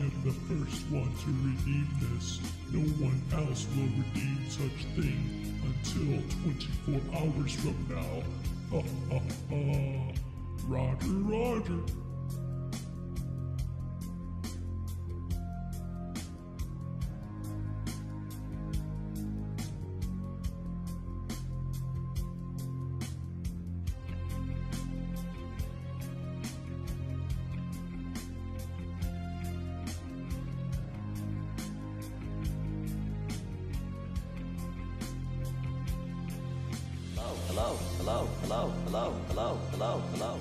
am the first one to redeem this. No one else will redeem such thing until 24 hours from now. Ha ha ha. Roger, Roger. Hello, hello, hello, hello, hello, hello, hello.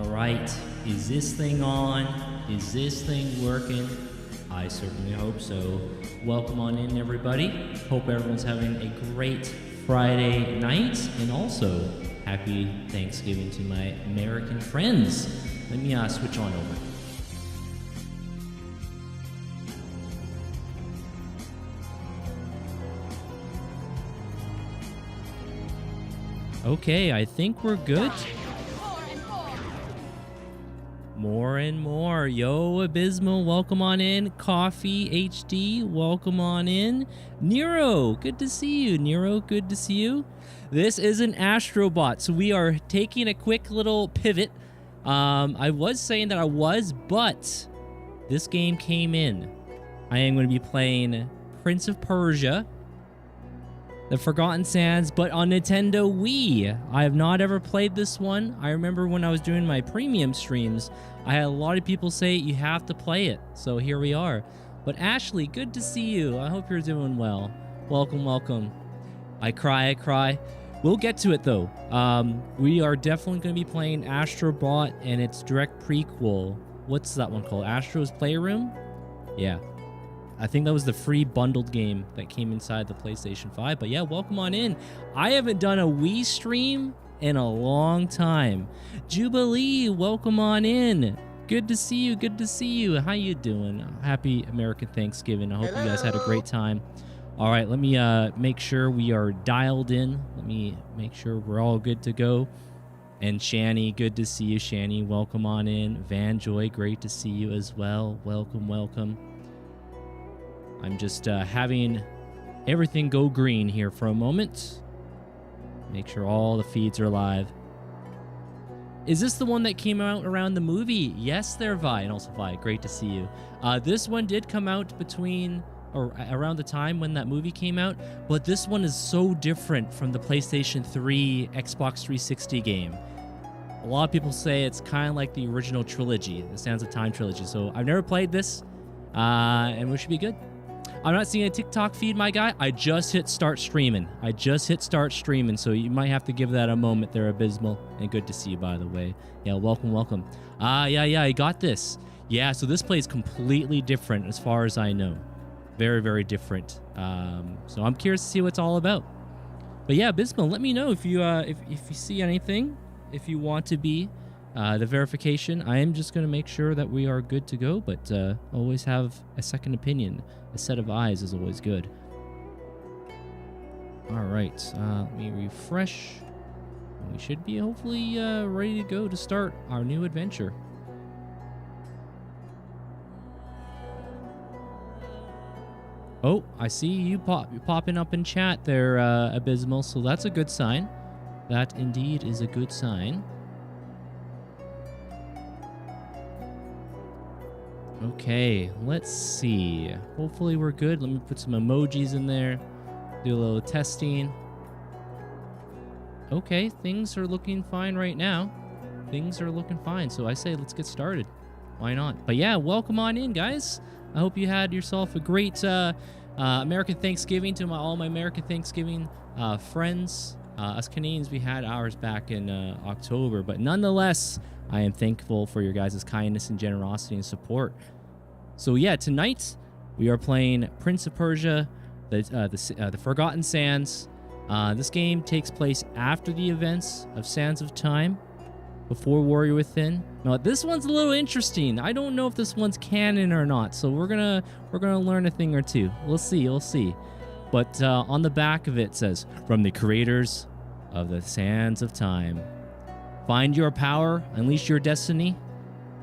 Right, is this thing on? Is this thing working? I certainly hope so. Welcome on in, everybody. Hope everyone's having a great Friday night, and also happy Thanksgiving to my American friends. Let me switch on over. Okay, I think we're good. More and more. Yo, Abysmal, welcome on in. Coffee HD, welcome on in. Nero, good to see you. Nero, good to see you. This is an Astrobot, so we are taking a quick little pivot. I was saying that I was, but this game came in. I am going to be playing Prince of Persia, the Forgotten Sands, but on Nintendo Wii. I have not ever played this one. I remember when I was doing my premium streams, I had a lot of people say you have to play it. So here we are. But Ashley, good to see you. I hope you're doing well. Welcome, welcome. I cry. We'll get to it though. We are definitely going to be playing Astrobot and its direct prequel. What's that one called? Astro's Playroom? Yeah. I think that was the free bundled game that came inside the PlayStation 5. But yeah, welcome on in. I haven't done a Wii stream in a long time. Jubilee, welcome on in. Good to see you. Good to see you. How you doing? Happy American Thanksgiving. I hope you guys had a great time. All right, let me make sure we are dialed in. Let me make sure we're all good to go. And Shani, good to see you, Shani. Welcome on in. Vanjoy, great to see you as well. Welcome, welcome. I'm just having everything go green here for a moment. Make sure all the feeds are live. Is this the one that came out around the movie? Yes, there, Vi. And also, Vi, great to see you. This one did come out between or around the time when that movie came out, but this one is so different from the PlayStation 3, Xbox 360 game. A lot of people say it's kind of like the original trilogy, the Sands of Time trilogy. So I've never played this, and we should be good. I'm not seeing a TikTok feed, my guy. I just hit start streaming. So you might have to give that a moment there, Abysmal. And good to see you, by the way. Yeah, welcome, welcome. Yeah, I got this. Yeah, so this plays completely different as far as I know. Very, very different. So I'm curious to see what it's all about. But yeah, Abysmal, let me know if you see anything. If you want to be the verification, I am just going to make sure that we are good to go. But always have a second opinion. A set of eyes is always good. All right, let me refresh. We should be hopefully ready to go to start our new adventure. Oh, I see you popping up in chat there, Abysmal, so that's a good sign. That indeed is a good sign. Okay, let's see. Hopefully we're good. Let me put some emojis in there. Do a little testing. Okay, things are looking fine right now. Things are looking fine, so I say let's get started. Why not? But yeah, welcome on in, guys. I hope you had yourself a great American Thanksgiving to all my American Thanksgiving friends. Us Canadians, we had ours back in October, but nonetheless, I am thankful for your guys' kindness and generosity and support. So yeah, tonight we are playing Prince of Persia, the Forgotten Sands. This game takes place after the events of Sands of Time, before Warrior Within. Now this one's a little interesting. I don't know if this one's canon or not, so we're gonna learn a thing or two. We'll see. But on the back of it says, "From the creators of the Sands of Time, find your power, unleash your destiny,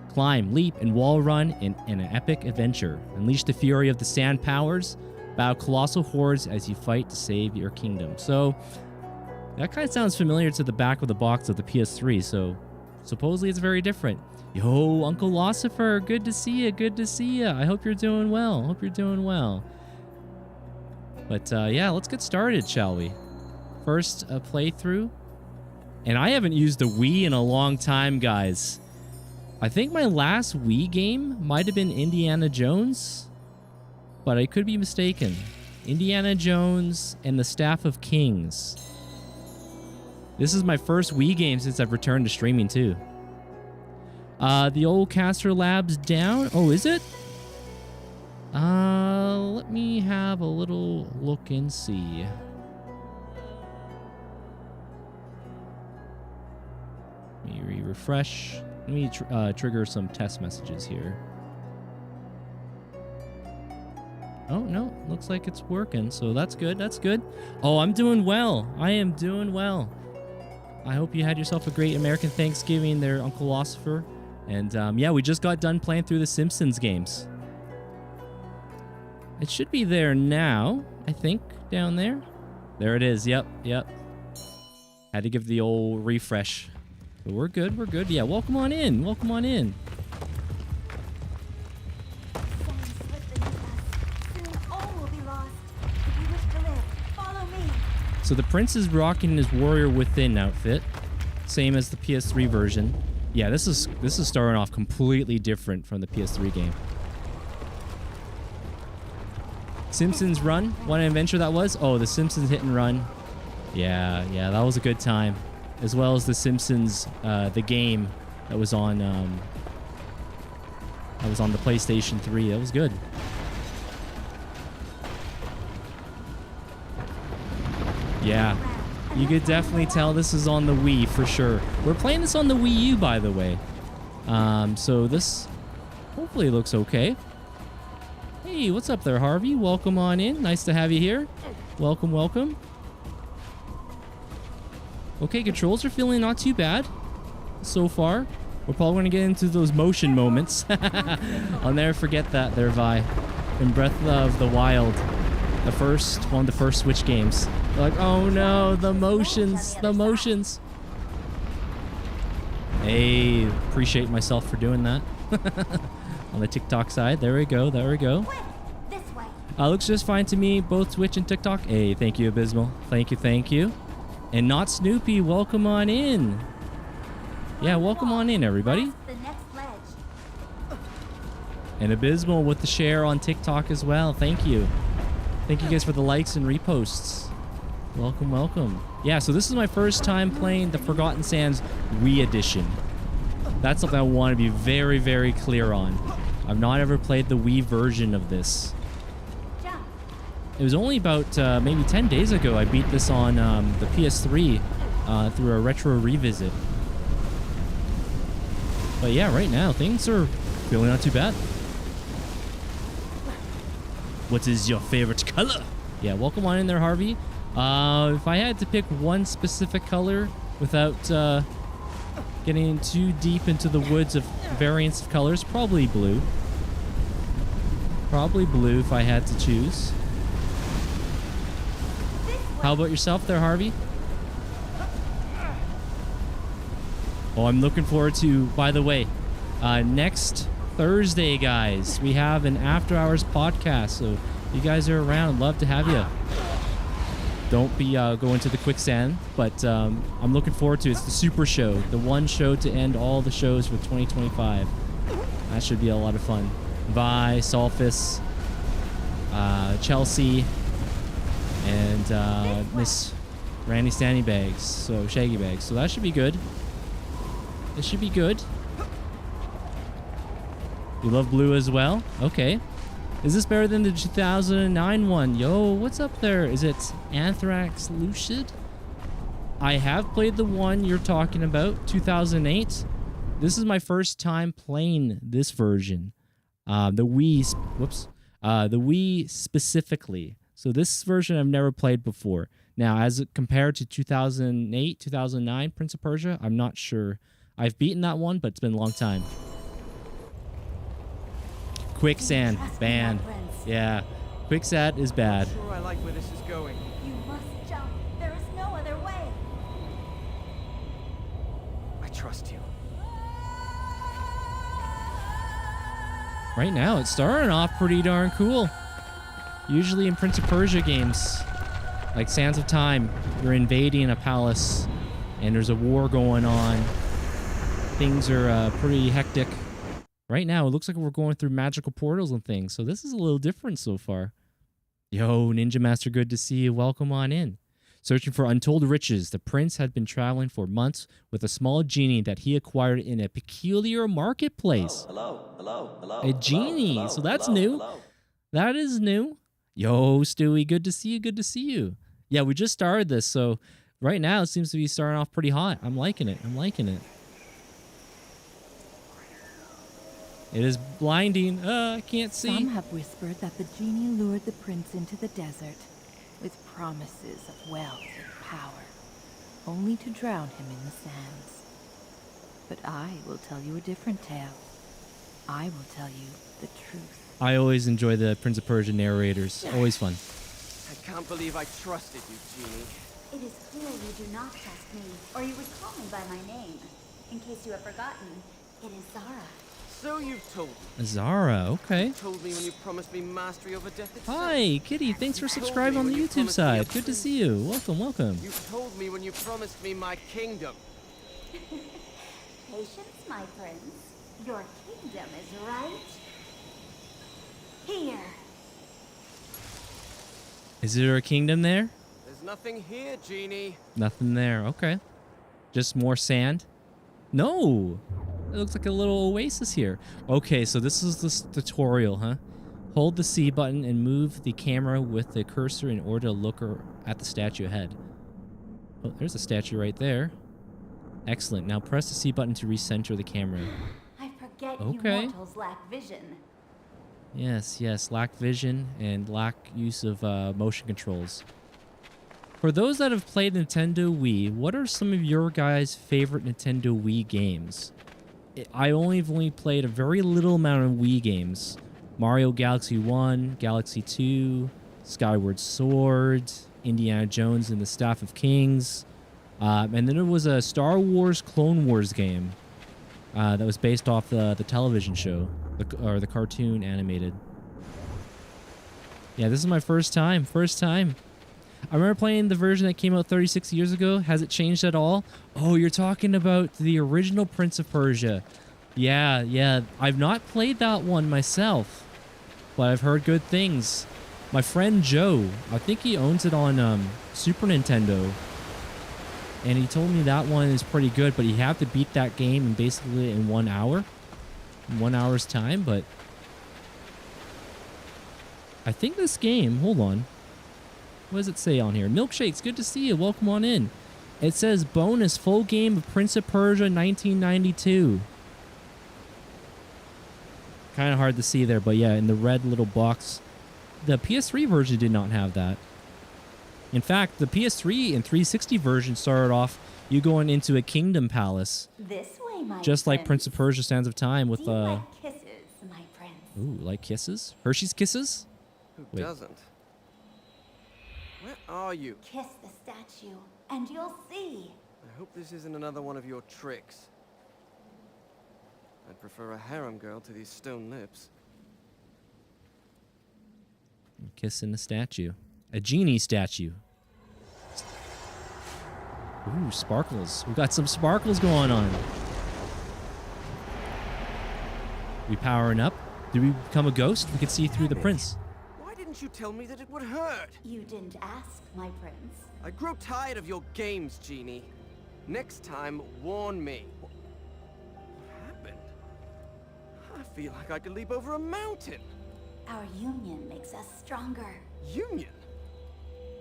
climb, leap, and wall run in an epic adventure. Unleash the fury of the sand powers, battle colossal hordes as you fight to save your kingdom." So that kind of sounds familiar to the back of the box of the PS3. So supposedly it's very different. Yo, Uncle Lucifer, good to see you. I hope you're doing well. But yeah, let's get started, shall we? First, a playthrough. And I haven't used the Wii in a long time, guys. I think my last Wii game might have been Indiana Jones, but I could be mistaken. Indiana Jones and the Staff of Kings. This is my first Wii game since I've returned to streaming, too. The old Caster Lab's down. Oh, is it? Let me have a little look and see. Let me refresh. Let me trigger some test messages here. Oh, no. Looks like it's working, so that's good. Oh, I'm doing well. I am doing well. I hope you had yourself a great American Thanksgiving there, Uncle Lucifer. And yeah, we just got done playing through the Simpsons games. It should be there now, I think, down there. There it is. Yep. Had to give the old refresh. But we're good. Yeah, welcome on in. So the prince is rocking his Warrior Within outfit, same as the PS3 version. Yeah, this is starting off completely different from the PS3 game. Simpsons Run, what an adventure that was. Oh, the Simpsons Hit and Run. Yeah, that was a good time. As well as the Simpsons, the game that was on the PlayStation 3. That was good. Yeah. You could definitely tell this is on the Wii for sure. We're playing this on the Wii U, by the way. So this hopefully looks okay. Hey, what's up there, Harvey? Welcome on in. Nice to have you here. Welcome, welcome. Okay, controls are feeling not too bad so far. We're probably going to get into those motion moments. I'll never forget that there, Vi. In Breath of the Wild. One of the first Switch games. They're like, oh no, the motions, the motions. Hey, appreciate myself for doing that. On the TikTok side. There we go, there we go. Looks just fine to me, both Twitch and TikTok. Hey, thank you, Abysmal. Thank you, thank you. And Not Snoopy, welcome on in. Yeah, welcome on in, everybody. And Abysmal with the share on TikTok as well. Thank you. Thank you guys for the likes and reposts. Welcome, welcome. Yeah, so this is my first time playing the Forgotten Sands Wii Edition. That's something I want to be very, very clear on. I've not ever played the Wii version of this. It was only about maybe 10 days ago I beat this on the PS3 through a retro revisit. But yeah, right now things are feeling not too bad. What is your favorite color? Yeah, welcome on in there, Harvey. If I had to pick one specific color without getting too deep into the woods of variants of colors, probably blue. Probably blue if I had to choose. How about yourself there, Harvey? Oh, I'm looking forward to, by the way, next Thursday, guys, we have an after hours podcast. So if you guys are around, love to have you. Don't be going to the quicksand, but I'm looking forward to it. It's the super show, the one show to end all the shows for 2025. That should be a lot of fun. Vi, Solfus, Chelsea, and Miss Randy Standing Bags, so Shaggy Bags. So that should be good. It should be good. You love blue as well? Okay. Is this better than the 2009 one? Yo, what's up there? Is it Anthrax Lucid? I have played the one you're talking about, 2008. This is my first time playing this version. The Wii specifically. So this version I've never played before. Now, as compared to 2008, 2009 Prince of Persia, I'm not sure. I've beaten that one, but it's been a long time. Quicksand, banned. Yeah, quicksand is bad. I'm sure I like where this is going. You must jump. There is no other way. I trust you. Right now, it's starting off pretty darn cool. Usually in Prince of Persia games, like Sands of Time, you're invading a palace and there's a war going on. Things are pretty hectic. Right now, it looks like we're going through magical portals and things, so this is a little different so far. Yo, Ninja Master, good to see you. Welcome on in. Searching for untold riches, the prince had been traveling for months with a small genie that he acquired in a peculiar marketplace. Hello. A genie, hello, so that's hello, new. hello. That is new. Yo, Stewie, good to see you. Good to see you. Yeah, we just started this, so right now it seems to be starting off pretty hot. I'm liking it. I'm liking it. It is blinding. I can't see. Some have whispered that the genie lured the prince into the desert with promises of wealth and power, only to drown him in the sands. But I will tell you a different tale. I will tell you the truth. I always enjoy the Prince of Persia narrators. Always fun. I can't believe I trusted you, Genie. It is clear you do not trust me, or you would call me by my name. In case you have forgotten, it is Zara. So you've told me. Zara, okay. You told me when you promised me mastery over death itself. Hi, Kitty. Thanks for subscribing on the YouTube side. Good to see you. Welcome, welcome. You told me when you promised me my kingdom. Patience, my prince. Your kingdom is right here. Is there a kingdom there? There's nothing here, Genie. Nothing there. Okay. Just more sand? No. It looks like a little oasis here. Okay, so this is the tutorial, huh? Hold the C button and move the camera with the cursor in order to look at the statue ahead. Oh, there's a statue right there. Excellent. Now press the C button to recenter the camera. I forget Okay. you mortals lack vision. Yes, yes. Lack vision and lack use of motion controls. For those that have played Nintendo Wii, what are some of your guys' favorite Nintendo Wii games? I've only played a very little amount of Wii games. Mario Galaxy 1, Galaxy 2, Skyward Sword, Indiana Jones and the Staff of Kings. And then there was a Star Wars Clone Wars game that was based off the television show, or the cartoon animated. Yeah, this is my first time. I remember playing the version that came out 36 years ago. Has it changed at all? Oh, you're talking about the original Prince of Persia. Yeah. I've not played that one myself, but I've heard good things. My friend Joe, I think he owns it on Super Nintendo, and he told me that one is pretty good, but you have to beat that game in basically in 1 hour. In 1 hour's time, but I think this game, hold on. What does it say on here? Milkshakes, good to see you. Welcome on in. It says bonus full game of Prince of Persia 1992. Kind of hard to see there, but yeah, in the red little box. The PS3 version did not have that. In fact, the PS3 and 360 version started off you going into a kingdom palace. This way, my Just like friends. Prince of Persia Sands of Time with Do you like kisses, my friends? Ooh, like kisses? Hershey's Kisses? Who Wait. doesn't? Where are you? Kiss the statue, and you'll see. I hope this isn't another one of your tricks. I'd prefer a harem girl to these stone lips. Kissing a statue. A genie statue. Ooh, sparkles. We got some sparkles going on. We powering up? Did we become a ghost? We can see through the prince. Why didn't you tell me that it would hurt? You didn't ask, my prince. I grow tired of your games, Genie. Next time, warn me. What happened? I feel like I could leap over a mountain. Our union makes us stronger. Union?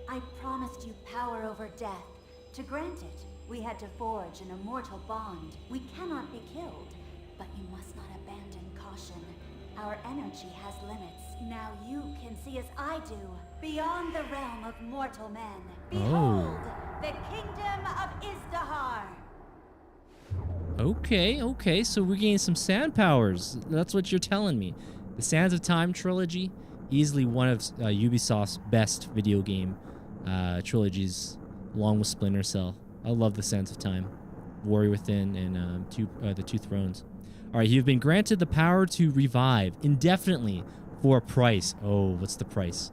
I promised you power over death. To grant it, we had to forge an immortal bond. We cannot be killed, but you must not abandon caution. Our energy has limits. Now you can see as I do, beyond the realm of mortal men. Behold, the kingdom of Izdahar. Okay, so we're getting some sand powers. That's what you're telling me. The Sands of Time trilogy, easily one of Ubisoft's best video game trilogies, along with Splinter Cell. I love the Sands of Time, Warrior Within, and the Two Thrones. All right, you've been granted the power to revive indefinitely for a price. Oh, what's the price?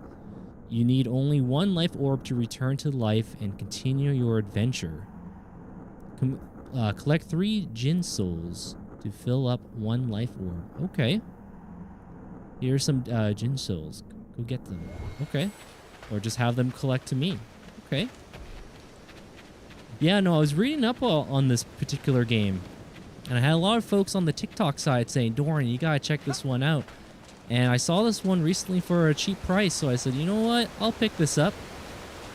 You need only one life orb to return to life and continue your adventure. Collect 3 Jinn souls to fill up 1 life orb. Okay. Here's some Jinn souls. Go get them. Okay. Or just have them collect to me. Okay. Yeah, no, I was reading up on this particular game, and I had a lot of folks on the TikTok side saying, Dorian, you gotta check this one out. And I saw this one recently for a cheap price, so I said, you know what? I'll pick this up.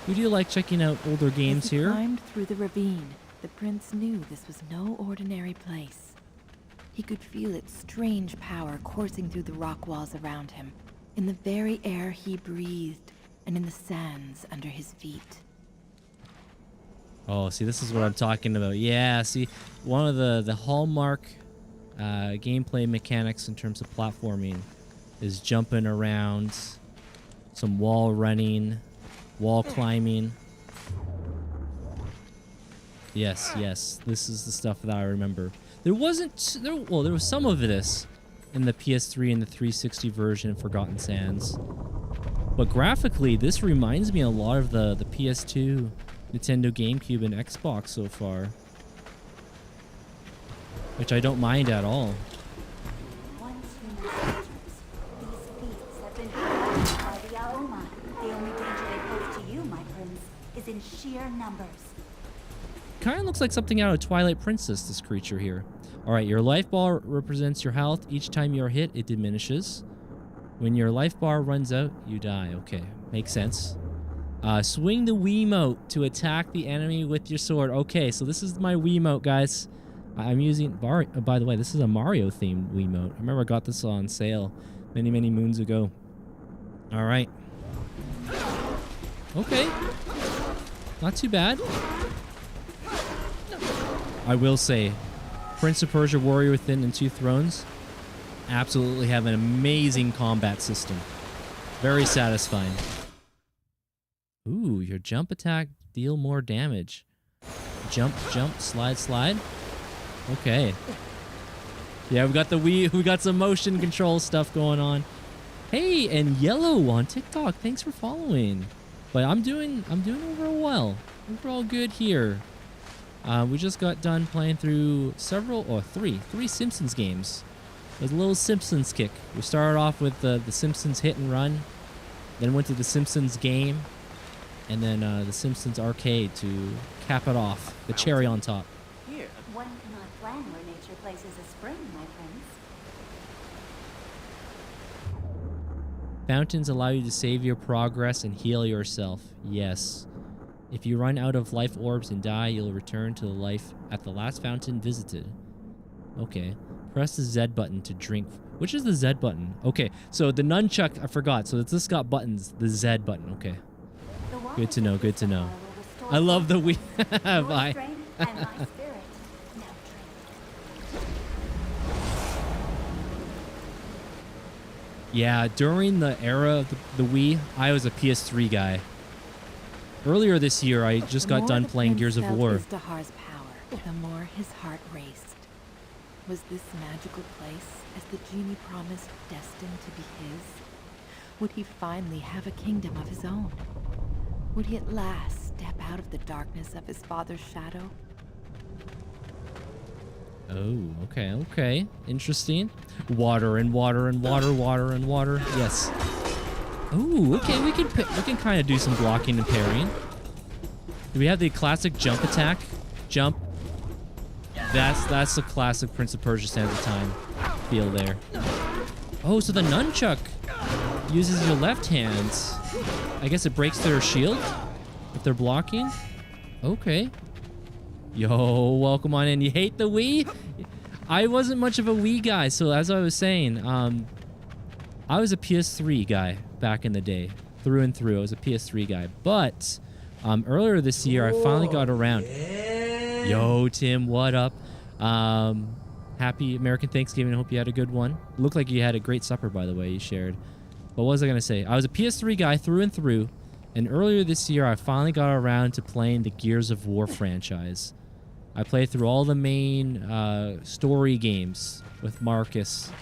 We do like checking out older games As he here. climbed through the ravine, the prince knew this was no ordinary place. He could feel its strange power coursing through the rock walls around him, in the very air he breathed, and in the sands under his feet. Oh, see, this is what I'm talking about. Yeah, see, one of the hallmark gameplay mechanics in terms of platforming is jumping around, some wall running, wall climbing. Yes, this is the stuff that I remember. There wasn't, there was some of this in the PS3 and the 360 version of Forgotten Sands. But graphically, this reminds me a lot of the PS2, Nintendo GameCube, and Xbox so far. Which I don't mind at all. Once you master these feats have been provided by the Aoma. The only danger they pose to you, my prince, is in sheer numbers. Kind of looks like something out of Twilight Princess, this creature here. Alright, your life bar represents your health. Each time you're hit, it diminishes. When your life bar runs out, you die. Okay, makes sense. Swing the Wiimote to attack the enemy with your sword. Okay, so this is my Wiimote, guys. I'm using... by the way, this is a Mario-themed Wiimote. I remember I got this on sale many, many moons ago. All right. Okay. Not too bad. I will say, Prince of Persia, Warrior Within, and Two Thrones absolutely have an amazing combat system. Very satisfying. Ooh, your jump attack deal more damage. Jump, jump, slide, slide. Okay. Yeah, we got some motion control stuff going on. Hey, and Yellow on TikTok, thanks for following. But I'm doing overall well. Overall good here. We just got done playing through three Simpsons games. There's a little Simpsons kick. We started off with the Simpsons Hit and Run, then went to the Simpsons game, and then the Simpsons Arcade to cap it off. The cherry on top. Here. One cannot plan where nature places a spring, my prince. Fountains allow you to save your progress and heal yourself. Yes. If you run out of life orbs and die, you'll return to the life at the last fountain visited. Okay. Press the Z button to drink. Which is the Z button? Okay, so the nunchuck, I forgot. So this got buttons. The Z button, okay. Good to know, good to know. I love the Wii. Bye. Yeah, during the era of the Wii, I was a PS3 guy. Earlier this year, I just got done playing Gears of War. Dahar's power, the more his heart raced. Was this magical place, as the genie promised, destined to be his? Would he finally have a kingdom of his own? Would he at last step out of the darkness of his father's shadow? Oh, okay, okay. Interesting. Water and water and water, water and water. Yes. Ooh, okay, we can kind of do some blocking and parrying. Do we have the classic jump attack? Jump. That's the classic Prince of Persia Sands of Time feel there. Oh, so the nunchuck uses your left hand. I guess it breaks their shield if they're blocking. Okay. Yo, welcome on in. You hate the Wii? I wasn't much of a Wii guy, so as I was saying, I was a PS3 guy back in the day. Through and through, I was a PS3 guy. But earlier this year, I finally got around. Yeah. Yo, Tim, what up? Happy American Thanksgiving. I hope you had a good one. Looked like you had a great supper, by the way, you shared. What was I going to say? I was a PS3 guy through and through. And earlier this year, I finally got around to playing the Gears of War franchise. I played through all the main story games with Marcus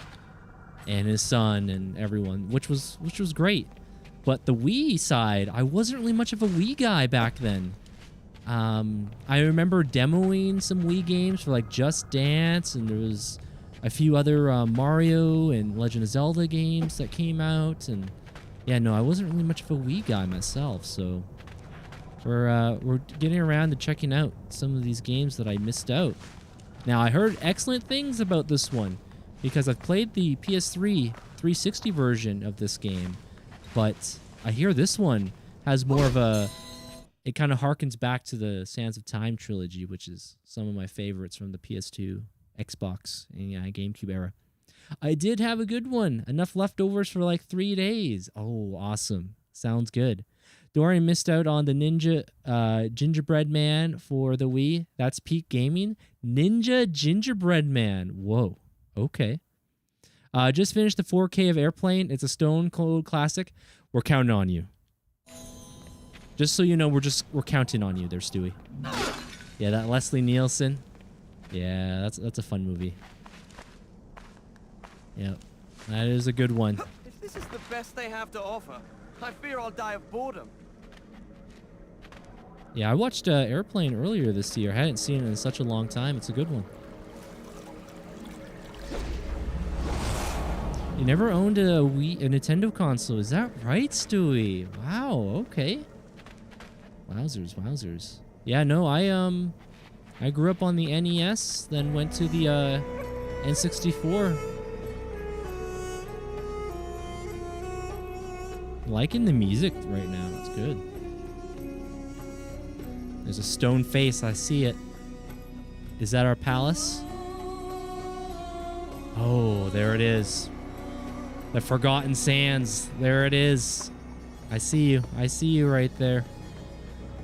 and his son and everyone, which was great. But the Wii side, I wasn't really much of a Wii guy back then. I remember demoing some Wii games for like Just Dance, and there was a few other Mario and Legend of Zelda games that came out, and yeah, no, I wasn't really much of a Wii guy myself, so we're getting around to checking out some of these games that I missed out. Now, I heard excellent things about this one because I've played the PS3 360 version of this game, but I hear this one has more of a... It kind of harkens back to the Sands of Time trilogy, which is some of my favorites from the PS2, Xbox, and GameCube era. I did have a good one. Enough leftovers for like 3 days. Oh, awesome. Sounds good. Dorian missed out on the Ninja Gingerbread Man for the Wii. That's peak gaming. Ninja Gingerbread Man. Whoa. Okay. Just finished the 4K of Airplane. It's a Stone Cold classic. We're counting on you. Just so you know, we're counting on you there, Stewie. Yeah, that Leslie Nielsen. Yeah, that's a fun movie. Yep. That is a good one. If this is the best they have to offer, I fear I'll die of boredom. Yeah, I watched Airplane earlier this year. I hadn't seen it in such a long time. It's a good one. You never owned a Nintendo console. Is that right, Stewie? Wow, okay. Wowzers, wowzers. Yeah, no, I grew up on the NES, then went to the N64. Liking the music right now. It's good. There's a stone face. I see it. Is that our palace? Oh, there it is. The Forgotten Sands. There it is. I see you. I see you right there.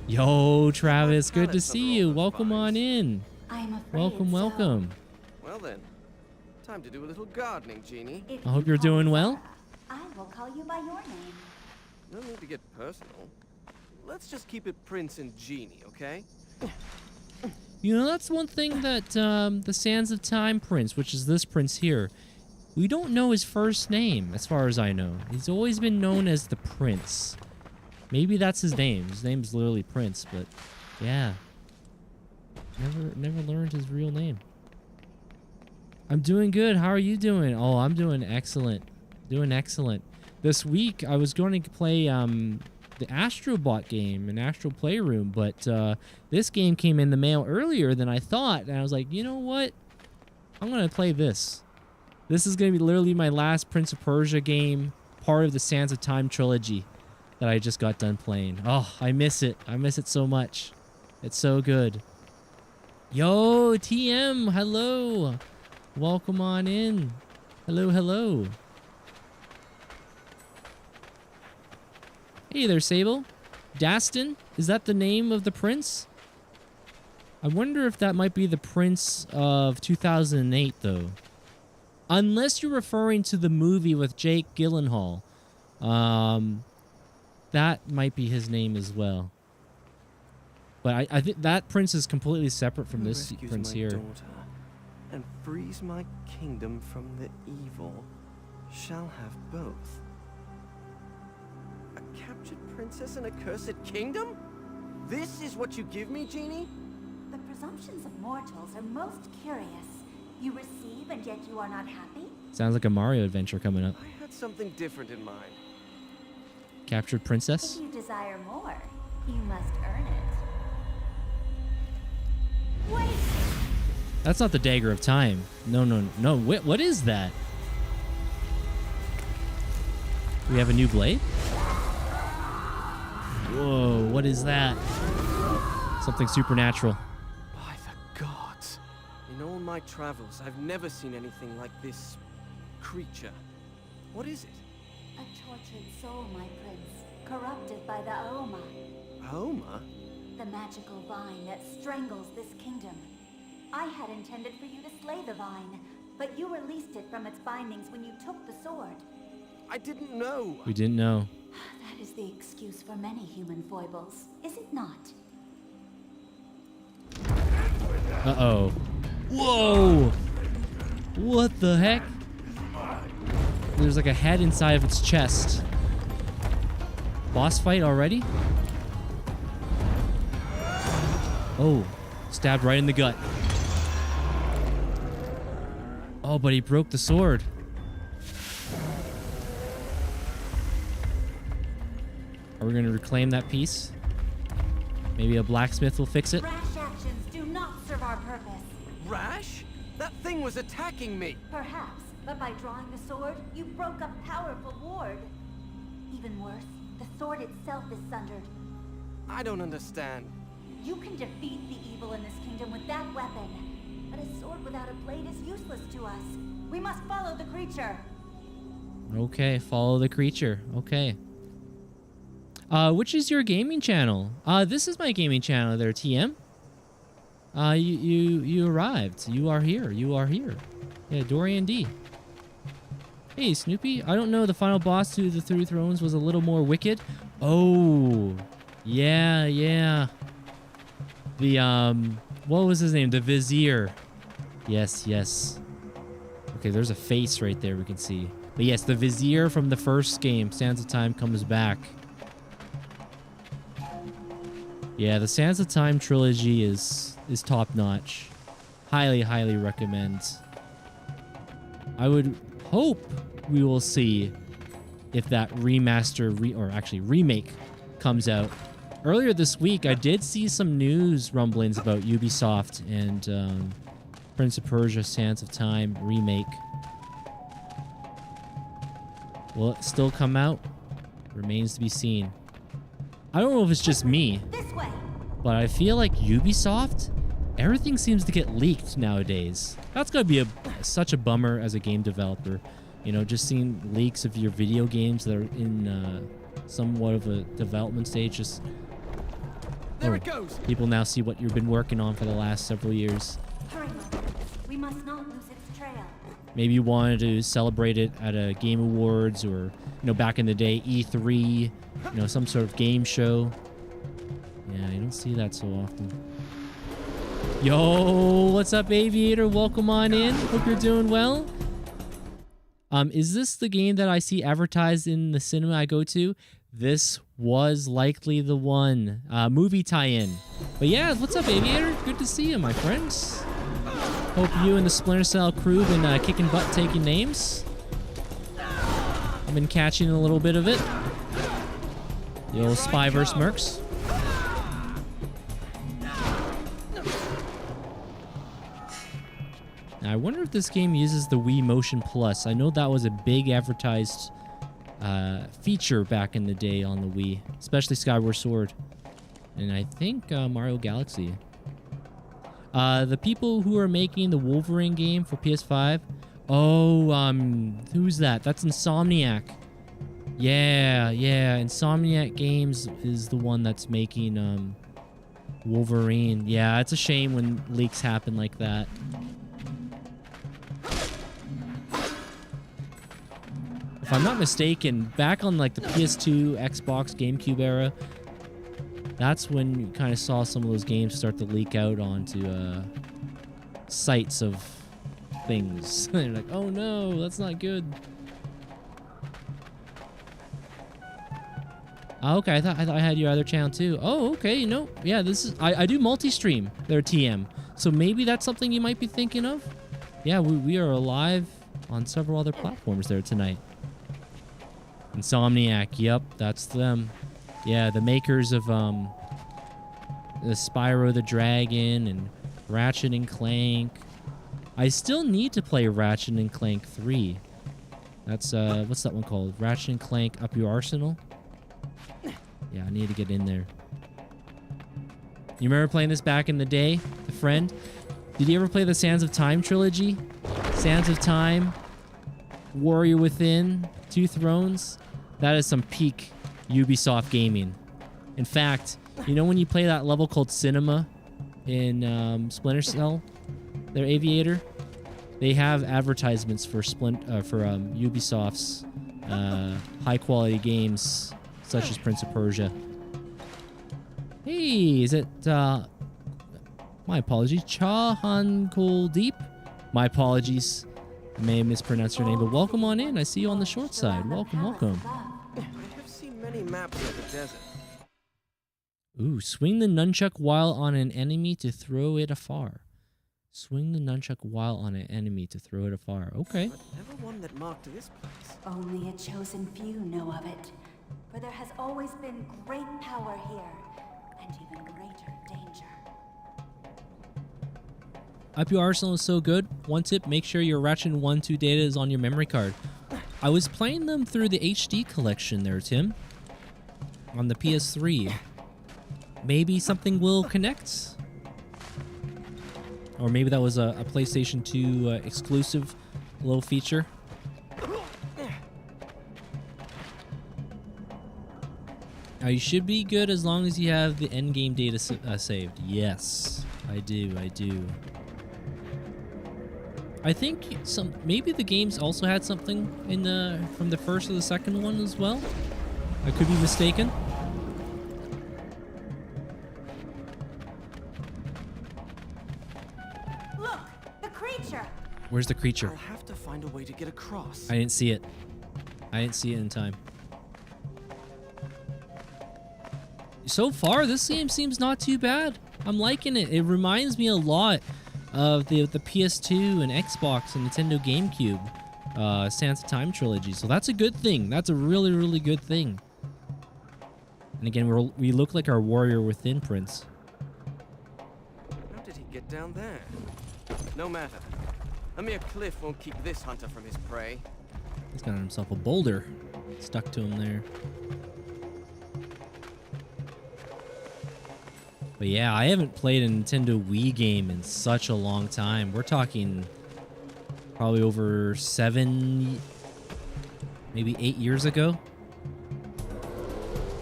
Yo, Travis. Good to see you. Welcome on in. I'm afraid Welcome, so. welcome. Well then, time to do a little gardening, Genie. If I hope you you're call doing me well. Sarah, I will call you by your name. No need to get personal. Let's just keep it Prince and Genie, okay? You know, that's one thing that the Sands of Time Prince, which is this prince here, we don't know his first name, as far as I know. He's always been known as the Prince. Maybe that's his name. His name's literally Prince, but yeah. Never learned his real name. I'm doing good. How are you doing? Oh, I'm doing excellent. Doing excellent. This week, I was going to play the Astrobot game in Astro Playroom, but this game came in the mail earlier than I thought, and I was like, you know what? I'm going to play this. This is going to be literally my last Prince of Persia game, part of the Sands of Time trilogy that I just got done playing. Oh, I miss it. I miss it so much. It's so good. Yo, TM, hello. Welcome on in. Hello, hello. Hey there, Sable. Dastin, is that the name of the prince? I wonder if that might be the prince of 2008, though. Unless you're referring to the movie with Jake Gyllenhaal. That might be his name as well. But I think that prince is completely separate from this Rescues prince my here. daughter and frees my kingdom from the evil shall have both. A captured princess and a cursed kingdom? This is what you give me, Genie? The presumptions of mortals are most curious. You receive and yet you are not happy? Sounds like a Mario adventure coming up. I had something different in mind. Captured princess? If you desire more, you must earn it. Wait! That's not the Dagger of Time. No, no, no. What is that? We have a new blade? Whoa, what is that? Something supernatural. By the gods. In all my travels, I've never seen anything like this creature. What is it? A tortured soul, my prince, corrupted by the Aoma, Homa? the magical vine that strangles this kingdom. I had intended for you to slay the vine, but you released it from its bindings when you took the sword. I didn't know. We didn't know. That is the excuse for many human foibles, is it not? Uh-oh. Whoa! What the heck? There's like a head inside of its chest. Boss fight already? Oh, stabbed right in the gut. Oh, but he broke the sword. Are we going to reclaim that piece? Maybe a blacksmith will fix it? Rash actions do not serve our purpose. Rash? That thing was attacking me. Perhaps, but by drawing the sword, you broke a powerful ward. Even worse, the sword itself is sundered. I don't understand. You can defeat the evil in this kingdom with that weapon, but a sword without a blade is useless to us. We must follow the creature. Okay, follow the creature. Okay. Which is your gaming channel? This is my gaming channel there, TM. You arrived. You are here. You are here. Yeah, Dorian D. Hey, Snoopy. I don't know. The final boss to the Three Thrones was a little more wicked. Oh, yeah, yeah. The, what was his name? The Vizier. Yes, yes. Okay, there's a face right there we can see. But yes, the Vizier from the first game, Sands of Time, comes back. Yeah, the Sands of Time trilogy is top-notch. Highly, highly recommend. I would hope we will see if that remaster, or actually remake, comes out. Earlier this week, I did see some news rumblings about Ubisoft and Prince of Persia Sands of Time remake. Will it still come out? Remains to be seen. I don't know if it's just me. This way. But I feel like Ubisoft, everything seems to get leaked nowadays. That's gotta be such a bummer as a game developer. You know, just seeing leaks of your video games that are in somewhat of a development stage. Just There it goes. people now see what you've been working on for the last several years. Hurry, Mother. We must not lose its trail. Maybe you wanted to celebrate it at a Game Awards or, you know, back in the day, E3, you know, some sort of game show. Yeah, you don't see that so often. Yo, what's up, Aviator? Welcome on in. Hope you're doing well. Is this the game that I see advertised in the cinema I go to? This was likely the one. Movie tie-in. But yeah, what's up, Aviator? Good to see you, my friends. Hope you and the Splinter Cell crew been kicking butt, taking names. I've been catching a little bit of it. The old Spy vs. Mercs. Now, I wonder if this game uses the Wii Motion Plus. I know that was a big advertised feature back in the day on the Wii, especially Skyward Sword. And I think Mario Galaxy. The people who are making the Wolverine game for PS5. Oh, who's that? That's Insomniac. Yeah. Insomniac Games is the one that's making Wolverine. Yeah, it's a shame when leaks happen like that. If I'm not mistaken, back on like the PS2, Xbox, GameCube era, that's when you kind of saw some of those games start to leak out onto sites of things. They're like, oh no, that's not good. Okay, I thought I had your other channel too. Oh, okay, you know, yeah, this is I do multi-stream their TM, so maybe that's something you might be thinking of. Yeah, we are live on several other platforms there tonight. Insomniac, yep, that's them. Yeah, the makers of the Spyro the Dragon and Ratchet and Clank. I still need to play Ratchet and Clank 3. That's what's that one called? Ratchet and Clank Up Your Arsenal? Yeah, I need to get in there. You remember playing this back in the day, the friend? Did you ever play the Sands of Time trilogy? Sands of Time, Warrior Within, Two Thrones. That is some peak Ubisoft gaming. In fact, you know when you play that level called Cinema in Splinter Cell, their Aviator, they have advertisements for Ubisoft's high quality games such as Prince of Persia. Hey, is it my apologies, Chahan Kuldeep? My apologies. I may have mispronounced your name, but welcome on in. I see you on the short side. Welcome. I have seen many maps of the desert. Ooh, swing the nunchuck while on an enemy to throw it afar. Swing the nunchuck while on an enemy to throw it afar. Okay. But never one that marked this place. Only a chosen few know of it. For there has always been great power here, and even greater danger. Up Your Arsenal is so good. One tip, make sure your Ratchet 1-2 data is on your memory card. I was playing them through the HD collection there, Tim. On the PS3. Maybe something will connect. Or maybe that was a PlayStation 2 exclusive little feature. Now, you should be good as long as you have the endgame data saved. Yes, I do. I think maybe the games also had something in from the first or the second one as well. I could be mistaken. Look, the creature! Where's the creature? I'll have to find a way to get across. I didn't see it. I didn't see it in time. So far, this game seems not too bad. I'm liking it. It reminds me a lot of the PS2 and Xbox and Nintendo GameCube Sands of Time trilogy. So that's a good thing. That's a really, really good thing. And again, we look like our Warrior Within prince. How did he get down there? No matter. A mere cliff won't keep this hunter from his prey. He's got himself a boulder stuck to him there. But yeah, I haven't played a Nintendo Wii game in such a long time. We're talking probably over 7, maybe 8 years ago.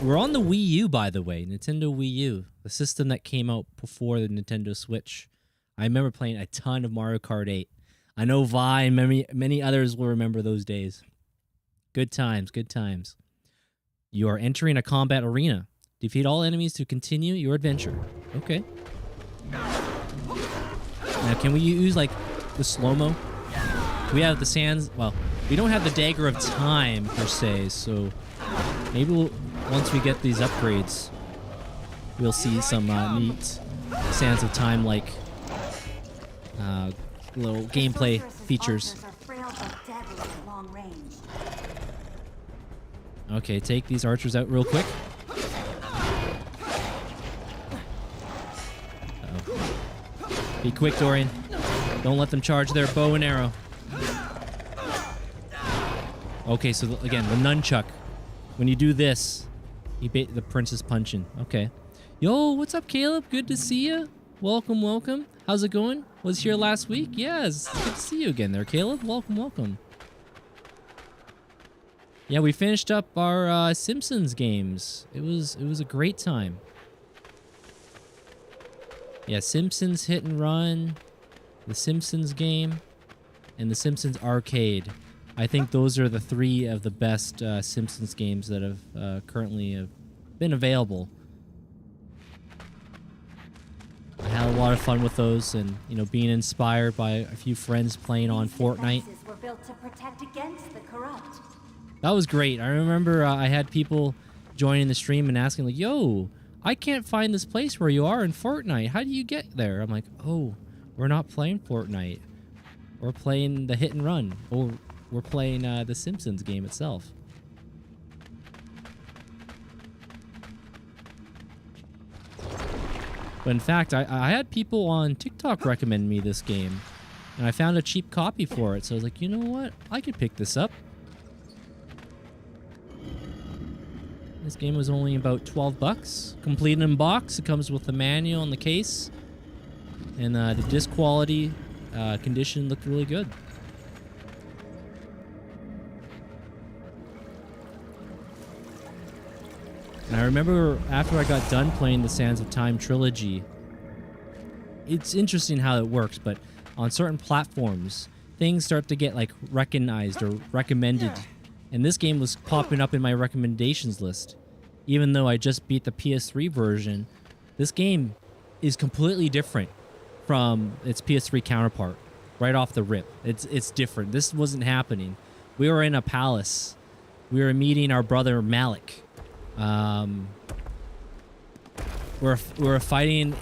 We're on the Wii U, by the way. Nintendo Wii U. The system that came out before the Nintendo Switch. I remember playing a ton of Mario Kart 8. I know Vi and many others will remember those days. Good times, good times. You are entering a combat arena. Defeat all enemies to continue your adventure. Okay. Now, can we use, like, the slow-mo? We have the sands... Well, we don't have the Dagger of Time, per se, so... Maybe once we get these upgrades, we'll see some neat Sands of Time, like... little gameplay features. Okay, take these archers out real quick. Be quick, Dorian. Don't let them charge their bow and arrow. Okay, so again, the nunchuck. When you do this, the prince is punching. Okay. Yo, what's up, Caleb? Good to see you. Welcome, welcome. How's it going? Was here last week? Yes. Good to see you again there, Caleb. Welcome, welcome. Yeah, we finished up our Simpsons games. It was a great time. Yeah, Simpsons Hit and Run, the Simpsons game, and the Simpsons Arcade. I think those are the 3 of the best Simpsons games that have currently been available. I had a lot of fun with those, and being inspired by a few friends playing on Fortnite. Were built to protect against the corrupt. That was great. I remember I had people joining the stream and asking, like, "Yo, I can't find this place where you are in Fortnite. How do you get there?" I'm like, "Oh, we're not playing Fortnite. We're playing the Hit and Run, or we're playing the Simpsons game itself." But in fact, I had people on TikTok recommend me this game, and I found a cheap copy for it. So I was like, you know what? I could pick this up. This game was only about $12. Complete in box. It comes with the manual and the case. And the disc quality condition looked really good. And I remember after I got done playing the Sands of Time trilogy, it's interesting how it works, but on certain platforms, things start to get like recognized or recommended. And this game was popping up in my recommendations list. Even though I just beat the PS3 version, this game is completely different from its PS3 counterpart right off the rip. It's different. This wasn't happening. We were in a palace. We were meeting our brother Malik. We're fighting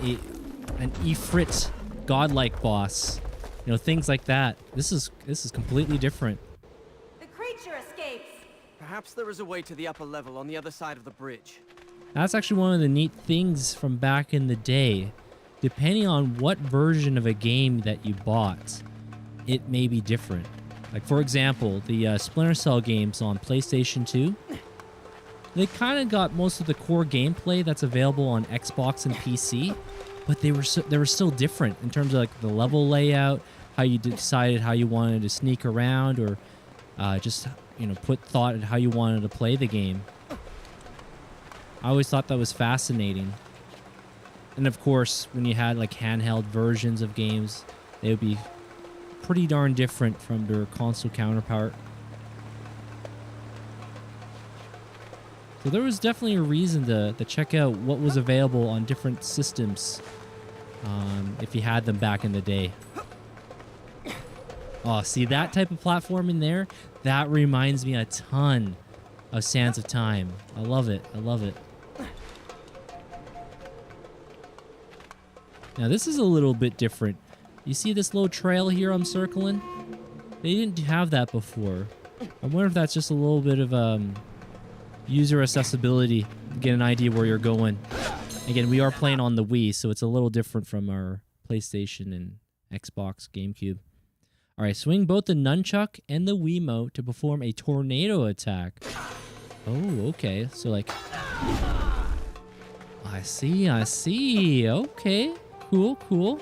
an Ifrit godlike boss. Things like that. This is completely different. The creature escapes. Perhaps there is a way to the upper level on the other side of the bridge. That's actually one of the neat things from back in the day. Depending on what version of a game that you bought, it may be different. Like, for example, the Splinter Cell games on PlayStation 2, they kind of got most of the core gameplay that's available on Xbox and PC, but they were still different in terms of like the level layout, how you decided how you wanted to sneak around, or just put thought in how you wanted to play the game. I always thought that was fascinating. And of course, when you had like handheld versions of games, they would be pretty darn different from their console counterpart. So there was definitely a reason to check out what was available on different systems if you had them back in the day. Oh, see that type of platform in there? That reminds me a ton of Sands of Time. I love it. I love it. Now this is a little bit different. You see this little trail here I'm circling? They didn't have that before. I wonder if that's just a little bit of user accessibility to get an idea where you're going. Again, we are playing on the Wii, so it's a little different from our PlayStation and Xbox, GameCube. All right, swing both the nunchuck and the Wiimote to perform a tornado attack. Oh, okay. So like, I see, I see. Okay. Cool, cool.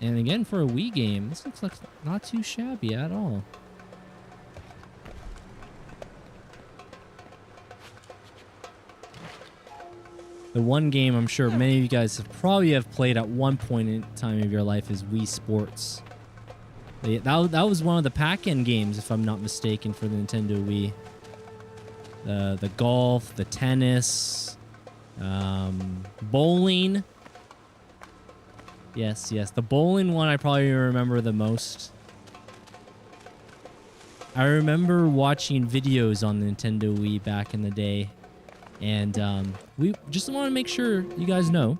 And again, for a Wii game, this looks like not too shabby at all. The one game I'm sure many of you guys have probably played at one point in time of your life is Wii Sports. That was one of the pack-in games, if I'm not mistaken, for the Nintendo Wii. The golf, the tennis, bowling. Yes, the bowling one I probably remember the most. I remember watching videos on the Nintendo Wii back in the day. And we just want to make sure you guys know,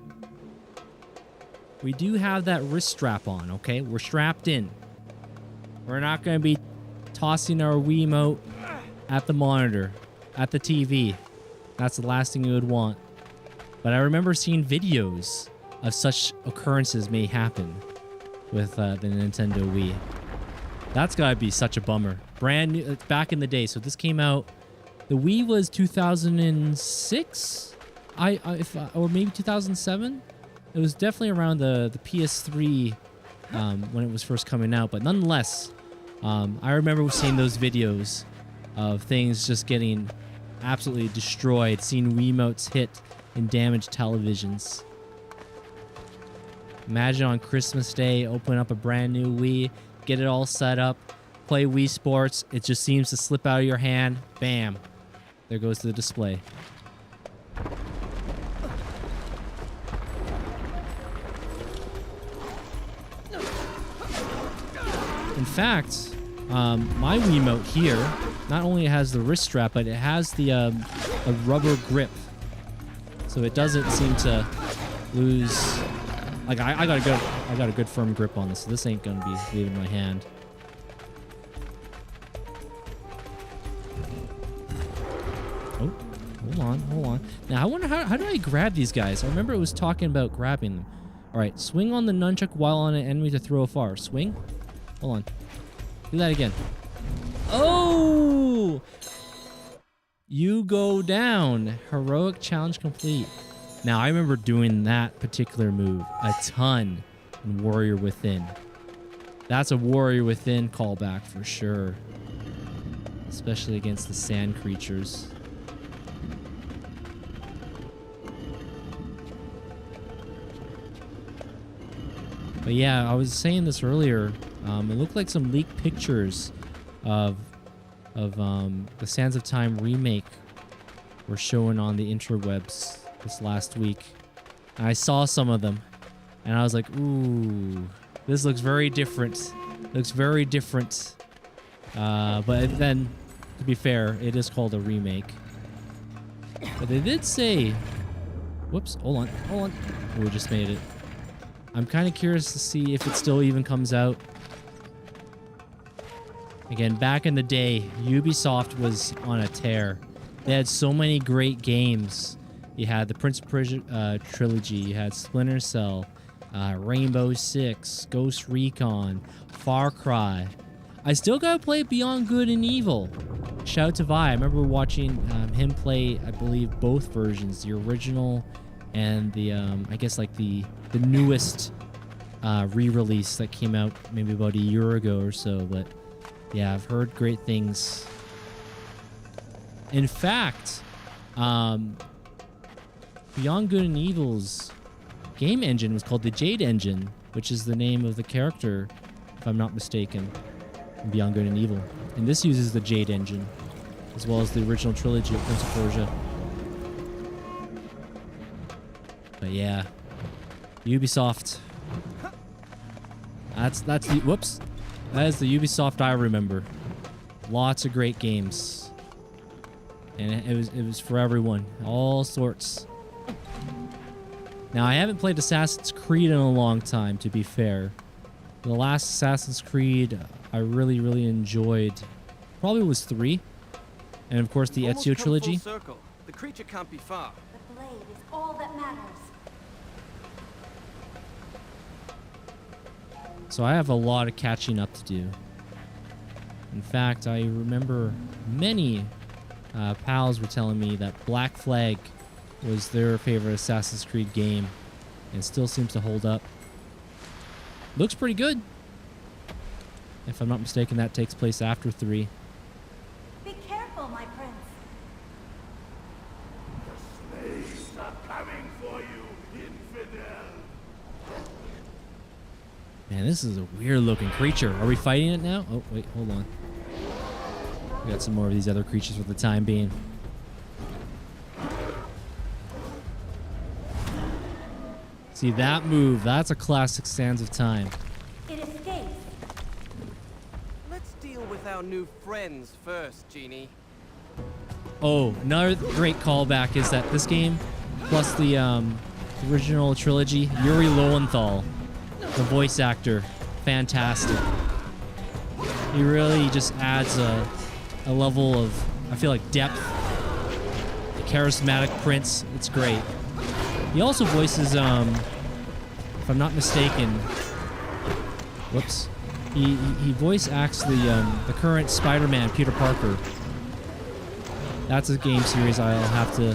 we do have that wrist strap on, okay? We're strapped in. We're not going to be tossing our Wiimote at the monitor, at the TV. That's the last thing you would want. But I remember seeing videos of such occurrences may happen with the Nintendo Wii. That's gotta be such a bummer. Brand new, back in the day. So this came out, the Wii was 2006, or maybe 2007. It was definitely around the PS3 when it was first coming out. But nonetheless, I remember seeing those videos of things just getting absolutely destroyed, seeing Wiimotes hit and damaged televisions. Imagine on Christmas Day, open up a brand new Wii, get it all set up, play Wii Sports. It just seems to slip out of your hand. Bam. There goes the display. In fact, my Wiimote here not only has the wrist strap, but it has the a rubber grip, so it doesn't seem to lose. Like I got a good firm grip on this, so this ain't gonna be leaving my hand. Oh, hold on. Now I wonder how do I grab these guys? I remember it was talking about grabbing them. All right, swing on the nunchuck while on an enemy to throw afar. Swing. Hold on. Do that again. Oh! You go down. Heroic challenge complete. Now, I remember doing that particular move a ton in Warrior Within. That's a Warrior Within callback for sure. Especially against the sand creatures. But yeah, I was saying this earlier. It looked like some leaked pictures of the Sands of Time remake were showing on the interwebs this last week. And I saw some of them, and I was like, ooh, this looks very different. Looks very different. But then, to be fair, it is called a remake. But they did say... Whoops, hold on. We just made it. I'm kind of curious to see if it still even comes out. Again, back in the day, Ubisoft was on a tear. They had so many great games. You had the Prince of Persia trilogy. You had Splinter Cell, Rainbow Six, Ghost Recon, Far Cry. I still gotta play Beyond Good and Evil. Shout out to Vi. I remember watching him play, I believe, both versions, the original and the, I guess like the newest re-release that came out maybe about a year ago or so. But yeah, I've heard great things. In fact, Beyond Good and Evil's game engine was called the Jade Engine, which is the name of the character, if I'm not mistaken, in Beyond Good and Evil. And this uses the Jade Engine, as well as the original trilogy of Prince of Persia. But yeah, Ubisoft. That's the whoops. That is the Ubisoft I remember. Lots of great games, and it was for everyone, all sorts. Now I haven't played Assassin's Creed in a long time, to be fair. The last Assassin's Creed I really enjoyed probably was 3, and of course the Ezio trilogy. Circle. The creature can't be far. The blade is all that matters. So I have a lot of catching up to do. In fact, I remember many pals were telling me that Black Flag was their favorite Assassin's Creed game, and still seems to hold up. Looks pretty good. If I'm not mistaken, that takes place after 3. Be careful, my prince. Slaves are coming for you, infidel. Man, this is a weird looking creature. Are we fighting it now? Oh, wait, hold on. We got some more of these other creatures for the time being. See, that move, that's a classic Sands of Time. It escapes. Let's deal with our new friends first, Genie. Oh, another great callback is that this game, plus the original trilogy, Yuri Lowenthal, the voice actor, fantastic. He really just adds a level of, I feel like, depth. The charismatic prince, it's great. He also voices, if I'm not mistaken, whoops, he voice acts the current Spider-Man, Peter Parker. That's a game series I'll have to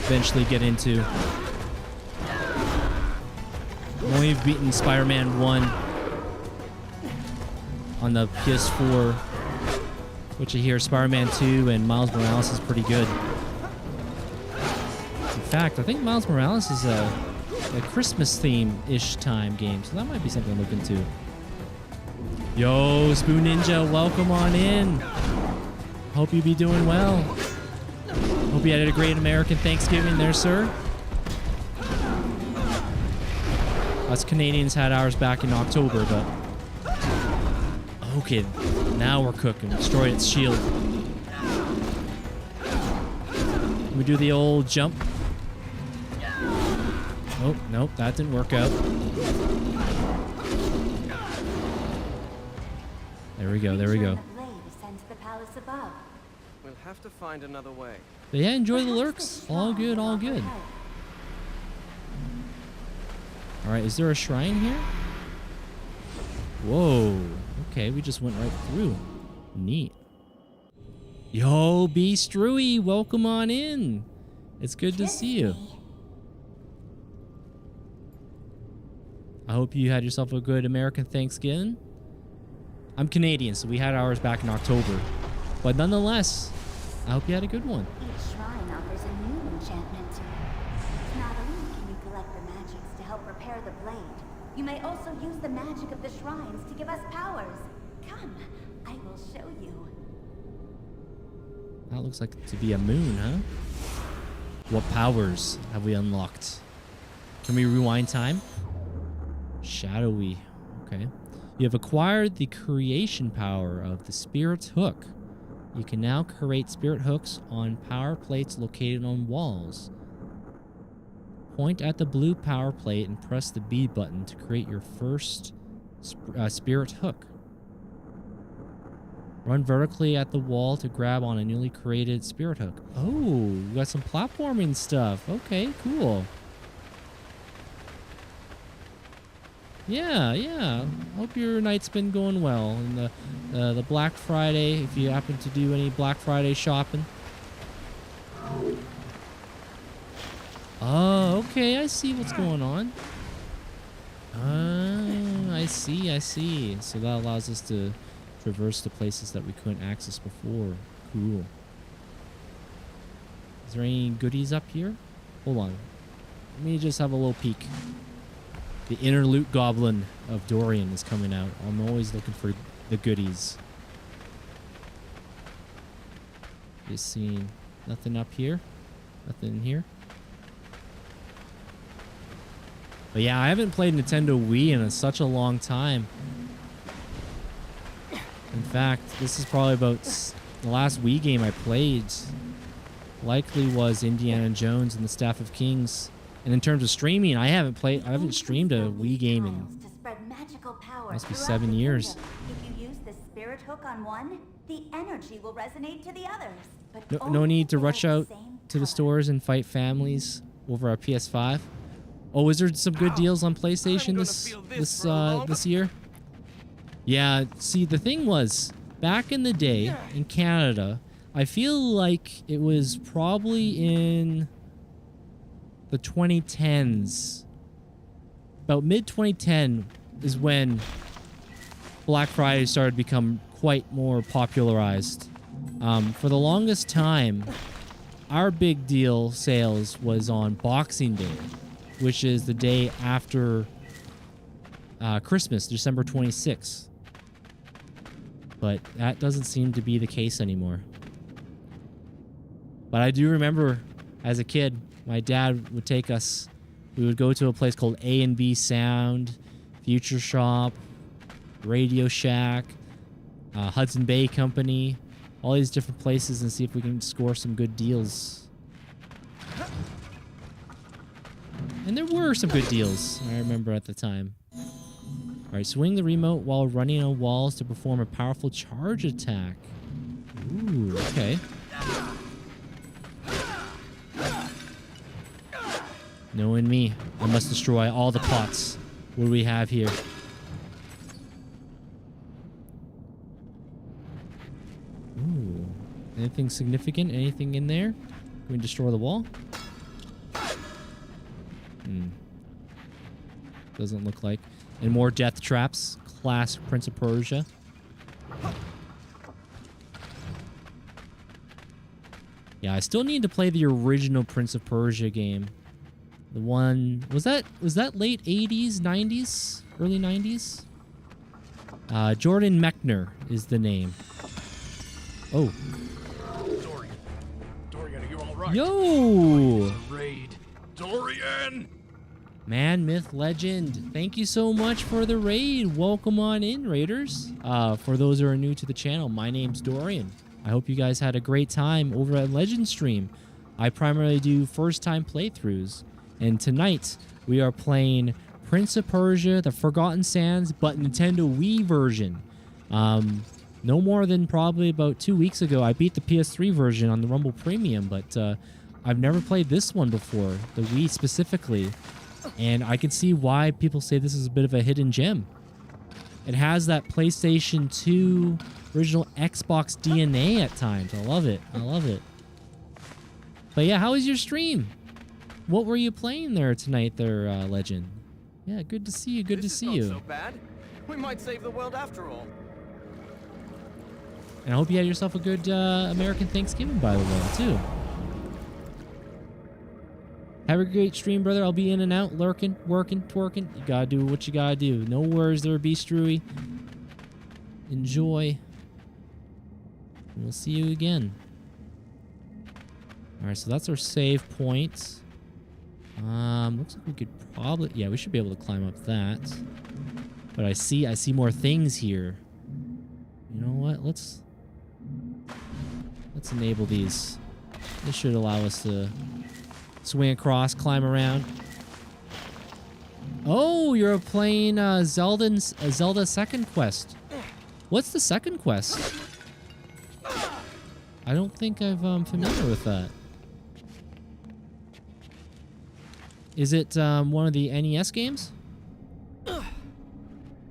eventually get into. I've only beaten Spider-Man 1 on the PS4, which I hear Spider-Man 2 and Miles Morales is pretty good. In fact, I think Miles Morales is a Christmas theme-ish time game, so that might be something to look into. Yo, Spoon Ninja, welcome on in. Hope you be doing well. Hope you had a great American Thanksgiving there, sir. Us Canadians had ours back in October, but... Okay, now we're cooking. Destroy its shield. We do the old jump. Oh, nope, that didn't work out. There we go, there we go. The blade ascends to the palace above. We'll have to find another way. But yeah, enjoy the Perhaps lurks. the All shrine good, will all offer good. help. Alright, is there a shrine here? Whoa. Okay, we just went right through. Neat. Yo, B. Strewy, welcome on in. It's good to Kiss see you. me. I hope you had yourself a good American Thanksgiving. I'm Canadian, so we had ours back in October. But nonetheless, I hope you had a good one. Each shrine offers a new enchantment. Not only can you collect the magics to help repair the blade, you may also use the magic of the shrines to give us powers. Come, I will show you. That looks like to be a moon, huh? What powers have we unlocked? Can we rewind time? Shadowy. Okay. You have acquired the creation power of the Spirit's Hook. You can now create Spirit Hooks on power plates located on walls. Point at the blue power plate and press the B button to create your first Spirit Hook. Run vertically at the wall to grab on a newly created Spirit Hook. Oh, we got some platforming stuff. Okay, cool. Yeah. Hope your night's been going well. And the Black Friday, if you happen to do any Black Friday shopping. Oh, okay, I see what's going on. I see. So that allows us to traverse to places that we couldn't access before. Cool. Is there any goodies up here? Hold on. Let me just have a little peek. The inner loot goblin of Dorian is coming out. I'm always looking for the goodies. Just seeing nothing up here. Nothing in here. But yeah, I haven't played Nintendo Wii in such a long time. In fact, this is probably about the last Wii game I played. Likely was Indiana Jones and the Staff of Kings. And in terms of streaming, I haven't streamed a Wii game in must be 7 years. If you use the Spirit Hook on one, the energy will resonate to the others. But No need to rush out same to the color. stores and fight families over our PS5. Oh, is there some good deals on PlayStation I'm gonna this feel this for a long this year? Yeah, see, the thing was, back in the day in Canada, I feel like it was probably in the 2010s. About mid-2010 is when Black Friday started to become quite more popularized. For the longest time, our big deal sales was on Boxing Day, which is the day after Christmas, December 26th. But that doesn't seem to be the case anymore. But I do remember as a kid, my dad would take us, we would go to a place called A&B Sound, Future Shop, Radio Shack, Hudson Bay Company, all these different places, and see if we can score some good deals. And there were some good deals, I remember at the time. Alright, swing the remote while running on walls to perform a powerful charge attack. Ooh, okay. Knowing me, I must destroy all the pots. What do we have here? Ooh. Anything significant? Anything in there? Can we destroy the wall? Doesn't look like. And more death traps. Classic Prince of Persia. Yeah, I still need to play the original Prince of Persia game. The one... Was that late 80s, 90s? Early 90s? Jordan Mechner is the name. Oh. Dorian, are you all right? Yo! Raid. Dorian! Man, myth, legend. Thank you so much for the raid. Welcome on in, raiders. For those who are new to the channel, my name's Dorian. I hope you guys had a great time over at Legend Stream. I primarily do first-time playthroughs. And tonight, we are playing Prince of Persia, the Forgotten Sands, but Nintendo Wii version. No more than probably about 2 weeks ago, I beat the PS3 version on the Rumble Premium, but I've never played this one before, the Wii specifically. And I can see why people say this is a bit of a hidden gem. It has that PlayStation 2 original Xbox DNA at times. I love it. I love it. But yeah, how was your stream? What were you playing there tonight there, Legend? Yeah, good to see you. Good to see you. This is not so bad. We might save the world after all. And I hope you had yourself a good American Thanksgiving, by the way, too. Have a great stream, brother. I'll be in and out, lurking, working, twerking. You gotta do what you gotta do. No worries there, Be Strewy. Enjoy. And we'll see you again. Alright, so that's our save point. Looks like we could probably... Yeah, we should be able to climb up that. But I see more things here. You know what? Let's enable these. This should allow us to swing across, climb around. Oh, you're playing Zelda second quest. What's the second quest? I don't think I'm familiar with that. Is it one of the NES games?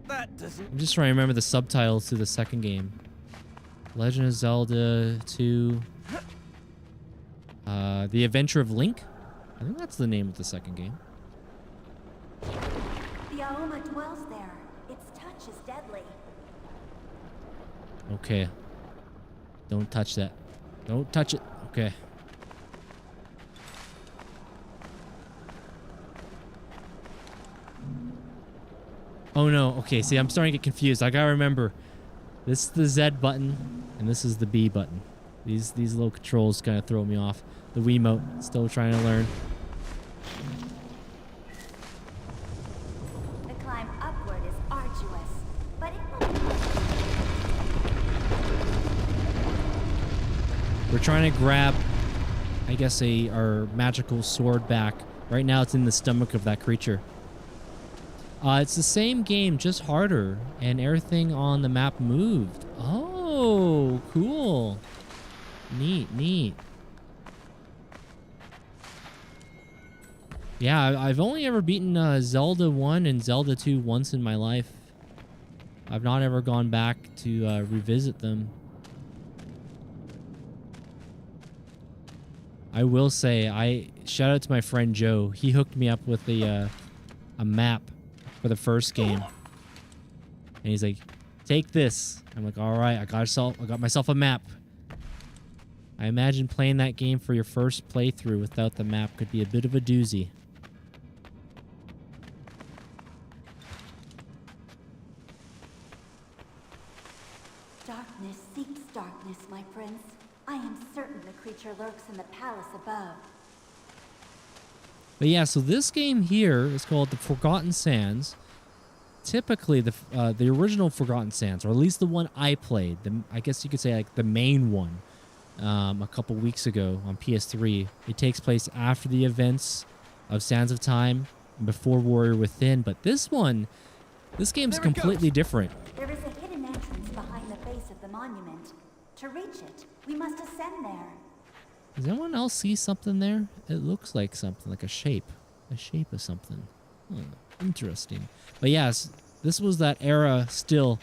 That doesn't... I'm just trying to remember the subtitles to the second game. Legend of Zelda 2. The Adventure of Link? I think that's the name of the second game. The Aoma dwells there. Its touch is deadly. Okay. Don't touch that. Don't touch it. Okay. Oh no. Okay, see, I'm starting to get confused. I gotta remember. This is the Z button, and this is the B button. These little controls kind of throw me off. The Wiimote, still trying to learn. The climb upward is arduous, but it will be... We're trying to grab, I guess, our magical sword back. Right now it's in the stomach of that creature. It's the same game, just harder, and everything on the map moved. Oh, cool. Neat, neat. Yeah, I've only ever beaten Zelda 1 and Zelda 2 once in my life. I've not ever gone back to revisit them. I will say, shout out to my friend Joe. He hooked me up with a map for the first game, and he's like, "Take this." I'm like, "All right, I got myself a map." I imagine playing that game for your first playthrough without the map could be a bit of a doozy. Darkness seeks darkness, my prince. I am certain the creature lurks in the palace above. But yeah, so this game here is called the Forgotten Sands. Typically, the original Forgotten Sands, or at least the one I played, I guess you could say like the main one, a couple weeks ago on PS3. It takes place after the events of Sands of Time and before Warrior Within. But this game's completely different. There is a hidden entrance behind the base of the monument. To reach it, we must ascend there. Does anyone else see something there? It looks like something, like a shape of something. Interesting. But yes, this was that era still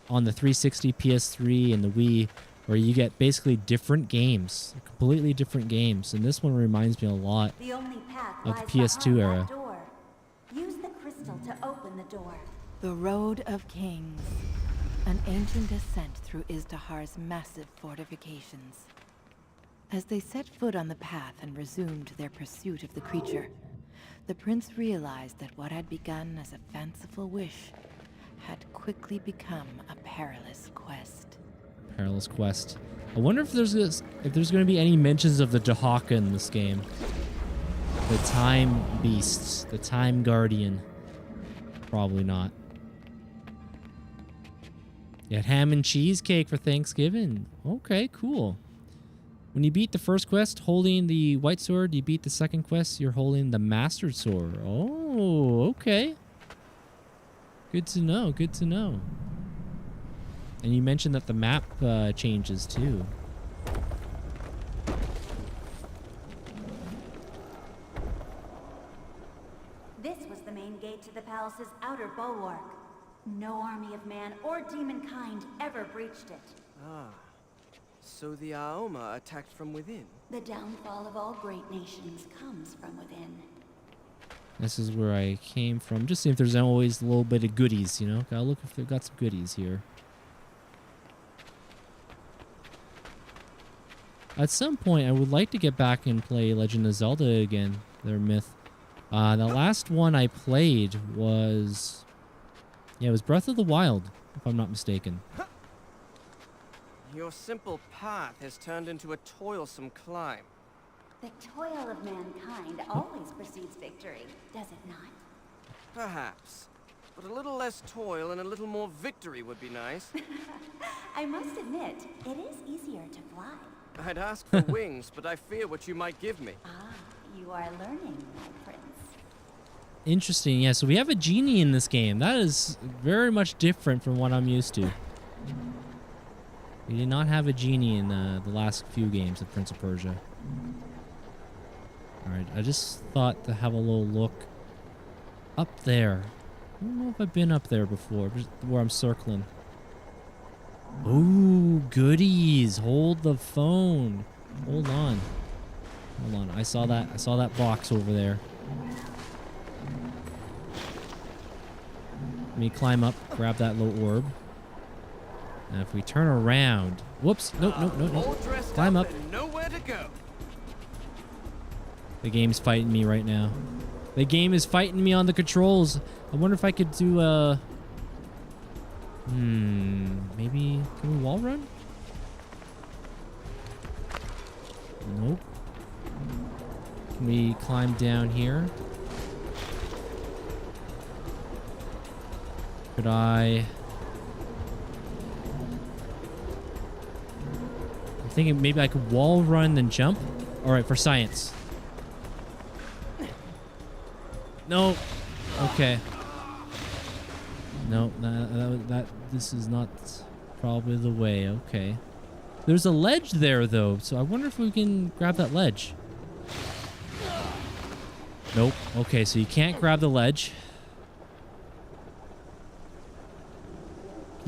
on the 360, PS3, and the Wii, where you get basically different games, completely different games. And this one reminds me a lot The only path of lies the PS2 behind era. that door. Use the crystal to open the door. The Road of Kings. An ancient ascent through Izdahar's massive fortifications. As they set foot on the path and resumed their pursuit of the creature, the prince realized that what had begun as a fanciful wish had quickly become a perilous quest. Perilous quest. I wonder if there's going to be any mentions of the Dahaka in this game. The Time Beasts, the Time Guardian. Probably not. You had ham and cheesecake for Thanksgiving. Okay, cool. When you beat the first quest holding the white sword, you beat the second quest, you're holding the master sword. Oh, okay. Good to know, good to know. And you mentioned that the map changes too. This was the main gate to the palace's outer bulwark. No army of man or demon kind ever breached it. Ah, so the Aoma attacked from within. The downfall of all great nations comes from within. This is where I came from. Just see if there's always a little bit of goodies, you know? Gotta look if they've got some goodies here. At some point, I would like to get back and play Legend of Zelda again, their myth. The last one I played was... yeah, it was Breath of the Wild, if I'm not mistaken. Your simple path has turned into a toilsome climb. The toil of mankind always precedes victory, does it not? Perhaps. But a little less toil and a little more victory would be nice. I must admit, it is easier to fly. I'd ask for wings, but I fear what you might give me. Ah, you are learning, my prince. Interesting, yeah, so we have a genie in this game. That is very much different from what I'm used to. We did not have a genie in the last few games of Prince of Persia. Alright, I just thought to have a little look up there. I don't know if I've been up there before, just where I'm circling. Ooh, goodies. Hold the phone. Hold on. Hold on. I saw that box over there. Let me climb up, grab that little orb. Now if we turn around... whoops. No. All dressed Climb up. and nowhere to go. The game's fighting me right now. The game is fighting me on the controls. I wonder if I could do a... maybe... can we wall run? Nope. Can we climb down here? Could I... I'm thinking maybe I could wall run then jump. Alright, for science. No. Okay. No, this is not probably the way. Okay. There's a ledge there, though, so I wonder if we can grab that ledge. Nope. Okay, so you can't grab the ledge.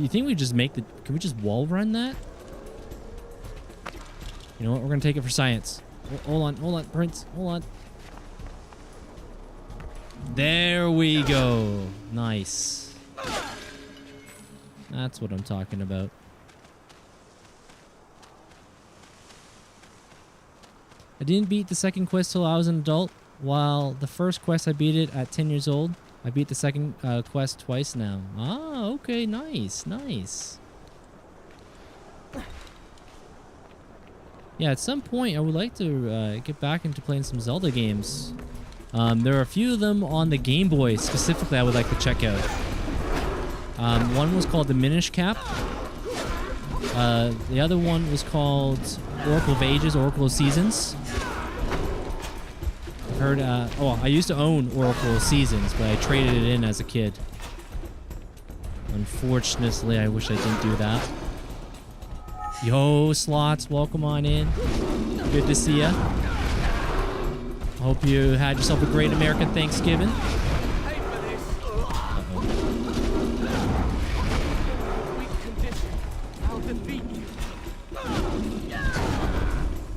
Do you think we just make the... Can we just wall run that? You know what? We're going to take it for science. Hold on, Prince. Hold on. There we go. Nice. That's what I'm talking about. I didn't beat the second quest till I was an adult, while the first quest I beat it at 10 years old. I beat the second quest twice now. Ah, okay, nice, nice. Yeah, at some point I would like to get back into playing some Zelda games. There are a few of them on the Game Boy specifically I would like to check out. One was called the Minish Cap. The other one was called Oracle of Ages, Oracle of Seasons. Heard, I used to own Oracle of Seasons, but I traded it in as a kid. Unfortunately, I wish I didn't do that. Yo, Slots, welcome on in. Good to see ya. Hope you had yourself a great American Thanksgiving.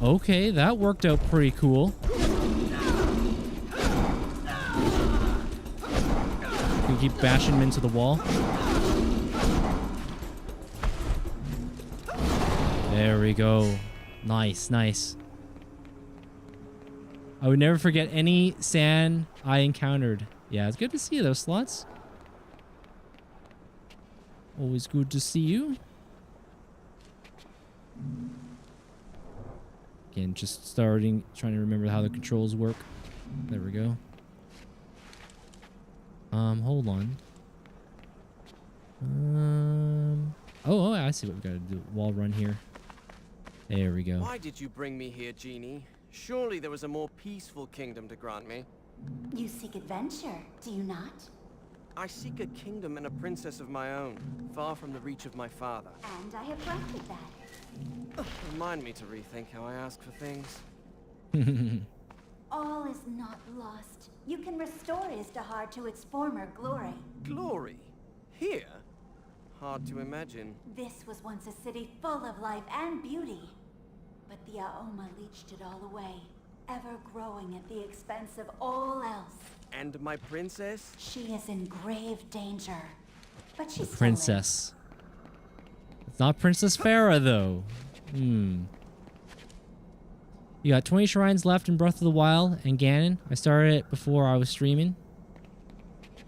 Uh-oh. Okay, that worked out pretty cool. Can keep bashing him into the wall. There we go. Nice, nice. I would never forget any sand I encountered. Yeah, it's good to see you though, Slots. Always good to see you. Again, just trying to remember how the controls work. There we go. Hold on. Oh, I see what we gotta do. Wall run here. There we go. Why did you bring me here, Genie? Surely there was a more peaceful kingdom to grant me. You seek adventure, do you not? I seek a kingdom and a princess of my own, far from the reach of my father. And I have granted that. Remind me to rethink how I ask for things. All is not lost. You can restore Izdahar to its former glory. Glory? Here? Hard to imagine. This was once a city full of life and beauty. But the Aoma leached it all away, ever growing at the expense of all else. And my princess? She is in grave danger. But she's Princess. It's not Princess Farah, though. You got 20 shrines left in Breath of the Wild and Ganon. I started it before I was streaming.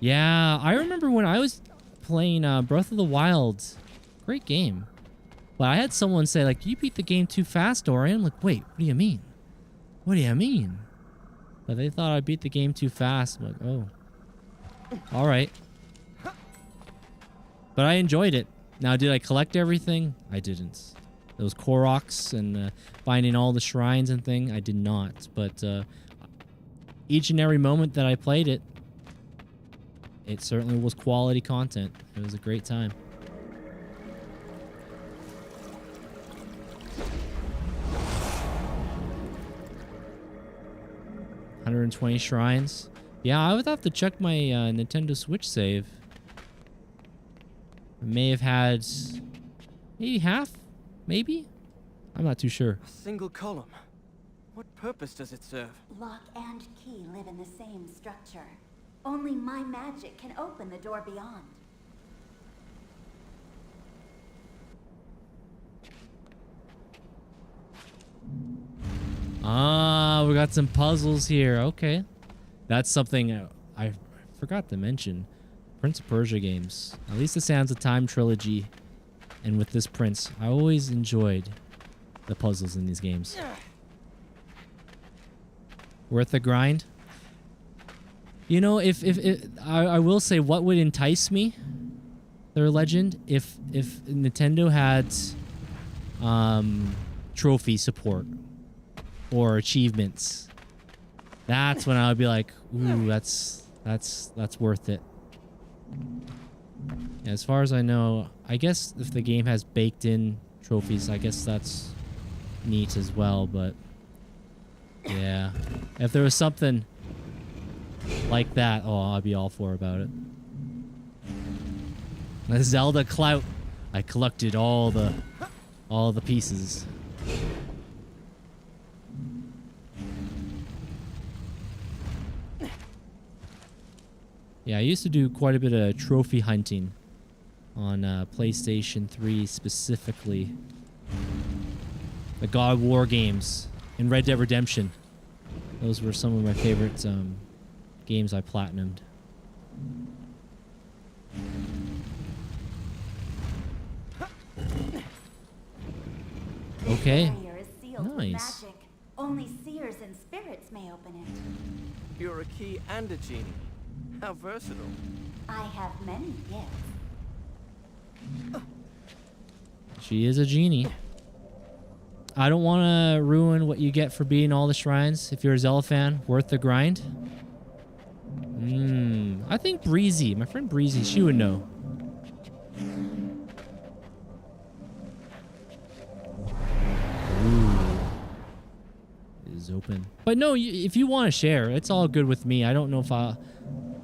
Yeah, I remember when I was playing Breath of the Wild. Great game. But I had someone say, like, you beat the game too fast, Dorian. I'm like, wait, what do you mean? What do you mean? But they thought I beat the game too fast. I'm like, oh. All right. But I enjoyed it. Now, did I collect everything? I didn't. Those Koroks and finding all the shrines and thing, I did not. But each and every moment that I played it, it certainly was quality content. It was a great time. $120 shrines. Yeah, I would have to check my Nintendo Switch save. I may have had maybe half, maybe? I'm not too sure. A single column. What purpose does it serve? Lock and key live in the same structure. Only my magic can open the door beyond. Ah, we got some puzzles here. Okay. That's something I forgot to mention. Prince of Persia games. At least the Sands of Time trilogy. And with this Prince, I always enjoyed the puzzles in these games. Worth the grind? You know, if I will say what would entice me, their legend, if Nintendo had trophy support or achievements. That's when I would be like, ooh, that's worth it. As far as I know, I guess if the game has baked in trophies, I guess that's neat as well, but yeah. If there was something like that, oh, I'd be all for about it. The Zelda clout. I collected all the pieces. Yeah, I used to do quite a bit of trophy hunting on PlayStation 3 specifically. The God of War games and Red Dead Redemption. Those were some of my favorite games I platinumed. Okay. Barrier is sealed with Nice. magic. Only seers and spirits may open it. You're a key and a genie. How versatile. I have many gifts. She is a genie. I don't want to ruin what you get for beating all the shrines. If you're a Zelda fan, worth the grind? I think Breezy, my friend Breezy, she would know. Ooh. It is open. But no, if you want to share, it's all good with me. I don't know if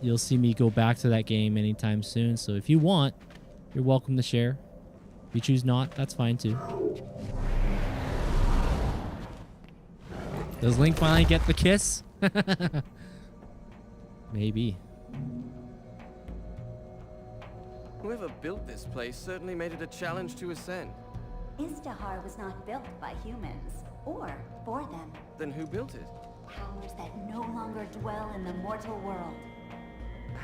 you'll see me go back to that game anytime soon. So if you want, you're welcome to share. If you choose not, that's fine too. Does Link finally get the kiss? Maybe. Whoever built this place certainly made it a challenge to ascend. Istahar was not built by humans, or for them. Then who built it? Powers that no longer dwell in the mortal world.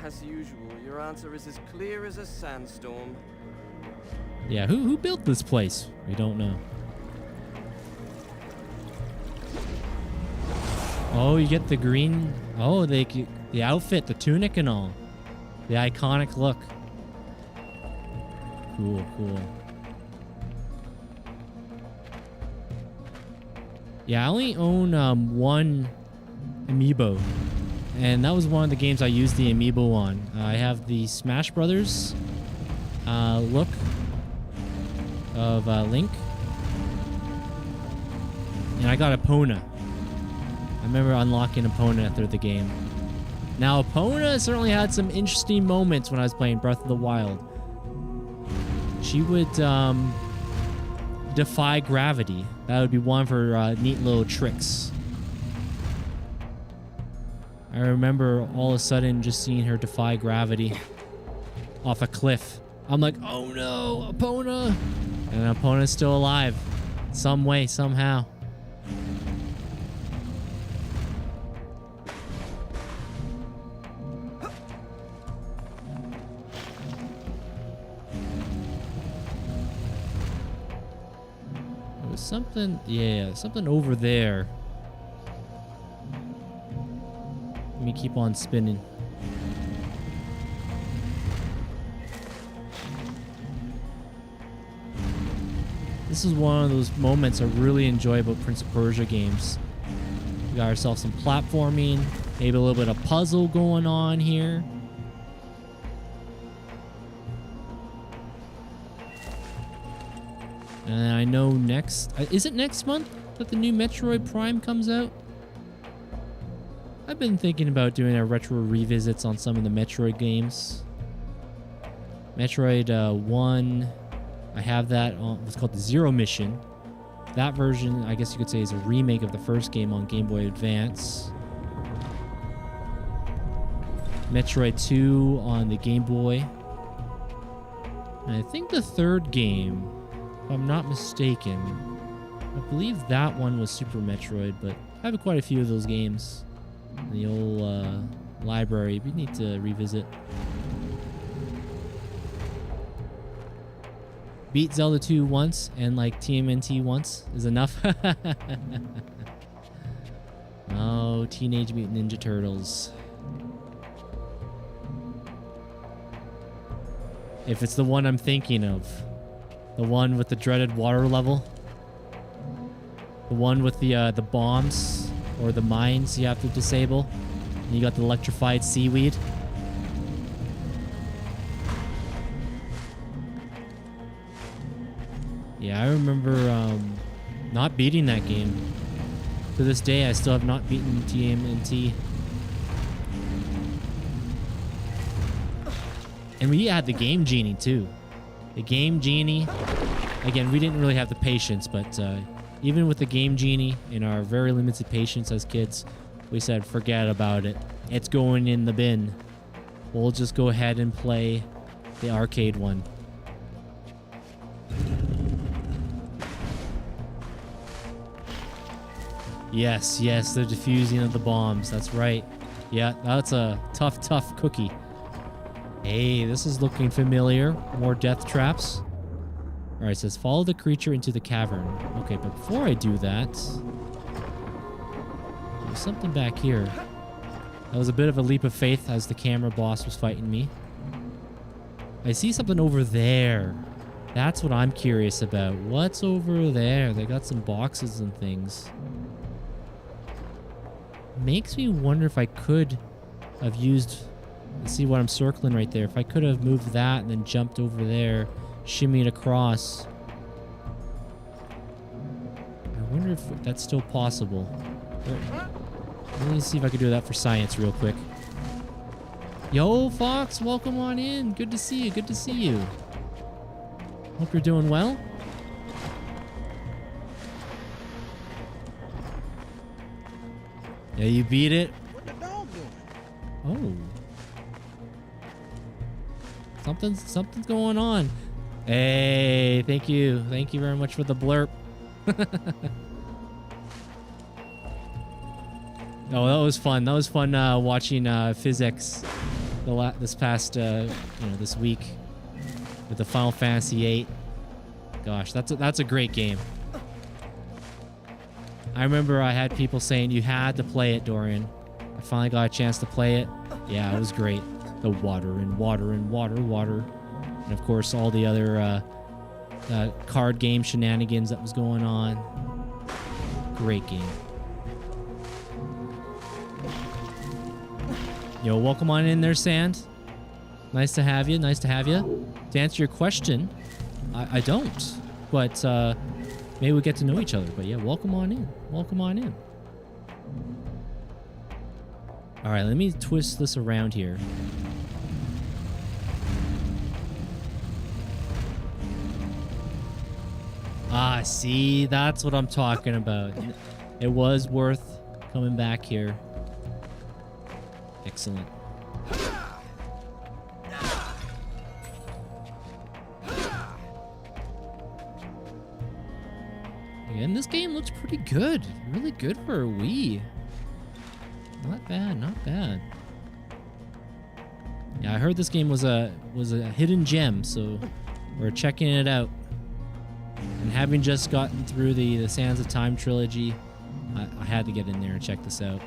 As usual, your answer is as clear as a sandstorm. Yeah, who built this place? We don't know. Oh, you get the green. Oh, the outfit, the tunic and all. The iconic look. Cool, cool. Yeah, I only own one amiibo. And that was one of the games I used the amiibo on. I have the Smash Brothers look of Link. And I got Epona. I remember unlocking Epona through the game. Now, Epona certainly had some interesting moments when I was playing Breath of the Wild. She would defy gravity. That would be one of her neat little tricks. I remember all of a sudden just seeing her defy gravity off a cliff. I'm like, oh no, Epona! And Epona's still alive. Some way, somehow. There was something, yeah, something over there. Let me keep on spinning. This is one of those moments I really enjoy about Prince of Persia games. We got ourselves some platforming, maybe a little bit of puzzle going on here. And I know next... Is it next month that the new Metroid Prime comes out? I've been thinking about doing a retro revisits on some of the Metroid games. Metroid 1, I have that on what's called the Zero Mission. That version, I guess you could say, is a remake of the first game on Game Boy Advance. Metroid 2 on the Game Boy. And I think the third game, if I'm not mistaken, I believe that one was Super Metroid, but I have quite a few of those games. The old library we need to revisit. Beat Zelda 2 once and like TMNT once is enough. Oh, Teenage Mutant Ninja Turtles. If it's the one I'm thinking of, the one with the dreaded water level, the one with the bombs. Or the mines you have to disable. And you got the electrified seaweed. Yeah, I remember not beating that game. To this day, I still have not beaten TMNT. And we had the Game Genie too. The Game Genie. Again, we didn't really have the patience, but even with the Game Genie in our very limited patience as kids, we said, forget about it. It's going in the bin. We'll just go ahead and play the arcade one. Yes, yes, the defusing of the bombs. That's right. Yeah, that's a tough cookie. Hey, this is looking familiar. More death traps. All right, it says follow the creature into the cavern. Okay, but before I do that, there's something back here. That was a bit of a leap of faith as the camera boss was fighting me. I see something over there. That's what I'm curious about. What's over there? They got some boxes and things. Makes me wonder if I could have used... Let's see what I'm circling right there. If I could have moved that and then jumped over there, shimmied across. I wonder if that's still possible. Let me see if I can do that for science real quick. Yo, Fox, welcome on in. Good to see you. Good to see you. Hope you're doing well. Yeah, you beat it. What the dog doing? Oh. Something's going on. Hey, thank you. Thank you very much for the blurb. Oh, that was fun. That was fun watching physics this past this week with the Final Fantasy VIII. Gosh, that's a great game. I remember I had people saying you had to play it, Dorian. I finally got a chance to play it. Yeah, it was great. The water and water and water. And of course, all the other card game shenanigans that was going on. Great game. Yo, welcome on in there, Sand. Nice to have you. Nice to have you. To answer your question, I don't. But maybe we get to know each other. But yeah, welcome on in. Welcome on in. All right, let me twist this around here. Ah, see, that's what I'm talking about. It was worth coming back here. Excellent. Again, this game looks pretty good. Really good for a Wii. Not bad, not bad. Yeah, I heard this game was a hidden gem, so we're checking it out. And having just gotten through the Sands of Time trilogy, I had to get in there and check this out.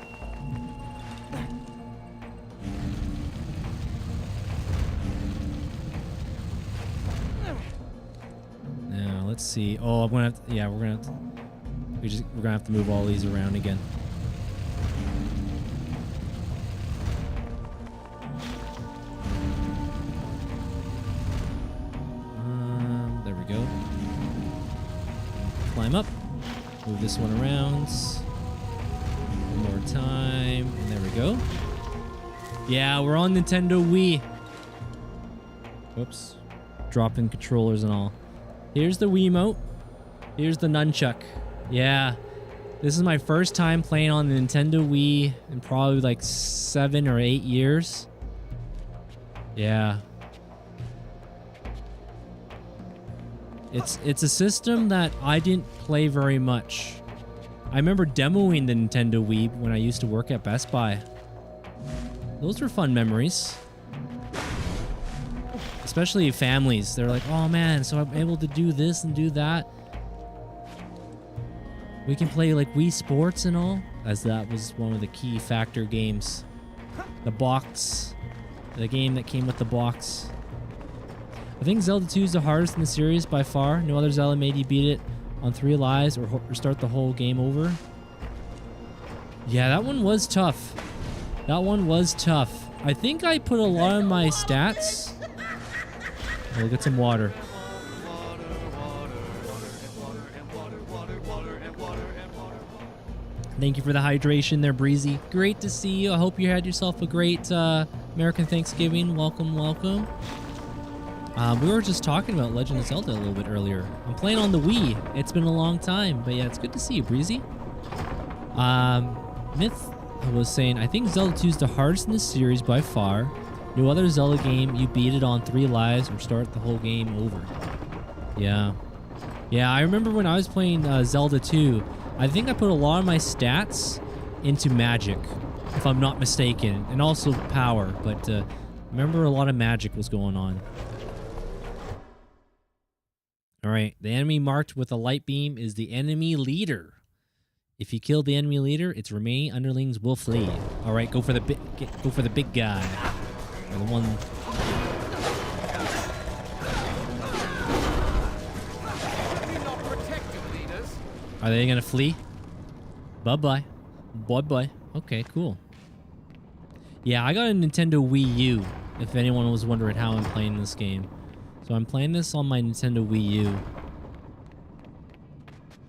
Now let's see. Oh, I'm gonna have to, yeah, we're gonna have to move all these around again. There we go. Climb up. Move this one around. One more time. And there we go. Yeah, we're on Nintendo Wii. Whoops. Dropping controllers and all. Here's the Wiimote. Here's the nunchuck. Yeah. This is my first time playing on the Nintendo Wii in probably like 7 or 8 years. Yeah. It's a system that I didn't play very much. I remember demoing the Nintendo Wii when I used to work at Best Buy. Those were fun memories. Especially families. They're like, oh man, so I'm able to do this and do that. We can play like Wii Sports and all, as that was one of the key factor games. The box. The game that came with the box. I think Zelda 2 is the hardest in the series by far. No other Zelda made you beat it on 3 lives or start the whole game over. Yeah, that one was tough. That one was tough. I think I put a lot of my stats. We'll get some water. Thank you for the hydration there, Breezy. Great to see you. I hope you had yourself a great American Thanksgiving. Welcome, welcome. We were just talking about Legend of Zelda a little bit earlier. I'm playing on the Wii. It's been a long time, but yeah, it's good to see you, Breezy. Myth was saying, I think Zelda 2 is the hardest in the series by far. No other Zelda game, you beat it on 3 lives or start the whole game over. Yeah. Yeah, I remember when I was playing Zelda 2, I think I put a lot of my stats into magic, if I'm not mistaken, and also power, but remember a lot of magic was going on. Alright, the enemy marked with a light beam is the enemy leader. If you kill the enemy leader, its remaining underlings will flee. Alright, go for the big guy. Or the one. Are they gonna flee? Bye-bye. Bye-bye. Okay, cool. Yeah, I got a Nintendo Wii U, if anyone was wondering how I'm playing this game. So I'm playing this on my Nintendo Wii U.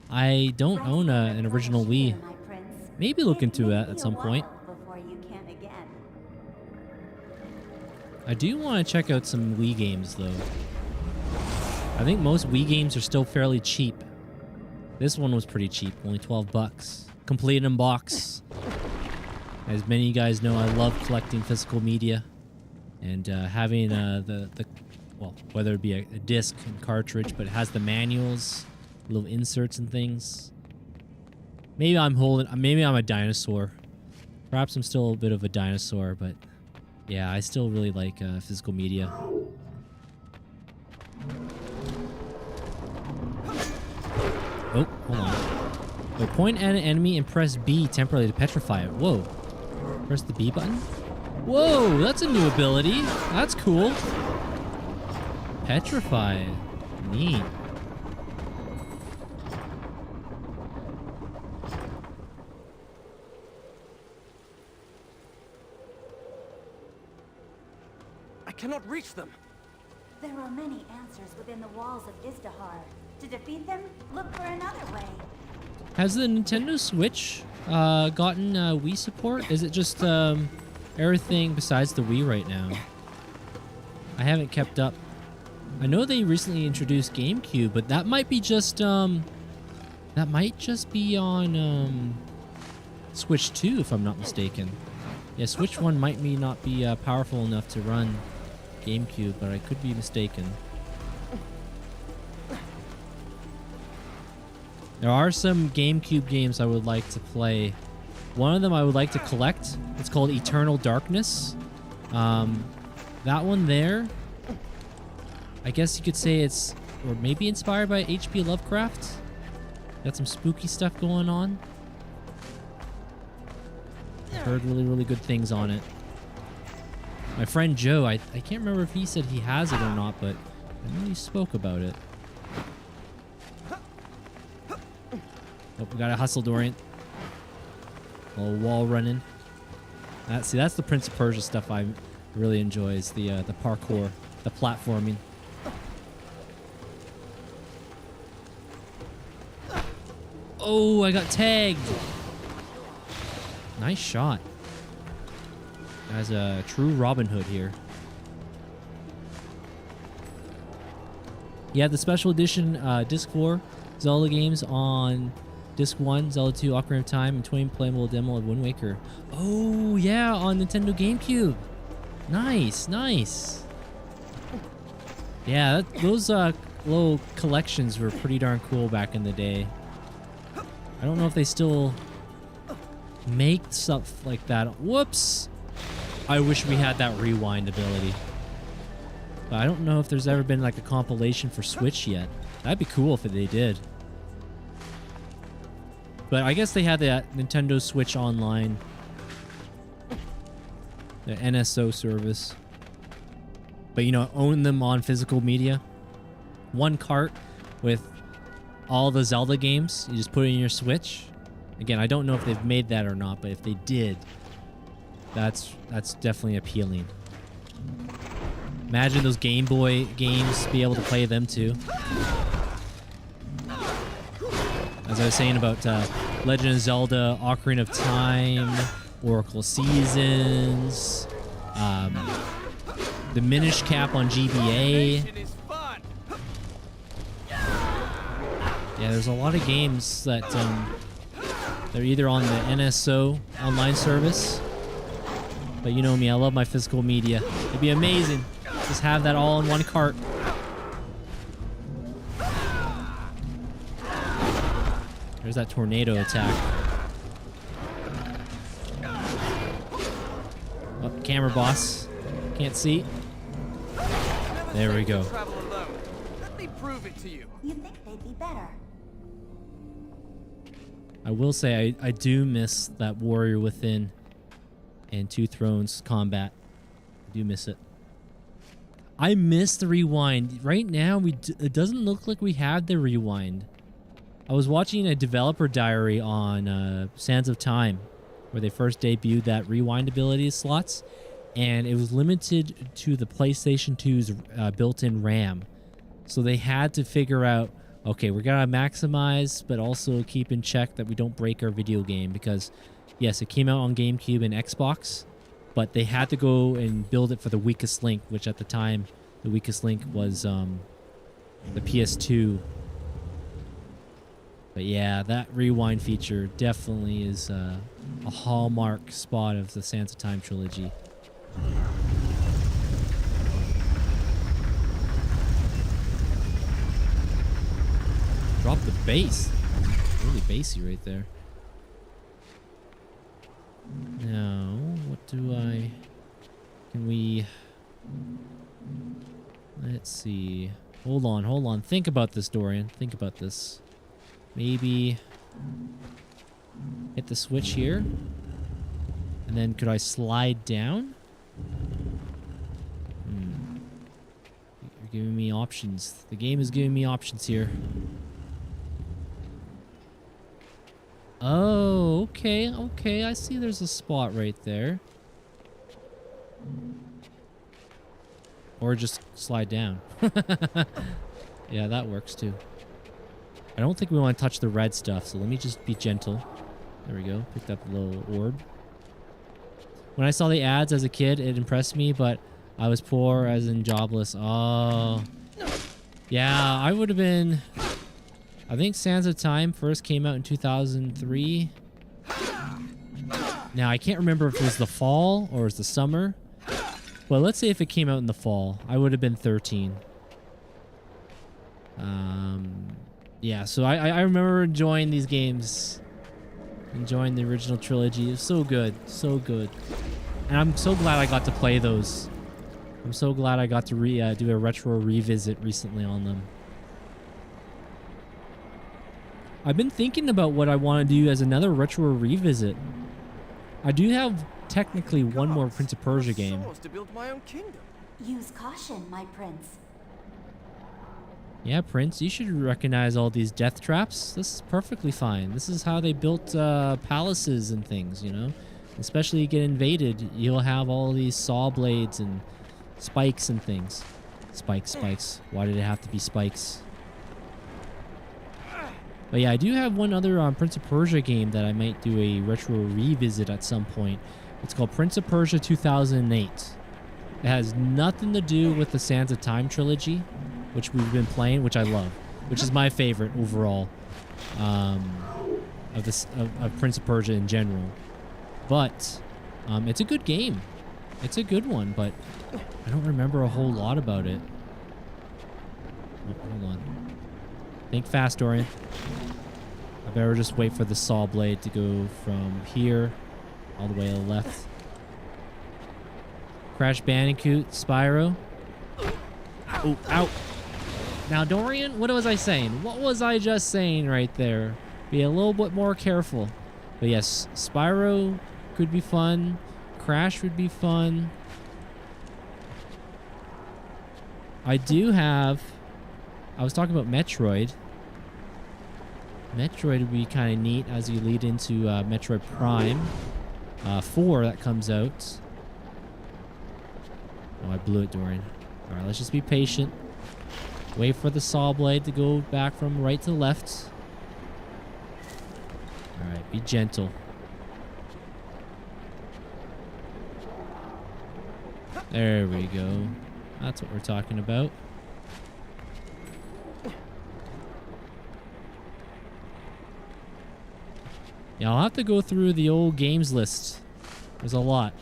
I don't own an original Wii. Maybe look into that at some point. I do want to check out some Wii games, though. I think most Wii games are still fairly cheap. This one was pretty cheap, only 12 bucks. Complete in box. As many of you guys know, I love collecting physical media. And having well, whether it be a disc and cartridge, but it has the manuals, little inserts and things. Maybe I'm a dinosaur. Perhaps I'm still a bit of a dinosaur, but yeah, I still really like physical media. Oh, hold on. Wait, point at an enemy and press B temporarily to petrify it. Whoa. Press the B button? Whoa, that's a new ability. That's cool. Petrify. Neat. I cannot reach them. There are many answers within the walls of Izdahar. To defeat them, look for another way. Has the Nintendo Switch gotten Wii support? Is it just everything besides the Wii right now? I haven't kept up. I know they recently introduced GameCube, but that might be just on Switch 2, if I'm not mistaken. Yeah, Switch 1 might not be powerful enough to run GameCube, but I could be mistaken. There are some GameCube games I would like to play. One of them I would like to collect. It's called Eternal Darkness. That one there, I guess you could say it's, or maybe inspired by H.P. Lovecraft. Got some spooky stuff going on. I've heard really, really good things on it. My friend Joe, I can't remember if he said he has it or not, but I know he spoke about it. Oh, we gotta hustle, Dorian. A little wall running. See, that's the Prince of Persia stuff I really enjoy, is the parkour, the platforming. Oh, I got tagged. Nice shot. As a true Robin Hood here. You have the special edition Disc 4 Zelda games on Disc 1, Zelda 2, Ocarina of Time, and 20 playable demo of Wind Waker. Oh, yeah, on Nintendo GameCube. Nice, nice. Yeah, those little collections were pretty darn cool back in the day. I don't know if they still make stuff like that. Whoops! I wish we had that rewind ability. But I don't know if there's ever been like a compilation for Switch yet. That'd be cool if they did. But I guess they had that Nintendo Switch Online. The NSO service. But, you know, own them on physical media. One cart with all the Zelda games. You just put it in your Switch. Again, I don't know if they've made that or not, but if they did, that's definitely appealing. Imagine those Game Boy games, be able to play them too. As I was saying about Legend of Zelda, Ocarina of Time, Oracle Seasons, the Minish cap on GBA. Innovation is fun. Yeah, there's a lot of games that they're either on the NSO online service, but you know me, I love my physical media. It'd be amazing. Just have that all in one cart. There's that tornado attack. Oh, camera boss. Can't see. There we go. Travel alone. Let me prove it to you. You think they'd be better? I will say I do miss that Warrior Within and Two Thrones combat. I do miss it. I miss the rewind. Right now, it doesn't look like we have the rewind. I was watching a developer diary on Sands of Time, where they first debuted that rewind ability slots, and it was limited to the PlayStation 2's built-in RAM. So they had to figure out, okay, we're gonna maximize, but also keep in check that we don't break our video game, because yes, it came out on GameCube and Xbox, but they had to go and build it for the weakest link, which at the time, the weakest link was the PS2. But yeah, that rewind feature definitely is a hallmark spot of the Sands of Time trilogy. Drop the bass. Really bassy right there. Now, what do I... Can we... Let's see. Hold on. Think about this, Dorian. Think about this. Maybe hit the switch here. And then could I slide down? You're giving me options. The game is giving me options here. Oh, okay. I see there's a spot right there. Or just slide down. Yeah, that works too. I don't think we want to touch the red stuff, so let me just be gentle. There we go. Picked up a little orb. When I saw the ads as a kid, it impressed me, but I was poor as in jobless. Oh. Yeah, I would have been... I think Sands of Time first came out in 2003. Now, I can't remember if it was the fall or it was the summer. Well, let's say if it came out in the fall, I would have been 13. Yeah, so I remember enjoying these games. Enjoying the original trilogy. It was so good. So good. And I'm so glad I got to play those. I'm so glad I got to do a retro revisit recently on them. I've been thinking about what I want to do as another retro revisit. I do have technically one more Prince of Persia game. To build my own kingdom. Use caution, my prince. Yeah, Prince, you should recognize all these death traps. This is perfectly fine. This is how they built palaces and things, you know? Especially you get invaded, you'll have all these saw blades and spikes and things. Spikes. Why did it have to be spikes? But yeah, I do have one other Prince of Persia game that I might do a retro revisit at some point. It's called Prince of Persia 2008. It has nothing to do with the Sands of Time trilogy, which we've been playing, which I love, which is my favorite overall of Prince of Persia in general. But it's a good game. It's a good one, but I don't remember a whole lot about it. Oh, hold on. Think fast, Dorian. I better just wait for the saw blade to go from here all the way to the left. Crash Bandicoot, Spyro. Oh, ow. Now, Dorian, what was I saying? What was I just saying right there? Be a little bit more careful. But yes, Spyro could be fun. Crash would be fun. I was talking about Metroid. Metroid would be kind of neat as you lead into Metroid Prime 4 that comes out. Oh, I blew it, Dorian. All right, let's just be patient. Wait for the saw blade to go back from right to left. All right, be gentle. There we go. That's what we're talking about. Yeah, I'll have to go through the old games list. There's a lot.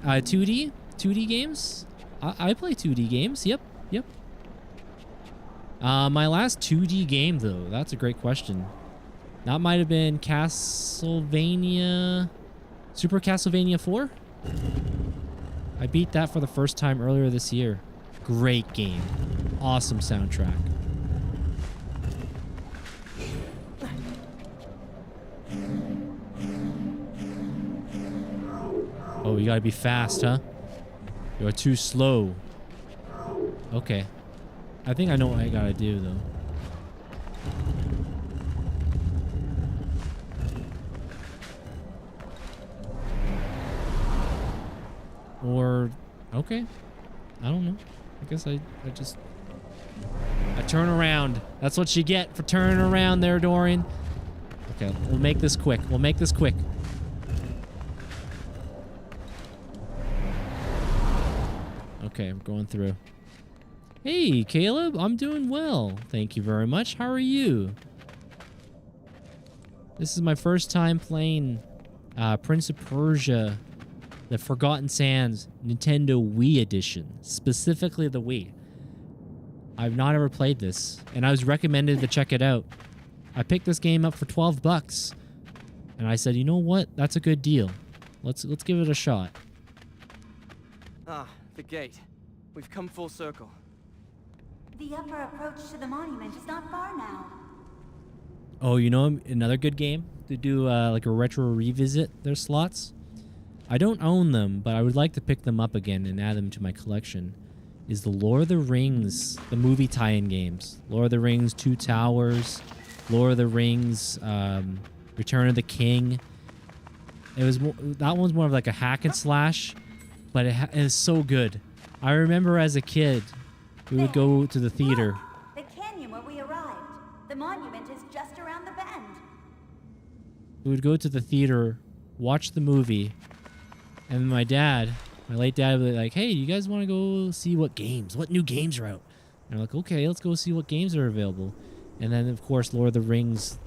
2D? 2D games? I play 2D games. Yep. My last 2D game, though, that's a great question. That might have been Castlevania... Super Castlevania 4? I beat that for the first time earlier this year. Great game. Awesome soundtrack. Oh, you gotta be fast, huh? You're too slow. Okay. I think I know what I gotta do, though. Or... Okay. I don't know. I guess I turn around. That's what you get for turning around there, Dorian. Okay, we'll make this quick. Okay, I'm going through. Hey, Caleb. I'm doing well. Thank you very much. How are you? This is my first time playing Prince of Persia, the Forgotten Sands Nintendo Wii Edition. Specifically the Wii. I've not ever played this, and I was recommended to check it out. I picked this game up for $12, and I said, you know what? That's a good deal. Let's give it a shot. Ah, the gate. We've come full circle. The upper approach to the monument is not far now. Oh, you know another good game to do like a retro revisit their slots? I don't own them, but I would like to pick them up again and add them to my collection. Is the Lord of the Rings, the movie tie-in games. Lord of the Rings, Two Towers, Lord of the Rings, Return of the King. That one's more of like a hack and slash, but it is so good. I remember as a kid, we would go to the theater. Look, the canyon where we arrived. The monument is just around the bend. We would go to the theater, watch the movie, and my late dad would be like, hey, you guys want to go see what new games are out? And I'm like, okay, let's go see what games are available. And then, of course, Lord of the Rings,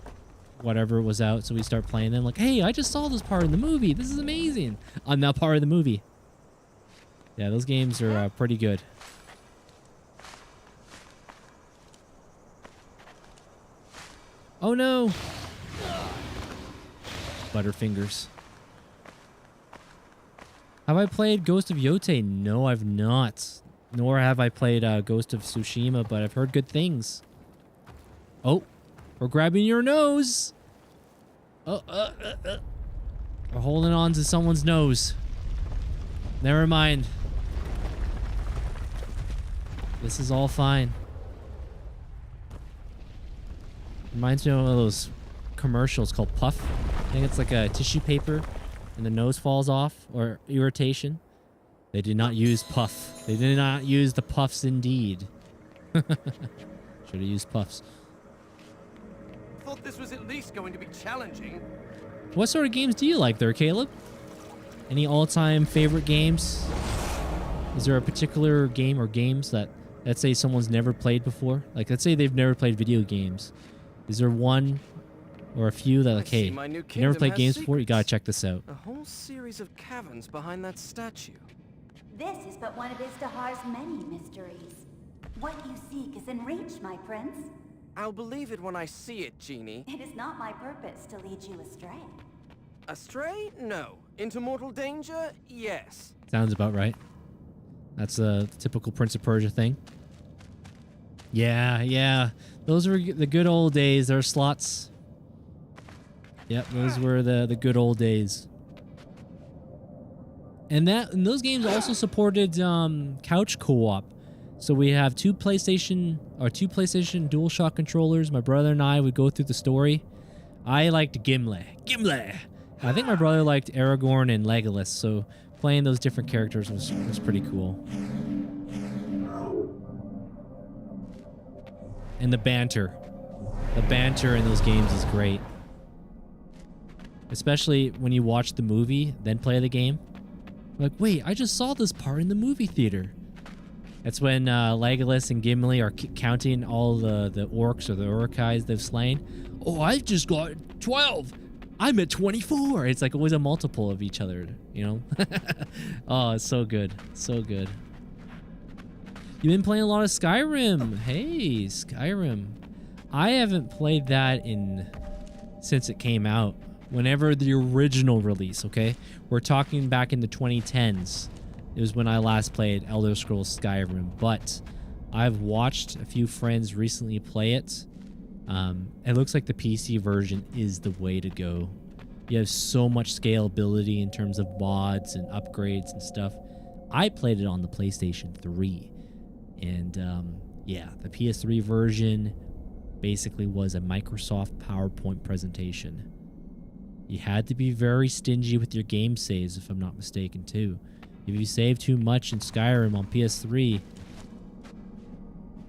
whatever was out, so we start playing them. Like, hey, I just saw this part in the movie. This is amazing. I'm now part of the movie. Yeah, those games are pretty good. Oh, no. Butterfingers. Have I played Ghost of Yote? No, I've not. Nor have I played Ghost of Tsushima, but I've heard good things. Oh, we're grabbing your nose. Oh, we're holding on to someone's nose. Never mind. This is all fine. Reminds me of one of those commercials called Puff. I think it's like a tissue paper and the nose falls off, or irritation. They did not use Puff. They did not use the Puffs indeed. Should have used Puffs. Thought this was at least going to be challenging. What sort of games do you like there, Caleb? Any all-time favorite games? Is there a particular game or games that, let's say someone's never played before? Like, let's say they've never played video games. Is there one or a few that, like, hey, you never played games before? You gotta check this out. A whole series of caverns behind that statue. This is but one of Izdahar's many mysteries. What you seek is in reach, my prince. I'll believe it when I see it, Genie. It is not my purpose to lead you astray. Astray? No. Into mortal danger? Yes. Sounds about right. That's a typical Prince of Persia thing. Yeah. Those were the good old days. There are slots. Yep, those were the good old days. And those games also supported couch co-op. So we have two PlayStation DualShock controllers. My brother and I would go through the story. I liked Gimli. I think my brother liked Aragorn and Legolas. So playing those different characters was pretty cool. And the banter in those games is great. Especially when you watch the movie, then play the game. Like, wait, I just saw this part in the movie theater. That's when Legolas and Gimli are counting all the orcs or the Uruk-hais they've slain. Oh, I've just got 12. I'm at 24. It's like always a multiple of each other, you know? Oh, it's so good. So good. You've been playing a lot of Skyrim. Hey, Skyrim. I haven't played that since it came out. Whenever the original release, okay? We're talking back in the 2010s. It was when I last played Elder Scrolls Skyrim. But I've watched a few friends recently play it. It looks like the PC version is the way to go. You have so much scalability in terms of mods and upgrades and stuff. I played it on the PlayStation 3. And yeah, the PS3 version basically was a Microsoft PowerPoint presentation. You had to be very stingy with your game saves, if I'm not mistaken, too. If you save too much in Skyrim on PS3,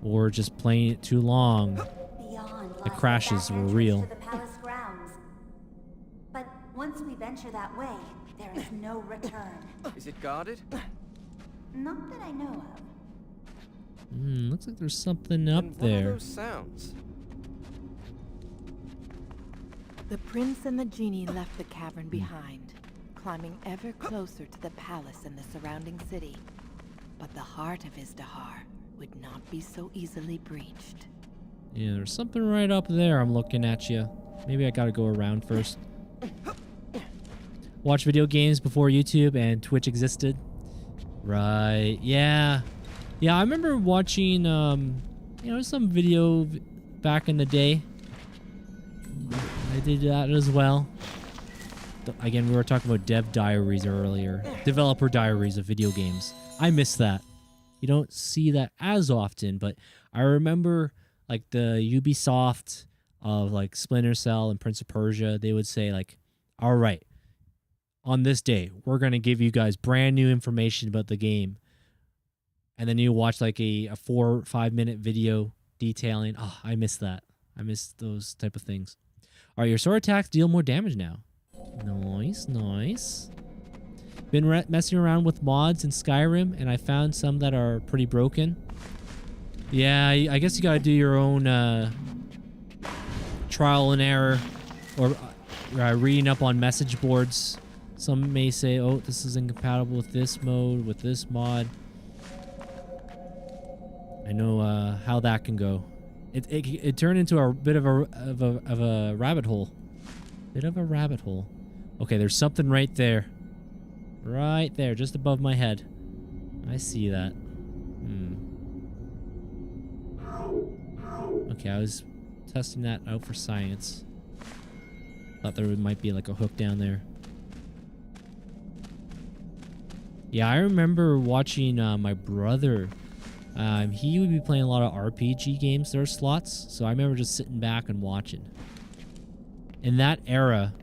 or just playing it too long, the crashes were real. The palace grounds. But once we venture that way, there is no return. Is it guarded? Not that I know of. Looks like there's something up What there. are those sounds? The prince and the genie left the cavern behind, climbing ever closer to the palace and the surrounding city. But the heart of Izdahar would not be so easily breached. Yeah, there's something right up there. I'm looking at you. Maybe I gotta go around first. Watch video games before YouTube and Twitch existed. Right. Yeah. Yeah, I remember watching, you know, some video back in the day. I did that as well. Again, we were talking about dev diaries earlier. Developer diaries of video games. I miss that. You don't see that as often, but I remember like the Ubisoft of like Splinter Cell and Prince of Persia, they would say like, all right, on this day, we're going to give you guys brand new information about the game. And then you watch like a 4 or 5 minute video detailing. Oh, I miss that. I miss those type of things. All right, your sword attacks deal more damage now. Nice, nice. Been messing around with mods in Skyrim, and I found some that are pretty broken. Yeah, I guess you gotta do your own trial and error, or reading up on message boards. Some may say, oh, this is incompatible with this mode, with this mod. I know how that can go. It turned into a bit of a rabbit hole. Bit of a rabbit hole. Okay, there's something right there. Right there, just above my head. I see that. Okay, I was testing that out for science. Thought there might be like a hook down there. Yeah, I remember watching my brother. He would be playing a lot of RPG games. There are slots, so I remember just sitting back and watching. In that era,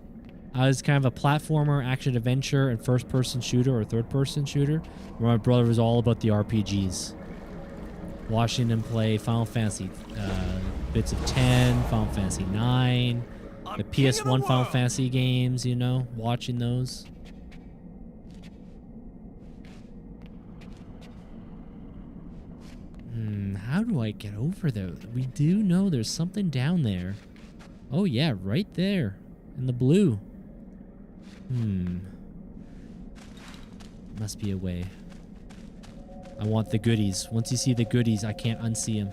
I was kind of a platformer, action-adventure, and first-person shooter or third-person shooter, where my brother was all about the RPGs. Watching him play Final Fantasy, bits of 10, Final Fantasy 9, the PS1 Final Fantasy games, you know, watching those. How do I get over there? We do know there's something down there. Oh yeah, right there. In the blue. Must be a way. I want the goodies. Once you see the goodies, I can't unsee them.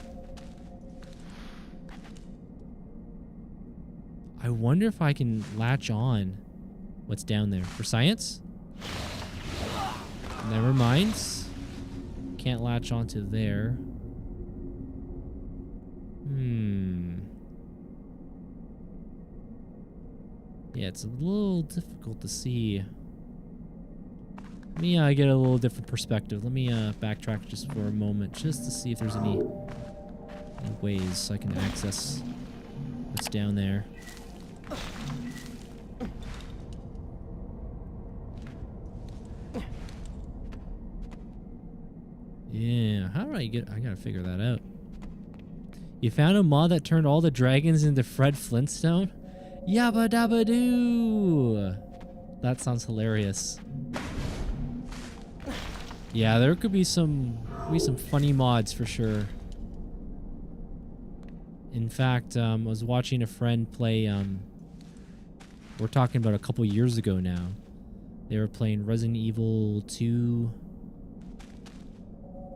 I wonder if I can latch on what's down there. For science? Never mind. Can't latch onto there. Yeah, it's a little difficult to see. Let me get a little different perspective. Let me backtrack just for a moment, just to see if there's any ways I can access what's down there. Yeah, how do I gotta figure that out. You found a mod that turned all the dragons into Fred Flintstone? Yabba dabba doo! That sounds hilarious. Yeah, there could be some funny mods for sure. In fact, I was watching a friend play. We're talking about a couple years ago now. They were playing Resident Evil 2.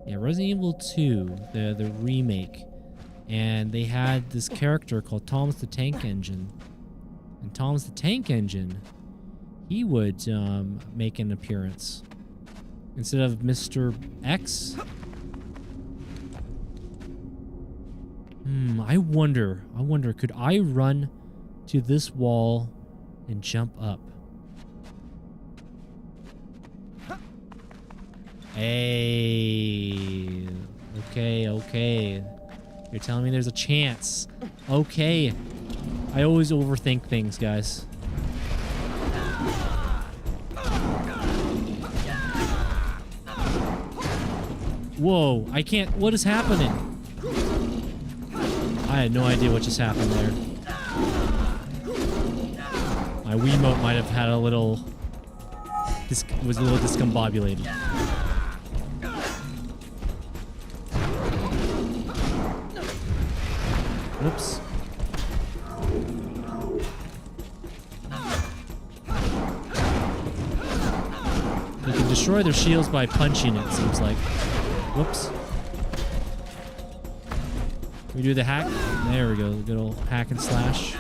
Yeah, Resident Evil 2, the remake. And they had this character called Thomas the Tank Engine. And Thomas the Tank Engine, he would make an appearance. Instead of Mr. X. I wonder, could I run to this wall and jump up? Hey. Okay. You're telling me there's a chance. Okay. I always overthink things, guys. Whoa, I can't. What is happening? I had no idea what just happened there. My Wiimote might have had a little... was a little discombobulated. Whoops. You can destroy their shields by punching it, seems like. Whoops. We do the hack. There we go. Good old hack and slash.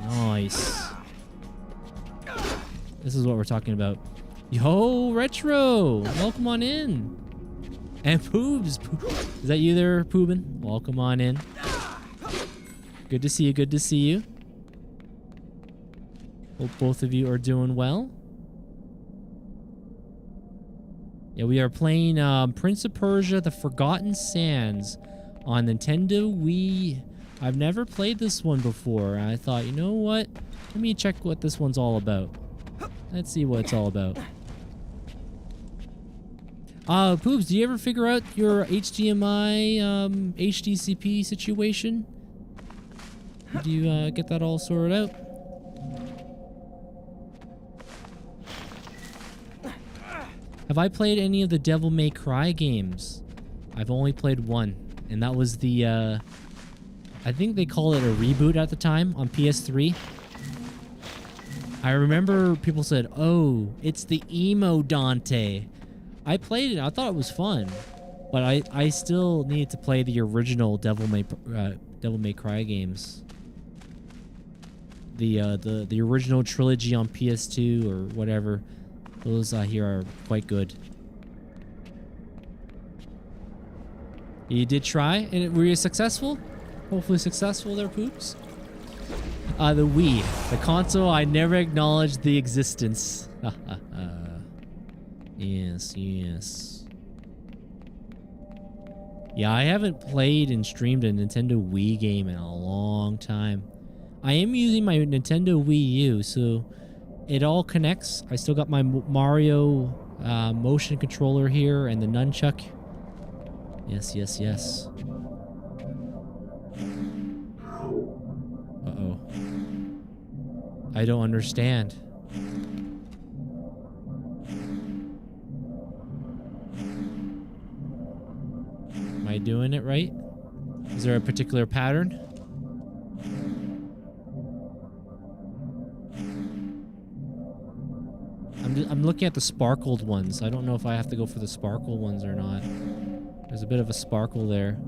Nice. This is what we're talking about. Yo, Retro! Welcome on in. And Poobs. Is that you there, Poobin? Welcome on in. Good to see you. Good to see you. Hope both of you are doing well. Yeah, we are playing Prince of Persia, The Forgotten Sands on Nintendo Wii. I've never played this one before. I thought, you know what? Let me check what this one's all about. Let's see what it's all about. Poobs, do you ever figure out your HDMI, HDCP situation? Do you get that all sorted out? Have I played any of the Devil May Cry games? I've only played one, and that was the, I think they call it a reboot at the time on PS3. I remember people said, oh, it's the emo Dante. I played it, I thought it was fun, but I still need to play the original Devil May Cry games. The original trilogy on PS2 or whatever. Those here are quite good. You did try, and were you successful? Hopefully successful there, Poops. The Wii, the console I never acknowledged the existence. Yes. Yeah, I haven't played and streamed a Nintendo Wii game in a long time. I am using my Nintendo Wii U, so it all connects. I still got my Mario motion controller here and the nunchuck. Yes. Uh-oh. I don't understand. Am I doing it right? Is there a particular pattern? I'm looking at the sparkled ones. I don't know if I have to go for the sparkle ones or not. There's a bit of a sparkle there.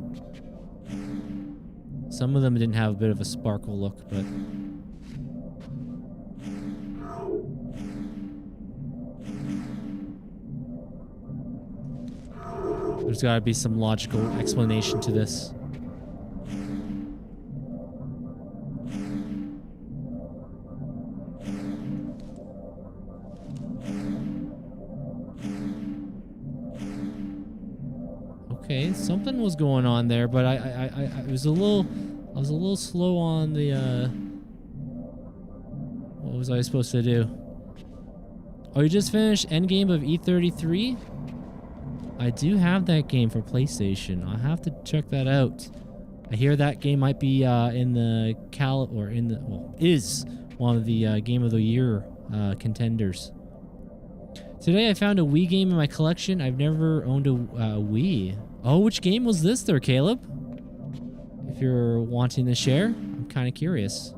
Some of them didn't have a bit of a sparkle look, but... there's got to be some logical explanation to this. Okay, something was going on there, but I was a little slow on the what was I supposed to do? Oh, you just finished Endgame of E33? I do have that game for PlayStation. I'll have to check that out. I hear that game might be in the is one of the Game of the Year contenders. Today I found a Wii game in my collection. I've never owned a Wii. Oh, which game was this there, Caleb? If you're wanting to share, I'm kind of curious.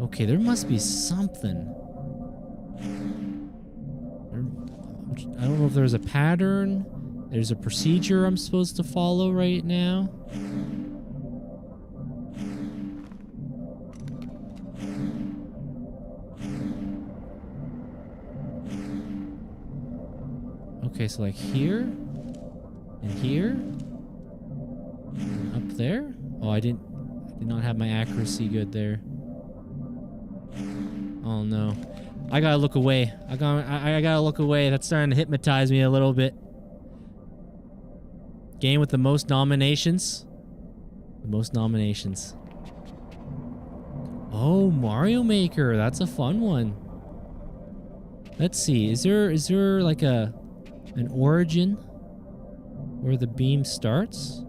Okay, there must be something. I don't know if there's a pattern. There's a procedure I'm supposed to follow right now. Okay, so like here, and here, and up there. Oh, I did not have my accuracy good there. Oh no, I gotta look away. I gotta look away. That's starting to hypnotize me a little bit. Game with the most nominations. The most nominations. Oh, Mario Maker. That's a fun one. Let's see. Is there like an origin where the beam starts?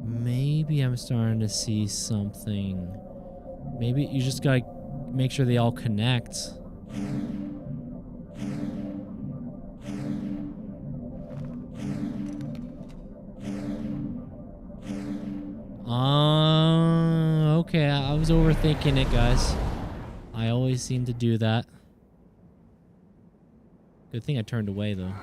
Maybe I'm starting to see something. Maybe you just gotta make sure they all connect. Okay, I was overthinking it, guys. I always seem to do that. Good thing I turned away, though.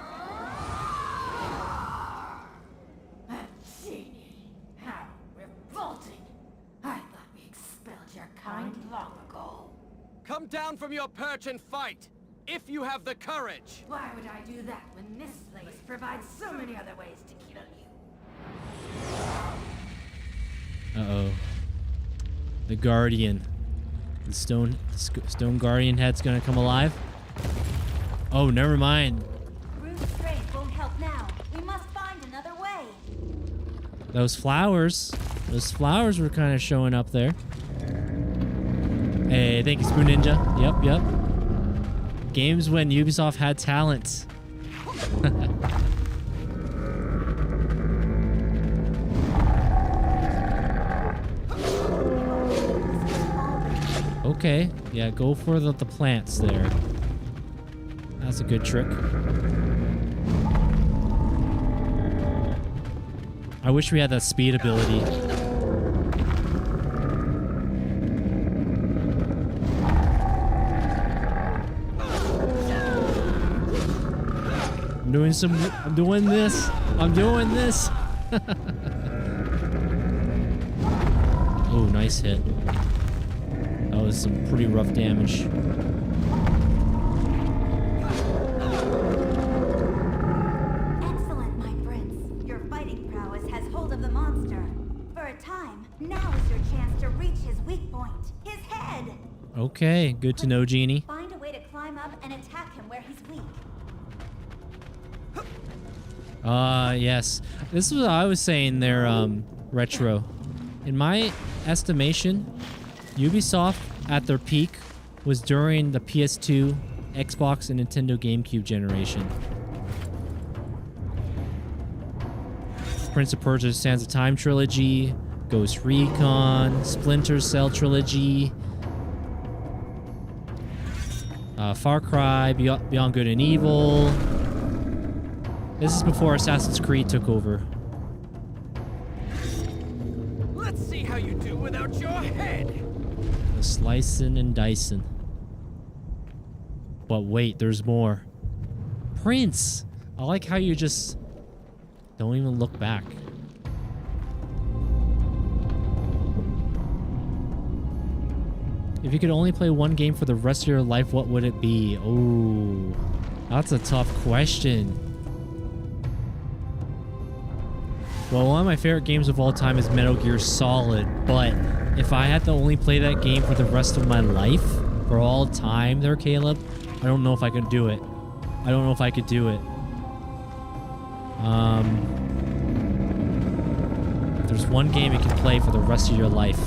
Come down from your perch and fight, if you have the courage. Why would I do that when this place provides so many other ways to kill you? Uh-oh. The Guardian. The stone Guardian head's gonna come alive. Oh, never mind. Brute strength won't help now. We must find another way. Those flowers were kind of showing up there. Hey, thank you, Spoon Ninja. Yep. Games when Ubisoft had talent. Okay, yeah, go for the plants there. That's a good trick. I wish we had that speed ability. I'm doing this. Oh, nice hit. That was some pretty rough damage. Excellent, my prince. Your fighting prowess has hold of the monster. For a time, now is your chance to reach his weak point. His head! Okay, good to know, Genie. Find a way to climb up and attack him where he's weak. Yes. This is what I was saying there, Retro. In my estimation, Ubisoft at their peak was during the PS2, Xbox, and Nintendo GameCube generation. Prince of Persia Sands of Time trilogy, Ghost Recon, Splinter Cell trilogy, Far Cry, Beyond Good and Evil. This is before Assassin's Creed took over. Let's see how you do without your head. The slicing and dicing. But wait, there's more. Prince! I like how you just don't even look back. If you could only play one game for the rest of your life, what would it be? Oh, that's a tough question. Well, one of my favorite games of all time is Metal Gear Solid, but if I had to only play that game for the rest of my life, for all time there, Caleb, I don't know if I could do it. I don't know if I could do it. there's one game you can play for the rest of your life.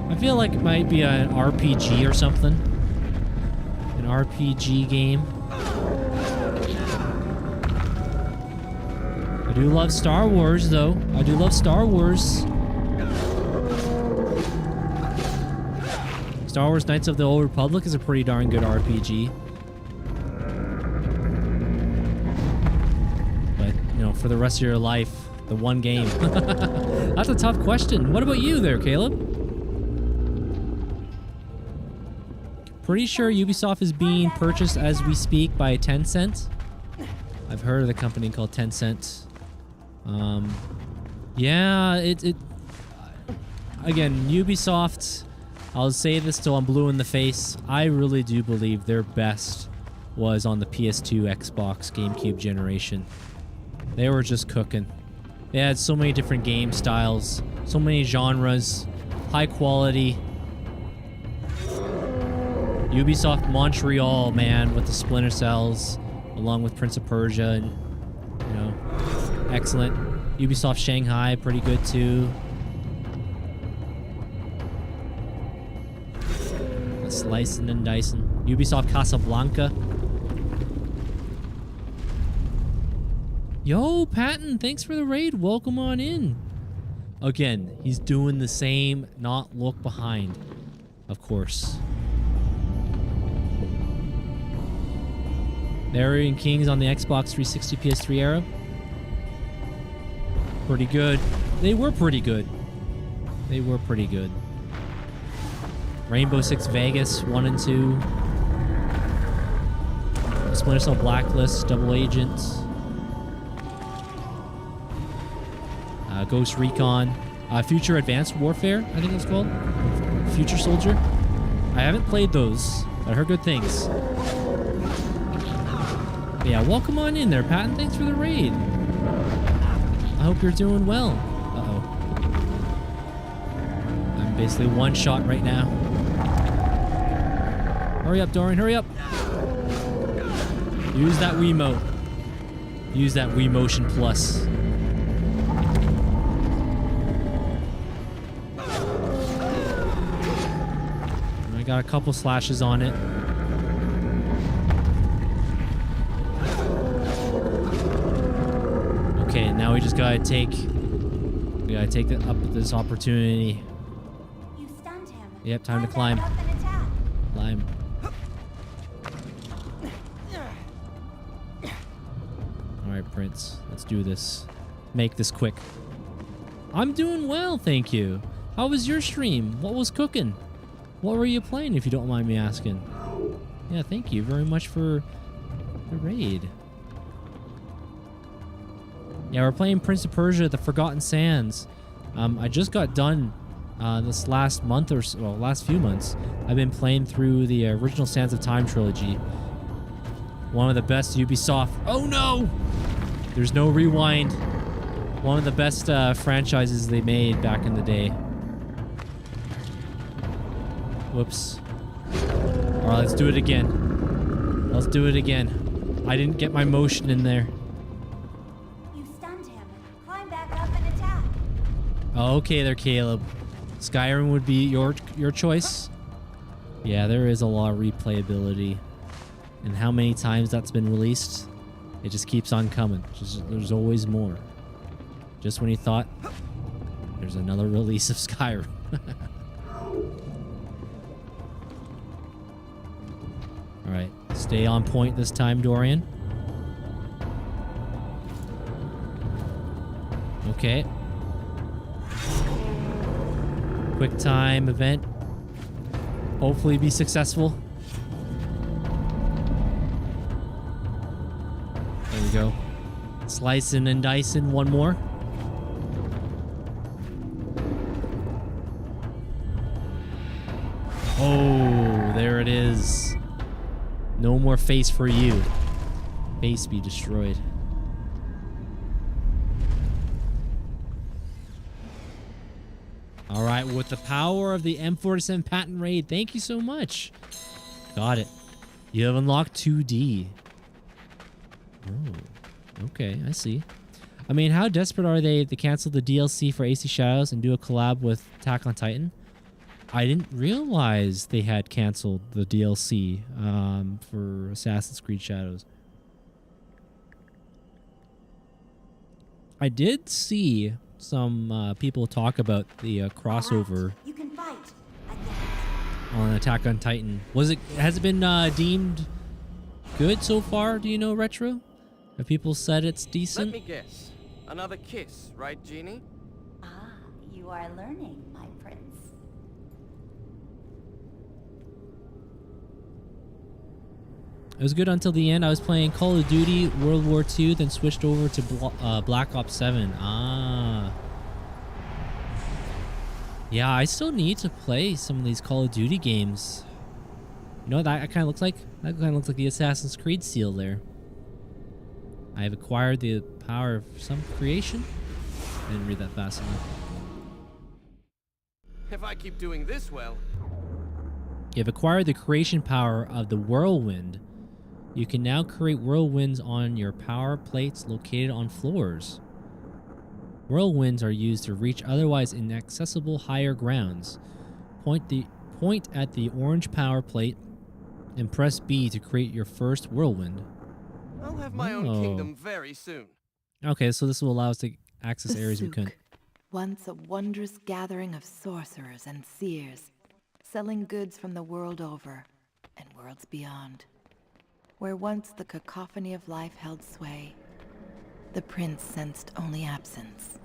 I feel like it might be an RPG or something. An RPG game. I do love Star Wars, though. I do love Star Wars. Star Wars Knights of the Old Republic is a pretty darn good RPG. But, you know, for the rest of your life, the one game. That's a tough question. What about you there, Caleb? Pretty sure Ubisoft is being purchased as we speak by Tencent. I've heard of the company called Tencent. Yeah, again, Ubisoft, I'll say this till I'm blue in the face. I really do believe their best was on the PS2, Xbox, GameCube generation. They were just cooking. They had so many different game styles, so many genres, high quality. Ubisoft Montreal, man, with the Splinter Cells, along with Prince of Persia, and, you know, excellent. Ubisoft Shanghai, pretty good too. Slicing and dicing. Ubisoft Casablanca. Yo, Patton, thanks for the raid. Welcome on in. Again, he's doing the same, not look behind, of course. Dorian Kings on the Xbox 360 PS3 era. Pretty good. They were pretty good. They were pretty good. Rainbow Six Vegas 1 and 2. Splinter Cell Blacklist, Double Agent. Ghost Recon. Future Advanced Warfare, I think it's called. Future Soldier. I haven't played those, but I heard good things. But yeah, welcome on in there, Patton. Thanks for the raid. I hope you're doing well. Uh-oh. I'm basically one shot right now. Hurry up, Dorian, hurry up. Use that Wiimote. Use that Wii Motion Plus. I got a couple slashes on it. Okay, now we just gotta take this opportunity. You stunned him. Yep, time to climb. Climb. Alright, Prince. Let's do this. Make this quick. I'm doing well, thank you. How was your stream? What was cooking? What were you playing, if you don't mind me asking? Yeah, thank you very much for the raid. Yeah, we're playing Prince of Persia, the Forgotten Sands. I just got done this last month or so, well, last few months. I've been playing through the original Sands of Time trilogy. One of the best Ubisoft. Oh no! There's no rewind. One of the best franchises they made back in the day. Whoops. Alright, let's do it again. Let's do it again. I didn't get my motion in there. You stunned him. Climb back up and attack. Okay there, Caleb. Skyrim would be your choice. Yeah, there is a lot of replayability. And how many times that's been released, it just keeps on coming. There's always more. Just when you thought there's another release of Skyrim. Alright, stay on point this time, Dorian. Okay. Quick time event. Hopefully be successful. There we go. Slicing and dicing one more. Oh, there it is. No more face for you. Face be destroyed. All right, with the power of the M47 patent raid, thank you so much. Got it. You have unlocked 2D. Oh, okay, I see. I mean, how desperate are they to cancel the DLC for AC Shadows and do a collab with Attack on Titan? I didn't realize they had canceled the DLC for Assassin's Creed Shadows. I did see some people talk about the crossover You can fight. on Attack on Titan. Has it been deemed good so far? Do you know, Retro? Have people said it's decent? Let me guess. Another kiss, right, Genie? Ah, you are learning, my prince. It was good until the end. I was playing Call of Duty World War II, then switched over to Black Ops 7. Ah. Yeah, I still need to play some of these Call of Duty games. You know what that kind of looks like? That kind of looks like the Assassin's Creed seal there. I have acquired the power of some creation. I didn't read that fast enough. If I keep doing this well... You have acquired the creation power of the whirlwind. You can now create whirlwinds on your power plates located on floors. Whirlwinds are used to reach otherwise inaccessible higher grounds. Point at the orange power plate and press B to create your first whirlwind. I'll have my own kingdom very soon. Okay, so this will allow us to access The areas we souk, couldn't. once a wondrous gathering of sorcerers and seers, selling goods from the world over and worlds beyond. Where once the cacophony of life held sway, the prince sensed only absence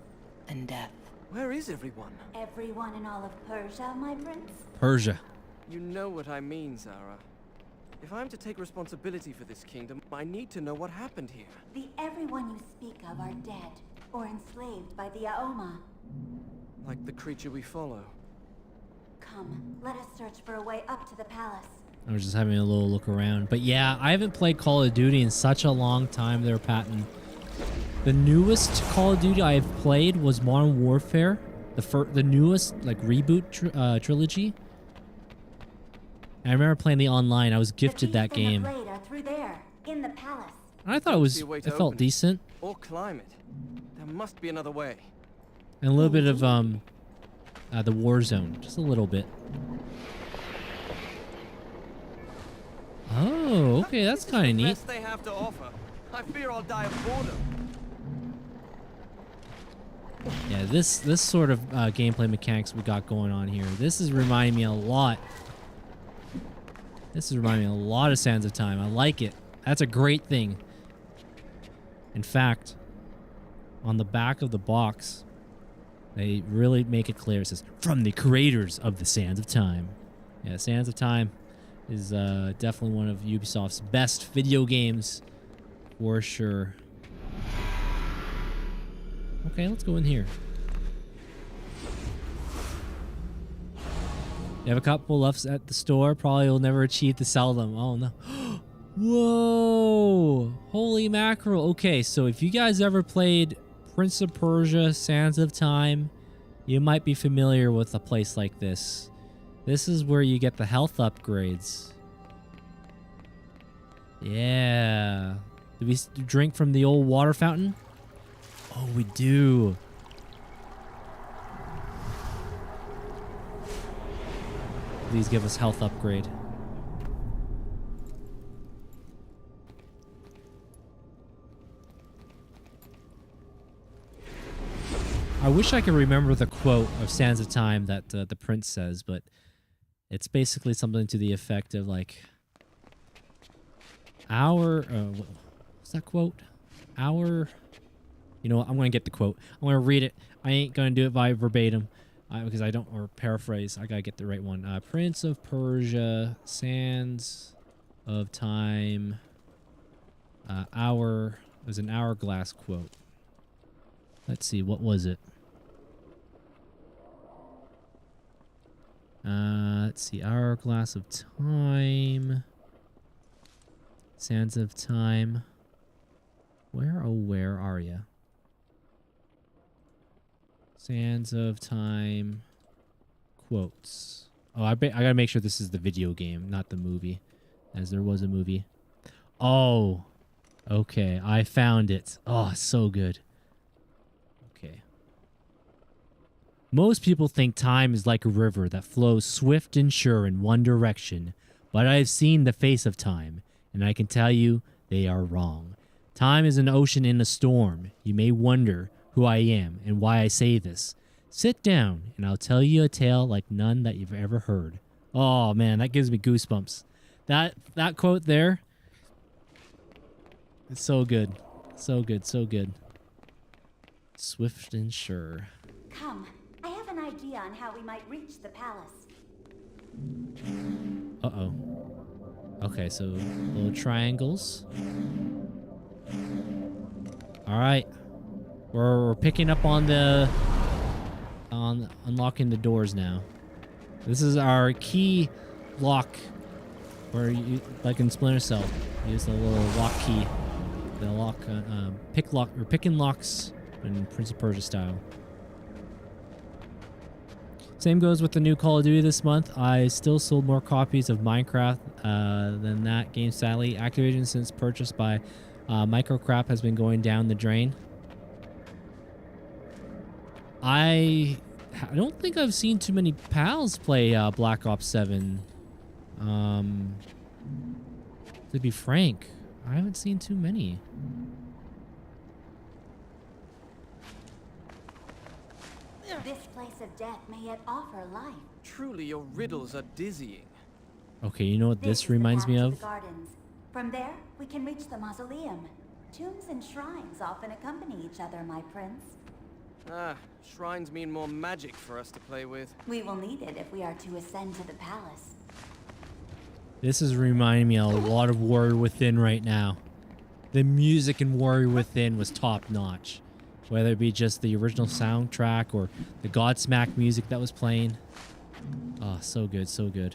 and death. Where is everyone? Everyone in all of Persia, my prince? Persia. You know what I mean, Zara. If I'm to take responsibility for this kingdom, I need to know what happened here. The everyone you speak of are dead or enslaved by the Aoma. Like the creature we follow. Come, let us search for a way up to the palace. I was just having a little look around. But yeah, I haven't played Call of Duty in such a long time there, Patton. The newest Call of Duty I've played was Modern Warfare. The newest, like, reboot trilogy. And I remember playing the online. I was gifted that game. The blade are through there, in the palace. And I thought it felt decent. Or climb it. There must be another way. And a little bit of the war zone. Just a little bit. Oh, okay, that's kind of neat. Best they have to offer. I fear I'll die of boredom. Yeah, this sort of gameplay mechanics we got going on here. This is reminding me a lot. This is reminding me a lot of Sands of Time. I like it. That's a great thing. In fact, on the back of the box, they really make it clear. It says, from the creators of the Sands of Time. Yeah, Sands of Time is definitely one of Ubisoft's best video games, for sure. Okay, let's go in here. You have a couple left at the store. Probably will never achieve to sell them. Oh, no. Whoa! Holy mackerel. Okay, so if you guys ever played Prince of Persia, Sands of Time, you might be familiar with a place like this. This is where you get the health upgrades. Yeah. Do we drink from the old water fountain? Oh, we do. Please give us health upgrade. I wish I could remember the quote of Sands of Time that the prince says, but it's basically something to the effect of like, what's that quote? You know what? I'm going to get the quote. I'm going to read it. I ain't going to do it by verbatim because I don't, or paraphrase. I got to get the right one. Prince of Persia, Sands of Time, it was an hourglass quote. Let's see, what was it? Let's see, Hourglass of Time, Sands of Time. Where, oh, where are you? Sands of Time quotes. Oh, I gotta make sure this is the video game, not the movie, as there was a movie. Oh, Okay, I found it. Oh, so good. Okay. Most people think time is like a river that flows swift and sure in one direction, but I have seen the face of time, and I can tell you they are wrong. Time is an ocean in a storm. You may wonder who I am and why I say this. Sit down, and I'll tell you a tale like none that you've ever heard. Oh man, that gives me goosebumps. That quote there, it's so good. So good, so good. Swift and sure. Come, I have an idea on how we might reach the palace. Uh-oh. Okay, so little triangles. All right. We're picking up on unlocking the doors now. This is our key lock, where you, like in Splinter Cell, use the little lock key, the lock, picking locks in Prince of Persia style. Same goes with the new Call of Duty this month. I still sold more copies of Minecraft than that game. Sadly, Activision, since purchased by Microcrap, has been going down the drain. I don't think I've seen too many pals play Black Ops 7. To be frank, I haven't seen too many. This place of death may yet offer life. Truly, your riddles are dizzying. Okay, you know what this is the reminds path me to of? the gardens. From there, we can reach the mausoleum. Tombs and shrines often accompany each other, my prince. Ah, shrines mean more magic for us to play with. We will need it if we are to ascend to the palace. This is reminding me a lot of Warrior Within right now. The music in Warrior Within was top notch. Whether it be just the original soundtrack or the Godsmack music that was playing. Oh, so good, so good.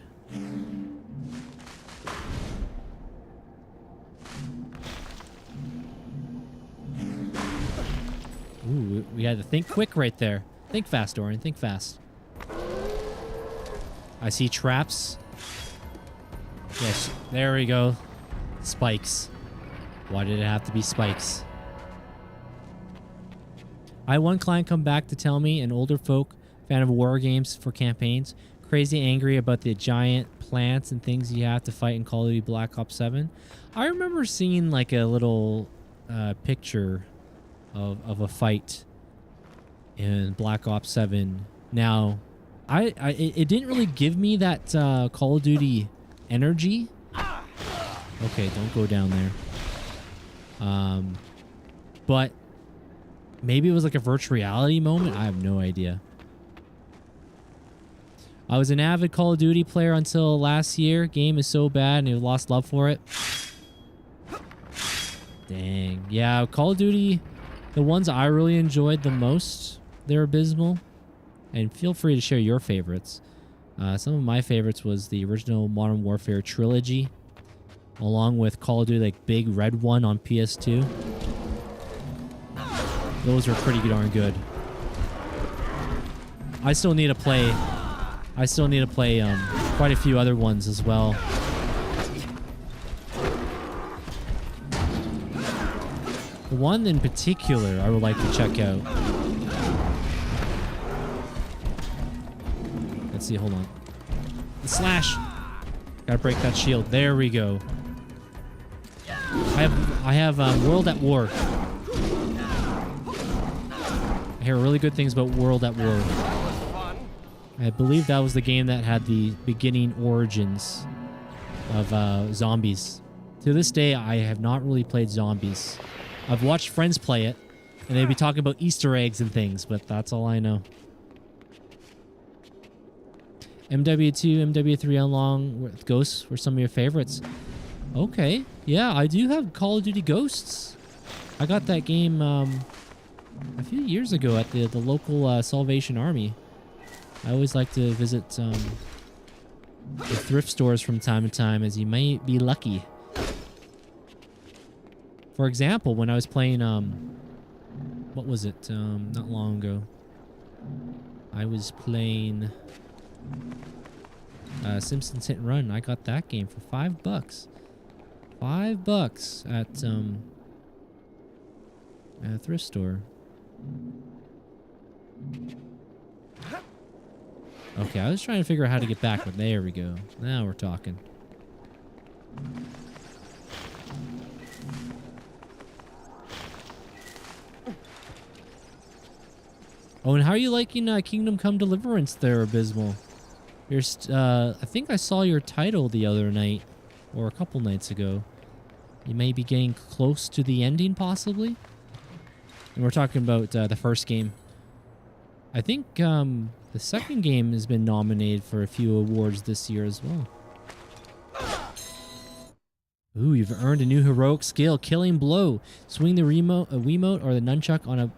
Ooh, we had to think quick right there. Think fast, Dorian, think fast. I see traps. Yes, there we go. Spikes. Why did it have to be spikes? I had one client come back to tell me, an older folk, fan of war games for campaigns, crazy angry about the giant plants and things you have to fight in Call of Duty Black Ops 7. I remember seeing like a little picture of a fight in Black Ops 7. Now, it didn't really give me that Call of Duty energy. Okay, don't go down there. But maybe it was like a virtual reality moment. I have no idea. I was an avid Call of Duty player until last year. Game is so bad and I lost love for it. Dang. Yeah, Call of Duty, the ones I really enjoyed the most, they're abysmal. And feel free to share your favorites. Some of my favorites was the original Modern Warfare trilogy, along with Call of Duty, like Big Red One on PS2. Those are pretty darn good. I still need to play quite a few other ones as well. The one in particular I would like to check out. Let's see, hold on. The slash. Gotta break that shield. There we go. I have World at War. I hear really good things about World at War. I believe that was the game that had the beginning origins of zombies. To this day, I have not really played zombies. I've watched friends play it, and they'd be talking about Easter eggs and things, but that's all I know. MW2, MW3 along with Ghosts were some of your favorites. Okay, yeah, I do have Call of Duty Ghosts. I got that game a few years ago at the local Salvation Army. I always like to visit the thrift stores from time to time, as you might be lucky. For example, when I was playing, what was it? Not long ago. I was playing Simpsons Hit and Run. I got that game for $5. $5 at At a thrift store. Okay, I was trying to figure out how to get back, but there we go. Now we're talking. Oh, and how are you liking Kingdom Come Deliverance there, Abysmal? You're I think I saw your title the other night, or a couple nights ago. You may be getting close to the ending, possibly? And we're talking about the first game. I think the second game has been nominated for a few awards this year as well. Ooh, you've earned a new heroic skill, Killing Blow. Swing the Wiimote or the nunchuck on a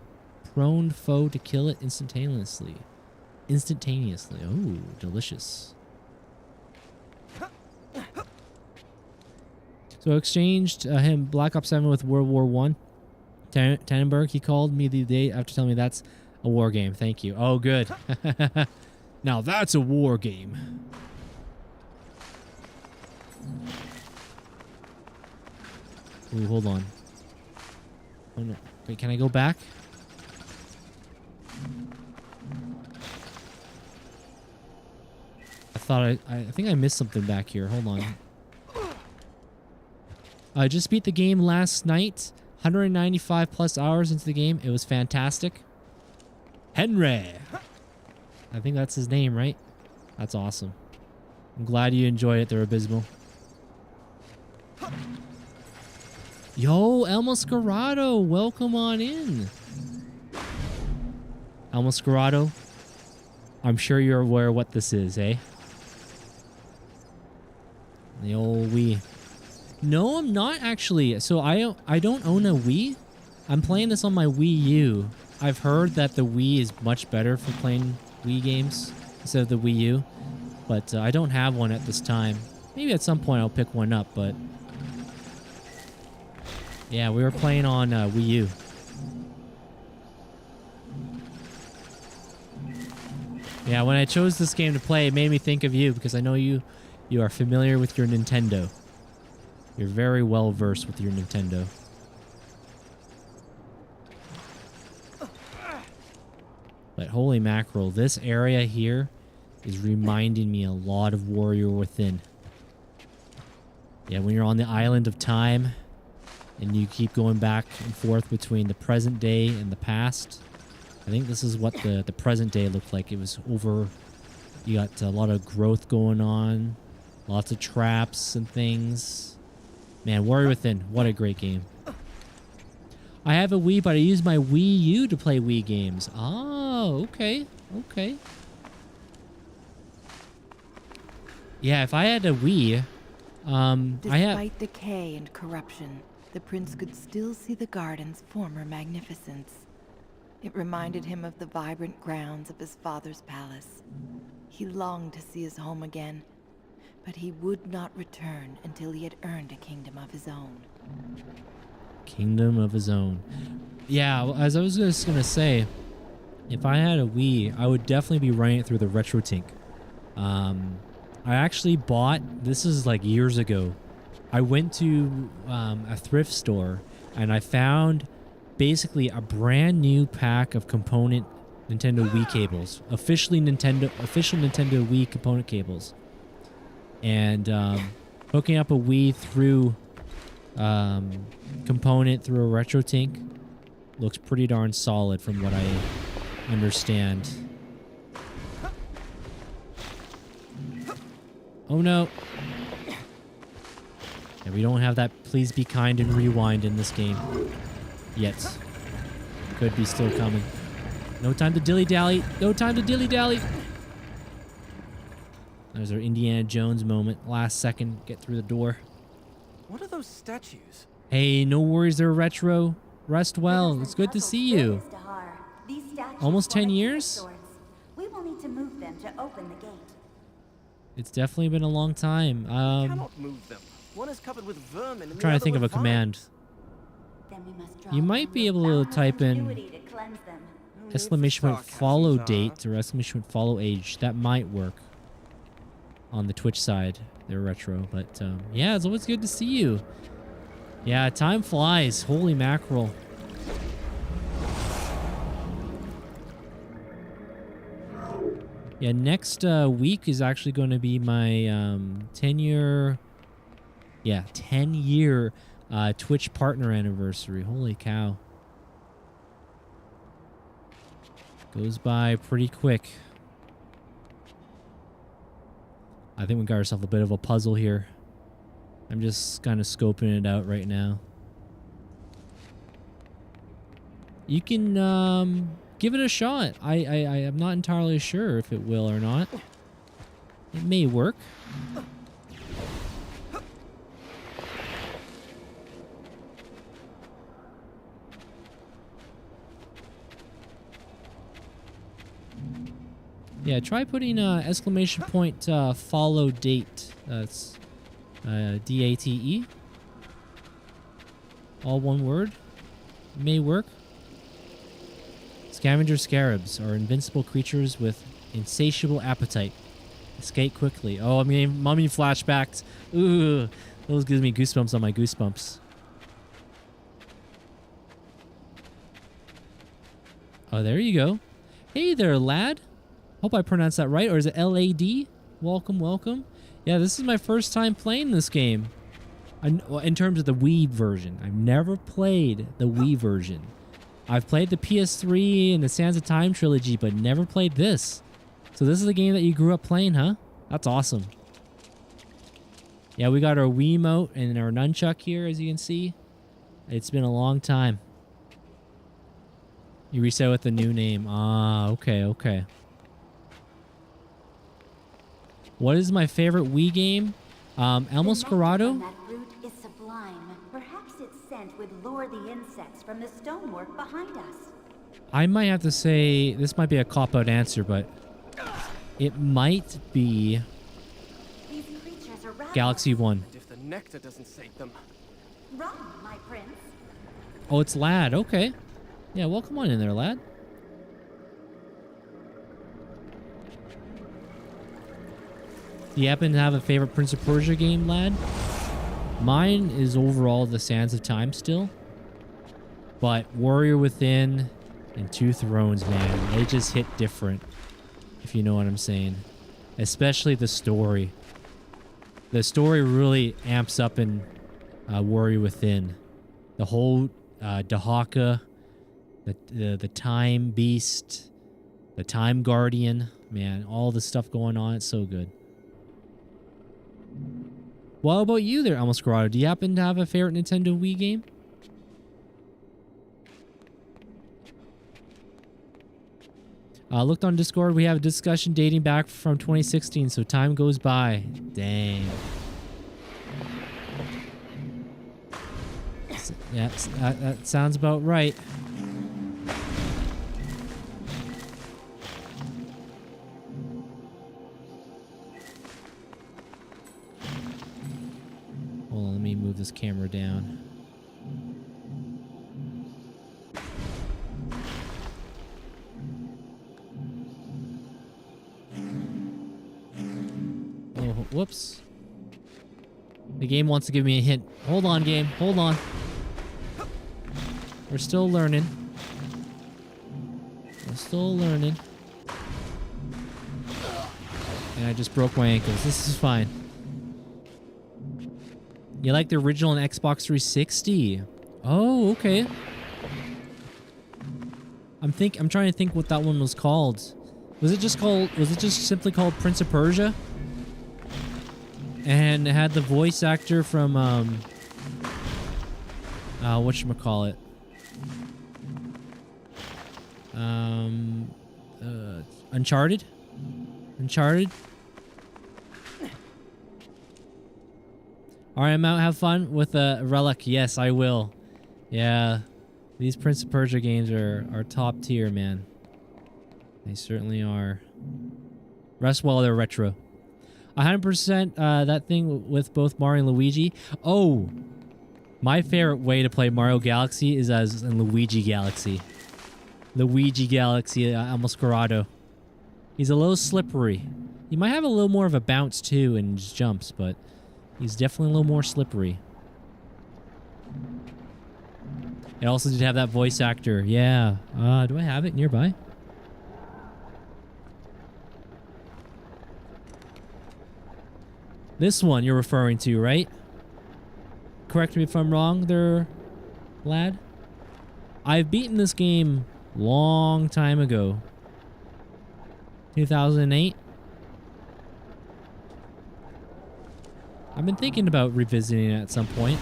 prone foe to kill it instantaneously. Oh, delicious. So I exchanged him Black Ops 7 with World War 1. Tannenberg, he called me the day after telling me that's a war game. Thank you. Oh, good. Now that's a war game. Ooh, hold on. Oh no. Wait, can I go back? I think I missed something back here. Hold on. I just beat the game last night. 195 plus hours into the game. It was fantastic. Henry. I think that's his name, right? That's awesome. I'm glad you enjoyed it there, Abysmal. Yo, El Mascarado, welcome on in. El Mascarado, I'm sure you're aware what this is, eh? The old Wii. No, I'm not actually. So I don't own a Wii. I'm playing this on my Wii U. I've heard that the Wii is much better for playing Wii games instead of the Wii U. But I don't have one at this time. Maybe at some point I'll pick one up, but... yeah, we were playing on Wii U. Yeah, when I chose this game to play, it made me think of you because I know you are familiar with your Nintendo. You're very well versed with your Nintendo. But holy mackerel, this area here is reminding me a lot of Warrior Within. Yeah, when you're on the island of time and you keep going back and forth between the present day and the past. I think this is what the present day looked like. It was over, you got a lot of growth going on, lots of traps and things. Man, Warrior Within, what a great game. I have a Wii, but I use my Wii U to play Wii games. Oh, okay, okay. Yeah, if I had a Wii, Despite decay and corruption, the prince could still see the garden's former magnificence. It reminded him of the vibrant grounds of his father's palace. He longed to see his home again, but he would not return until he had earned a kingdom of his own. Kingdom of his own. Yeah, as I was just gonna say, if I had a Wii, I would definitely be running it through the RetroTink. I actually bought, this is like years ago, I went to a thrift store and I found basically a brand new pack of component Nintendo Wii cables, official Nintendo Wii component cables, and hooking up a Wii through component through a RetroTink looks pretty darn solid from what I understand. Oh no. Yeah, we don't have that please be kind and rewind in this game yet. Could be still coming. No time to dilly-dally. No time to dilly-dally. There's our Indiana Jones moment. Last second, get through the door. What are those statues? Hey, no worries, they're retro. Rest well. It's good to see you. Almost 10 years? We will need to move them to open the gate. It's definitely been a long time. Cannot move them. One is covered with vermin and I'm trying to think of a command. Then we must You might be able to type in exclamation point follow date or exclamation point follow age. That might work on the Twitch side. They're retro, but yeah, it's always good to see you. Yeah, time flies. Holy mackerel. Yeah, next week is actually going to be my 10-year Twitch partner anniversary. Holy cow. Goes by pretty quick. I think we got ourselves a bit of a puzzle here. I'm just kind of scoping it out right now. You can give it a shot. I am not entirely sure if it will or not. It may work. Yeah, try putting exclamation point follow date. That's DATE. All one word. May work. Scavenger scarabs are invincible creatures with insatiable appetite. Escape quickly. Oh, I mean, mummy flashbacks. Ooh, those gives me goosebumps on my goosebumps. Oh, there you go. Hey there, lad. Hope I pronounced that right. Or is it LAD? Welcome, welcome. Yeah, this is my first time playing this game. In terms of the Wii version. I've never played the Wii version. I've played the PS3 and the Sands of Time trilogy, but never played this. So this is the game that you grew up playing, huh? That's awesome. Yeah, we got our Wiimote and our nunchuck here, as you can see. It's been a long time. You reset with the new name. Ah, okay, okay. What is my favorite Wii game? El Moscarado? That root is sublime. Perhaps its scent would lure the insects from the stonework behind us. I might have to say, this might be a cop-out answer, but it might be These creatures are ravenous. Galaxy 1. And if the nectar doesn't save them. Run, my prince. Oh, it's Lad. Okay. Yeah, well, come on in there, Lad. Do you happen to have a favorite Prince of Persia game, Lad? Mine is overall the Sands of Time still. But Warrior Within and Two Thrones, man, they just hit different, if you know what I'm saying. Especially the story. The story really amps up in Warrior Within. The whole Dahaka, the Time Beast, the Time Guardian, man, all the stuff going on, it's so good. What about you there, El Moscarado? Do you happen to have a favorite Nintendo Wii game? Looked on Discord, we have a discussion dating back from 2016, so time goes by. Dang. Yeah, that sounds about right. Hold on, let me move this camera down. Oh, whoops. The game wants to give me a hint. Hold on, game. Hold on. We're still learning. We're still learning. And I just broke my ankles. This is fine. You like the original on Xbox 360? Oh, okay. I'm trying to think what that one was called. Was it just simply called Prince of Persia? And it had the voice actor from whatchamacallit? Uncharted? Uncharted? Alright, I'm out. Have fun with a relic. Yes, I will. Yeah. These Prince of Persia games are top tier, man. They certainly are. Rest while they're retro. 100% that thing with both Mario and Luigi. Oh! My favorite way to play Mario Galaxy is as in Luigi Galaxy. Luigi Galaxy El Moscarado. He's a little slippery. He might have a little more of a bounce too and just jumps, but he's definitely a little more slippery. It also did have that voice actor. Yeah. Do I have it nearby? This one you're referring to, right? Correct me if I'm wrong there, lad. I've beaten this game long time ago. 2008. I've been thinking about revisiting it at some point.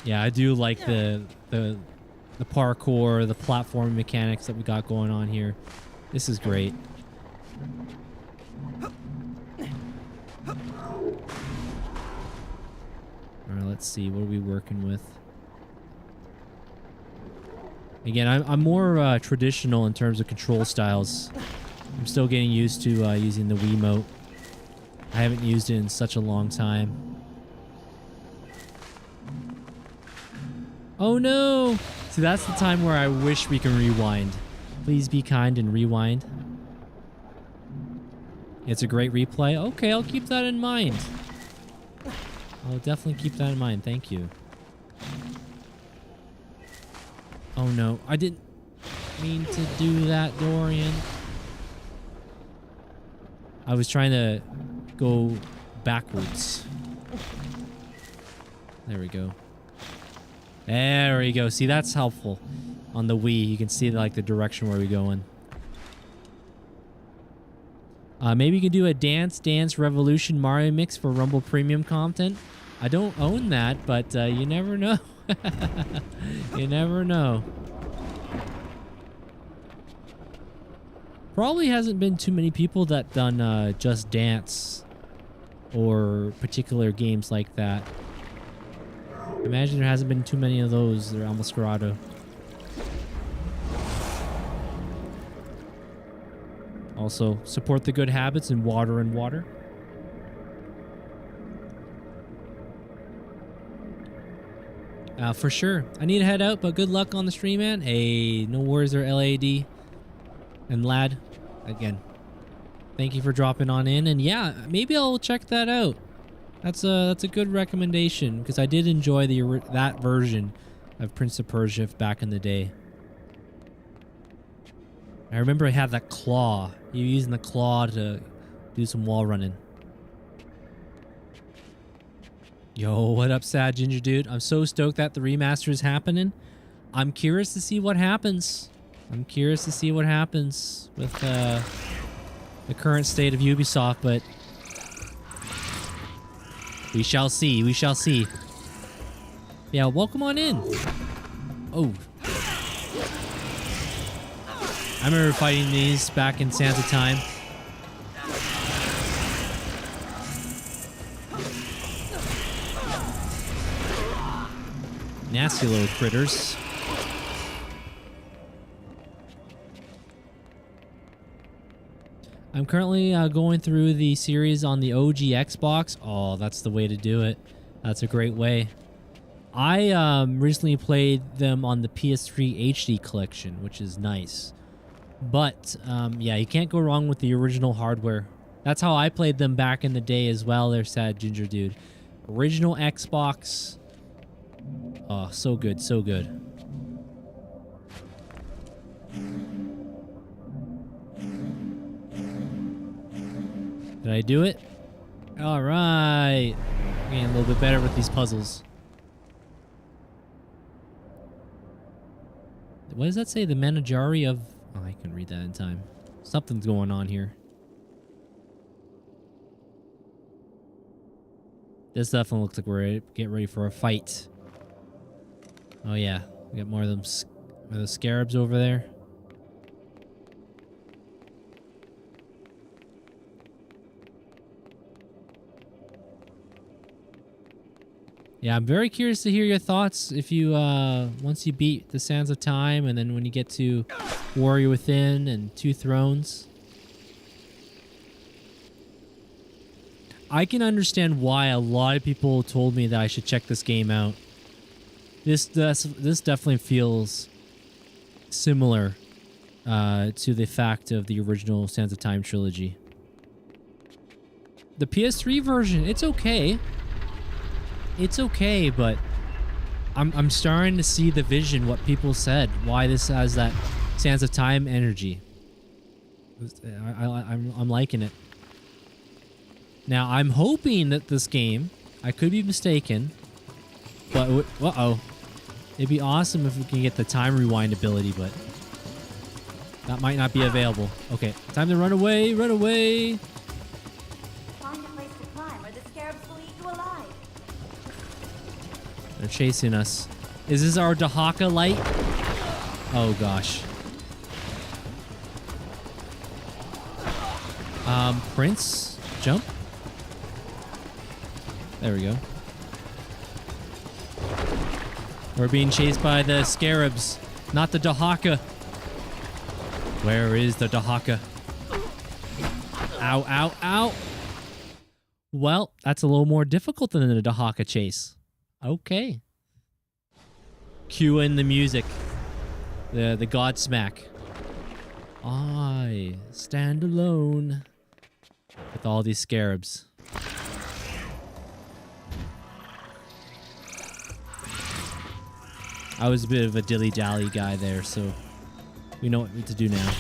Yeah, I do like the parkour, the platform mechanics that we got going on here. This is great. Alright, let's see. What are we working with? Again, I'm more traditional in terms of control styles. I'm still getting used to using the Wiimote. I haven't used it in such a long time. Oh no! See, that's the time where I wish we can rewind. Please be kind and rewind. It's a great replay. Okay, I'll keep that in mind. I'll definitely keep that in mind. Thank you. Oh no, I didn't mean to do that, Dorian. I was trying to go backwards. There we go. There we go. See, that's helpful. On the Wii, you can see like the direction where we're going. Maybe you can do a Dance Dance Revolution Mario mix for Rumble Premium content. I don't own that, but you never know. You never know. Probably hasn't been too many people that done Just Dance or particular games like that. Imagine there hasn't been too many of those. They're almost Masquerado. Also, support the good habits and water and water. For sure. I need to head out, but good luck on the stream, man. Hey, no worries there, LAD. And lad, again, thank you for dropping on in. And yeah, maybe I'll check that out. That's a good recommendation because I did enjoy that version of Prince of Persia back in the day. I remember I had that claw. You using the claw to do some wall running. Yo, what up, sad ginger dude? I'm so stoked that the remaster is happening. I'm curious to see what happens. I'm curious to see what happens with the current state of Ubisoft, but we shall see. We shall see. Yeah, welcome on in. Oh. I remember fighting these back in Sands of Time. Nasty little critters. I'm currently going through the series on the OG Xbox. Oh, that's the way to do it. That's a great way. I recently played them on the PS3 HD collection, which is nice. But, yeah, you can't go wrong with the original hardware. That's how I played them back in the day as well. They're sad ginger dude. Original Xbox. Oh, so good, so good. Did I do it? All right. Getting a little bit better with these puzzles. What does that say? The Manajari of... Oh, I can read that in time. Something's going on here. This definitely looks like we're getting ready for a fight. Oh yeah, we got more of them. Are the scarabs over there? Yeah, I'm very curious to hear your thoughts if you, once you beat the Sands of Time and then when you get to Warrior Within and Two Thrones. I can understand why a lot of people told me that I should check this game out. This definitely feels similar to the fact of the original Sands of Time trilogy. The PS3 version, it's okay. It's okay, but I'm starting to see the vision, what people said, why this has that Sands of Time energy. I'm liking it. Now, I'm hoping that this game, I could be mistaken, but uh-oh. It'd be awesome if we can get the time rewind ability, but that might not be available. Okay, time to run away, run away. Find a place to climb or the scarabs will eat you alive. They're chasing us. Is this our Dahaka light? Oh gosh. Prince, jump. There we go. We're being chased by the scarabs, not the Dahaka. Where is the Dahaka? Ow, ow, ow. Well, that's a little more difficult than the Dahaka chase. Okay. Cue in the music. The Godsmack. I stand alone with all these scarabs. I was a bit of a dilly-dally guy there, so we know what to do now.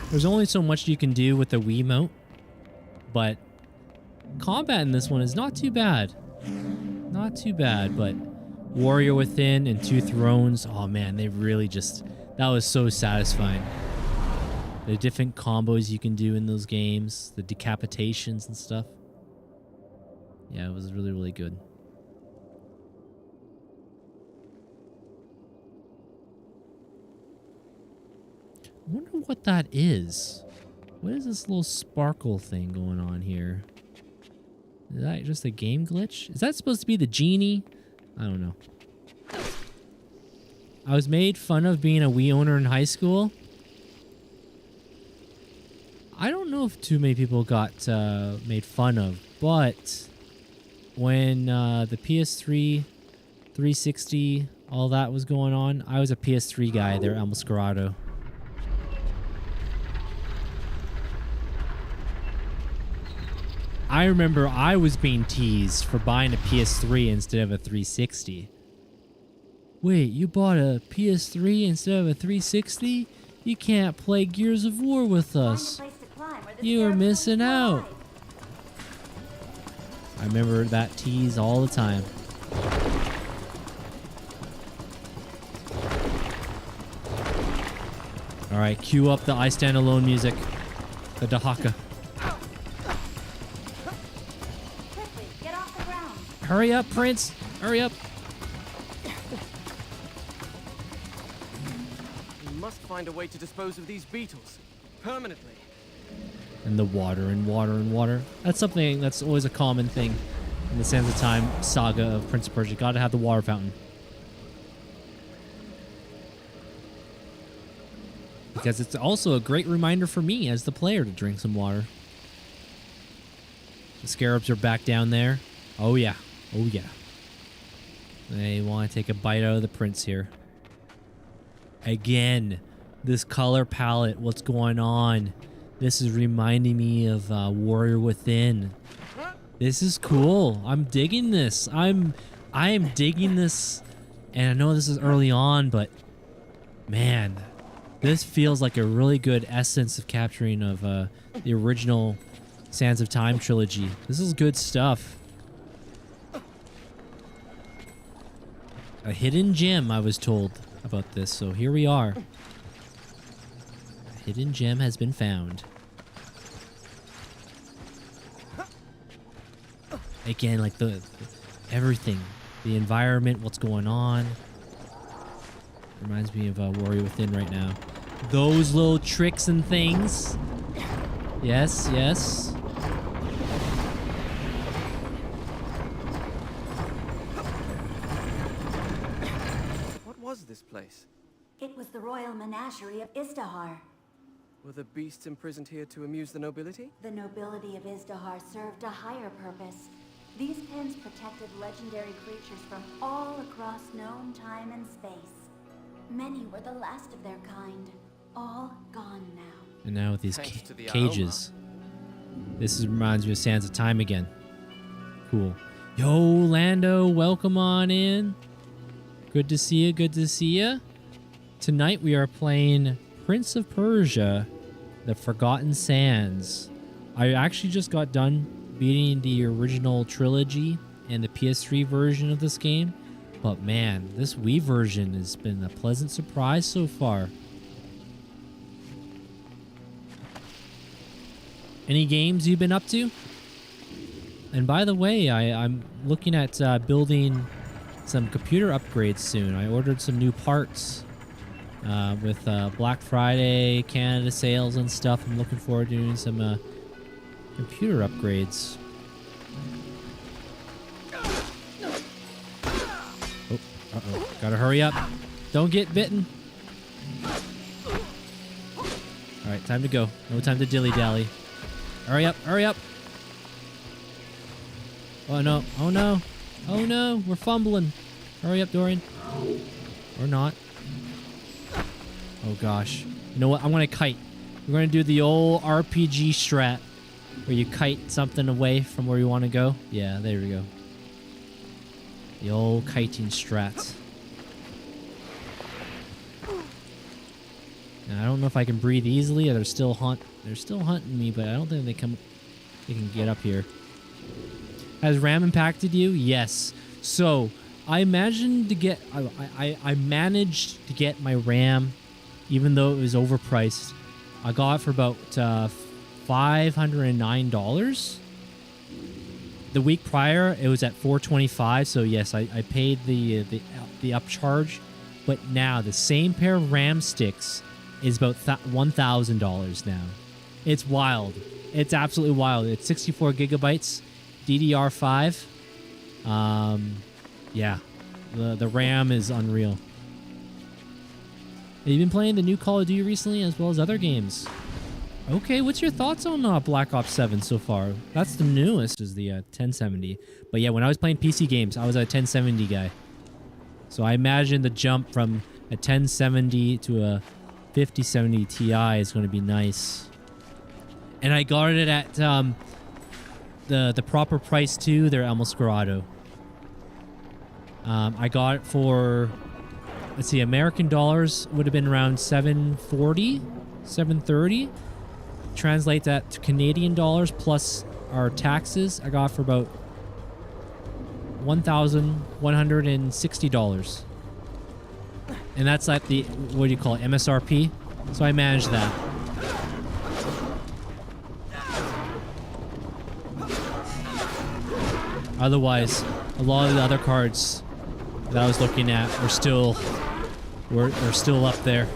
There's only so much you can do with the Wiimote, but combat in this one is not too bad. Not too bad, but Warrior Within and Two Thrones, oh man, they really just... That was so satisfying. The different combos you can do in those games, the decapitations and stuff. Yeah, it was really, really good. I wonder what that is. What is this little sparkle thing going on here? Is that just a game glitch? Is that supposed to be the genie? I don't know. I was made fun of being a Wii owner in high school. I don't know if too many people got made fun of, but when the PS3, 360, all that was going on, I was a PS3 guy there at El Mascarado. I remember I was being teased for buying a PS3 instead of a 360. Wait, you bought a PS3 instead of a 360? You can't play Gears of War with us. You are missing out. I remember that tease all the time. Alright, cue up the I Stand Alone music. The Dahaka. Quickly, get off the ground. Hurry up, Prince! Hurry up! We must find a way to dispose of these beetles. Permanently. And the water and water and water. That's something that's always a common thing in the Sands of Time saga of Prince of Persia. Gotta have the water fountain. Because it's also a great reminder for me as the player to drink some water. The scarabs are back down there. Oh yeah. Oh yeah. They want to take a bite out of the prince here. Again, this color palette, what's going on? This is reminding me of Warrior Within. This is cool. I'm digging this. I am digging this. And I know this is early on, but man, this feels like a really good essence of capturing of the original Sands of Time trilogy. This is good stuff. A hidden gem, I was told about this, so here we are. A hidden gem has been found. Again, like everything, the environment, what's going on. Reminds me of Warrior Within right now. Those little tricks and things. Yes, yes. What was this place? It was the royal menagerie of Izdahar. Were the beasts imprisoned here to amuse the nobility? The nobility of Izdahar served a higher purpose. These pens protected legendary creatures from all across known time and space. Many were the last of their kind. All gone now. And now with these Thanks to the cages. Reminds me of Sands of Time again. Cool. Yo, Lando, welcome on in. Good to see you, good to see you. Tonight we are playing Prince of Persia, The Forgotten Sands. I actually just got done beating the original trilogy and the PS3 version of this game. But man, this Wii version has been a pleasant surprise so far. Any games you've been up to? And by the way, I'm looking at building some computer upgrades soon. I ordered some new parts with Black Friday, Canada sales and stuff. I'm looking forward to doing some computer upgrades. Oh, uh-oh. Gotta hurry up. Don't get bitten. All right, time to go. No time to dilly-dally. Hurry up, hurry up. Oh no, oh no, oh no, we're fumbling. Hurry up, Dorian. Or not. Oh gosh. You know what, I'm gonna kite. We're gonna do the old RPG strat where you kite something away from where you wanna go. Yeah, there we go. The old kiting strat. Now, I don't know if I can breathe easily or they're still hunting me, but I don't think they can get up here. Has RAM impacted you? Yes. So I managed to get I managed to get my RAM, even though it was overpriced. I got it for about $509. The week prior it was at $425. So yes, I paid the upcharge, but now the same pair of RAM sticks is about $1,000 now. It's wild. It's absolutely wild. It's 64 gigabytes, DDR5. Yeah, the RAM is unreal. Have you been playing the new Call of Duty recently, as well as other games? Okay, what's your thoughts on Black Ops 7 so far? That's the newest, is the 1070. But yeah, when I was playing PC games, I was a 1070 guy. So I imagine the jump from a 1070 to a 5070 Ti is going to be nice. And I got it at the proper price too. They're El Mascarado. I got it for, let's see, American dollars would have been around 740, 730. Translate that to Canadian dollars plus our taxes. I got it for about $1,160. And that's like the, what do you call it, MSRP? So I managed that. Otherwise, a lot of the other cards that I was looking at were still up there.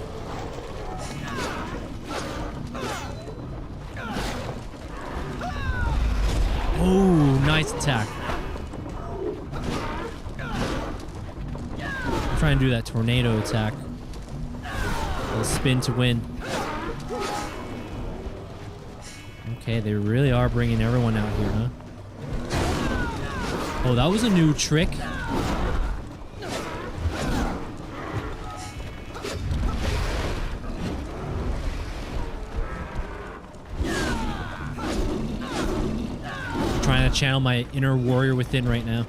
Oh, nice attack. Try and do that tornado attack. A spin to win. Okay, they really are bringing everyone out here, huh? Oh, that was a new trick. I'm trying to channel my inner warrior within right now.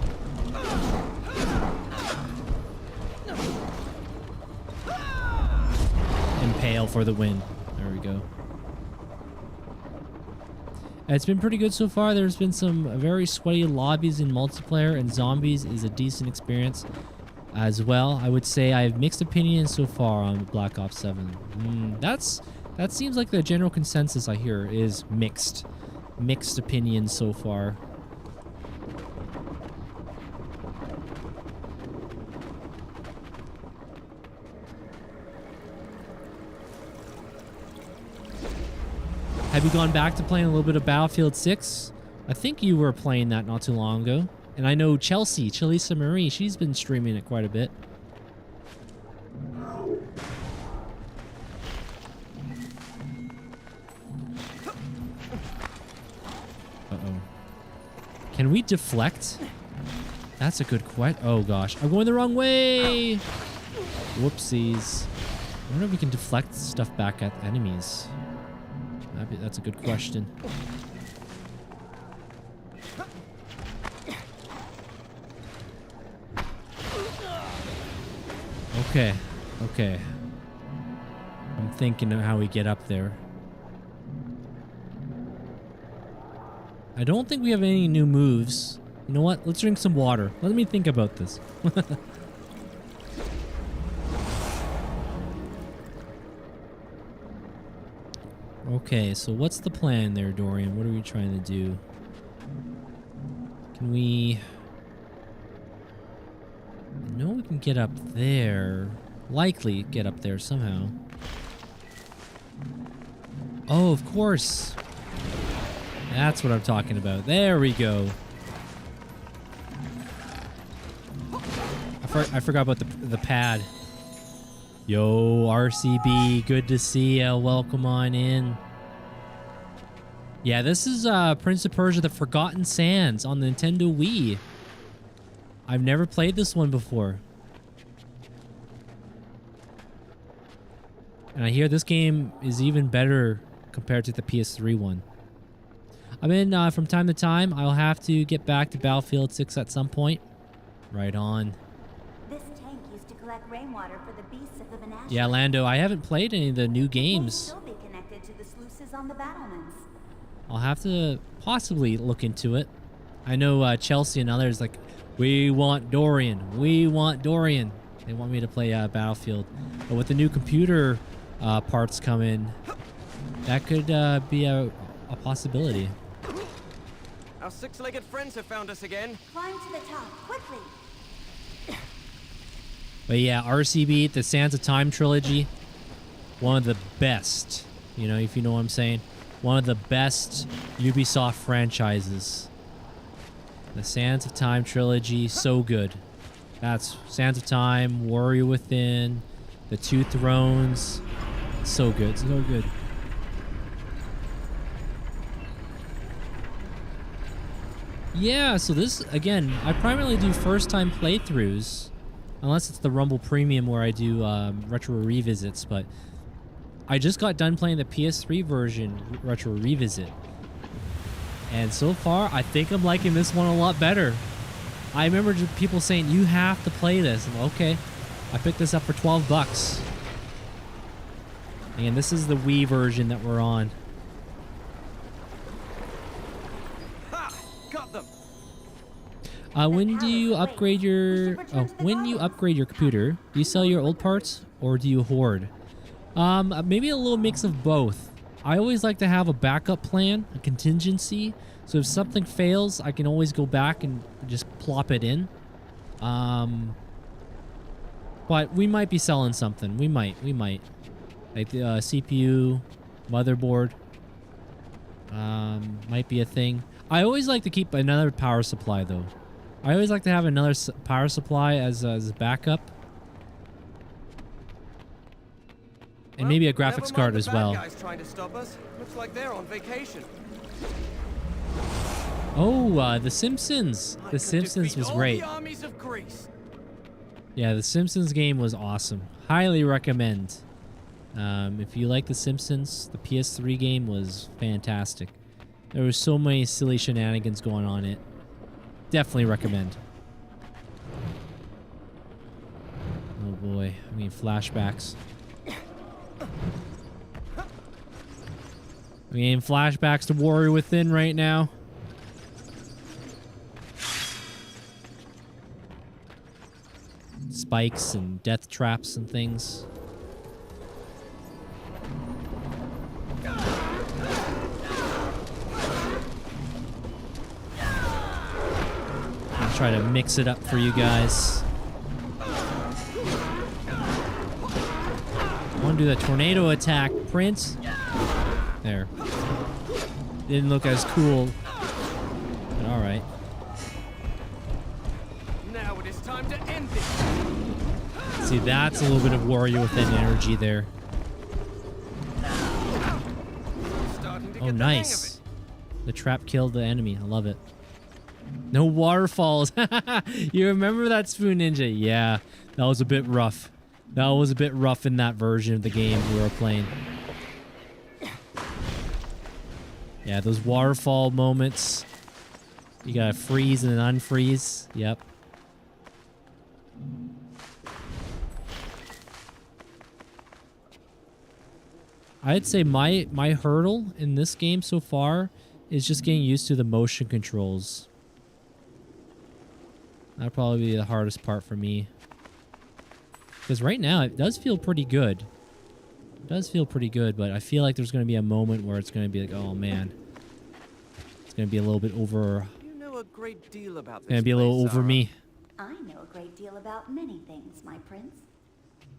Impale for the win. There we go. It's been pretty good so far. There's been some very sweaty lobbies in multiplayer, and zombies is a decent experience as well. I would say I have mixed opinions so far on Black Ops 7. That seems like the general consensus I hear is mixed opinions so far. Have you gone back to playing a little bit of Battlefield 6? I think you were playing that not too long ago. And I know Chalisa Marie, she's been streaming it quite a bit. Uh-oh. Can we deflect? That's a good question. Oh gosh, I'm going the wrong way! Whoopsies. I wonder if we can deflect stuff back at enemies. That's a good question. Okay. Okay. I'm thinking of how we get up there. I don't think we have any new moves. You know what? Let's drink some water. Let me think about this. Okay, so what's the plan there, Dorian? What are we trying to do? Can we... I know we can get up there. Likely get up there somehow. Oh, of course. That's what I'm talking about. There we go. I forgot about the pad. Yo, RCB, good to see ya. Welcome on in. Yeah, this is Prince of Persia: The Forgotten Sands on the Nintendo Wii. I've never played this one before. And I hear this game is even better compared to the PS3 one. I mean, from time to time, I'll have to get back to Battlefield 6 at some point. Right on. This tank used to collect rainwater for the beasts of the menagerie. Yeah, Lando, I haven't played any of the new It may games. still be connected to the sluices on the battlements. I'll have to possibly look into it. I know Chelsea and others like, we want Dorian. We want Dorian. They want me to play Battlefield. But with the new computer parts coming, that could be a possibility. Our six-legged friends have found us again. Climb to the top, quickly! But yeah, RCB, the Sands of Time trilogy, one of the best. You know, if you know what I'm saying. One of the best Ubisoft franchises. The Sands of Time trilogy, so good. That's Sands of Time, Warrior Within, The Two Thrones. So good, so good. Yeah, so this, again, I primarily do first-time playthroughs. Unless it's the Rumble Premium where I do retro revisits, but I just got done playing the PS3 version retro revisit. And so far, I think I'm liking this one a lot better. I remember people saying, you have to play this. I'm okay. I picked this up for 12 bucks. And this is the Wii version that we're on. Ha! Got them! When do you upgrade your... Oh, when you upgrade your computer, do you sell your old parts or do you hoard? Maybe a little mix of both. I always like to have a backup plan, a contingency. So if something fails, I can always go back and just plop it in. But we might be selling something. We might. Like the CPU, motherboard. Might be a thing. I always like to keep another power supply though. I always like to have another power supply as a backup. And maybe a graphics card as well. Guys trying to stop us. Looks like they're on vacation. Oh, The Simpsons. The Simpsons was great. The armies of Greece. Yeah, The Simpsons game was awesome. Highly recommend. If you like The Simpsons, the PS3 game was fantastic. There was so many silly shenanigans going on in it. Definitely recommend. Oh boy, I mean flashbacks. I mean flashbacks to Warrior Within right now. Spikes and death traps and things. I'll try to mix it up for you guys. I want to do the tornado attack, Prince. There. Didn't look as cool. But alright. Now it is time to end this. See, that's a little bit of Warrior Within energy there. Starting to Oh, get nice. The trap killed the enemy. I love it. No waterfalls. You remember that, Spoon Ninja? Yeah, that was a bit rough. That was a bit rough in that version of the game we were playing. Yeah, those waterfall moments. You gotta freeze and then unfreeze. Yep. I'd say my hurdle in this game so far is just getting used to the motion controls. That'd probably be the hardest part for me. Because right now, it does feel pretty good. It does feel pretty good, but I feel like there's going to be a moment where it's going to be like, oh man. It's going to be a little bit over... You know a great deal about this Going to be a little place, over Zara. me. I know a great deal about many things, my prince.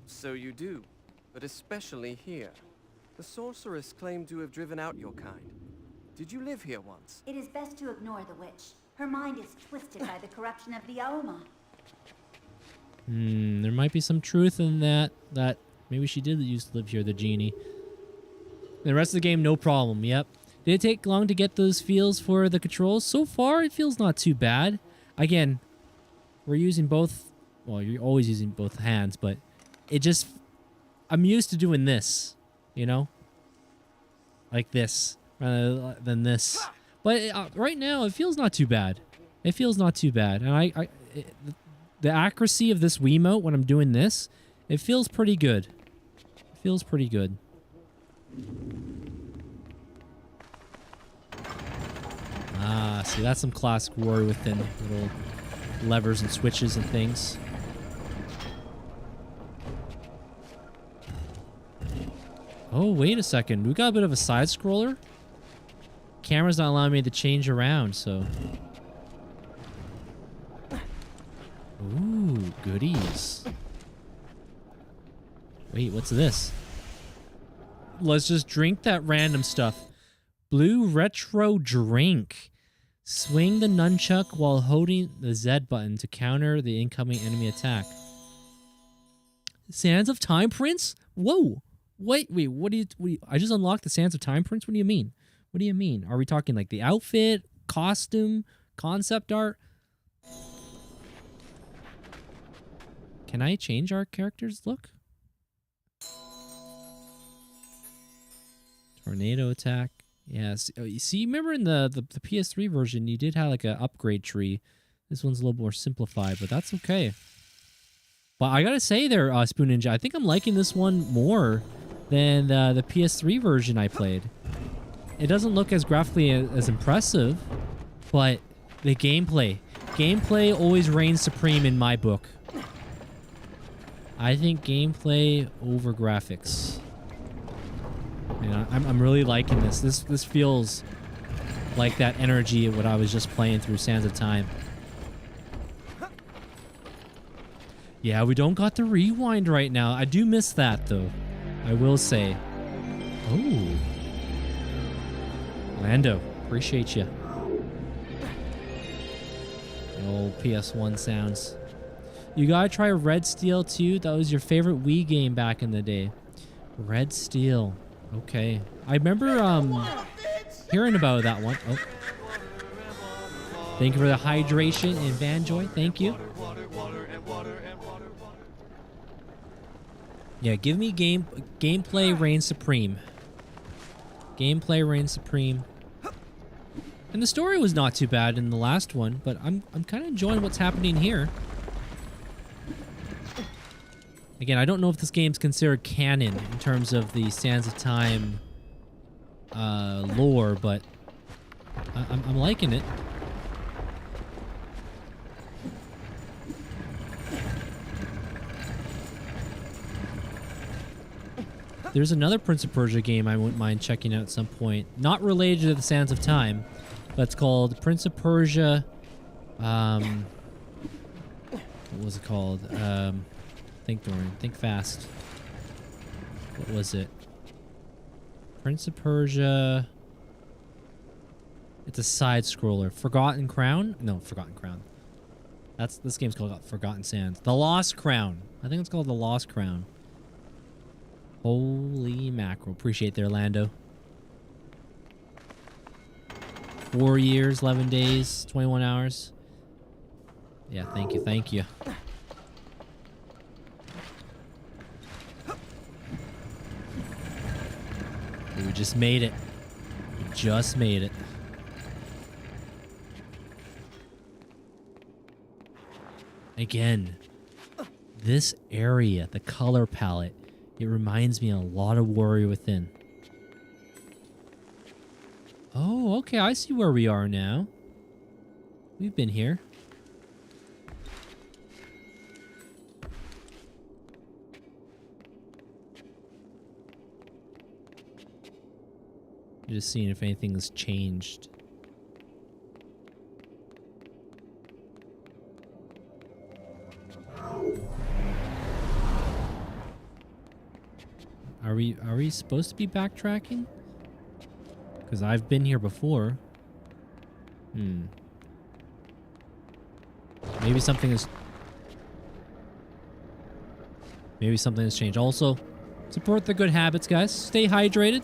So you do, but especially here. The sorceress claimed to have driven out your kind. Did you live here once? It is best to ignore the witch. Her mind is twisted by the corruption of the Aoma. There might be some truth in that. That maybe she did used to live here, the genie. The rest of the game, no problem. Yep. Did it take long to get those feels for the controls? So far, it feels not too bad. Again, we're using both... Well, you're always using both hands, but it just... I'm used to doing this, you know? Like this, rather than this. But right now, it feels not too bad. It feels not too bad. And the accuracy of this Wiimote when I'm doing this, it feels pretty good. It feels pretty good. Ah, see, that's some classic Warrior Within little levers and switches and things. Oh, wait a second. We got a bit of a side scroller. Camera's not allowing me to change around, so... Ooh, goodies. Wait, what's this? Let's just drink that random stuff. Blue retro drink. Swing the nunchuck while holding the Z button to counter the incoming enemy attack. Sands of Time Prince? Whoa. Wait, what do you... I just unlocked the Sands of Time Prince? What do you mean? What do you mean? Are we talking like the outfit, costume, concept art? Can I change our character's look? Tornado attack. Yes. Oh, you see, remember in the PS3 version, you did have like an upgrade tree. This one's a little more simplified, but that's okay. But I gotta say there, Spoon Ninja, I think I'm liking this one more than the PS3 version I played. It doesn't look as graphically as impressive, but the gameplay always reigns supreme in my book. I think gameplay over graphics. And I'm really liking this. This feels like that energy of what I was just playing through Sands of Time. Yeah, we don't got the rewind right now. I do miss that, though. I will say. Oh. Lando, appreciate you. Old PS1 sounds. You gotta try Red Steel too. That was your favorite Wii game back in the day. Red Steel. Okay. I remember hearing about that one. Oh. Thank you for the hydration and Vanjoy. Thank you. Yeah, give me gameplay reigns supreme. Gameplay reigns supreme. And the story was not too bad in the last one, but I'm kind of enjoying what's happening here. Again, I don't know if this game's considered canon in terms of the Sands of Time lore, but I'm liking it. There's another Prince of Persia game I wouldn't mind checking out at some point. Not related to the Sands of Time, but it's called Prince of Persia. What was it called? Think, Dorian. Think fast. What was it? Prince of Persia. It's a side scroller. Forgotten Crown? No, Forgotten Crown. This game's called Forgotten Sands. The Lost Crown. I think it's called The Lost Crown. Holy mackerel. Appreciate there, Lando. 4 years, 11 days, 21 hours. Yeah, thank you, thank you. We just made it. We just made it. Again, this area, the color palette, it reminds me a lot of Warrior Within. Oh, okay, I see where we are now. We've been here. Just seeing if anything has changed. Are we supposed to be backtracking? Because I've been here before. Maybe something has changed. Also, support the good habits, guys. Stay hydrated.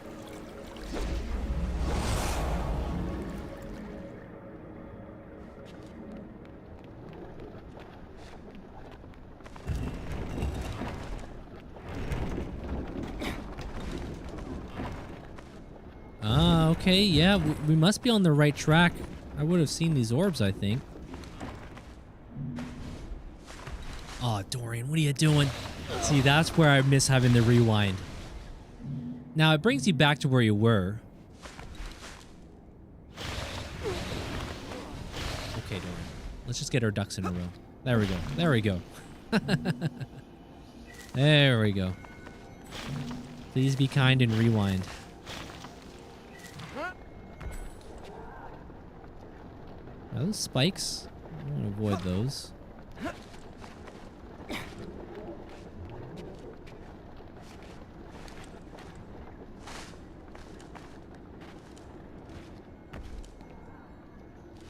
Okay, yeah, we must be on the right track. I would have seen these orbs, I think. Oh, Dorian, what are you doing? See, that's where I miss having the rewind. Now, it brings you back to where you were. Okay, Dorian. Let's just get our ducks in a row. There we go. There we go. There we go. Please be kind and rewind. Are those spikes? I want to avoid those.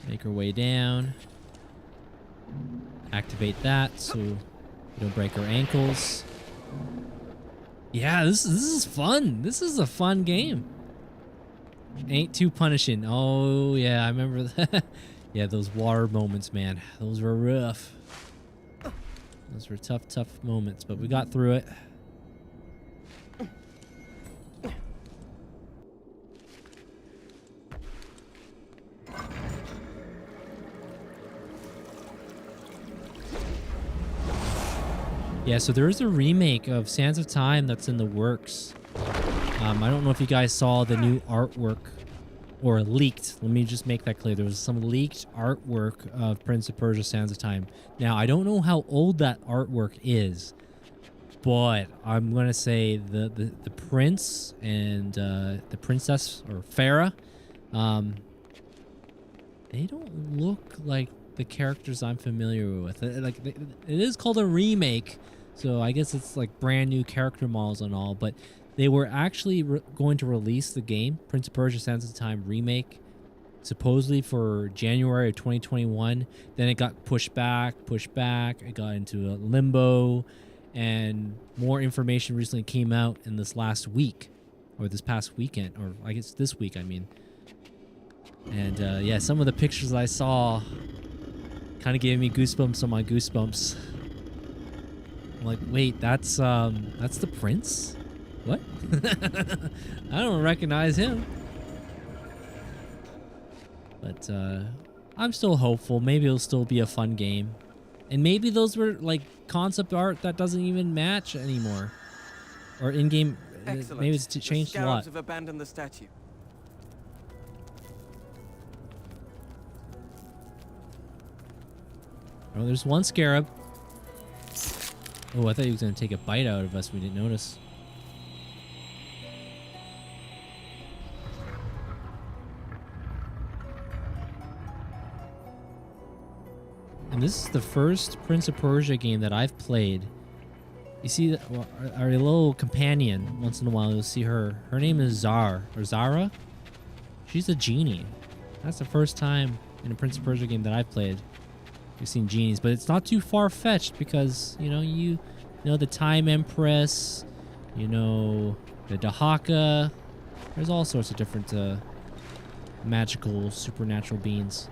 Make our way down. Activate that so we don't break our ankles. Yeah, this is fun. This is a fun game. Ain't too punishing. Oh, yeah, I remember that. Yeah, those water moments, man. Those were rough. Those were tough moments, but we got through it. Yeah, so there is a remake of Sands of Time that's in the works. I don't know if you guys saw the new artwork. Or leaked. Let me just make that clear. There was some leaked artwork of Prince of Persia Sands of Time. Now, I don't know how old that artwork is, but I'm going to say the prince and the princess, or Farah, they don't look like the characters I'm familiar with. It is called a remake, so I guess it's like brand new character models and all, but they were actually going to release the game, Prince of Persia Sands of Time remake, supposedly for January of 2021. Then it got pushed back. It got into a limbo, and more information recently came out in this last week, or this past weekend, or I guess this week, I mean. And yeah, some of the pictures I saw kind of gave me goosebumps on my goosebumps. I'm like, wait, that's the prince? What? I don't recognize him. But I'm still hopeful. Maybe it'll still be a fun game. And maybe those were like concept art that doesn't even match anymore. Or in-game, maybe it's changed a lot. Have abandoned the statue. Oh, there's one scarab. Oh, I thought he was going to take a bite out of us. We didn't notice. And this is the first Prince of Persia game that I've played. You see our little companion, once in a while you'll see her. Her name is Zara. She's a genie. That's the first time in a Prince of Persia game that I've played. We've seen genies, but it's not too far-fetched because, you know the Time Empress, you know the Dahaka. There's all sorts of different magical, supernatural beings.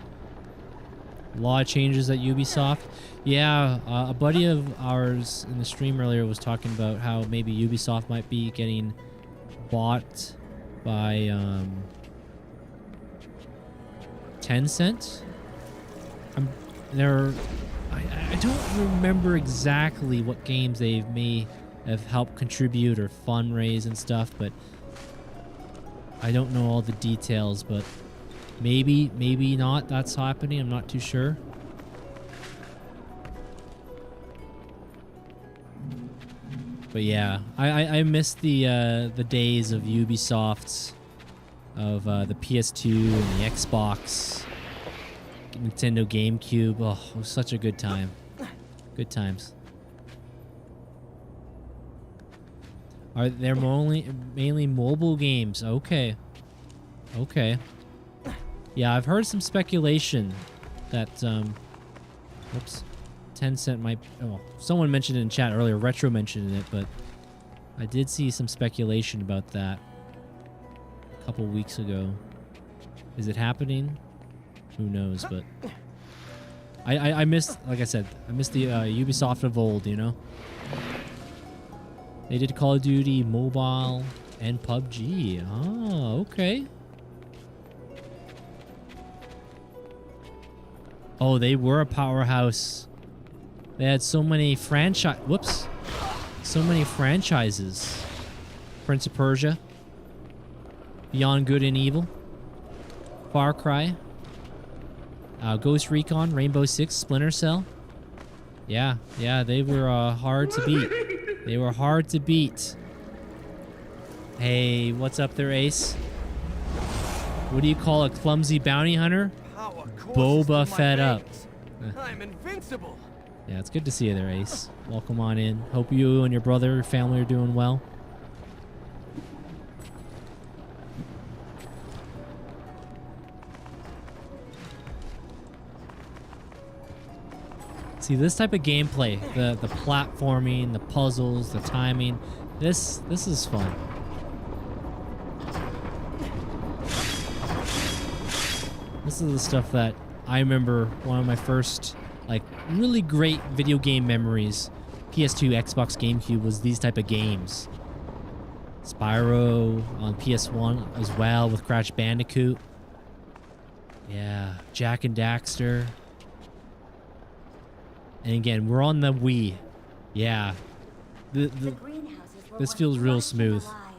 A lot of changes at Ubisoft. Yeah, a buddy of ours in the stream earlier was talking about how maybe Ubisoft might be getting bought by Tencent. I don't remember exactly what games they may have helped contribute or fundraise and stuff, but I don't know all the details, but maybe not that's happening. I'm not too sure. But yeah, I miss the days of Ubisoft's, of the PS2 and the Xbox, Nintendo GameCube. Oh, it was such a good time. Good times. Are there mainly mobile games? Okay. Okay. Yeah, I've heard some speculation that whoops, Tencent might. Oh, someone mentioned it in chat earlier. Retro mentioned it, but I did see some speculation about that a couple weeks ago. Is it happening? Who knows? But I missed, like I said, I missed the Ubisoft of old. You know, they did Call of Duty Mobile and PUBG. Oh, okay. Oh, they were a powerhouse. They had so many so many franchises. Prince of Persia, Beyond Good and Evil, Far Cry, Ghost Recon, Rainbow Six, Splinter Cell. Yeah, they were hard to beat. They were hard to beat. Hey, what's up there, Ace? What do you call a clumsy bounty hunter? Boba Fett up. I'm invincible. Yeah, it's good to see you there, Ace. Welcome on in. Hope you and your brother, your family are doing well. See, this type of gameplay, the platforming, the puzzles, the timing, this is fun. This is the stuff that I remember. One of my first, like, really great video game memories, PS2, Xbox, GameCube, was these type of games. Spyro on PS1 as well, with Crash Bandicoot. Yeah, Jak and Daxter. And again, we're on the Wii. Yeah. The greenhouses were this once feels real lush and smooth. alive,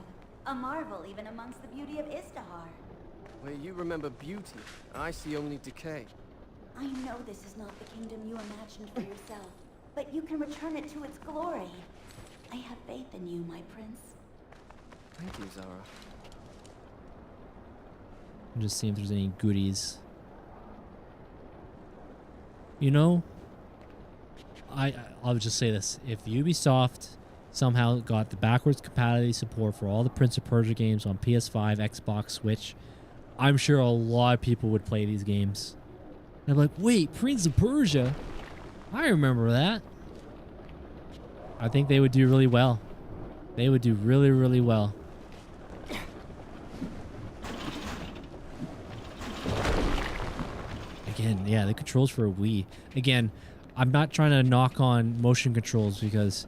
a marvel even amongst the beauty of Istahar. Where you remember beauty, I see only decay. I know this is not the kingdom you imagined for yourself, but you can return it to its glory. I have faith in you, my prince. Thank you, Zara. I'm just seeing if there's any goodies. You know, I'll just say this. If Ubisoft somehow got the backwards compatibility support for all the Prince of Persia games on PS5, Xbox, Switch, I'm sure a lot of people would play these games. They're like, wait, Prince of Persia? I remember that. I think they would do really well. They would do really, really well. Again, yeah, the controls for a Wii. Again, I'm not trying to knock on motion controls because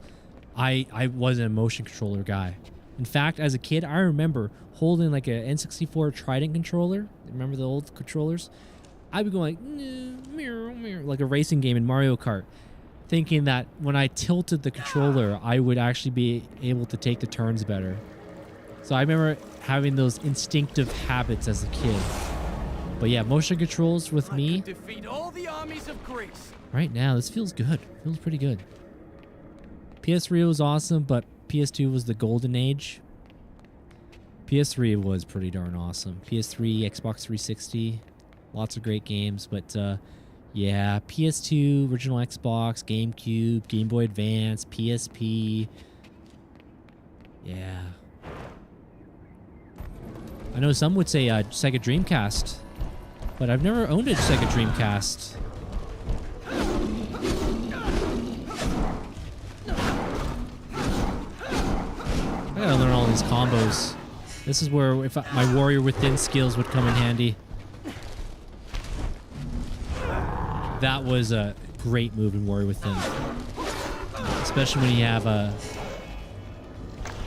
I wasn't a motion controller guy. In fact, as a kid, I remember holding like a N64 Trident controller. Remember the old controllers? I'd be going like, like a racing game in Mario Kart, thinking that when I tilted the controller, I would actually be able to take the turns better. So I remember having those instinctive habits as a kid. But yeah, motion controls with me. I could defeat all the armies of Greece. Right now, this feels good. Feels pretty good. PS3 was awesome, but PS2 was the golden age. PS3 was pretty darn awesome. PS3, Xbox 360, lots of great games. But yeah, PS2, original Xbox, GameCube, Game Boy Advance, PSP. Yeah. I know some would say Sega Dreamcast, but I've never owned a Sega Dreamcast. I gotta learn all these combos. This is where my Warrior Within skills would come in handy. That was a great move in Warrior Within. Especially when you have a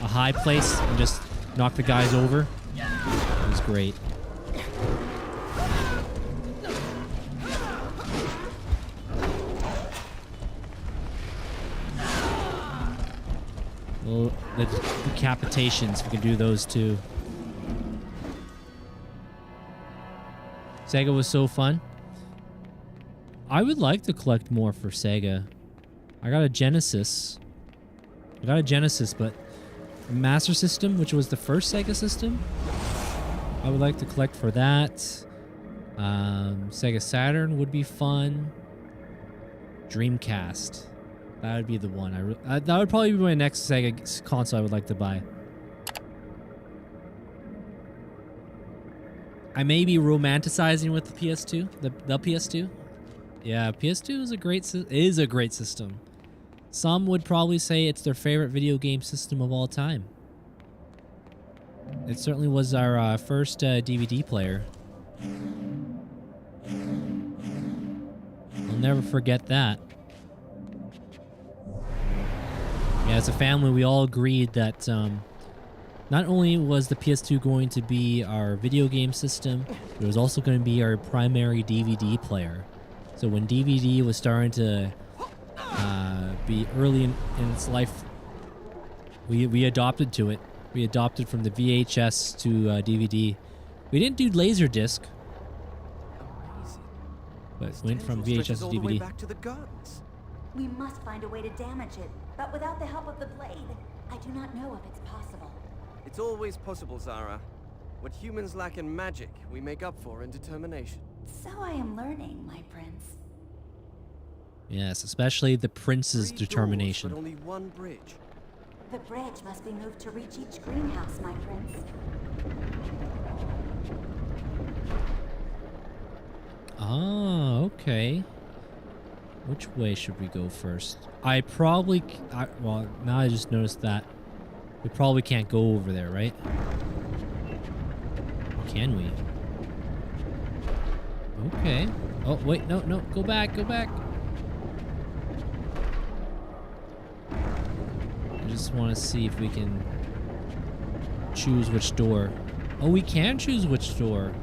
high place and just knock the guys over. It was great. Well, the decapitations, we can do those too. Sega was so fun. I would like to collect more for Sega. I got a Genesis. But Master System, which was the first Sega system, I would like to collect for that. Sega Saturn would be fun. Dreamcast. That would be the one. That would probably be my next Sega console I would like to buy. I may be romanticizing with the PS2, the PS2. Yeah, PS2 is a great system. Some would probably say it's their favorite video game system of all time. It certainly was our first DVD player. I'll never forget that. Yeah, as a family, we all agreed that not only was the PS2 going to be our video game system, but it was also going to be our primary DVD player. So when DVD was starting to be early in its life, we adopted to it. We adopted from the VHS to DVD. We didn't do Laserdisc, but went from VHS to DVD. Back to the gardens. We must find a way to damage it, but without the help of the blade, I do not know if it's possible. It's always possible, Zara. What humans lack in magic, we make up for in determination. So I am learning, my prince. Yes, especially the prince's 3 determination. doors, but only one bridge. The bridge must be moved to reach each greenhouse, my prince. Ah, okay. Which way should we go first? Well, now I just noticed that we probably can't go over there, right? Or can we? Okay. Oh, wait, no, go back. I just want to see if we can choose which door. Oh, we can choose which door.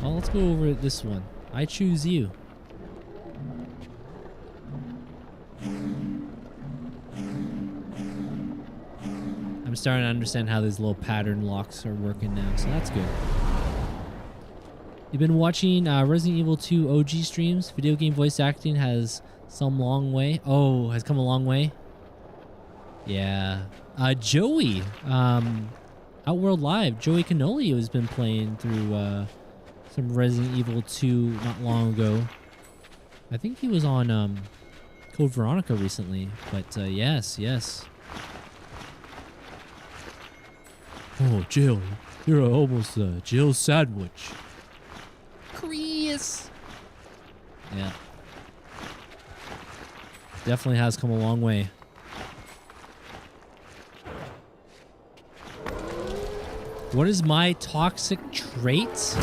Well, let's go over this one. I choose you. I'm starting to understand how these little pattern locks are working now, so that's good. You've been watching Resident Evil 2 OG streams. Video game voice acting has come a long way. Yeah. Joey, Outworld Live, Joey Cannoli has been playing through some Resident Evil 2 not long ago. I think he was on Code Veronica recently, but yes. Oh, Jill, you're almost a Jill sandwich. Chris. Yeah. Definitely has come a long way. What is my toxic trait?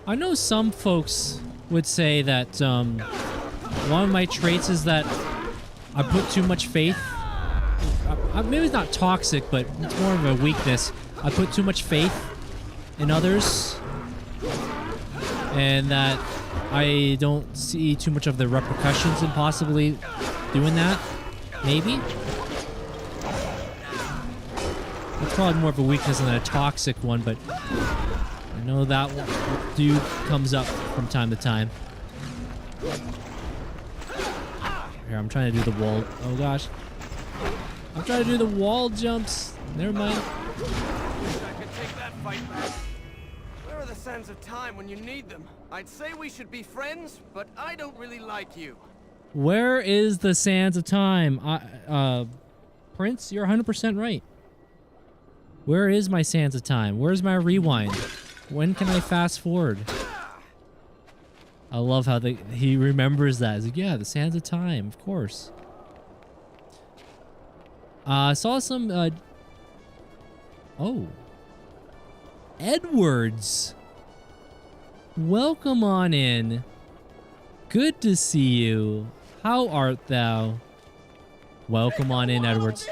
I know some folks would say that one of my traits is that I put too much faith. Maybe it's not toxic, but it's more of a weakness. I put too much faith in others, and that I don't see too much of the repercussions in possibly doing that. Maybe. It's probably more of a weakness than a toxic one, but I know that dude comes up from time to time. Here, I'm trying to do the wall. Oh gosh. I'm trying to do the wall jumps. Never mind. I could take that fight back. Where are the sands of time when you need them? I'd say we should be friends, but I don't really like you. Where is the sands of time? Prince, you're 100% right. Where is my sands of time? Where's my rewind? When can I fast forward? I love how he remembers that. He's like, yeah, the sands of time, of course. Saw some, oh. Edwards. Welcome on in. Good to see you. How art thou? Welcome on in, Edwards.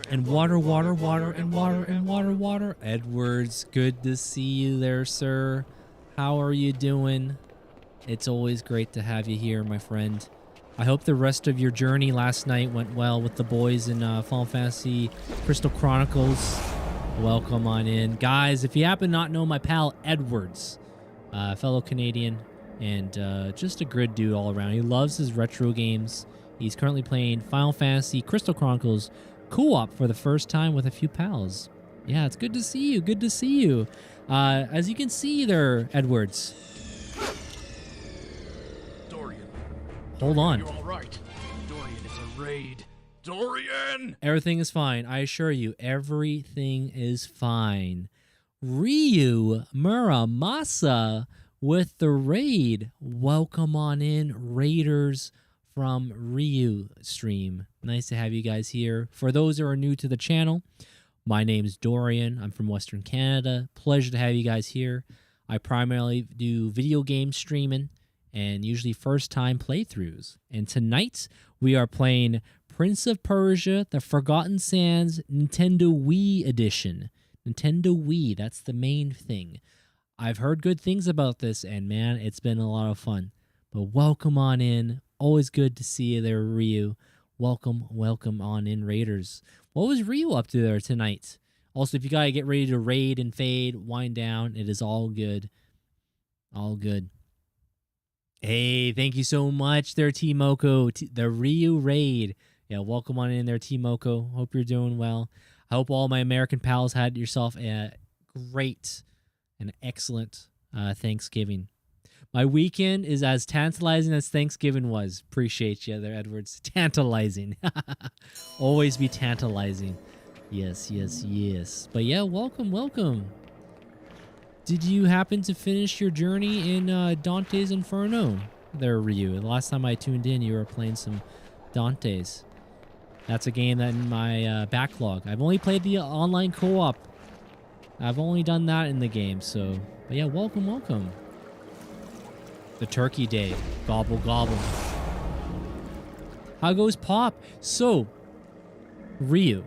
And water, water, water, and water, and water, water. Edwards, good to see you there, sir. How are you doing? It's always great to have you here, my friend. I hope the rest of your journey last night went well with the boys in Final Fantasy Crystal Chronicles. Welcome on in. Guys, if you happen to not know my pal Edwards, fellow Canadian, and just a good dude all around. He loves his retro games. He's currently playing Final Fantasy Crystal Chronicles co-op for the first time with a few pals. Yeah, it's good to see you. Good to see you. As you can see there, Edwards. Dorian. Hold on. You're all right. Dorian is a raid. Dorian! Everything is fine. I assure you, everything is fine. Ryu Muramasa with the raid. Welcome on in, Raiders from Ryu stream. Nice to have you guys here. For those who are new to the channel, my name is Dorian. I'm from Western Canada. Pleasure to have you guys here. I primarily do video game streaming and usually first-time playthroughs. And tonight, we are playing Prince of Persia, the Forgotten Sands Nintendo Wii Edition. Nintendo Wii, that's the main thing. I've heard good things about this, and man, it's been a lot of fun. But welcome on in. Always good to see you there, Ryu. Welcome, welcome on in, Raiders. What was Ryu up to there tonight? Also, if you gotta get ready to raid and fade, wind down, it is all good. All good. Hey, thank you so much there, T-Moko. The Ryu raid. Yeah, welcome on in there, T-Moko. Hope you're doing well. I hope all my American pals had yourself a great and excellent Thanksgiving. My weekend is as tantalizing as Thanksgiving was. Appreciate you there, Edwards. Tantalizing. Always be tantalizing. Yes, yes, yes. But yeah, welcome, welcome. Did you happen to finish your journey in Dante's Inferno there, Ryu? The last time I tuned in, you were playing some Dante's. That's a game that in my backlog. I've only played the online co-op. I've only done that in the game, so... But yeah, welcome, welcome. The Turkey Day. Gobble, gobble. How goes Pop? So, Ryu.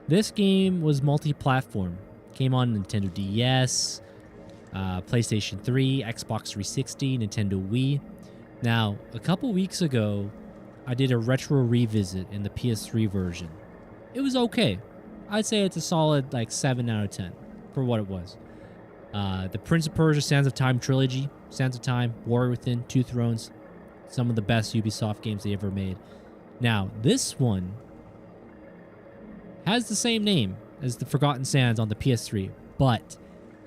This game was multi-platform. Came on Nintendo DS, PlayStation 3, Xbox 360, Nintendo Wii. Now, a couple weeks ago, I did a retro revisit in the PS3 version. It was okay. I'd say it's a solid like 7 out of 10 for what it was. The Prince of Persia Sands of Time trilogy, Sands of Time, Warrior Within, Two Thrones, some of the best Ubisoft games they ever made. Now, this one has the same name as the Forgotten Sands on the PS3, but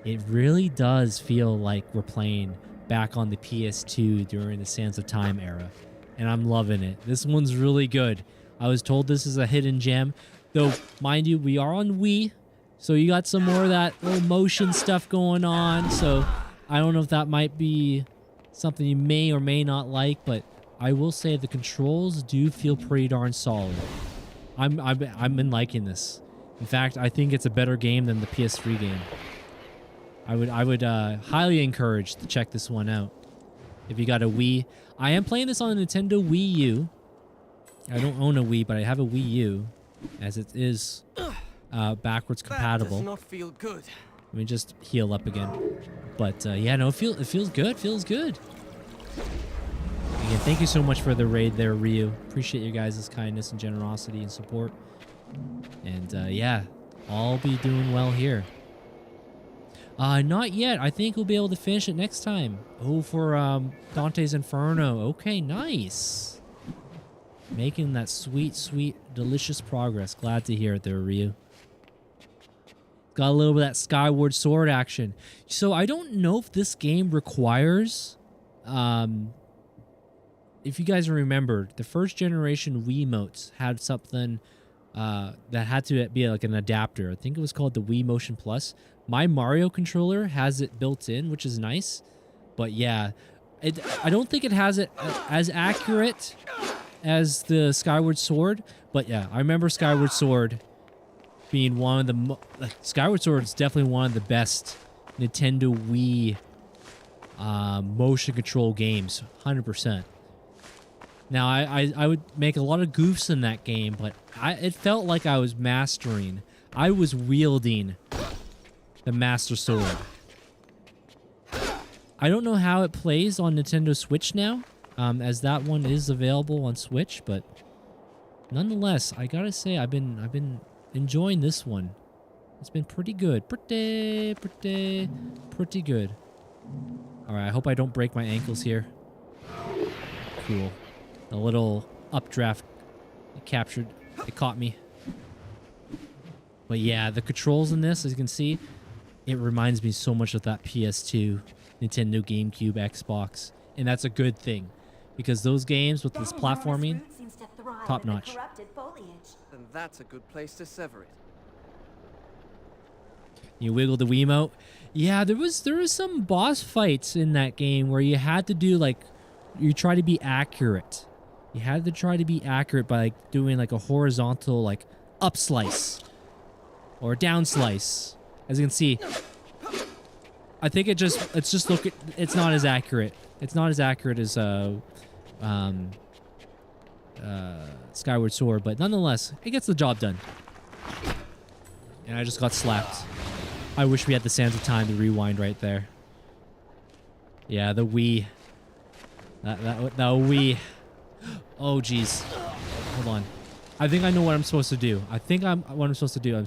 it really does feel like we're playing back on the PS2 during the Sands of Time era, and I'm loving it. This one's really good. I was told this is a hidden gem, though, mind you, we are on Wii, so you got some more of that little motion stuff going on, so I don't know if that might be something you may or may not like, but I will say the controls do feel pretty darn solid. I've been liking this. In fact, I think it's a better game than the PS3 game. I would highly encourage to check this one out if you got a Wii. I am playing this on a Nintendo Wii U. I don't own a Wii, but I have a Wii U, as it is backwards compatible. That does not feel good. Let me just heal up again. But yeah, no, it feels good. Feels good. Again, thank you so much for the raid there, Ryu. Appreciate your guys' kindness and generosity and support. And yeah, I'll be doing well here. Not yet. I think we'll be able to finish it next time. Oh, for Dante's Inferno. Okay, nice. Making that sweet, sweet, delicious progress. Glad to hear it there, Ryu. Got a little bit of that Skyward Sword action. So I don't know if this game requires... if you guys remember, the first generation Wiimotes had something that had to be like an adapter. I think it was called the Wii Motion Plus. My Mario controller has it built in, which is nice. But yeah, I don't think it has it as accurate as the Skyward Sword. But yeah, I remember Skyward Sword being one of the... Skyward Sword is definitely one of the best Nintendo Wii motion control games, 100%. Now, I would make a lot of goofs in that game, but it felt like I was mastering. I was wielding the Master Sword. I don't know how it plays on Nintendo Switch now, as that one is available on Switch, but nonetheless, I gotta say, I've been enjoying this one. It's been pretty good. Pretty good. Alright, I hope I don't break my ankles here. Cool. The little updraft it caught me. But yeah, the controls in this, as you can see, it reminds me so much of that PS2, Nintendo, GameCube, Xbox. And that's a good thing. Because those games with this platforming, top notch. Then that's a good place to sever it. You wiggle the Wiimote. Yeah, there was some boss fights in that game where you had to do like, you try to be accurate. You had to try to be accurate by like doing like a horizontal like up slice or down slice. As you can see, I think it's not as accurate. It's not as accurate as Skyward Sword, but nonetheless, it gets the job done. And I just got slapped. I wish we had the Sands of Time to rewind right there. Yeah, the Wii. That Wii. Oh, jeez. Hold on. I think I know what I'm supposed to do. I'm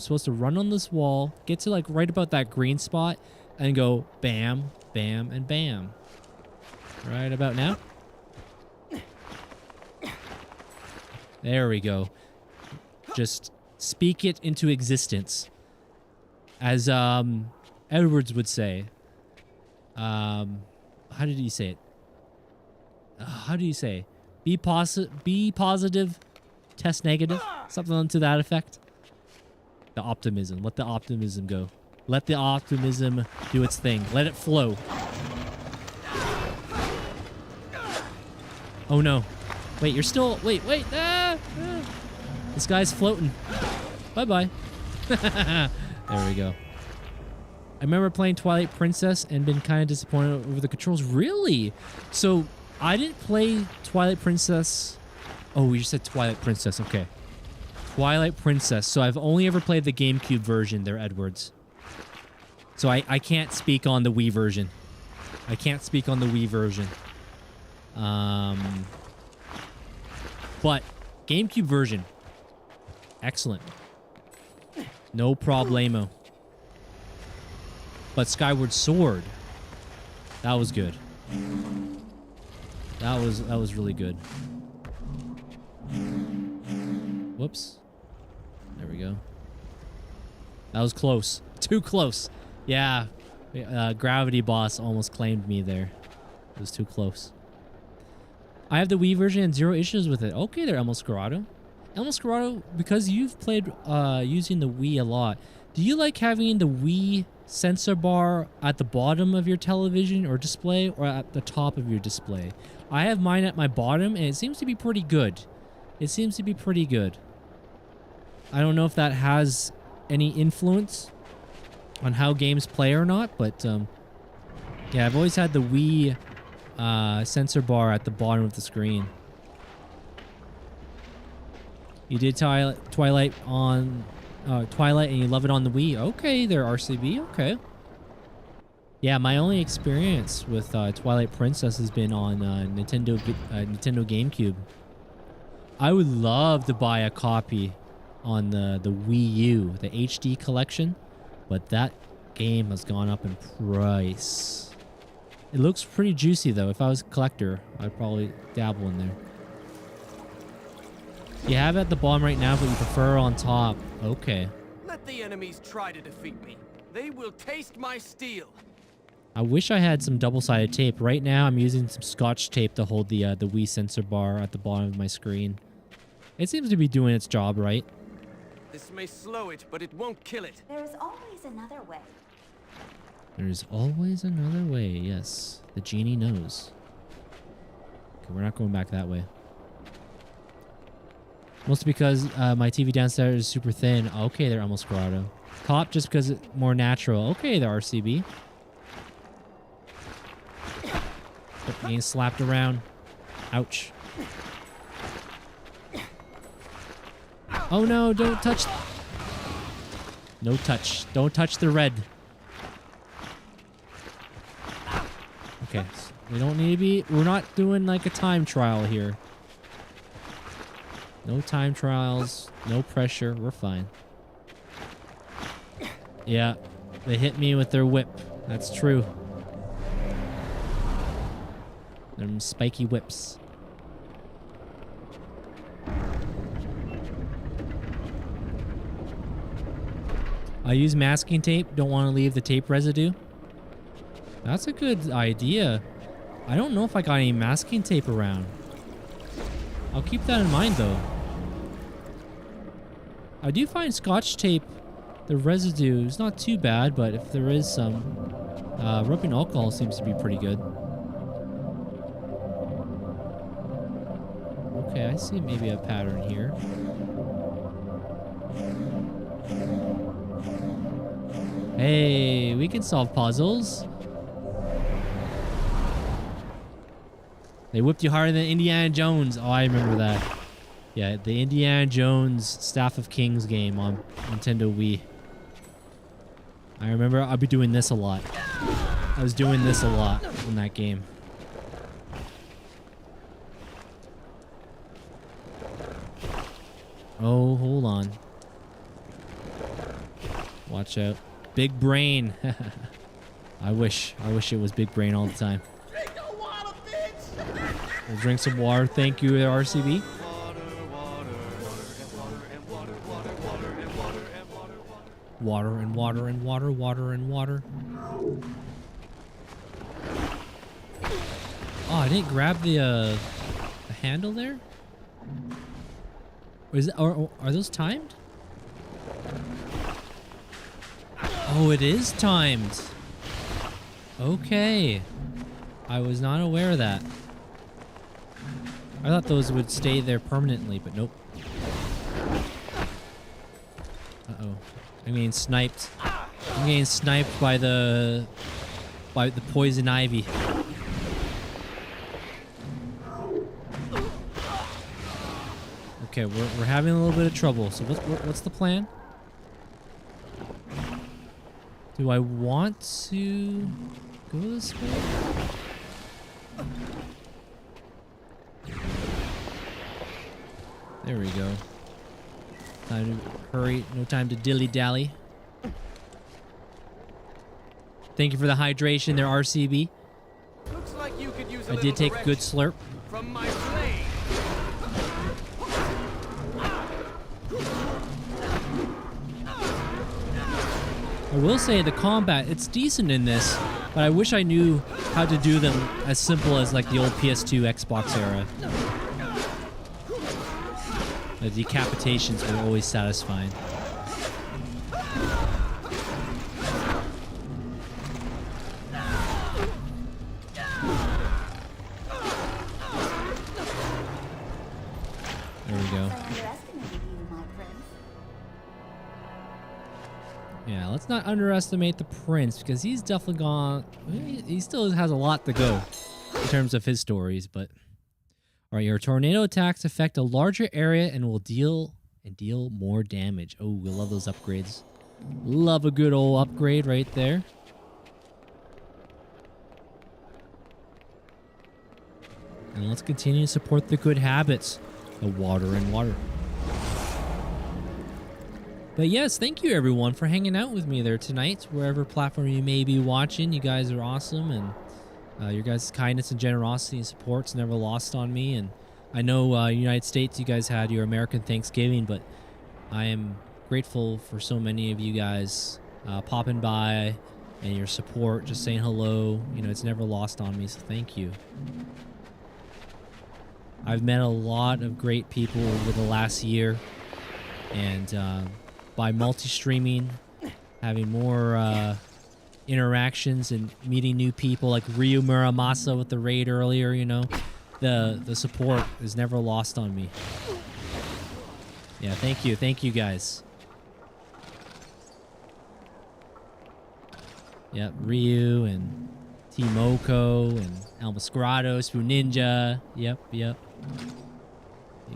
supposed to run on this wall, get to like right about that green spot, and go bam, bam, and bam. Right about now. There we go. Just speak it into existence. As Edwards would say. How did he say it? How do you say? Be positive, test negative, something to that effect. The optimism. Let the optimism go. Let the optimism do its thing. Let it flow. Oh no. Wait, you're still... Wait. This guy's floating. Bye-bye. There we go. I remember playing Twilight Princess and been kind of disappointed over the controls. Really? So... I didn't play Twilight Princess. Oh, you said Twilight Princess. Okay. Twilight Princess. So I've only ever played the GameCube version there, Edwards. So I can't speak on the Wii version. But GameCube version. Excellent. No problemo. But Skyward Sword. That was good. That was really good. Whoops. There we go. That was close. Too close. Yeah. Gravity Boss almost claimed me there. It was too close. I have the Wii version and 0 issues with it. Okay there, El Mascarado. El Mascarado, because you've played using the Wii a lot, do you like having the Wii sensor bar at the bottom of your television or display or at the top of your display? I have mine at my bottom and it seems to be pretty good. I don't know if that has any influence on how games play or not, but yeah, I've always had the Wii sensor bar at the bottom of the screen. You did Twilight on Twilight and you love it on the Wii. Okay there, RCB. Okay. Yeah, my only experience with Twilight Princess has been on Nintendo GameCube. I would love to buy a copy on the Wii U, the HD collection, but that game has gone up in price. It looks pretty juicy though. If I was a collector, I'd probably dabble in there. You have it at the bottom right now, but you prefer on top. Okay. Let the enemies try to defeat me. They will taste my steel. I wish I had some double-sided tape. Right now, I'm using some Scotch tape to hold the Wii sensor bar at the bottom of my screen. It seems to be doing its job, right? This may slow it, but it won't kill it. There is always another way. There's always another way, yes. The genie knows. Okay, we're not going back that way. Mostly because my TV downstairs is super thin. Okay, they're almost Corrado. Top just because it's more natural. Okay, the RCB. Getting slapped around. Ouch. Oh no, don't touch. No touch. Don't touch the red. Okay, so we don't need to be... We're not doing like a time trial here. No time trials. No pressure. We're fine. Yeah, they hit me with their whip. That's true. Them spiky whips. I use masking tape. Don't want to leave the tape residue. That's a good idea. I don't know if I got any masking tape around. I'll keep that in mind though. I do find Scotch tape, the residue is not too bad, but if there is some, rubbing alcohol seems to be pretty good. Okay, I see maybe a pattern here. Hey, we can solve puzzles. They whipped you harder than Indiana Jones. Oh, I remember that. Yeah, the Indiana Jones Staff of Kings game on Nintendo Wii. I remember I'd be doing this a lot. I was doing this a lot in that game. Oh, hold on. Watch out. Big brain. I wish it was big brain all the time. We'll drink some water. Thank you, RCB. Water and water and water, water and water. Oh, I didn't grab the handle there? Is it, are those timed? Oh, it is timed. Okay. I was not aware of that. I thought those would stay there permanently, but nope. Uh-oh. I'm getting sniped. I'm getting sniped by the poison ivy. Okay, we're having a little bit of trouble. So what's the plan? Do I want to go this way? There we go. Time to hurry. No time to dilly-dally. Thank you for the hydration there, RCB. Looks like you could use a I did take a good slurp. from my blade. I will say the combat, it's decent in this, but I wish I knew how to do them as simple as like the old PS2 Xbox era. The decapitations were always satisfying. There we go. Yeah, let's not underestimate the prince because he's definitely gone. He still has a lot to go in terms of his stories, but. All right, your tornado attacks affect a larger area and will deal more damage. Oh, we love those upgrades. Love a good old upgrade right there. And let's continue to support the good habits of water and water. But yes, thank you everyone for hanging out with me there tonight. Wherever platform you may be watching, you guys are awesome, and your guys' kindness and generosity and support's never lost on me. And I know United States, you guys had your American Thanksgiving, but I am grateful for so many of you guys popping by and your support, just saying hello. You know, it's never lost on me, so thank you. I've met a lot of great people over the last year, and by multi-streaming, having more interactions and meeting new people like Ryu Muramasa with the raid earlier, you know, the support is never lost on me. Yeah, thank you guys. Yeah, Ryu and T-Moco and El Mascarado, Spoon Ninja. Yep. You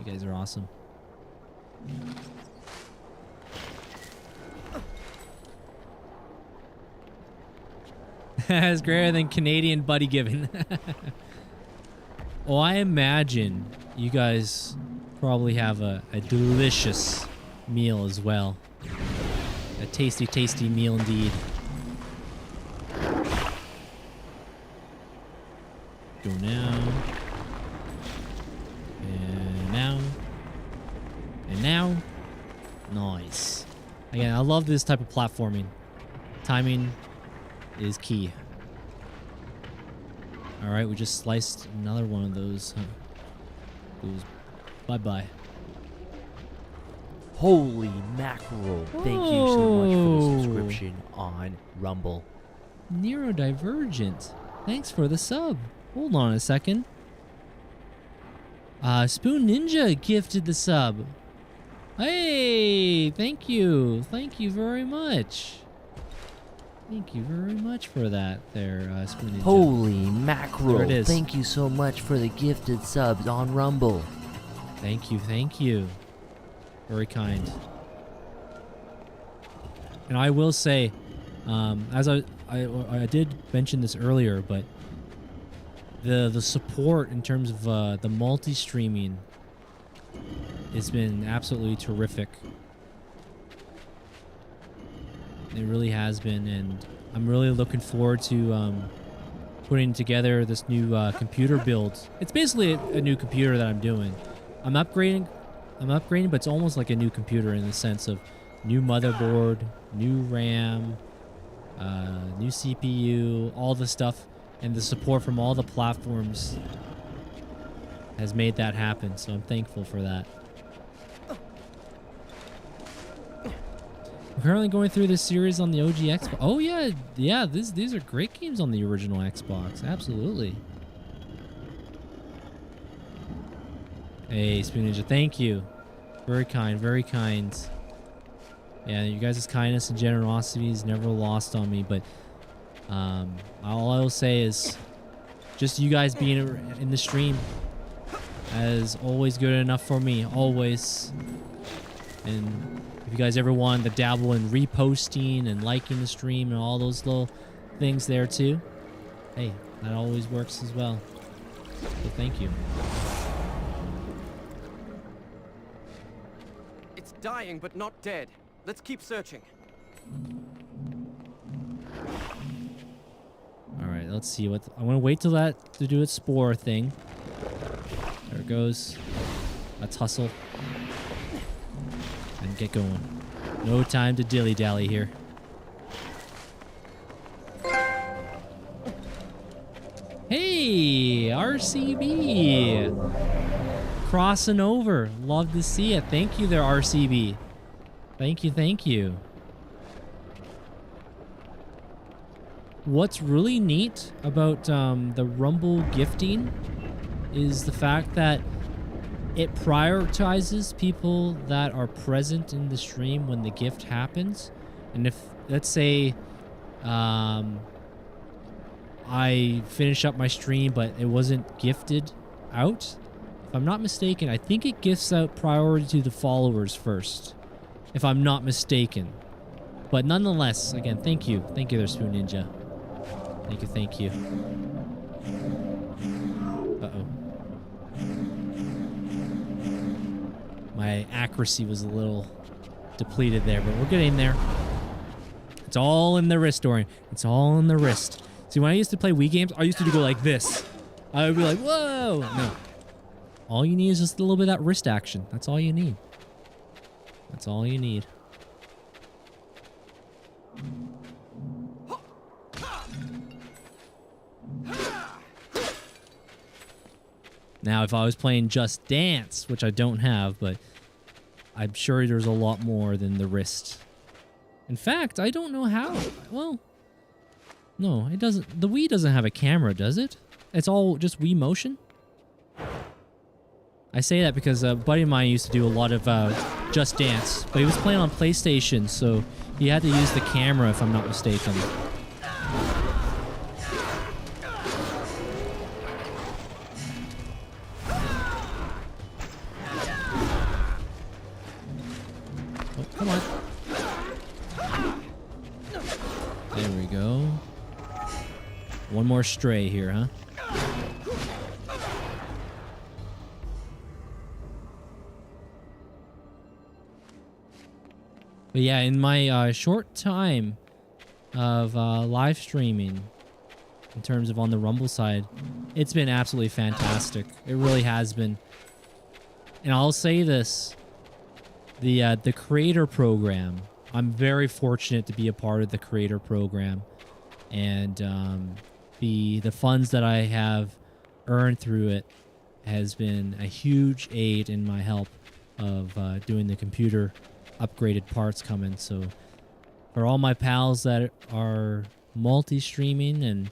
guys are awesome. It's greater than Canadian buddy giving. Oh, I imagine you guys probably have a delicious meal as well. A tasty, tasty meal indeed. Go now. And now. And now. Nice. Again, I love this type of platforming. Timing is key. Alright, we just sliced another one of those. Goes bye-bye. Holy mackerel. Thank you so much for the subscription on Rumble. Neurodivergent. Thanks for the sub. Hold on a second. Spoon Ninja gifted the sub. Hey, thank you. Thank you very much. Thank you very much for that there, Spoon Ninja. Holy mackerel. There it is. Thank you so much for the gifted subs on Rumble. Thank you, thank you. Very kind. And I will say, as I did mention this earlier, but the support in terms of the multi-streaming has been absolutely terrific. It really has been, and I'm really looking forward to putting together this new computer build. It's basically a new computer that I'm doing. I'm upgrading, but it's almost like a new computer in the sense of new motherboard, new RAM, new CPU, all the stuff, and the support from all the platforms has made that happen, so I'm thankful for that. I'm currently going through this series on the OG Xbox. Oh yeah, these are great games on the original Xbox, absolutely. Hey, Spoon Ninja, thank you. Very kind, very kind. Yeah, you guys' kindness and generosity is never lost on me, but all I will say is just you guys being in the stream is always good enough for me, always. And if you guys ever want to dabble in reposting and liking the stream and all those little things there too, hey, that always works as well. So thank you. It's dying but not dead. Let's keep searching. Alright, let's see what... I'm going to wait till that to do its spore thing. There it goes. Let's hustle. And get going. No time to dilly-dally here. Hey! RCB! Crossing over. Love to see it. Thank you there, RCB. Thank you, thank you. What's really neat about the Rumble gifting is the fact that it prioritizes people that are present in the stream when the gift happens. And if, let's say, I finish up my stream but it wasn't gifted out, if I'm not mistaken, I think it gifts out priority to the followers first, if I'm not mistaken. But nonetheless, again, thank you. Thank you there, Spoon Ninja. Thank you, thank you. Uh-oh. My accuracy was a little depleted there, but we're getting there. It's all in the wrist, Dorian. It's all in the wrist. See, when I used to play Wii games, I used to go like this. I would be like, whoa! No. All you need is just a little bit of that wrist action. That's all you need. That's all you need. Now, if I was playing Just Dance, which I don't have, but I'm sure there's a lot more than the wrist. In fact, I don't know how. Well, no, it doesn't. The Wii doesn't have a camera, does it? It's all just Wii motion? I say that because a buddy of mine used to do a lot of Just Dance, but he was playing on PlayStation, so he had to use the camera, if I'm not mistaken. There we go. One more stray here, huh? But yeah, in my short time of live streaming, in terms of on the Rumble side, it's been absolutely fantastic. It really has been. And I'll say this, the creator program, I'm very fortunate to be a part of the creator program, and the funds that I have earned through it has been a huge aid in my help of doing the computer upgraded parts coming. So for all my pals that are multi-streaming and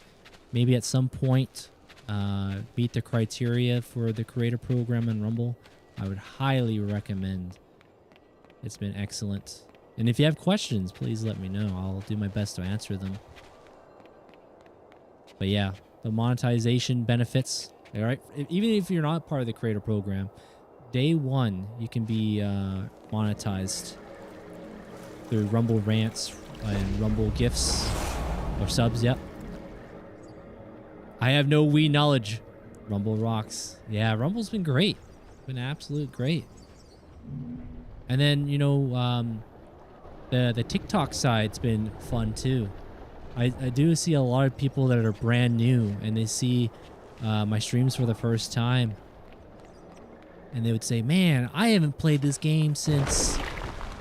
maybe at some point meet the criteria for the creator program in Rumble, I would highly recommend. It's been excellent. And if you have questions, please let me know. I'll do my best to answer them. But yeah, the monetization benefits, all right? Even if you're not part of the creator program, day one, you can be monetized through Rumble rants and Rumble gifts or subs, yep. I have no Wii knowledge. Rumble rocks. Yeah, Rumble's been great. Been absolute great. And then, you know, the TikTok side's been fun too. I do see a lot of people that are brand new and they see my streams for the first time. And they would say, man, I haven't played this game since,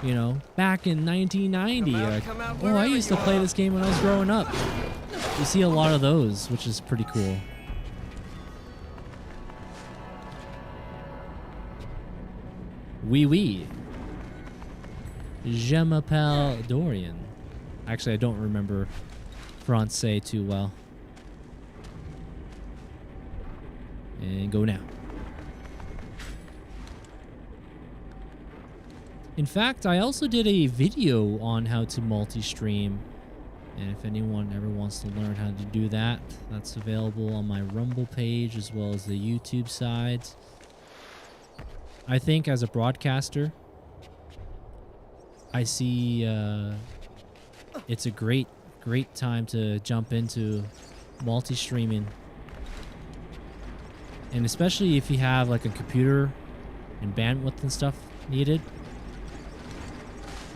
you know, back in 1990. Oh, I used to play this game when I was growing up. You see a lot of those, which is pretty cool. Oui, oui. Je m'appelle Dorian. Actually, I don't remember Francais too well. And go now. In fact, I also did a video on how to multi-stream. And if anyone ever wants to learn how to do that, that's available on my Rumble page as well as the YouTube side. I think as a broadcaster, I see it's a great time to jump into multi-streaming. And especially if you have like a computer and bandwidth and stuff needed,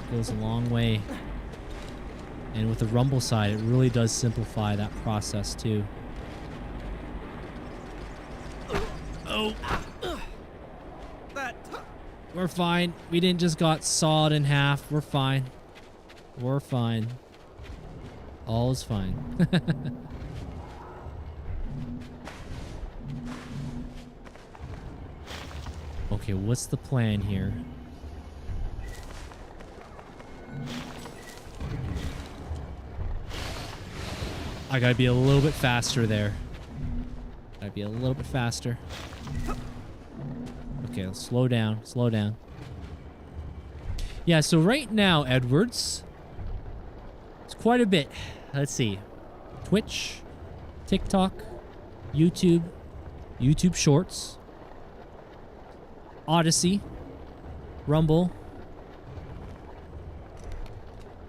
it goes a long way. And with the Rumble side, it really does simplify that process too. Oh. We're fine. We didn't just got sawed in half. We're fine. We're fine. All is fine. Okay, what's the plan here? I gotta be a little bit faster there. Gotta be a little bit faster. Okay, let's slow down. Slow down. Yeah, so right now, Edwards, it's quite a bit. Let's see. Twitch, TikTok, YouTube, YouTube Shorts, Odyssey, Rumble.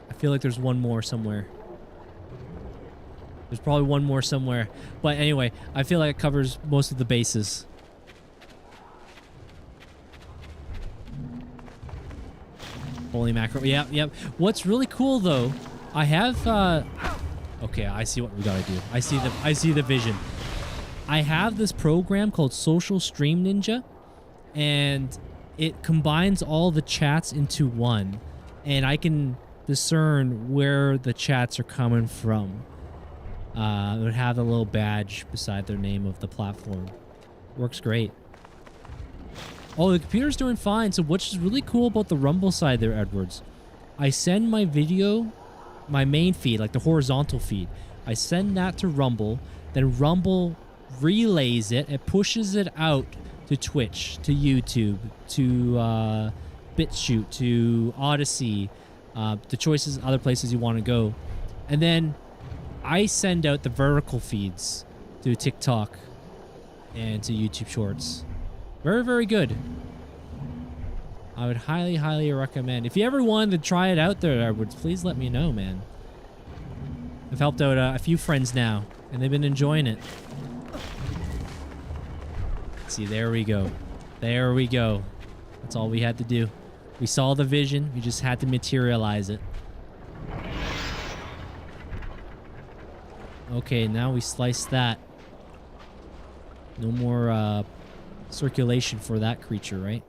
I feel like there's one more somewhere. There's probably one more somewhere. But anyway, I feel like it covers most of the bases. Holy mackerel. Yep, yep. What's really cool though, I have okay, I see what we gotta do. I see the vision. I have this program called Social Stream Ninja, and it combines all the chats into one, and I can discern where the chats are coming from. It would have a little badge beside their name of the platform. Works great. Oh, the computer's doing fine. So what's really cool about the Rumble side there, Edwards, I send my video, my main feed, like the horizontal feed, I send that to Rumble, then Rumble relays it, it pushes it out to Twitch, to YouTube, to BitChute, to Odyssey, the choices, other places you want to go. And then I send out the vertical feeds to TikTok and to YouTube Shorts. Very, very good. I would highly, highly recommend. If you ever wanted to try it out there, Edwards, please let me know, man. I've helped out a few friends now, and they've been enjoying it. See, there we go. There we go. That's all we had to do. We saw the vision. We just had to materialize it. Okay, now we slice that. No more circulation for that creature, right?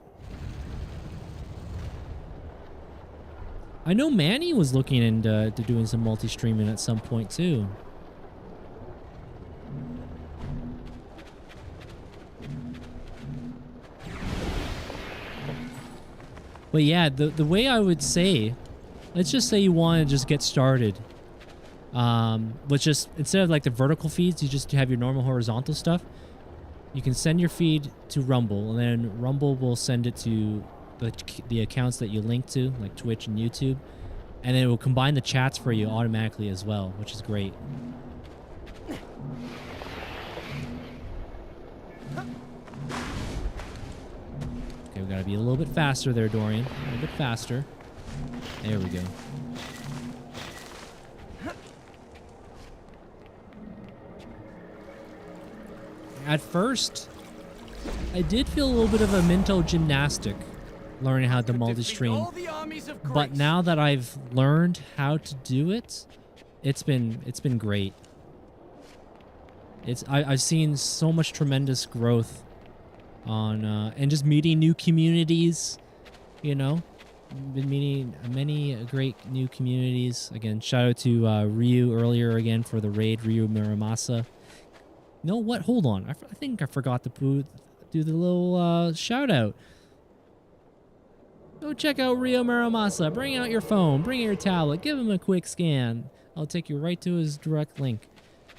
I know Manny was looking into doing some multi-streaming at some point too. But yeah, the way I would say, let's just say you want to just get started. Let's just, instead of like the vertical feeds, you just have your normal horizontal stuff. You can send your feed to Rumble, and then Rumble will send it to the accounts that you link to, like Twitch and YouTube, and then it will combine the chats for you automatically as well, which is great. Okay, we gotta be a little bit faster there, Dorian. A little bit faster. There we go. At first, I did feel a little bit of a mental gymnastic learning how to multi-stream, but now that I've learned how to do it, it's been great. I've seen so much tremendous growth on and just meeting new communities, you know. Been meeting many great new communities. Again, shout out to Ryu earlier again for the raid, Ryu Miramasa. You know what? Hold on. I think I forgot to do the little shout out. Go check out Ryu Miramasa. Bring out your phone. Bring out your tablet. Give him a quick scan. I'll take you right to his direct link.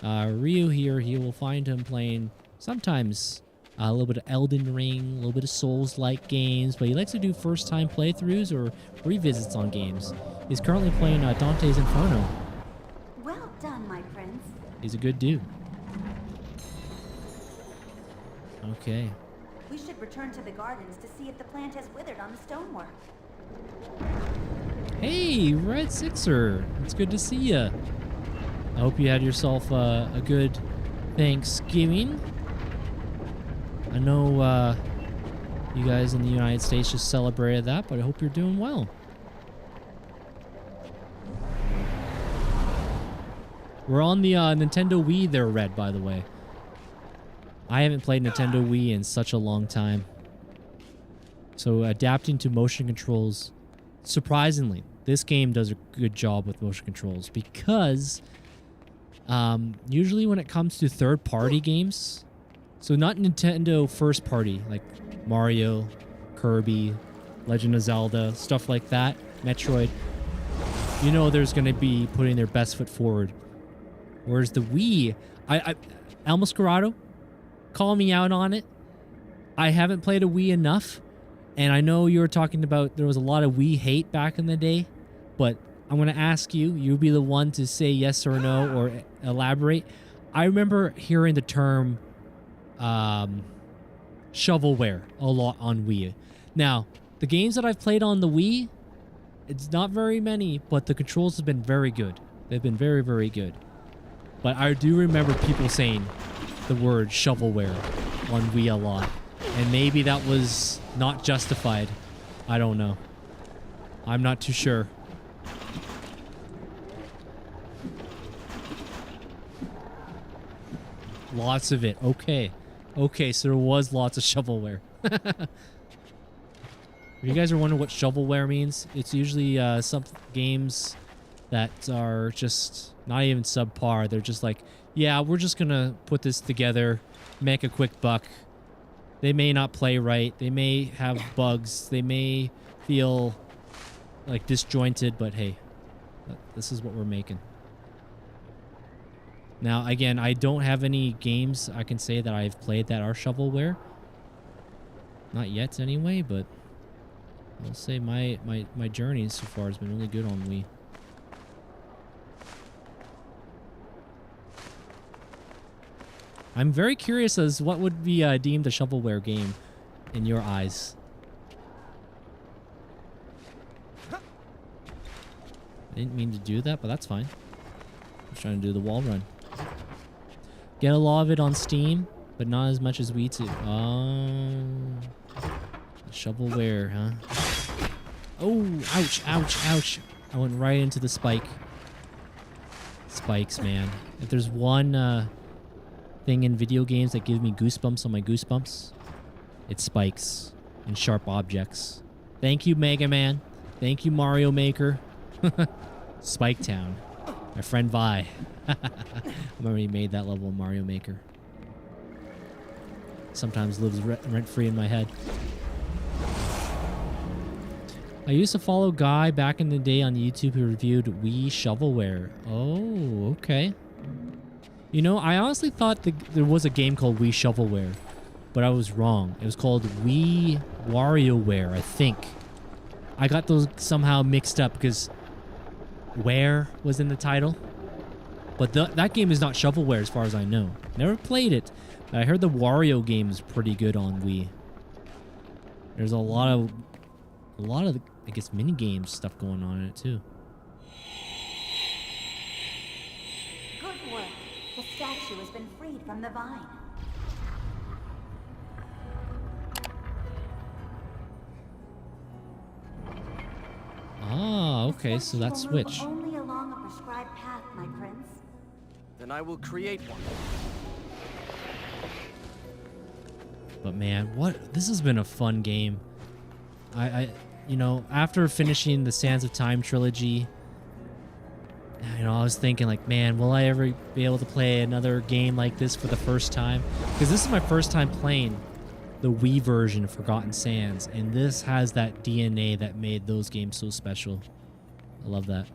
Ryu here, he will find him playing sometimes a little bit of Elden Ring, a little bit of Souls-like games, but he likes to do first-time playthroughs or revisits on games. He's currently playing Dante's Inferno. Well done, my prince. He's a good dude. Okay. We should return to the gardens to see if the plant has withered on the stonework. Hey, Red Sixer. It's good to see you. I hope you had yourself a good Thanksgiving. I know you guys in the United States just celebrated that, but I hope you're doing well. We're on the Nintendo Wii there, Red, by the way. I haven't played Nintendo Wii in such a long time. So adapting to motion controls, surprisingly, this game does a good job with motion controls because usually when it comes to third-party games, so not Nintendo first party, like Mario, Kirby, Legend of Zelda, stuff like that, Metroid, you know there's going to be putting their best foot forward. Whereas the Wii, El Mascarado, call me out on it. I haven't played a Wii enough, and I know you were talking about there was a lot of Wii hate back in the day, but I'm going to ask you, you'll be the one to say yes or no or elaborate. I remember hearing the term shovelware a lot on Wii. Now, the games that I've played on the Wii, it's not very many, but the controls have been very good. They've been very, very good. But I do remember people saying the word shovelware on Wii a lot. And maybe that was not justified. I don't know. I'm not too sure. Lots of it. Okay. Okay, so there was lots of shovelware. If you guys are wondering what shovelware means, it's usually some games that are just not even subpar. They're just like, yeah, we're just going to put this together, make a quick buck. They may not play right. They may have bugs. They may feel like disjointed, but hey, this is what we're making. Now, again, I don't have any games I can say that I've played that are shovelware. Not yet, anyway, but I'll say my journey so far has been really good on Wii. I'm very curious as what would be deemed a shovelware game in your eyes. I didn't mean to do that, but that's fine. was trying to do the wall run. Get a lot of it on Steam, but not as much as we do. Oh. Shovelware, huh? Oh, ouch, ouch, ouch. I went right into the spike. Spikes, man. If there's one thing in video games that gives me goosebumps on my goosebumps, it's spikes and sharp objects. Thank you, Mega Man. Thank you, Mario Maker. Spike Town. My friend Vi. I remember he made that level in Mario Maker. Sometimes lives rent-free in my head. I used to follow a guy back in the day on YouTube who reviewed Wii shovelware. Oh, okay. You know, I honestly thought there was a game called Wii shovelware, but I was wrong. It was called Wii WarioWare, I think. I got those somehow mixed up because Ware was in the title. But that game is not shovelware as far as I know. Never played it, but I heard the Wario game is pretty good on Wii. There's a lot of I guess mini games stuff going on in it too. Good work. The statue has been freed from the vine. Ah, okay, so that switch. Only along a prescribed path, my prince. Then I will create one. But man, this has been a fun game. You know, after finishing the Sands of Time trilogy, you know, I was thinking like, man, will I ever be able to play another game like this for the first time? Because this is my first time playing the Wii version of Forgotten Sands, and this has that DNA that made those games so special. I love that.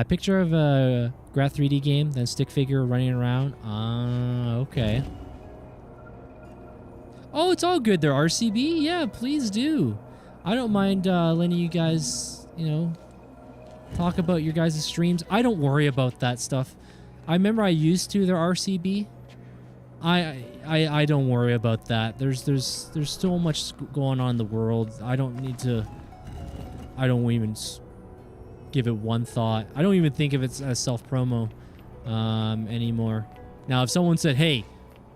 Picture of a Graph 3D game, then stick figure running around. Okay. Oh, it's all good there, RCB. Yeah, please do. I don't mind letting you guys, you know, talk about your guys' streams. I don't worry about that stuff. I remember I used to their RCB. I don't worry about that. There's so much going on in the world. I don't even give it one thought. I don't even think of it as self-promo anymore. Now, if someone said, hey,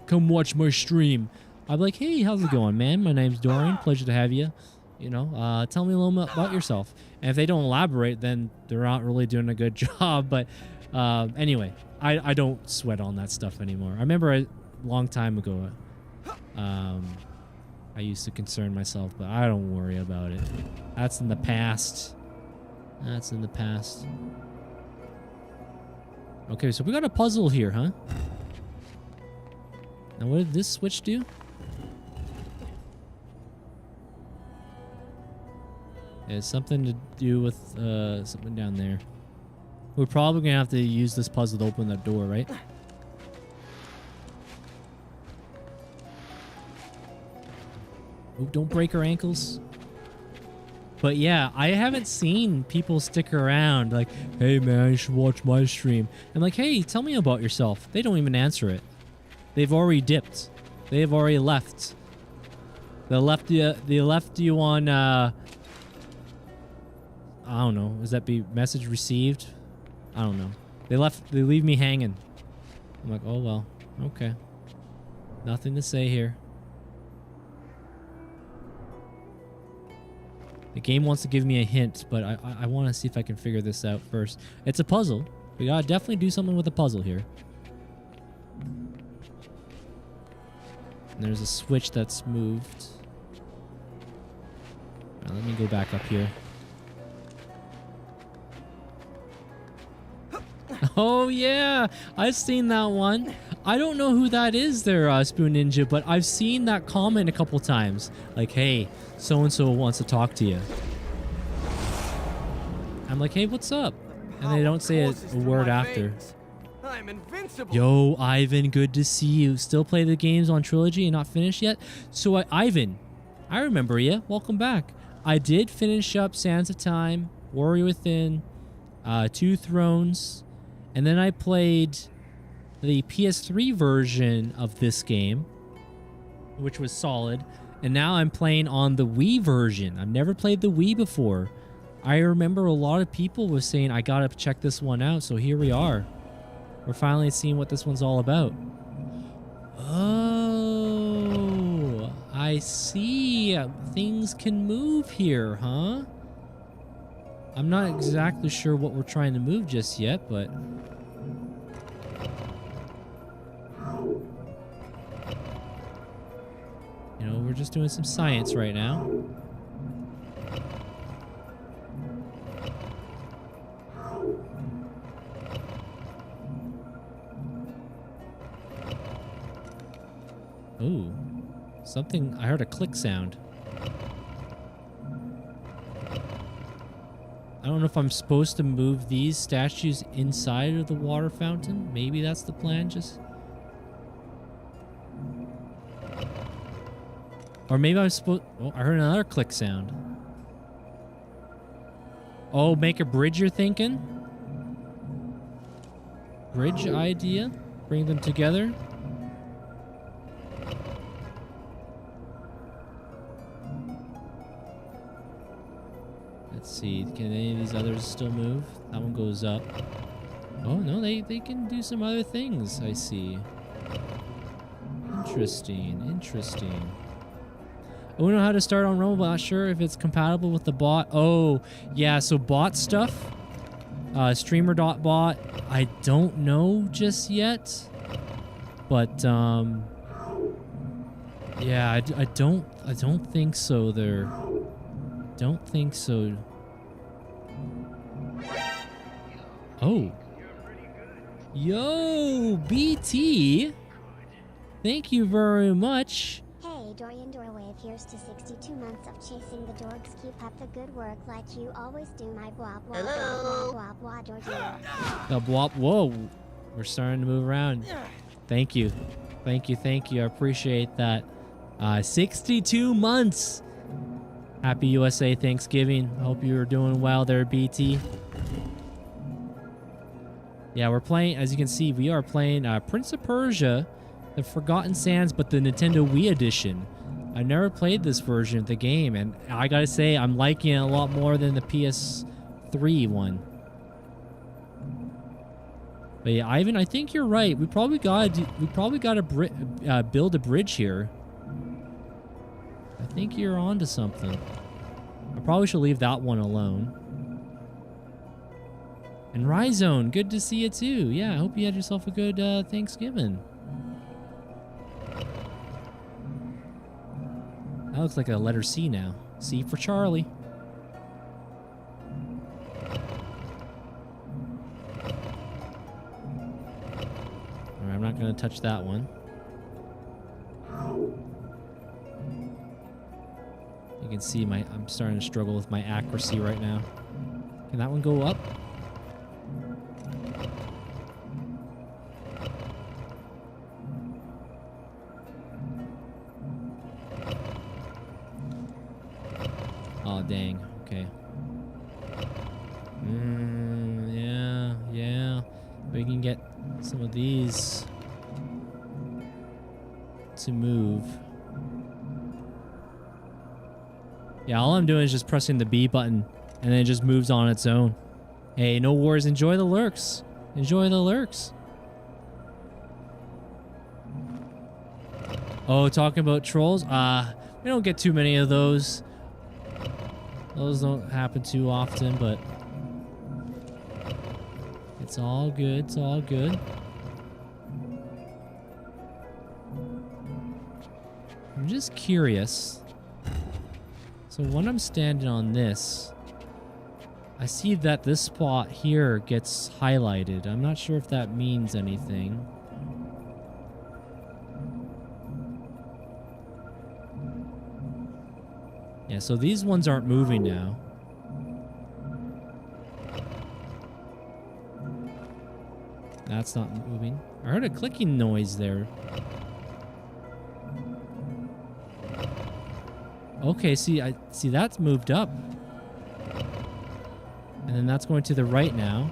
come watch my stream, I'd be like, hey, how's it going, man? My name's Dorian. Pleasure to have you. You know, tell me a little bit about yourself. And if they don't elaborate, then they're not really doing a good job. But anyway, I don't sweat on that stuff anymore. I remember a long time ago, I used to concern myself, but I don't worry about it. That's in the past. That's in the past. Okay, so we got a puzzle here, huh? Now, what did this switch do? It's something to do with something down there. We're probably gonna have to use this puzzle to open that door, right? Oh, don't break her ankles. But yeah, I haven't seen people stick around like, hey man, you should watch my stream. I'm like, hey, tell me about yourself. They don't even answer it. They've already dipped. They've already left. They left you on I don't know. Does that be message received? I don't know. They leave me hanging. I'm like, oh well, okay. Nothing to say here. The game wants to give me a hint, but I want to see if I can figure this out first. It's a puzzle. We gotta definitely do something with the puzzle here. And there's a switch that's moved. Now, let me go back up here. Oh yeah, I've seen that one. I don't know who that is there, Spoon Ninja, but I've seen that comment a couple times. Like, hey, so-and-so wants to talk to you. I'm like, hey, what's up? And they don't say a word after. I'm invincible. Yo, Ivan, good to see you. Still play the games on Trilogy and not finished yet? So, Ivan, I remember you. Welcome back. I did finish up Sands of Time, Warrior Within, Two Thrones, and then I played the PS3 version of this game, which was solid. And now I'm playing on the Wii version. I've never played the Wii before. I remember a lot of people were saying, I gotta check this one out, so here we are. We're finally seeing what this one's all about. Oh, I see. Things can move here, huh? I'm not exactly sure what we're trying to move just yet, but... You know, we're just doing some science right now. Ooh, something, I heard a click sound. I don't know if I'm supposed to move these statues inside of the water fountain. Maybe that's the plan, just... Or maybe I'm supposed... Oh, I heard another click sound. Oh, make a bridge, you're thinking? Bridge idea? Bring them together? Let's see, can any of these others still move? That one goes up. Oh, no, they can do some other things, I see. Interesting, interesting. I don't know how to start on Rumble, but not sure if it's compatible with the bot. Oh, yeah, so bot stuff. Streamer.bot. I don't know just yet. But, yeah, I don't think so there. Don't think so. Oh. Yo, BT. Thank you very much. Hey, Dorian Doorwave, here's to 62 months of chasing the dorks. Keep up the good work like you always do, my blah blah blah blah blah Dorian. The blah, whoa. We're starting to move around. Thank you. Thank you, thank you. I appreciate that. 62 months. Happy USA Thanksgiving. Hope you're doing well there, BT. Yeah, we're playing, as you can see, we are playing Prince of Persia, the Forgotten Sands, but the Nintendo Wii Edition. I've never played this version of the game, and I gotta say, I'm liking it a lot more than the PS3 one. But yeah, Ivan, I think you're right. We probably gotta build a bridge here. I think you're onto something. I probably should leave that one alone. And Rhizone, good to see you too. Yeah, I hope you had yourself a good Thanksgiving. That looks like a letter C now. C for Charlie. Alright, I'm not gonna touch that one. You can see I'm starting to struggle with my accuracy right now. Can that one go up? Oh, dang. Okay. Yeah. We can get some of these to move. Yeah, all I'm doing is just pressing the B button, and then it just moves on its own. Hey, no worries. Enjoy the lurks. Enjoy the lurks. Oh, talking about trolls? We don't get too many of those. Those don't happen too often, but it's all good. It's all good. I'm just curious. So when I'm standing on this, I see that this spot here gets highlighted. I'm not sure if that means anything. Yeah, so these ones aren't moving now. That's not moving. I heard a clicking noise there. Okay, see that's moved up. And then that's going to the right now.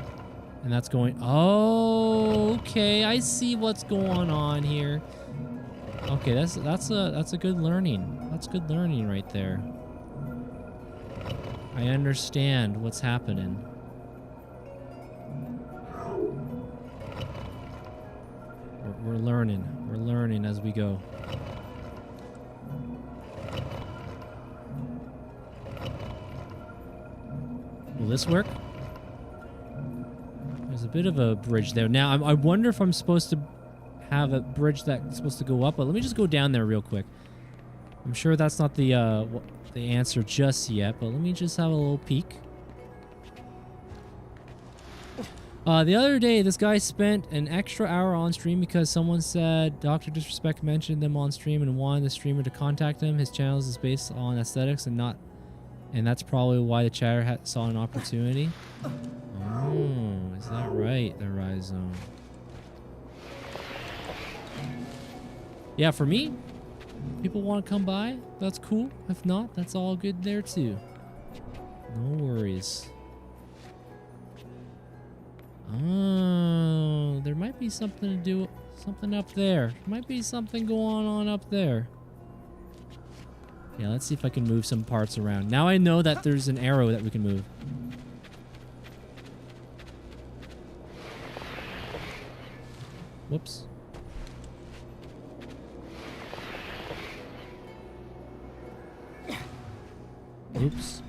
And that's going, oh, okay, I see what's going on here. Okay, that's a good learning. That's good learning right there. I understand what's happening. We're learning. We're learning as we go. Will this work? There's a bit of a bridge there. Now, I wonder if I'm supposed to have a bridge that's supposed to go up, but let me just go down there real quick. I'm sure that's not the answer just yet, but let me just have a little peek. The other day, this guy spent an extra hour on stream because someone said Dr. Disrespect mentioned them on stream and wanted the streamer to contact him. His channel is based on aesthetics and not, and that's probably why the chatter saw an opportunity. Oh, is that right, the Rhizome? Yeah, for me, people want to come by, that's cool. If not, that's all good there too. No worries. Oh, there might be something to do, something up there. Might be something going on up there. Yeah, let's see if I can move some parts around. Now I know that there's an arrow that we can move. Whoops. Oops.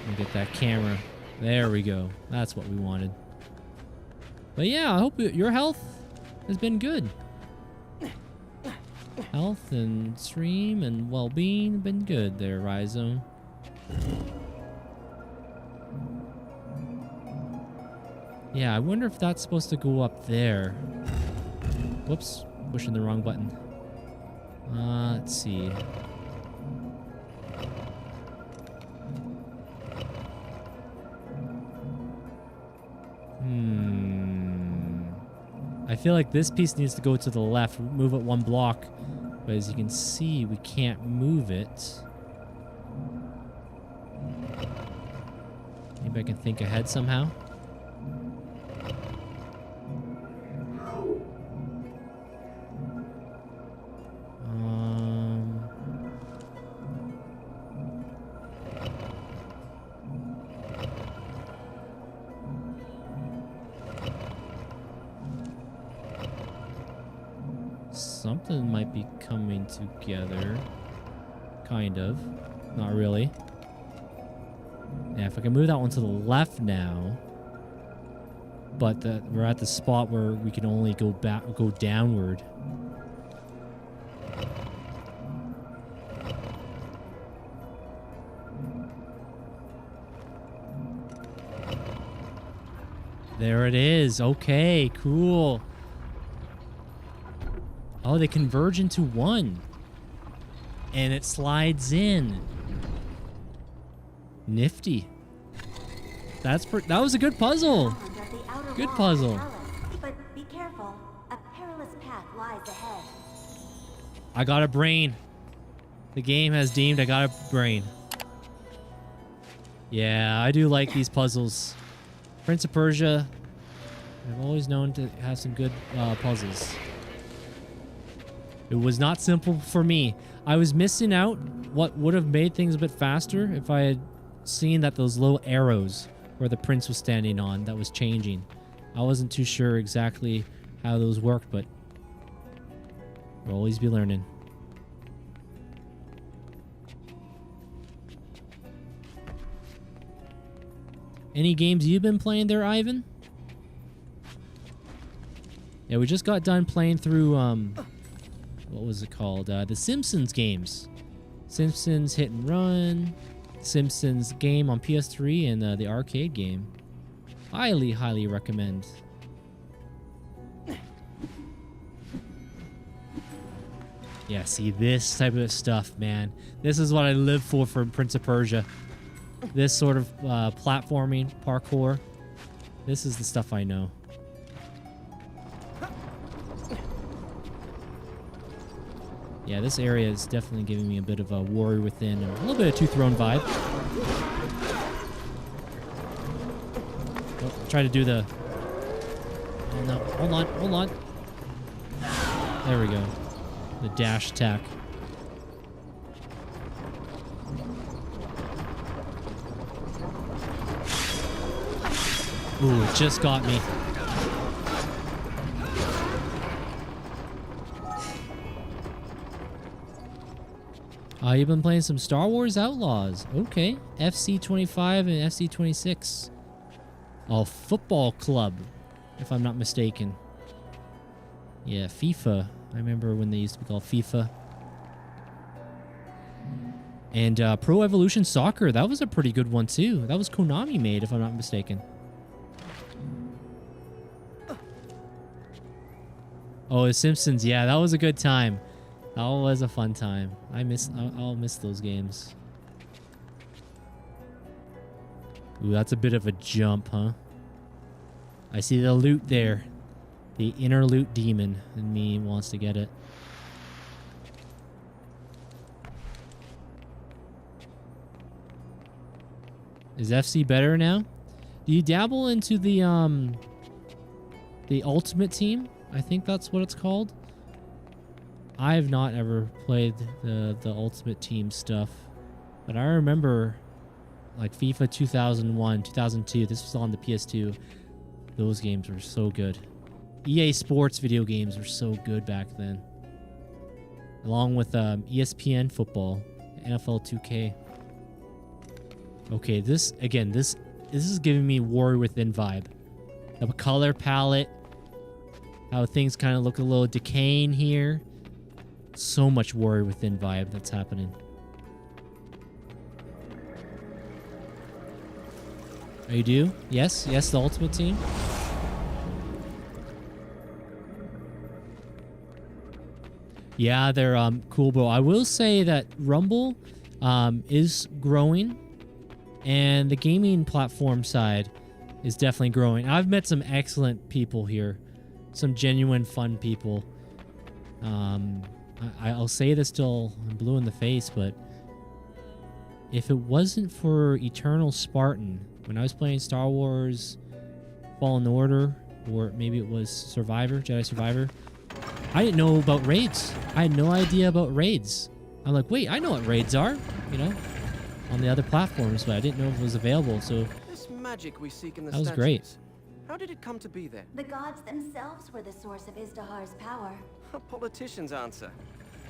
Let me get that camera. There we go. That's what we wanted. But yeah, I hope your health has been good. Health and stream and well-being have been good there, Rhizome. Yeah, I wonder if that's supposed to go up there. Whoops, pushing the wrong button. Let's see. I feel like this piece needs to go to the left. Move it one block. But as you can see, we can't move it. Maybe I can think ahead somehow. Something might be coming together. Kind of. Not really. Yeah, if I can move that one to the left now. But we're at the spot where we can only go downward. There it is. Okay, cool. Oh, they converge into one. And it slides in. Nifty. That was a good puzzle. Good puzzle. But be careful. A perilous path lies ahead. I got a brain. The game has deemed I got a brain. Yeah, I do like these puzzles. Prince of Persia, I've always known to have some good puzzles. It was not simple for me. I was missing out what would have made things a bit faster if I had seen that those little arrows where the prince was standing on that was changing. I wasn't too sure exactly how those worked, but we'll always be learning. Any games you've been playing there, Ivan? Yeah, we just got done playing through what was it called? The Simpsons games. Simpsons Hit and Run, Simpsons game on PS3, and the arcade game. Highly, highly recommend. Yeah, see, this type of stuff, man. This is what I live for Prince of Persia. This sort of platforming, parkour. This is the stuff I know. Yeah, this area is definitely giving me a bit of a Warrior Within and a little bit of Two Throne vibe. Oh, try to do the... Oh no, hold on. There we go. The dash attack. Ooh, it just got me. You've been playing some Star Wars Outlaws. Okay. FC25 and FC26. Oh, football club, if I'm not mistaken. Yeah, FIFA. I remember when they used to be called FIFA. And Pro Evolution Soccer. That was a pretty good one, too. That was Konami made, if I'm not mistaken. Oh, The Simpsons. Yeah, that was a good time. That was a fun time. I'll miss those games. Ooh, that's a bit of a jump, huh? I see the loot there. The inner loot demon in me wants to get it. Is FC better now? Do you dabble into the Ultimate Team? I think that's what it's called. I have not ever played the Ultimate Team stuff, but I remember like FIFA 2001, 2002. This was on the PS2. Those games were so good. EA Sports video games were so good back then. Along with ESPN football, NFL 2K. Okay, this is giving me Warrior Within vibe. The color palette, how things kind of look a little decaying here. So much Warrior Within vibe that's happening. Oh, you do? Yes, the Ultimate Team. Yeah, they're cool, bro. I will say that Rumble is growing, and the gaming platform side is definitely growing. I've met some excellent people here, some genuine fun people. I'll say this till I'm blue in the face, but if it wasn't for Eternal Spartan, when I was playing Star Wars Fallen Order, or maybe it was Jedi Survivor, I didn't know about raids. I had no idea about raids. I'm like, wait, I know what raids are, you know, on the other platforms, but I didn't know if it was available, so this magic we seek in the that was statues, great. how did it come to be there? The gods themselves were the source of Izdahar's power. A politician's answer.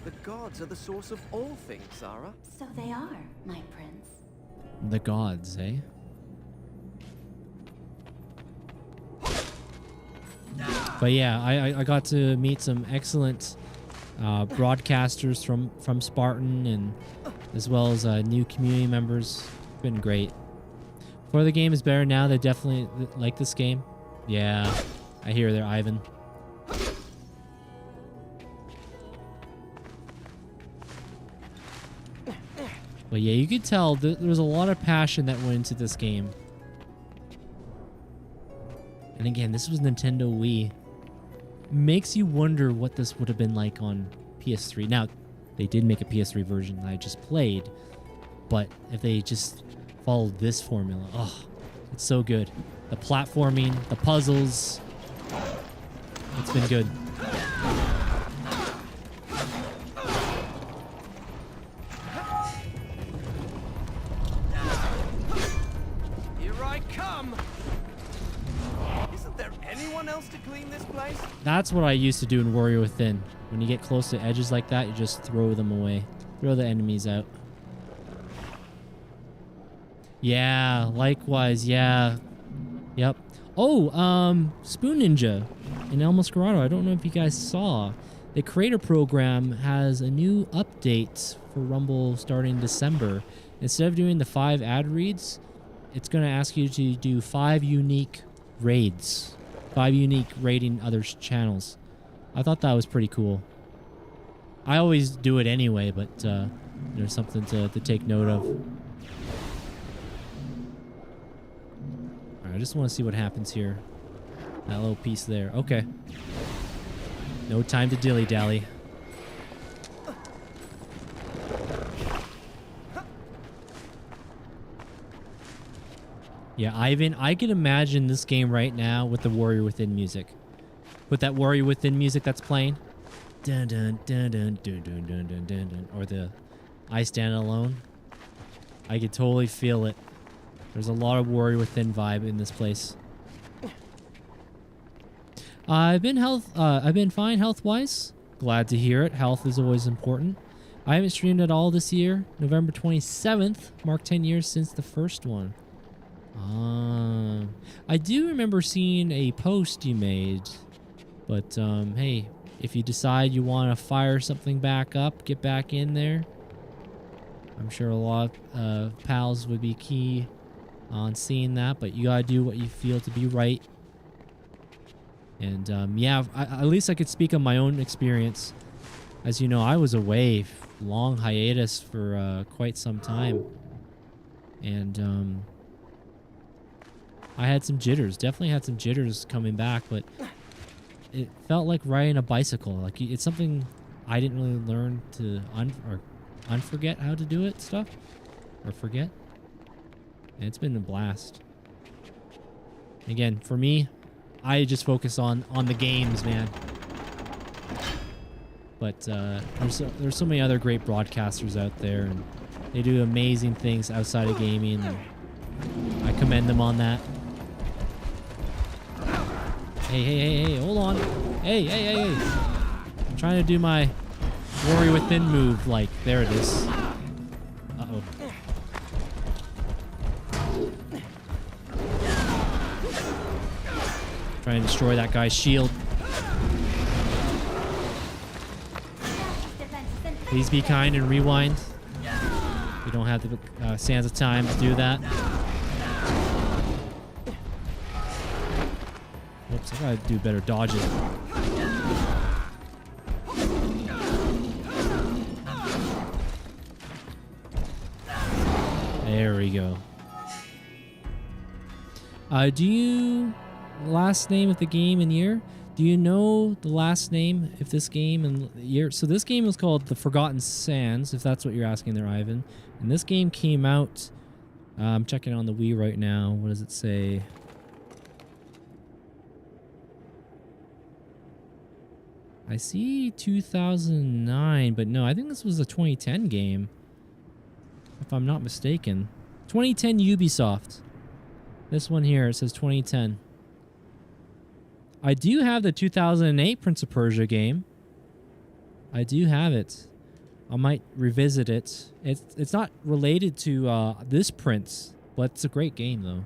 The gods are the source of all things, Zara. So they are, my prince. The gods, eh? But yeah, I got to meet some excellent broadcasters from Spartan, and as well as new community members. Been great. Before the game is better now, they definitely like this game. Yeah, I hear there, Ivan. But yeah, you could tell there was a lot of passion that went into this game. And again, this was Nintendo Wii. Makes you wonder what this would have been like on PS3. Now, they did make a PS3 version that I just played, but if they just followed this formula, oh, it's so good. The platforming, the puzzles, it's been good. That's what I used to do in Warrior Within. When you get close to edges like that, you just throw them away. Throw the enemies out. Yeah, likewise, yeah. Yep. Oh, Spoon Ninja in El Mascarado. I don't know if you guys saw. The creator program has a new update for Rumble starting December. Instead of doing the 5 ad reads, it's going to ask you to do 5 unique raids. 5 unique raiding others' channels. I thought that was pretty cool. I always do it anyway, but there's something to take note of. Alright, I just want to see what happens here. That little piece there. Okay. No time to dilly-dally. Yeah, Ivan, I can imagine this game right now with the Warrior Within music. With that Warrior Within music that's playing. Dun dun dun dun dun dun dun dun dun dun. Or the I Stand Alone. I could totally feel it. There's a lot of Warrior Within vibe in this place. I've been fine health-wise. Glad to hear it. Health is always important. I haven't streamed at all this year. November 27th marked 10 years since the first one. I do remember seeing a post you made, but hey, if you decide you want to fire something back up, get back in there. I'm sure a lot of pals would be key on seeing that, but you gotta do what you feel to be right. And yeah, at least I could speak on my own experience. As you know, I was away, long hiatus for quite some time, and I had some jitters. Definitely had some jitters coming back, but it felt like riding a bicycle. Like it's something I didn't really learn to unforget how to do it stuff, or forget. And it's been a blast. Again, for me, I just focus on the games, man. But there's so many other great broadcasters out there, and they do amazing things outside of gaming, and I commend them on that. Hey, hold on. Hey. I'm trying to do my Warrior Within move, like, there it is. Uh-oh. Trying to destroy that guy's shield. Please be kind and rewind. You don't have the sands of time to do that. Whoops, I gotta do better dodging. There we go. Do you... last name of the game and year? Do you know the last name of this game and year? So this game was called The Forgotten Sands, if that's what you're asking there, Ivan. And this game came out... I'm checking on the Wii right now. What does it say? I see 2009, but no, I think this was a 2010 game, if I'm not mistaken. 2010 Ubisoft. This one here, it says 2010. I do have the 2008 Prince of Persia game. I do have it. I might revisit it. It's not related to this Prince, but it's a great game, though.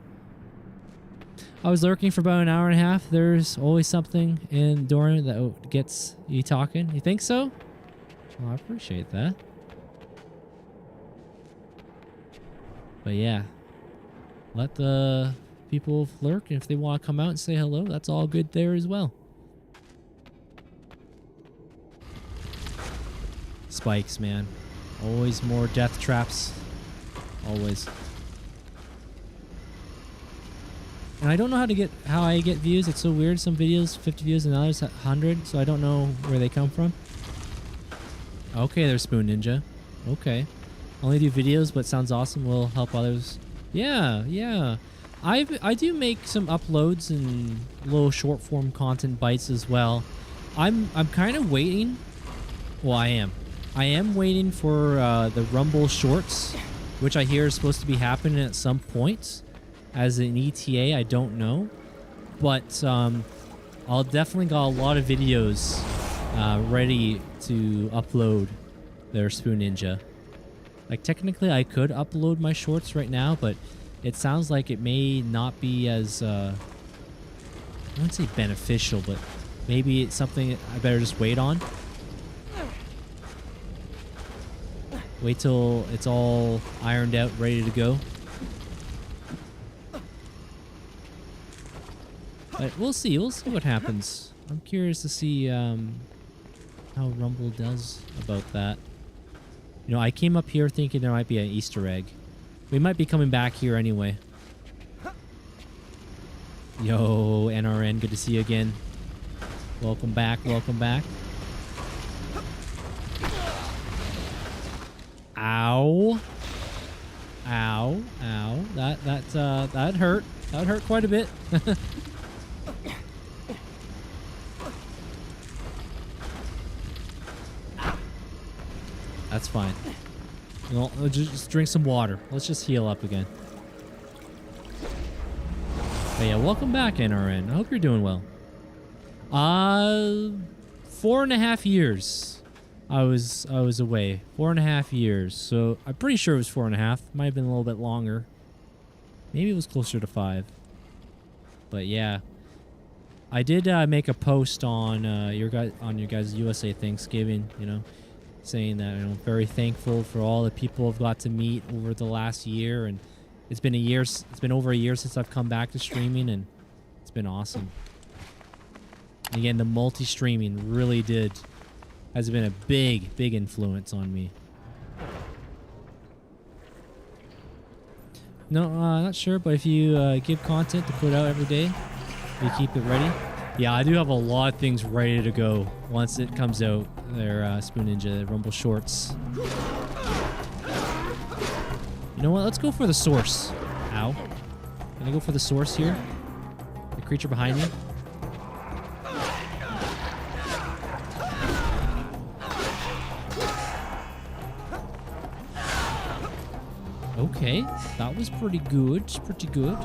I was lurking for about an hour and a half. There's always something in Dorian that gets you talking. You think so? Well, I appreciate that. But yeah, let the people lurk, and if they want to come out and say hello, that's all good there as well. Spikes, man. Always more death traps. Always. And I don't know how I get views. It's so weird. Some videos 50 views and others 100, so I don't know where they come from. Okay, there's Spoon Ninja. Okay. Only do videos, but sounds awesome. Will help others. Yeah. I do make some uploads and little short form content bites as well. I'm kind of waiting. Well, I am waiting for the Rumble Shorts, which I hear is supposed to be happening at some point. As an ETA, I don't know, but I'll definitely got a lot of videos ready to upload their Spoon Ninja. Like, technically I could upload my shorts right now, but it sounds like it may not be as I wouldn't say beneficial, but maybe it's something I better just wait on. Wait till it's all ironed out, ready to go. But we'll see what happens. I'm curious to see how Rumble does about that. You know, I came up here thinking there might be an Easter egg. We might be coming back here anyway. Yo, NRN, good to see you again. Welcome back, welcome back. Ow. Ow, ow. That hurt. That hurt quite a bit. That's fine. Well, just drink some water. Let's just heal up again. But yeah, welcome back, NRN. I hope you're doing well. 4.5 years. I was away. 4.5 years. So I'm pretty sure it was 4.5. Might have been a little bit longer. Maybe it was closer to 5. But yeah, I did make a post on your guys' USA Thanksgiving. You know, saying that I'm very thankful for all the people I've got to meet over the last year, and it's been a year. It's been over a year since I've come back to streaming, and it's been awesome. Again, the multi-streaming really has been a big influence on me. No, not sure, but if you give content to put out every day, you keep it ready. Yeah, I do have a lot of things ready to go once it comes out. They're Spoon Ninja Rumble Shorts. You know what? Let's go for the source. Ow. Can I go for the source here? The creature behind me? Okay, that was pretty good. Pretty good.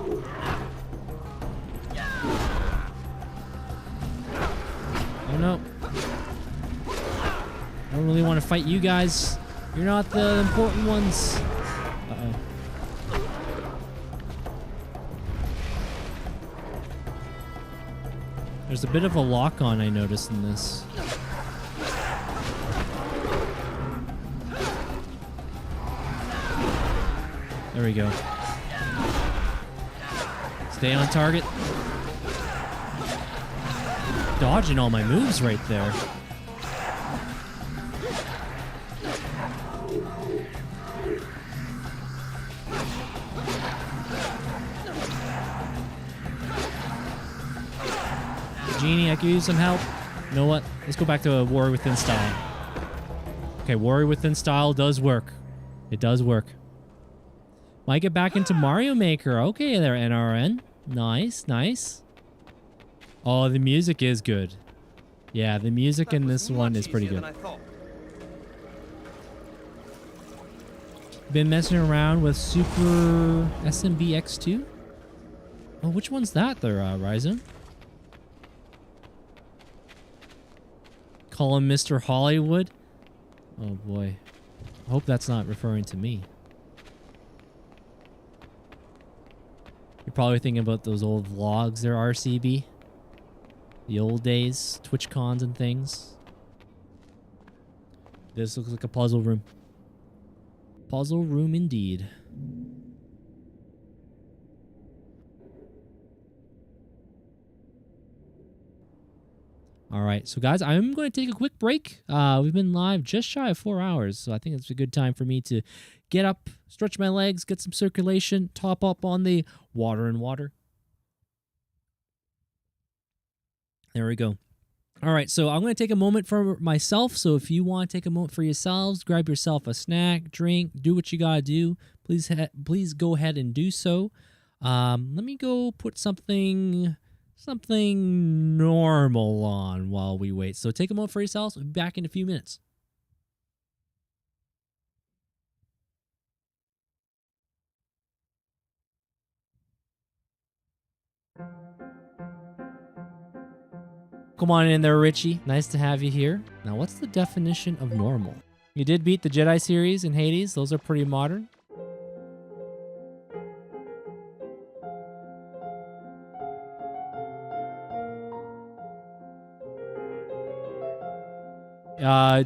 Oh no. I don't really want to fight you guys. You're not the important ones. Uh-oh. There's a bit of a lock-on I noticed in this. There we go. Stay on target. Dodging all my moves right there. Genie, I could use some help. You know what? Let's go back to a Warrior Within style. Okay, Warrior Within style does work. It does work. Might get back into Mario Maker. Okay there, NRN. Nice, nice. Oh, the music is good. Yeah, the music in this one is pretty good. Been messing around with Super SMB X2. Oh, which one's that there, Ryzen? Call him Mr. Hollywood? Oh boy. I hope that's not referring to me. You're probably thinking about those old vlogs there, RCB. The old days, Twitch cons and things. This looks like a puzzle room. Puzzle room indeed. Alright, so guys, I'm going to take a quick break. We've been live just shy of 4 hours, so I think it's a good time for me to get up, stretch my legs, get some circulation, top up on the water and water. There we go. Alright, so I'm going to take a moment for myself, so if you want to take a moment for yourselves, grab yourself a snack, drink, do what you got to do. Please go ahead and do so. Let me go put something normal on while we wait. So take a moment for yourselves. We'll be back in a few minutes. Come on in there, Richie. Nice to have you here. Now, what's the definition of normal? You did beat the Jedi series in Hades. Those are pretty modern.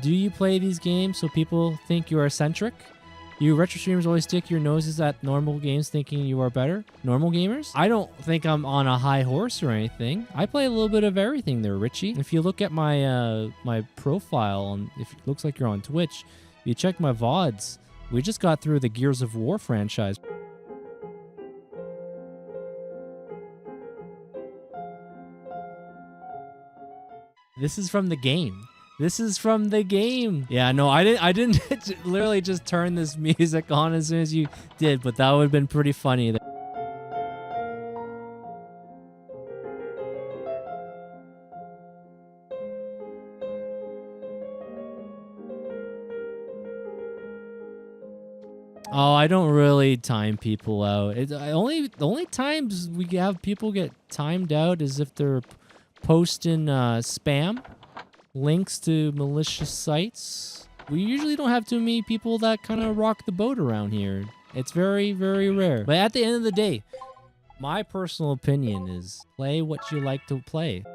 Do you play these games so people think you are eccentric? You retro streamers always stick your noses at normal games thinking you are better? Normal gamers? I don't think I'm on a high horse or anything. I play a little bit of everything there, Richie. If you look at my my profile, and if it looks like you're on Twitch, you check my VODs. We just got through the Gears of War franchise. This is from the game. This is from the game. Yeah, no, I didn't literally just turn this music on as soon as you did, but that would have been pretty funny. Oh, I don't really time people out. The only times we have people get timed out is if they're posting spam, links to malicious sites. We usually don't have too many people that kind of rock the boat around here. It's very, very rare. But at the end of the day, my personal opinion is play what you like to play.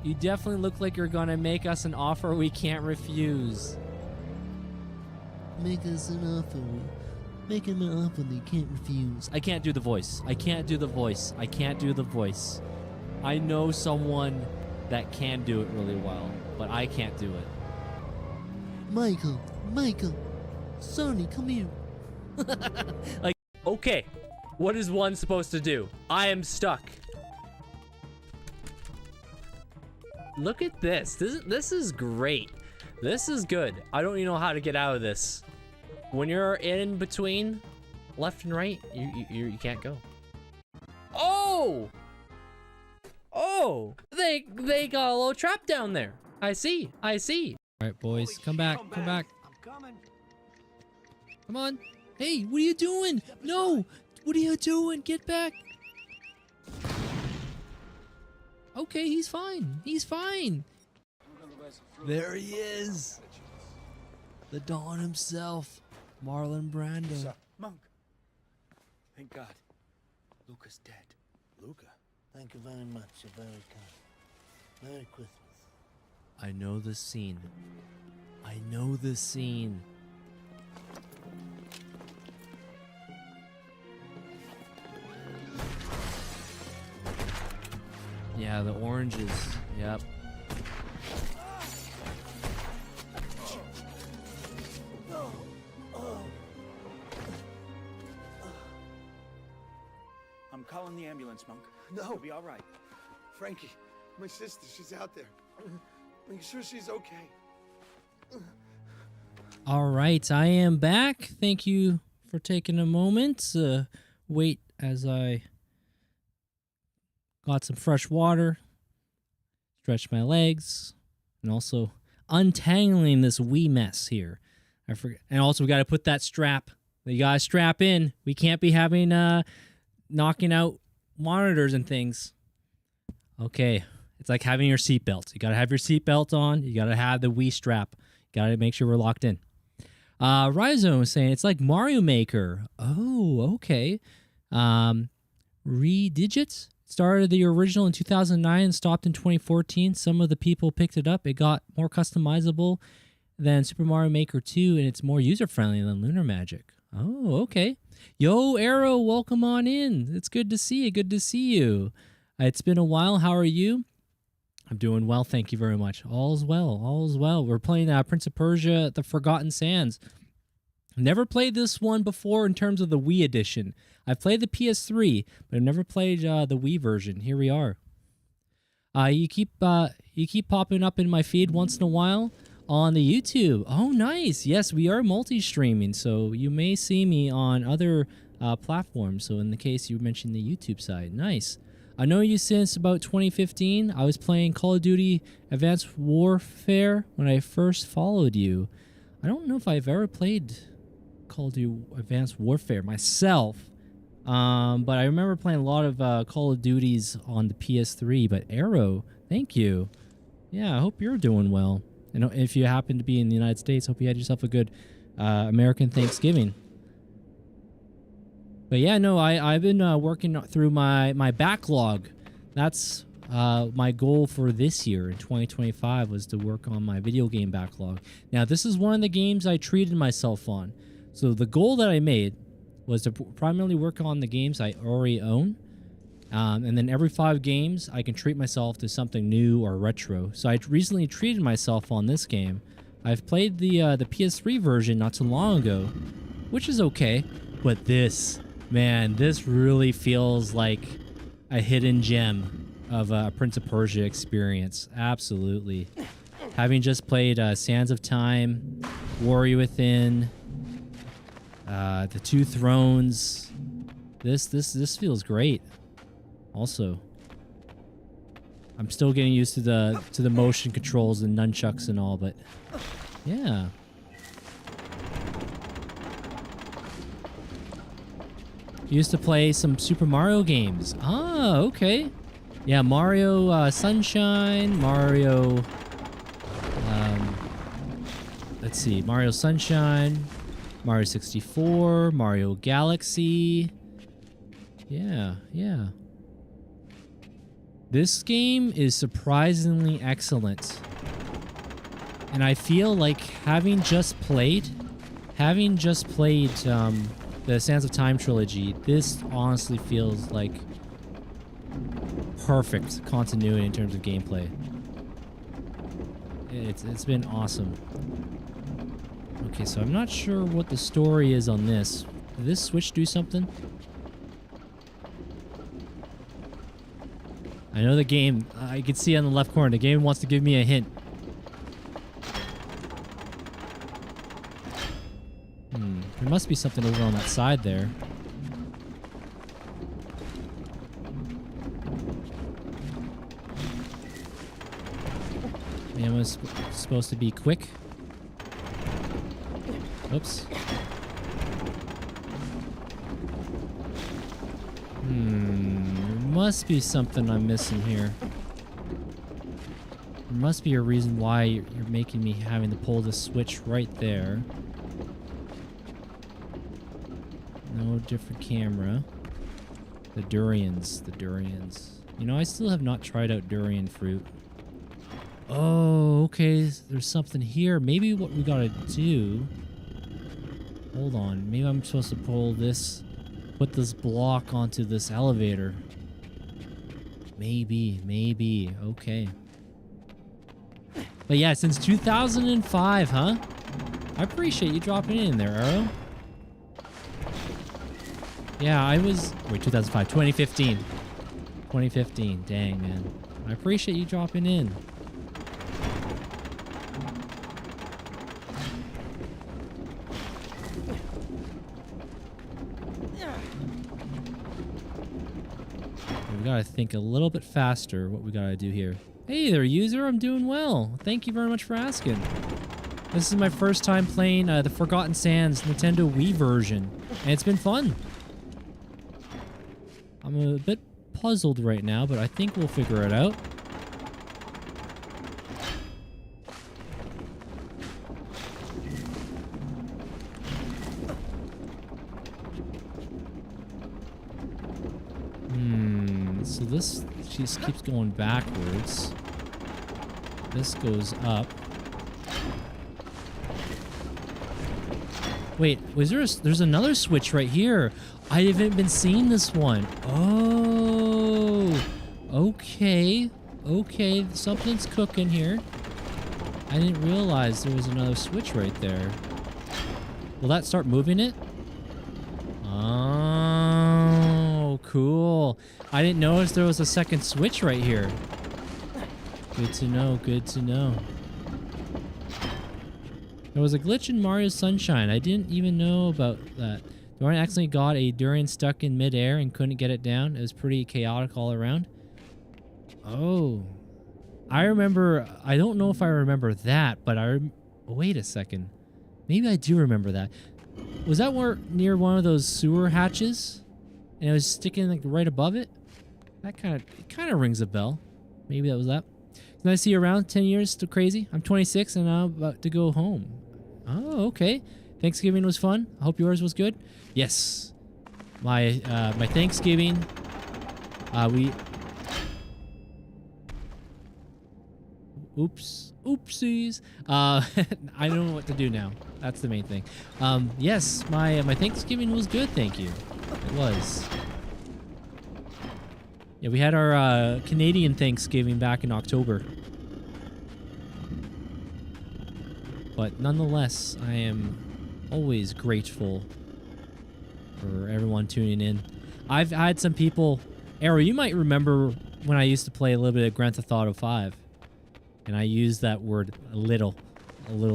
You definitely look like you're gonna make us an offer we can't refuse. Make us an offer. Make him an offer they can't refuse. I can't do the voice. I can't do the voice. I can't do the voice. I know someone that can do it really well, but I can't do it. Michael, Sonny, come here. Like, okay, what is one supposed to do? I am stuck. Look at this. This is great. This is good. I don't even know how to get out of this. When you're in between left and right, you can't go. Oh! Oh! They got a little trap down there. I see. All right, boys, come back. I'm coming. Come on. Hey, what are you doing? No! What are you doing? Get back. Okay, he's fine. There he is. The Dawn himself. Marlon Brando. Monk. Thank God. Luca's dead. Luca, thank you very much. You're very kind. Merry Christmas. I know this scene. Yeah, the oranges. Yep. I'm calling the ambulance, Monk. No. You'll be all right. Frankie, my sister, she's out there. Make sure she's okay. All right, I am back. Thank you for taking a moment. Wait as I got some fresh water, stretch my legs, and also untangling this wee mess here. I forget. And also, we got to put that strap. You got to strap in. We can't be having knocking out monitors and things. Okay, it's like having your seatbelt. You got to have your seatbelt on. You got to have the Wii strap. You got to make sure we're locked in. Rhizome was saying it's like Mario Maker. Oh, okay. Redigits started the original in 2009 and stopped in 2014. Some of the people picked it up. It got more customizable than Super Mario Maker 2, and it's more user-friendly than Lunar Magic. Oh, okay. Yo, Arrow, welcome on in. It's good to see you. It's been a while. How are you? I'm doing well, thank you very much. All's well. We're playing Prince of Persia, The Forgotten Sands. Never played this one before in terms of the Wii edition. I've played the PS3, but I've never played the Wii version. Here we are. You keep popping up in my feed once in a while on the YouTube. Oh, nice. Yes, we are multi-streaming, so you may see me on other platforms. So in the case you mentioned the YouTube side, nice. I know you since about 2015. I was playing Call of Duty Advanced Warfare when I first followed you. I don't know if I've ever played Call of Duty Advanced Warfare myself, but I remember playing a lot of Call of Duties on the PS3. But Arrow, thank you. Yeah, I hope you're doing well. And if you happen to be in the United States, hope you had yourself a good American Thanksgiving. But yeah, no, I've been working through my backlog. That's my goal for this year in 2025 was to work on my video game backlog. Now, this is one of the games I treated myself on. So the goal that I made was to primarily work on the games I already own. And then every 5 games, I can treat myself to something new or retro. So I recently treated myself on this game. I've played the PS3 version not too long ago, which is okay. But this, man, this really feels like a hidden gem of a Prince of Persia experience. Absolutely. Having just played Sands of Time, Warrior Within, The Two Thrones, this feels great. Also, I'm still getting used to the motion controls and nunchucks and all, but yeah. Used to play some Super Mario games. Ah, okay. Yeah, Mario Sunshine, Mario... let's see, Mario Sunshine, Mario 64, Mario Galaxy. Yeah, yeah. This game is surprisingly excellent. And I feel like having just played the Sands of Time trilogy, this honestly feels like perfect continuity in terms of gameplay. It's been awesome. Okay, so I'm not sure what the story is on this. Did this Switch do something? I know the game, I can see on the left corner, the game wants to give me a hint. There must be something over on that side there. Man was supposed to be quick. Oops. There must be something I'm missing here. There must be a reason why you're making me having to pull the switch right there. No different camera. The durians. You know, I still have not tried out durian fruit. Oh, okay. There's something here. Maybe what we gotta do... Hold on. Maybe I'm supposed to pull this... Put this block onto this elevator. Maybe. Okay. But yeah, since 2005, huh? I appreciate you dropping in there, Arrow. Yeah, I was... Wait, 2005. 2015. 2015. Dang, man. I appreciate you dropping in. We gotta think a little bit faster what we gotta do here. Hey there, user. I'm doing well. Thank you very much for asking. This is my first time playing the Forgotten Sands Nintendo Wii version, and it's been fun. I'm a bit puzzled right now, but I think we'll figure it out. So this just keeps going backwards. This goes up. Wait, there's another switch right here. I haven't been seeing this one. Oh, okay. Okay, something's cooking here. I didn't realize there was another switch right there. Will that start moving it? Oh, cool. I didn't notice there was a second switch right here. Good to know, good to know. There was a glitch in Mario Sunshine. I didn't even know about that. Dorian accidentally got a durian stuck in midair and couldn't get it down. It was pretty chaotic all around. Oh. I remember... I don't know if I remember that, but wait a second. Maybe I do remember that. Was that near one of those sewer hatches? And it was sticking like right above it? That kind of rings a bell. Maybe that was that. Can I see you around? 10 years, still crazy? I'm 26 and I'm about to go home. Oh, okay. Thanksgiving was fun. I hope yours was good. Yes. My Thanksgiving, Oopsies. I don't know what to do now. That's the main thing. Yes, my Thanksgiving was good, thank you. It was. Yeah, we had our Canadian Thanksgiving back in October. But nonetheless, I am always grateful for everyone tuning in. I've had some people... Arrow, you might remember when I used to play a little bit of Grand Theft Auto 5. And I used that word a little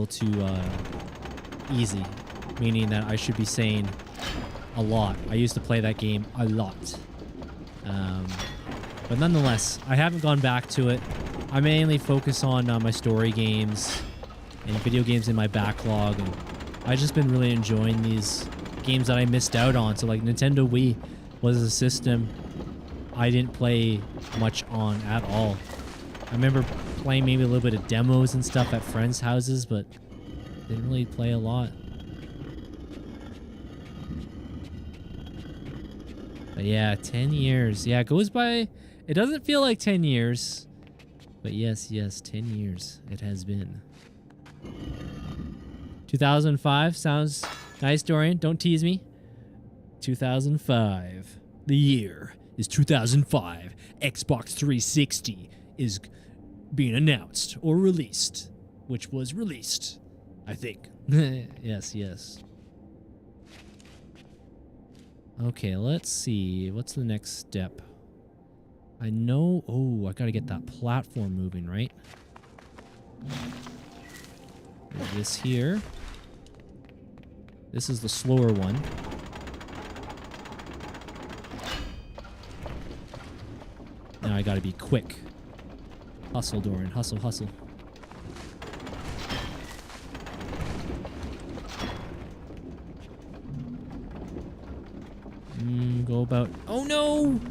too easy. Meaning that I should be saying a lot. I used to play that game a lot. But nonetheless, I haven't gone back to it. I mainly focus on my story games and video games in my backlog. And I've just been really enjoying these games that I missed out on. So like Nintendo Wii was a system I didn't play much on at all. I remember playing maybe a little bit of demos and stuff at friends' houses, but didn't really play a lot. But yeah, 10 years. Yeah, it goes by... It doesn't feel like 10 years. But yes, 10 years it has been. 2005 sounds nice, Dorian. Don't tease me. 2005. The year is 2005. Xbox 360 is being announced or released. Which was released, I think. Yes. Okay, let's see. What's the next step? I know... Oh, I gotta get that platform moving, right? There's this here. This is the slower one. Now I gotta be quick. Hustle, Dorian. Hustle, hustle. Go about... Oh no!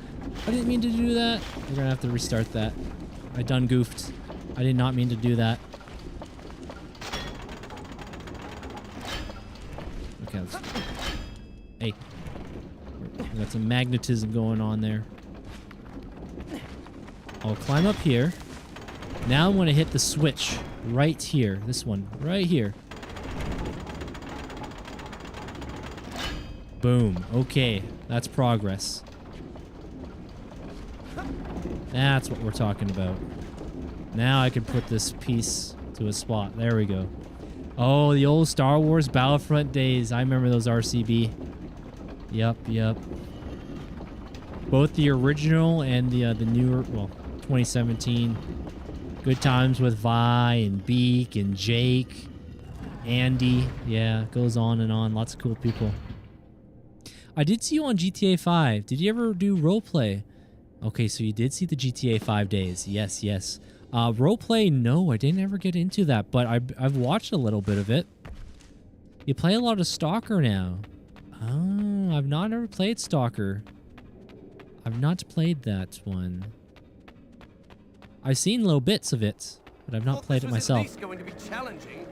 I didn't mean to do that. We're gonna have to restart that. I done goofed. I did not mean to do that. Okay, let's... Hey. We got some magnetism going on there. I'll climb up here. Now I'm gonna hit the switch right here. This one, right here. Boom. Okay, that's progress. That's what we're talking about. Now I can put this piece to a spot. There we go. Oh, the old Star Wars Battlefront days. I remember those RCB. Yep. Both the original and the newer, well, 2017. Good times with Vi and Beak and Jake, Andy. Yeah, it goes on and on. Lots of cool people. I did see you on GTA 5. Did you ever do roleplay? Okay, so you did see the GTA 5 days. Yes. Roleplay, no, I didn't ever get into that, but I've watched a little bit of it. You play a lot of Stalker now. Oh, I've not ever played Stalker. I've not played that one. I've seen little bits of it, but I've not played it myself. At least going to be challenging.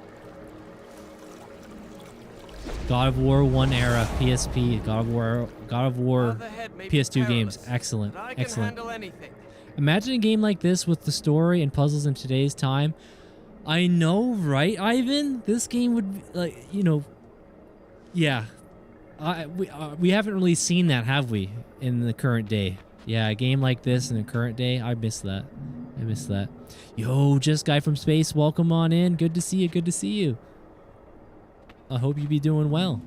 God of War 1 era, PSP, God of War PS2 games. Excellent. Imagine a game like this with the story and puzzles in today's time. I know, right, Ivan? This game would be, like, you know, yeah. We haven't really seen that, have we, in the current day? Yeah, a game like this in the current day, I miss that. Yo, Just Guy from Space, welcome on in. Good to see you. I hope you be doing well.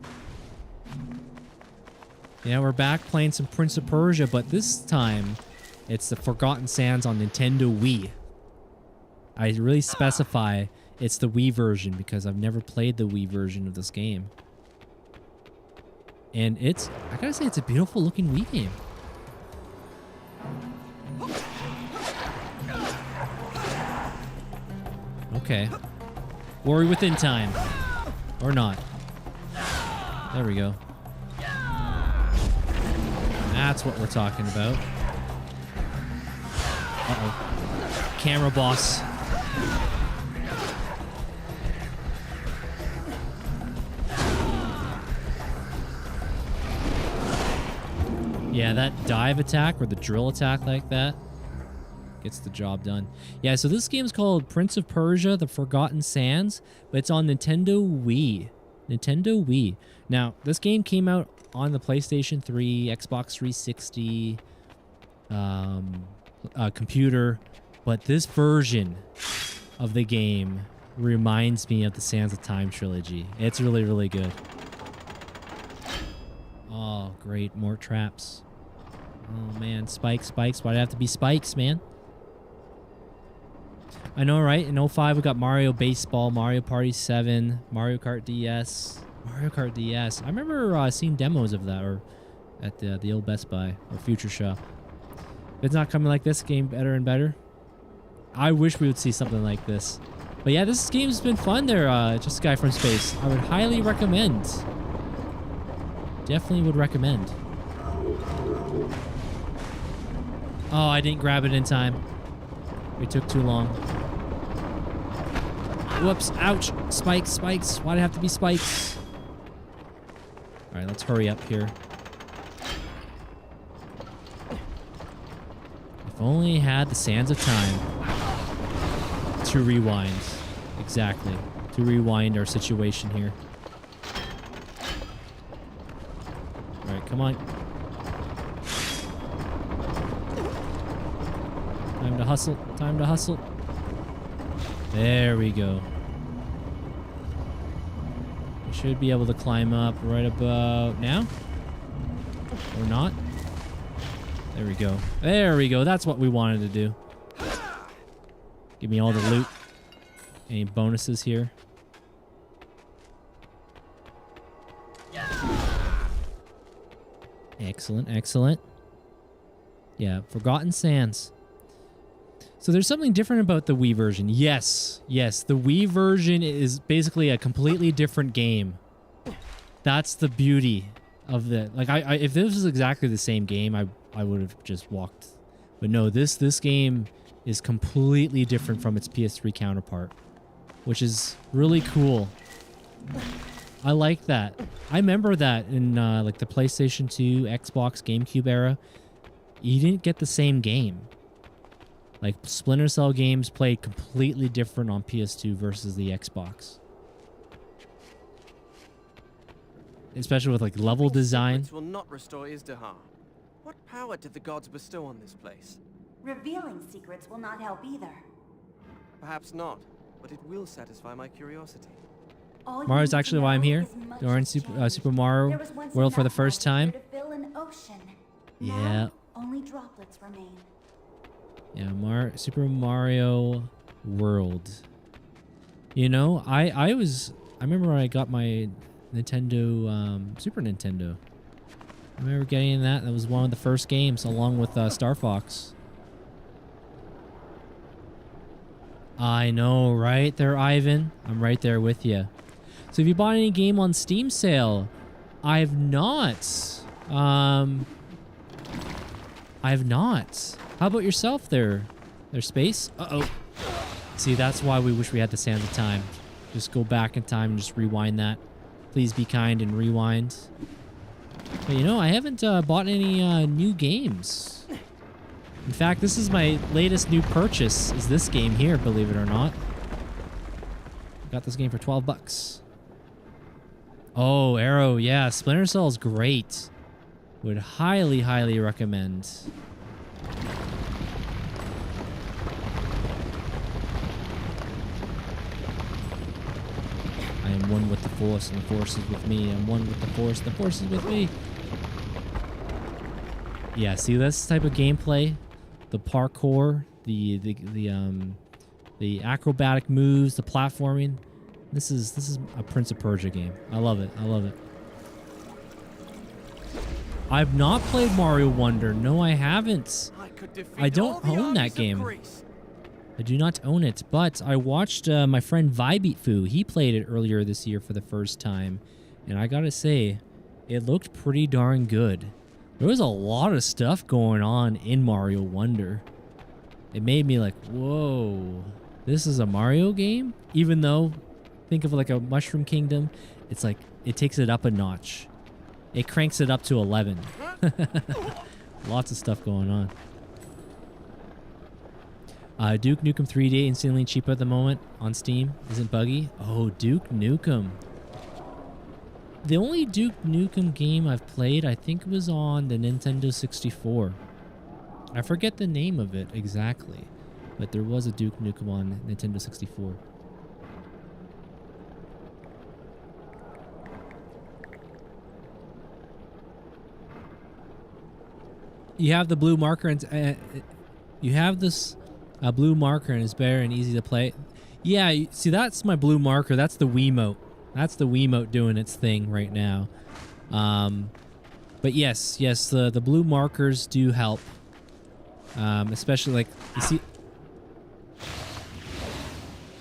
Yeah, we're back playing some Prince of Persia, but this time it's the Forgotten Sands on Nintendo Wii. I really specify it's the Wii version because I've never played the Wii version of this game. And I gotta say, it's a beautiful looking Wii game. Okay. Warrior within time. Or not. There we go. That's what we're talking about. Uh-oh. Camera boss. Yeah, that dive attack or the drill attack like that gets the job done. Yeah, so this game's called Prince of Persia, The Forgotten Sands, but it's on Nintendo Wii. Now, this game came out on the PlayStation 3, Xbox 360, computer, but this version of the game reminds me of the Sands of Time trilogy. It's really, really good. Oh, great. More traps. Oh, man. Spikes. Why'd it have to be spikes, man? I know, right? In 05, we got Mario Baseball, Mario Party 7, Mario Kart DS. I remember seeing demos of that or at the old Best Buy or Future Shop. If it's not coming like this, game better and better. I wish we would see something like this. But yeah, this game's been fun there, Just a Guy from Space. I would highly recommend. Definitely would recommend. Oh, I didn't grab it in time. It took too long. Whoops, ouch. Spikes, spikes. Why'd it have to be spikes? All right, let's hurry up here. If only had the Sands of Time to rewind. Exactly. To rewind our situation here. All right, come on. Time to hustle. Time to hustle. There we go. We should be able to climb up right about now. Or not. There we go. There we go. That's what we wanted to do. Give me all the loot. Any bonuses here? Excellent, excellent. Yeah, Forgotten Sands. So there's something different about the Wii version. Yes, yes, the Wii version is basically a completely different game. That's the beauty of the... Like, if this was exactly the same game, I would have just walked. But no, this game is completely different from its PS3 counterpart, which is really cool. I like that. I remember that in like the PlayStation 2, Xbox, GameCube era. You didn't get the same game. Like Splinter Cell games played completely different on PS2 versus the Xbox. Especially with like level design. Secrets will not restore Izdihar. What power did the gods bestow on this place? Revealing secrets will not help either. Perhaps not, but it will satisfy my curiosity. Mario's actually why I'm here. Dorian Super Mario World for the first time. Yeah. Only droplets remain. Yeah, Super Mario World. You know, I remember when I got my Nintendo, Super Nintendo. I remember getting that. That was one of the first games, along with Star Fox. I know, right there, Ivan? I'm right there with you. So have you bought any game on Steam sale? I have not. I have not. How about yourself there? There's space? Uh-oh. See, that's why we wish we had the Sands of Time. Just go back in time and just rewind that. Please be kind and rewind. But you know, I haven't bought any new games. In fact, this is my latest new purchase, is this game here, believe it or not. Got this game for 12 bucks. Oh, Arrow, yeah. Splinter Cell is great. Would highly, highly recommend. I am one with the Force, and the Force is with me. I'm one with the Force is with me. Yeah, see, this type of gameplay, the parkour, the acrobatic moves, the platforming. This is a Prince of Persia game. I love it. I love it. I've not played Mario Wonder. No, I haven't. I don't own that game. I do not own it, but I watched my friend Vibeatfu. He played it earlier this year for the first time, and I gotta say, it looked pretty darn good. There was a lot of stuff going on in Mario Wonder. It made me like, whoa, this is a Mario game? Even though, think of like a Mushroom Kingdom, it's like, it takes it up a notch. It cranks it up to 11. Lots of stuff going on. Duke Nukem 3D insanely cheap at the moment on Steam. Isn't buggy? Oh, Duke Nukem. The only Duke Nukem game I've played, I think, was on the Nintendo 64. I forget the name of it exactly, but there was a Duke Nukem on Nintendo 64. You have the blue marker, and you have this blue marker, and it's better and easy to play. Yeah, see, that's my blue marker. That's the Wiimote. That's the Wiimote doing its thing right now. But yes, the blue markers do help. Especially like, you see...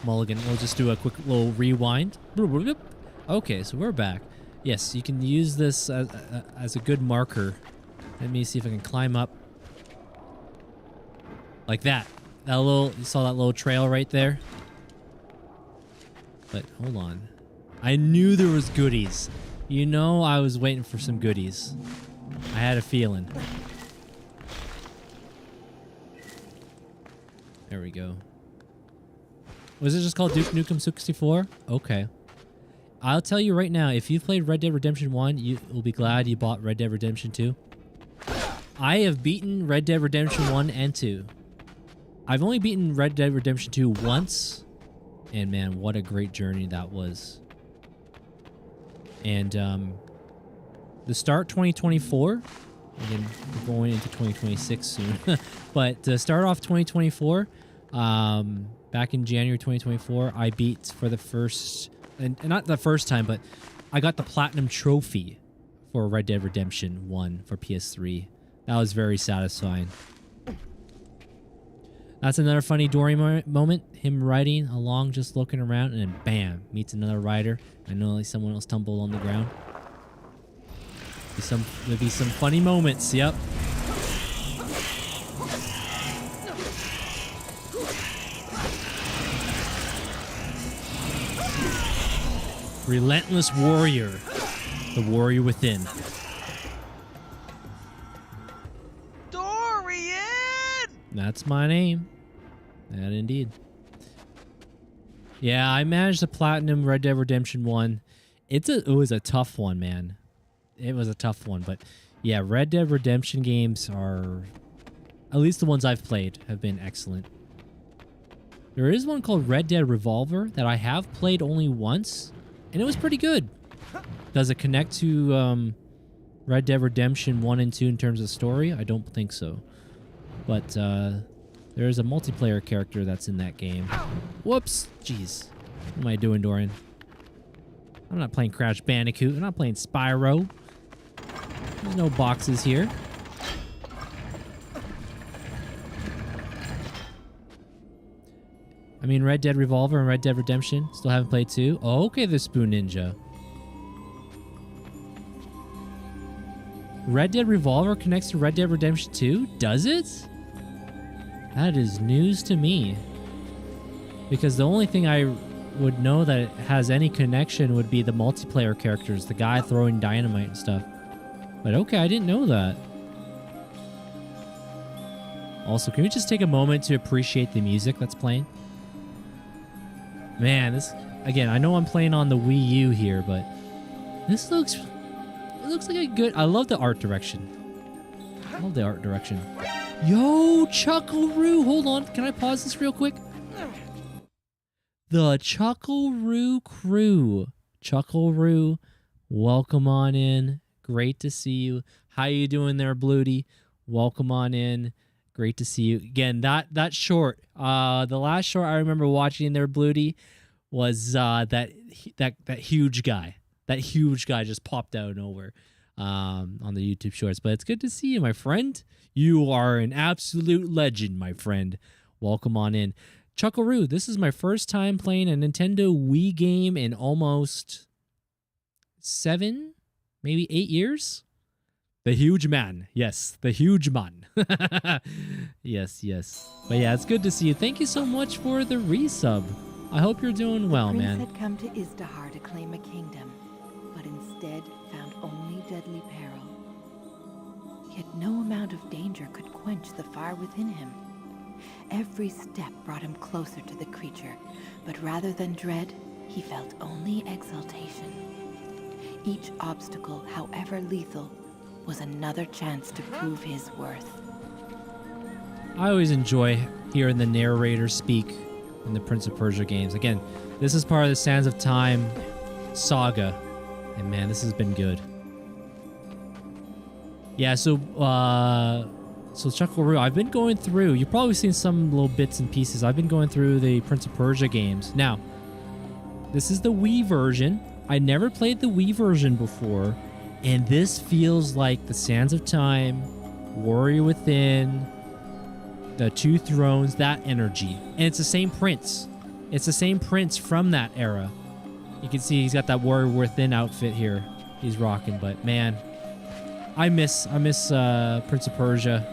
Mulligan, we'll just do a quick little rewind. Okay, so we're back. Yes, you can use this as a good marker. Let me see if I can climb up. Like that. That little, you saw that little trail right there? But hold on. I knew there was goodies. You know I was waiting for some goodies. I had a feeling. There we go. Was it just called Duke Nukem 64? Okay. I'll tell you right now, if you've played Red Dead Redemption 1, you'll be glad you bought Red Dead Redemption 2. I have beaten Red Dead Redemption 1 and 2. I've only beaten Red Dead Redemption 2 once. And man, what a great journey that was. And the start 2024, again, we're going into 2026 soon. But to start off 2024, back in January 2024, I beat for the first, and not the first time, but I got the Platinum Trophy for Red Dead Redemption 1 for PS3. That was very satisfying. That's another funny Dorian moment. Him riding along, just looking around, and then bam, meets another rider. I know like someone else tumbled on the ground. There'll be some funny moments. Yep. Relentless warrior. The warrior within. Dorian! That's my name. That indeed. Yeah, I managed to platinum Red Dead Redemption 1. It was a tough one, man. It was a tough one, but yeah, Red Dead Redemption games are, at least the ones I've played, have been excellent. There is one called Red Dead Revolver that I have played only once, and it was pretty good. Does it connect to Red Dead Redemption 1 and 2 in terms of story? I don't think so. But there is a multiplayer character that's in that game. Whoops! Jeez. What am I doing, Dorian? I'm not playing Crash Bandicoot. I'm not playing Spyro. There's no boxes here. I mean, Red Dead Revolver and Red Dead Redemption. Still haven't played 2. Oh, okay, the Spoon Ninja. Red Dead Revolver connects to Red Dead Redemption 2? Does it? That is news to me. Because the only thing I would know that it has any connection would be the multiplayer characters, the guy throwing dynamite and stuff. But okay, I didn't know that. Also, can we just take a moment to appreciate the music that's playing? Man, this, again, I know I'm playing on the Wii U here, but this looks like a good, I love the art direction. I love the art direction. Yo, Chuckle-Roo, hold on, can I pause this real quick? The Chuckle-Roo crew. Chuckle-Roo, welcome on in. Great to see you. How you doing there, Bloody? Welcome on in. Great to see you. Again, that short, the last short I remember watching there, Bloody, was that huge guy. That huge guy just popped out of nowhere on the YouTube shorts. But it's good to see you, my friend. You are an absolute legend, my friend. Welcome on in. Chuckle-Roo, this is my first time playing a Nintendo Wii game in almost 7, maybe 8 years. The huge man. Yes, the huge man. Yes, yes. But yeah, it's good to see you. Thank you so much for the resub. I hope you're doing well, man. The prince had come to Izdahar to claim a kingdom, but instead found only deadly peril. Yet no amount of danger could quench the fire within him. Every step brought him closer to the creature, but rather than dread, he felt only exultation. Each obstacle, however lethal, was another chance to prove his worth. I always enjoy hearing the narrator speak in the Prince of Persia games. Again, this is part of the Sands of Time saga, and man, this has been good. Yeah, so Chuckle-Roo, I've been going through, you've probably seen some little bits and pieces. I've been going through the Prince of Persia games. Now, this is the Wii version. I never played the Wii version before, and this feels like the Sands of Time, Warrior Within, the Two Thrones, that energy. And it's the same prince. It's the same prince from that era. You can see he's got that Warrior Within outfit here. he's rocking. But man, I miss Prince of Persia.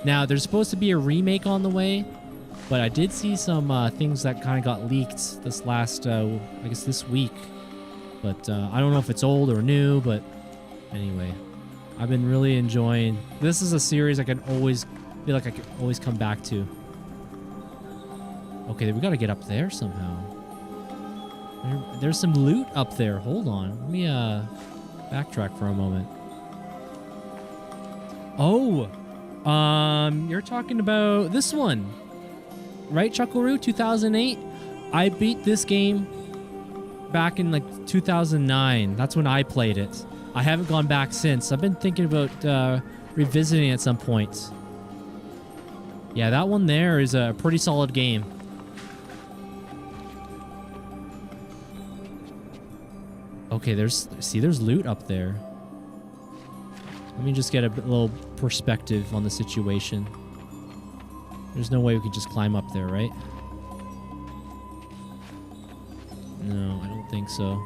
Now there's supposed to be a remake on the way, but I did see some things that kind of got leaked this last, I guess this week. But I don't know if it's old or new. But anyway, I've been really enjoying. This is a series I can always feel like I can always come back to. Okay, we got to get up there somehow. There's some loot up there. Hold on. Let me backtrack for a moment. Oh, you're talking about this one, right, Chuckaroo? 2008. I beat this game back in like 2009. That's when I played it. I haven't gone back since. I've been thinking about revisiting it at some point. Yeah, that one there is a pretty solid game. Okay, there's loot up there. Let me just get a little perspective on the situation. There's no way we could just climb up there, right? No, I don't think so.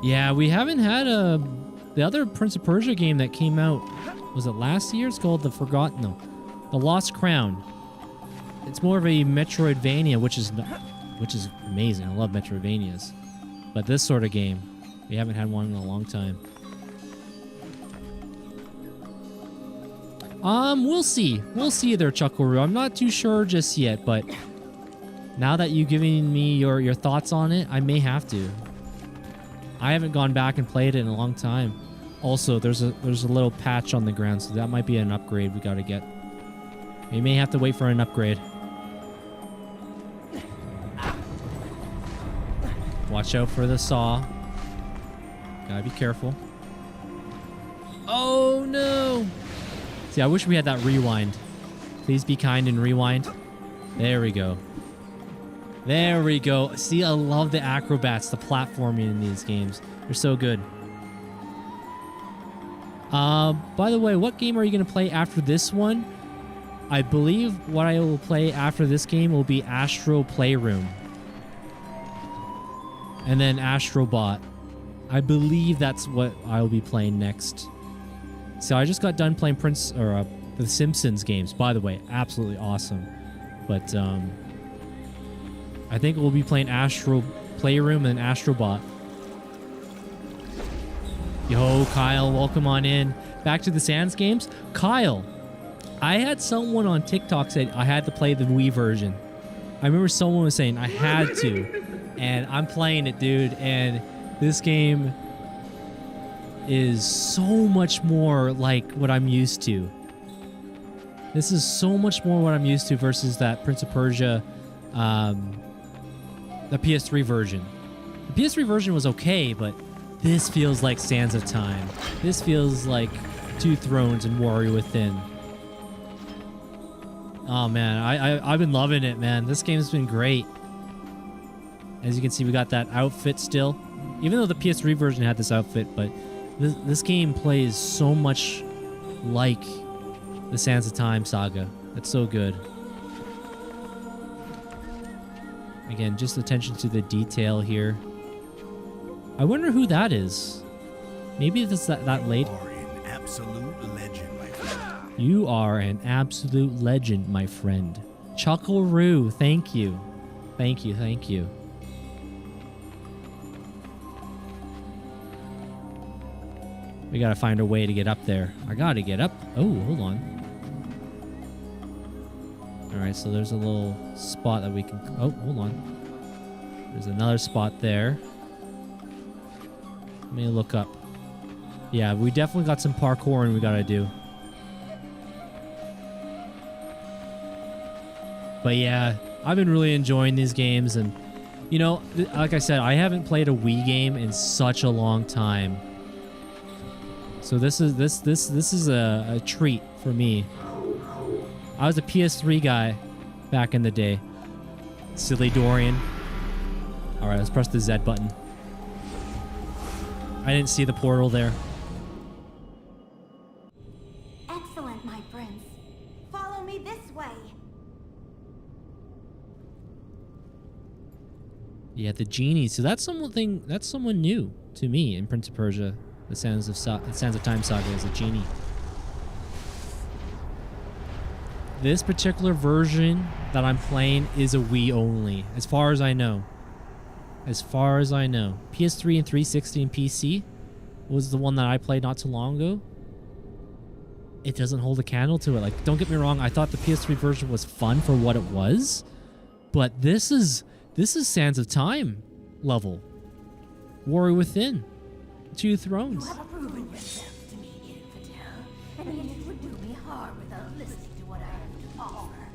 Yeah, we haven't had the other Prince of Persia game that came out. Was it last year? It's called The Lost Crown. It's more of a Metroidvania, which is amazing. I love Metroidvanias. But this sort of game, we haven't had one in a long time. We'll see. We'll see there, Chuckaroo. I'm not too sure just yet, but now that you've given me your thoughts on it, I may have to. I haven't gone back and played it in a long time. Also, there's a little patch on the ground, so that might be an upgrade we gotta get. We may have to wait for an upgrade. Watch out for the saw. Gotta be careful. Oh no! See, I wish we had that rewind. Please be kind and rewind. There we go. There we go. See, I love the acrobats, the platforming in these games. They're so good. By the way, what game are you going to play after this one? I believe what I will play after this game will be Astro Playroom. And then Astrobot. I believe that's what I'll be playing next. So I just got done playing the Simpsons games. By the way, absolutely awesome. But I think we'll be playing Astro Playroom and Astrobot. Yo, Kyle, welcome on in. Back to the Sands games. Kyle, I had someone on TikTok say I had to play the Wii version. I remember someone was saying I had to. And I'm playing it, dude. And this game is so much more like what I'm used to. This is so much more what I'm used to versus that Prince of Persia, the PS3 version. The PS3 version was okay, but this feels like Sands of Time. This feels like Two Thrones and Warrior Within. Oh man, I've been loving it, man. This game's been great. As you can see, we got that outfit still. Even though the PS3 version had this outfit, but this game plays so much like the Sands of Time saga. It's so good. Again, just attention to the detail here. I wonder who that is. Maybe it's that late. You are an absolute legend, my friend. You are an absolute legend, my friend. Chuckaroo, thank you. Thank you, thank you. We gotta find a way to get up there. I gotta get up. Oh, hold on. Alright, so there's a little spot that we can... Oh, hold on. There's another spot there. Let me look up. Yeah, we definitely got some parkouring we gotta do. But yeah, I've been really enjoying these games, and you know, like I said, I haven't played a Wii game in such a long time. So this is a treat for me. I was a PS3 guy back in the day. Silly Dorian. All right, let's press the Z button. I didn't see the portal there. Excellent, my prince. Follow me this way. Yeah, the genie. So that's someone new to me in Prince of Persia, the Sands of Time saga is a genie. This particular version that I'm playing is a Wii only, as far as I know. As far as I know. PS3 and 360 and PC was the one that I played not too long ago. It doesn't hold a candle to it. Like, don't get me wrong, I thought the PS3 version was fun for what it was, but this is Sands of Time level. Warrior Within. Two Thrones. You have proven yourself to me, Infidel, and it would do me harm without listening to what I have to offer.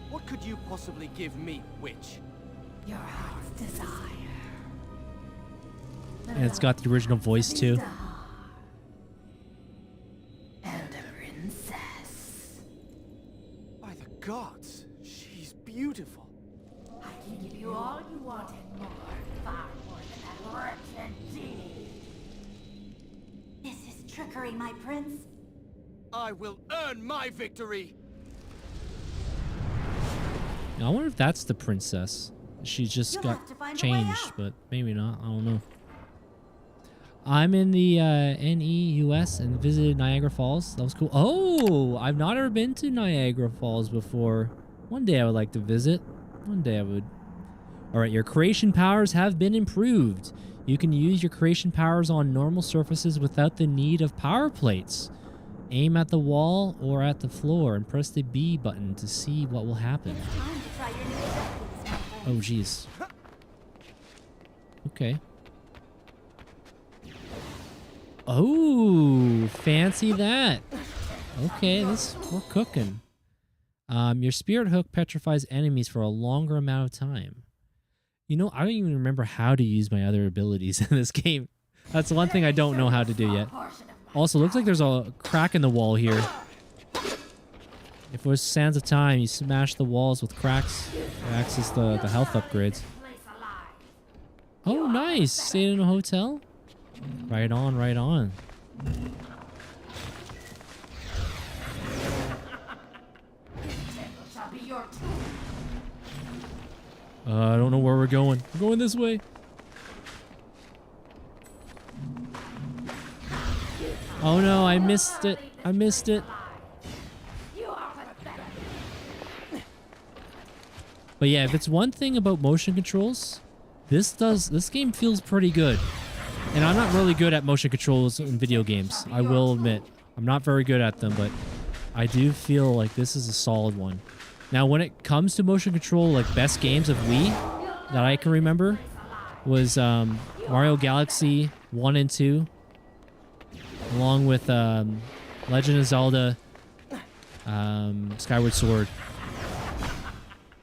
What could you possibly give me, witch? Your heart's desire. And it's got the original voice too. And a princess. By the gods, she's beautiful. I can give you all you want and more, far more than that wretched genie. This is trickery, my prince. I will earn my victory. Now, I wonder if that's the princess. She just got changed, but maybe not. I don't know. I'm in the NEUS and visited Niagara Falls. That was cool. Oh, I've not ever been to Niagara Falls before. One day I would like to visit. One day I would. All right, your creation powers have been improved. You can use your creation powers on normal surfaces without the need of power plates. Aim at the wall or at the floor and press the B button to see what will happen. Oh, jeez. Okay. Oh, fancy that. Okay, we're cooking. Your spirit hook petrifies enemies for a longer amount of time. You know, I don't even remember how to use my other abilities in this game. That's the one thing I don't know how to do yet. Also, looks like there's a crack in the wall here. If it was Sands of Time, you smash the walls with cracks to access the health upgrades. Oh, nice. Stayed in a hotel? Right on, right on. I don't know where we're going. We're going this way. Oh no, I missed it. I missed it. But yeah, if it's one thing about motion controls, this game feels pretty good. And I'm not really good at motion controls in video games. I will admit. I'm not very good at them, but I do feel like this is a solid one. Now, when it comes to motion control, like best games of Wii that I can remember was Mario Galaxy 1 and 2, along with Legend of Zelda, Skyward Sword.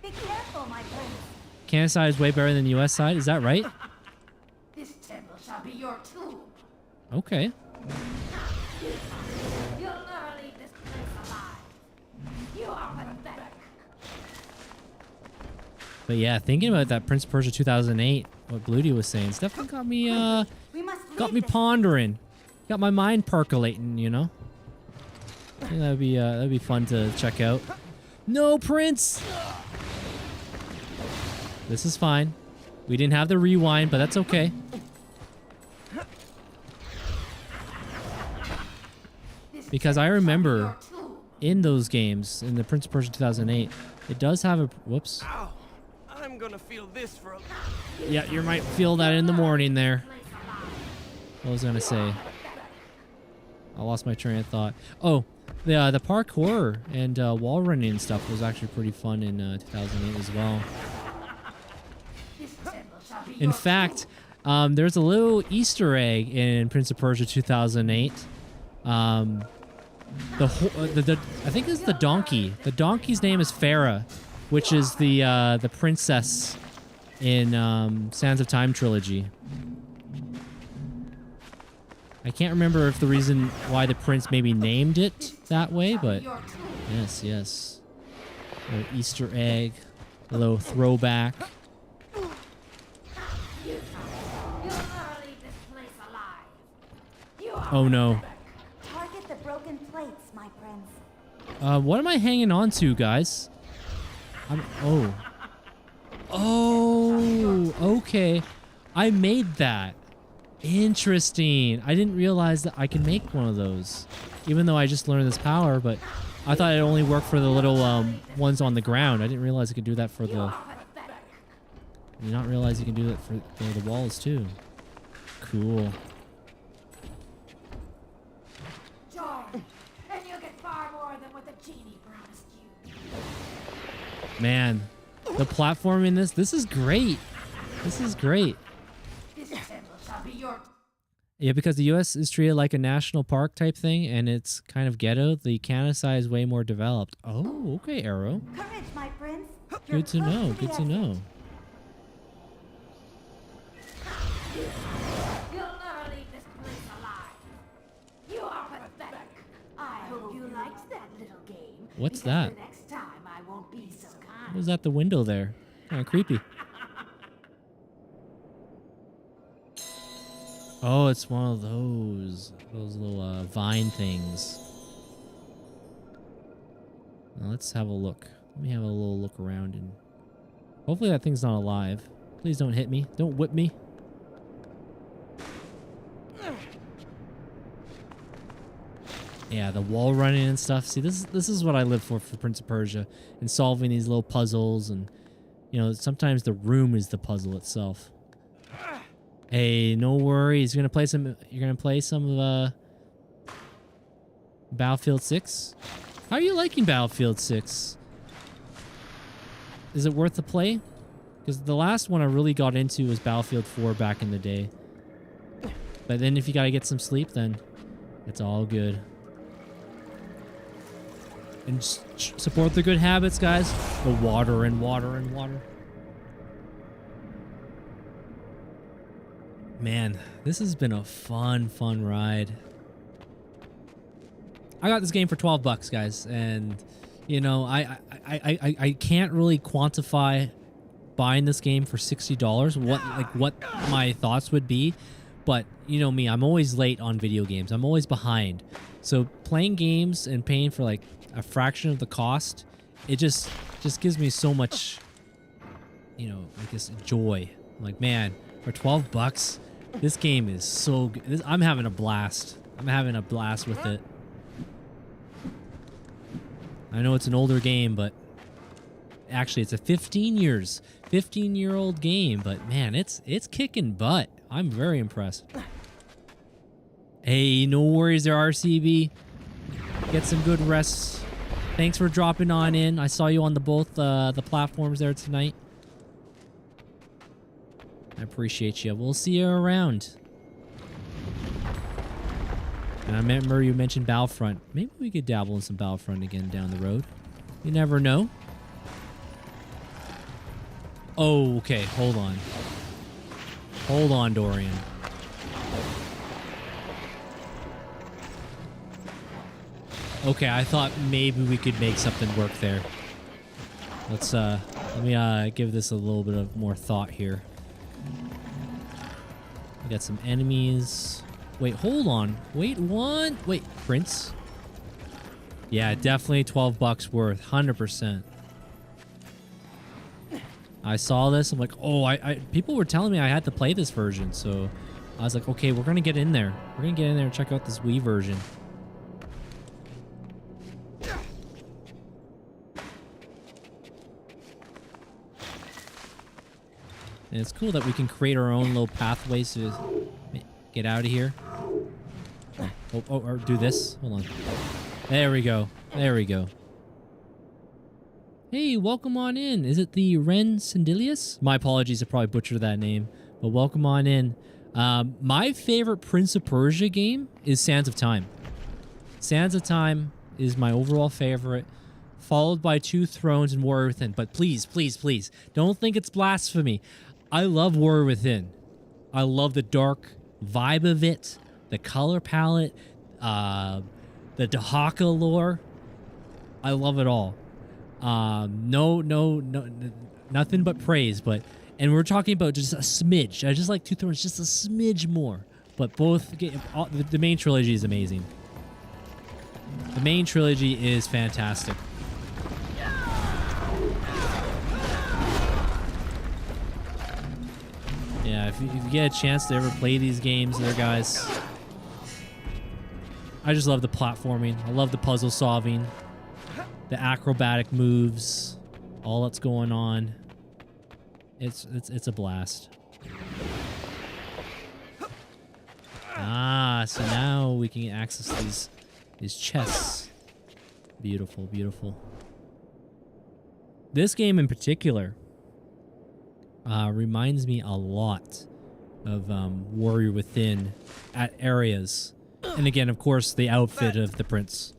Be careful, my prince. Canada side is way better than the US side. Is that right? This temple shall be your tomb. Okay. You'll never leave this place alive. You are pathetic. But yeah, thinking about that Prince of Persia 2008, what Bloody was saying, it's definitely got me pondering. Got my mind percolating, you know? I think that'd be fun to check out. No, Prince! This is fine. We didn't have the rewind, but that's okay. Because I remember in those games, in the Prince of Persia 2008, it does have a... Whoops. Ow. I'm gonna feel this for a... Yeah, you might feel that in the morning there. What was I gonna say? I lost my train of thought. Oh, the parkour and wall running and stuff was actually pretty fun in 2008 as well. In fact, there's a little Easter egg in Prince of Persia 2008. I think it's the donkey. The donkey's name is Farah, which is the princess in Sands of Time trilogy. I can't remember if the reason why the prince maybe named it that way, but yes, yes. A little Easter egg, a little throwback. Oh no. Target the broken plates, my prince. What am I hanging on to, guys? Oh. Oh, okay. I made that. Interesting. I didn't realize that I can make one of those. Even though I just learned this power, but I thought it only worked for the little ones on the ground. I didn't realize I could do that for the... I did not realize you can do that for the walls too. Cool. And you get far more than what the genie promised you. Man, the platform in this is great. This is great. This temple shall be your... Yeah, because the U.S. is treated like a national park type thing, and it's kind of ghetto. The Canada side is way more developed. Oh, okay, Arrow. Courage, my prince. Good to know. Good to know. You'll never leave this place alive. You are pathetic. I hope you liked that little game. What's because that? The next time I won't be so kind. What was at the window there? Kind of creepy. Oh, it's one of those little vine things. Now let's have a look. Let me have a little look around, and hopefully that thing's not alive. Please don't hit me. Don't whip me. Yeah, the wall running and stuff. See, this is what I live for Prince of Persia, and solving these little puzzles, and you know, sometimes the room is the puzzle itself. Hey, no worries. You're gonna play some of Battlefield 6? How are you liking Battlefield 6? Is it worth the play? Because the last one I really got into was Battlefield 4 back in the day. But then if you gotta get some sleep, then it's all good. And just support the good habits, guys. The water and water and water. Man, this has been a fun ride. I got this game for 12 bucks, guys, and you know, I can't really quantify buying this game for $60. What my thoughts would be, but you know me, I'm always late on video games. I'm always behind. So playing games and paying for like a fraction of the cost, it just gives me so much, you know, I guess joy. I'm like, man, for 12 bucks, this game is so good. I'm having a blast. I'm having a blast with it. I know it's an older game, but actually it's a 15-year-old game, but man, it's kicking butt. I'm very impressed. Hey, no worries there, RCB. Get some good rest. Thanks for dropping on in. I saw you on both the platforms there tonight. I appreciate you. We'll see you around. And I remember you mentioned Battlefront. Maybe we could dabble in some Battlefront again down the road. You never know. Oh, okay. Hold on. Hold on, Dorian. Okay, I thought maybe we could make something work there. Let's let me give this a little bit of more thought here. We got some enemies. Wait, hold on. Wait, one. Wait, Prince. Yeah, definitely 12 bucks worth. 100%. I saw this. I'm like, oh, people were telling me I had to play this version. So I was like, okay, we're going to get in there. We're going to get in there and check out this Wii version. And it's cool that we can create our own little pathways to get out of here. Oh, or do this. Hold on. There we go. There we go. Hey, welcome on in. Is it the Ren Sindelius? My apologies, I probably butchered that name. But welcome on in. My favorite Prince of Persia game is Sands of Time. Sands of Time is my overall favorite, followed by Two Thrones and Warrior Within. But please, please, please, don't think it's blasphemy. I love Warrior Within. I love the dark vibe of it, the color palette, the Dahaka lore. I love it all. No, nothing but praise. And we're talking about just a smidge. I just like Two Thrones, just a smidge more. But both, the main trilogy is amazing. The main trilogy is fantastic. if you get a chance to ever play these games there, guys, I just love the platforming. I love the puzzle solving, the acrobatic moves, all that's going on. It's a blast. Ah, so now we can access these chests. Beautiful, beautiful. This game in particular reminds me a lot of Warrior Within at areas. And again, of course, the outfit of the prince.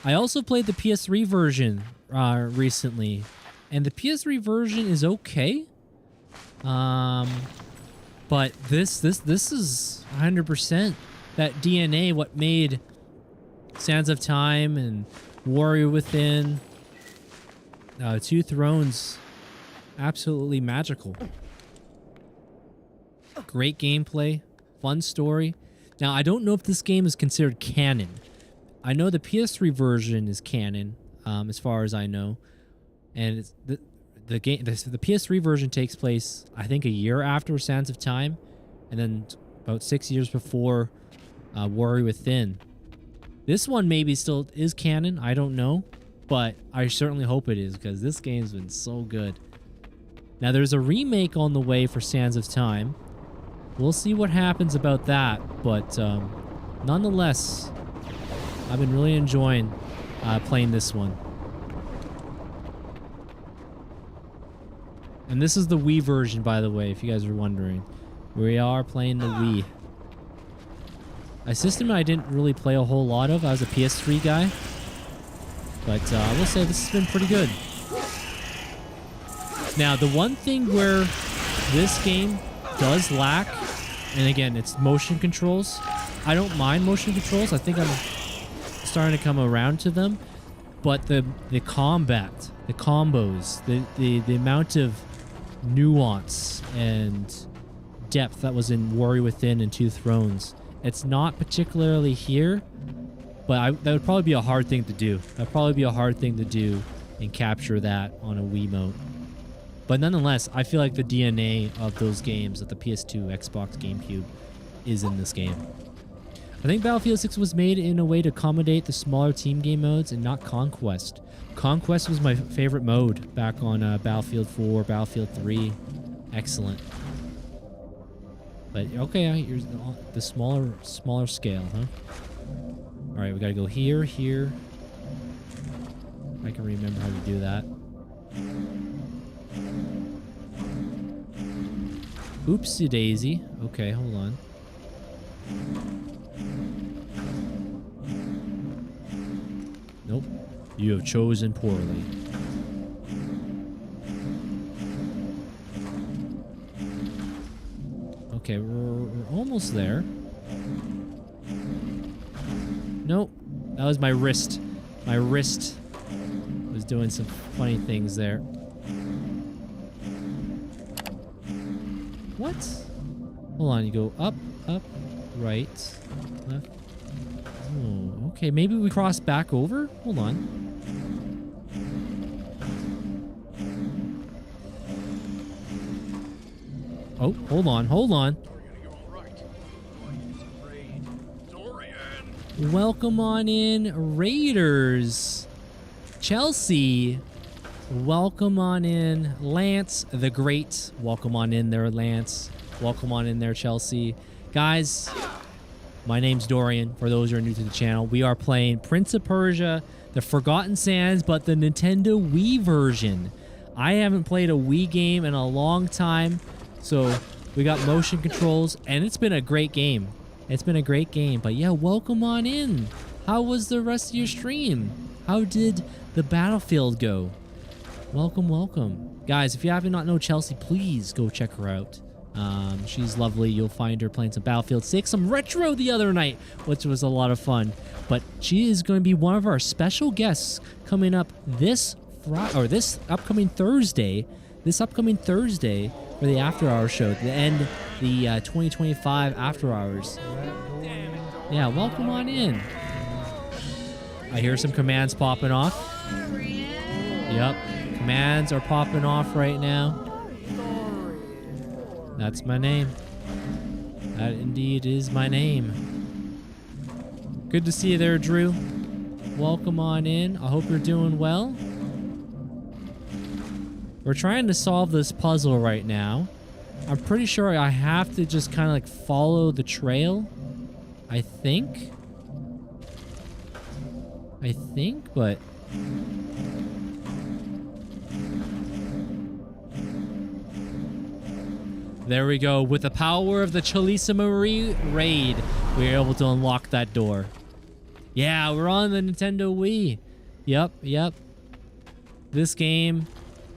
I also played the PS3 version recently, and the PS3 version is okay. But this is 100% that DNA, what made Sands of Time and Warrior Within, Two Thrones, absolutely magical. Great gameplay, fun story. Now, I don't know if this game is considered canon. I know the PS3 version is canon, as far as I know, and it's the PS3 version takes place, I think, a year after Sands of Time, and then about 6 years before Warrior Within. This one maybe still is canon. I don't know, but I certainly hope it is, because this game's been so good. Now, there's a remake on the way for Sands of Time. We'll see what happens about that, but nonetheless, I've been really enjoying playing this one. And this is the Wii version, by the way, if you guys are wondering. We are playing the Wii. A system I didn't really play a whole lot of. I was a PS3 guy. But I will say this has been pretty good. Now, the one thing where this game does lack, and again, it's motion controls. I don't mind motion controls. I think I'm starting to come around to them. But the combat, the combos, the amount of nuance and depth that was in Warrior Within and Two Thrones, it's not particularly here, but that would probably be a hard thing to do. That'd probably be a hard thing to do and capture that on a Wiimote. But nonetheless, I feel like the DNA of those games at the PS2, Xbox, GameCube is in this game. I think Battlefield 6 was made in a way to accommodate the smaller team game modes and not Conquest. Conquest was my favorite mode back on Battlefield 4, Battlefield 3. Excellent. But okay, here's the smaller scale, huh? All right, we gotta go here, here. I can remember how to do that. Oopsie daisy. Okay, hold on. Nope. You have chosen poorly. Okay, we're almost there. Nope. That was my wrist. My wrist was doing some funny things there. What? Hold on, you go up, right, left. Oh, okay, maybe we cross back over? Hold on. Oh, hold on, hold on. Welcome on in, Raiders. Chelsea. Welcome on in, Lance the Great. Welcome on in there, Lance. Welcome on in there, Chelsea. Guys, my name's Dorian. For those who are new to the channel, we are playing Prince of Persia, the Forgotten Sands, but the Nintendo Wii version. I haven't played a Wii game in a long time, so we got motion controls, and it's been a great game. It's been a great game, but yeah, welcome on in. How was the rest of your stream? How did the Battlefield go? Welcome, welcome. Guys, if you haven't not know Chelsea, please go check her out. She's lovely. You'll find her playing some Battlefield 6, some retro the other night, which was a lot of fun. But she is going to be one of our special guests coming up this upcoming Thursday. This upcoming Thursday for the After Hours show, to end the 2025 After Hours. Yeah, welcome on in. I hear some commands popping off. Yep. Commands are popping off right now. That's my name. That indeed is my name. Good to see you there, Drew. Welcome on in. I hope you're doing well. We're trying to solve this puzzle right now. I'm pretty sure I have to just kind of like follow the trail. I think, but... There we go. With the power of the Chalisa Marie raid, we were able to unlock that door. Yeah, we're on the Nintendo Wii. Yep. This game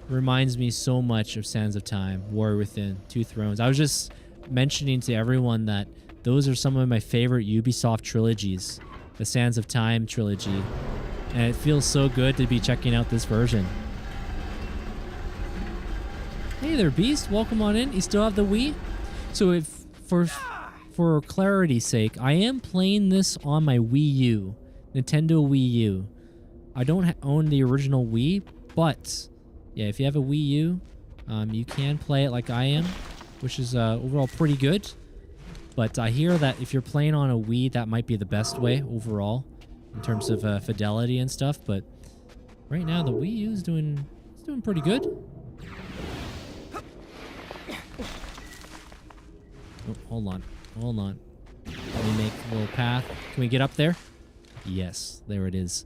reminds me so much of Sands of Time, War Within, Two Thrones. I was just mentioning to everyone that those are some of my favorite Ubisoft trilogies. The Sands of Time trilogy. And it feels so good to be checking out this version. Hey there, Beast. Welcome on in. You still have the Wii? So if for clarity's sake, I am playing this on my Wii U. Nintendo Wii U. I don't own the original Wii, but yeah, if you have a Wii U, you can play it like I am, which is overall pretty good. But I hear that if you're playing on a Wii, that might be the best way overall in terms of fidelity and stuff. But right now, the Wii U is doing pretty good. Oh, hold on. Let me make a little path. Can we get up there? Yes, there it is.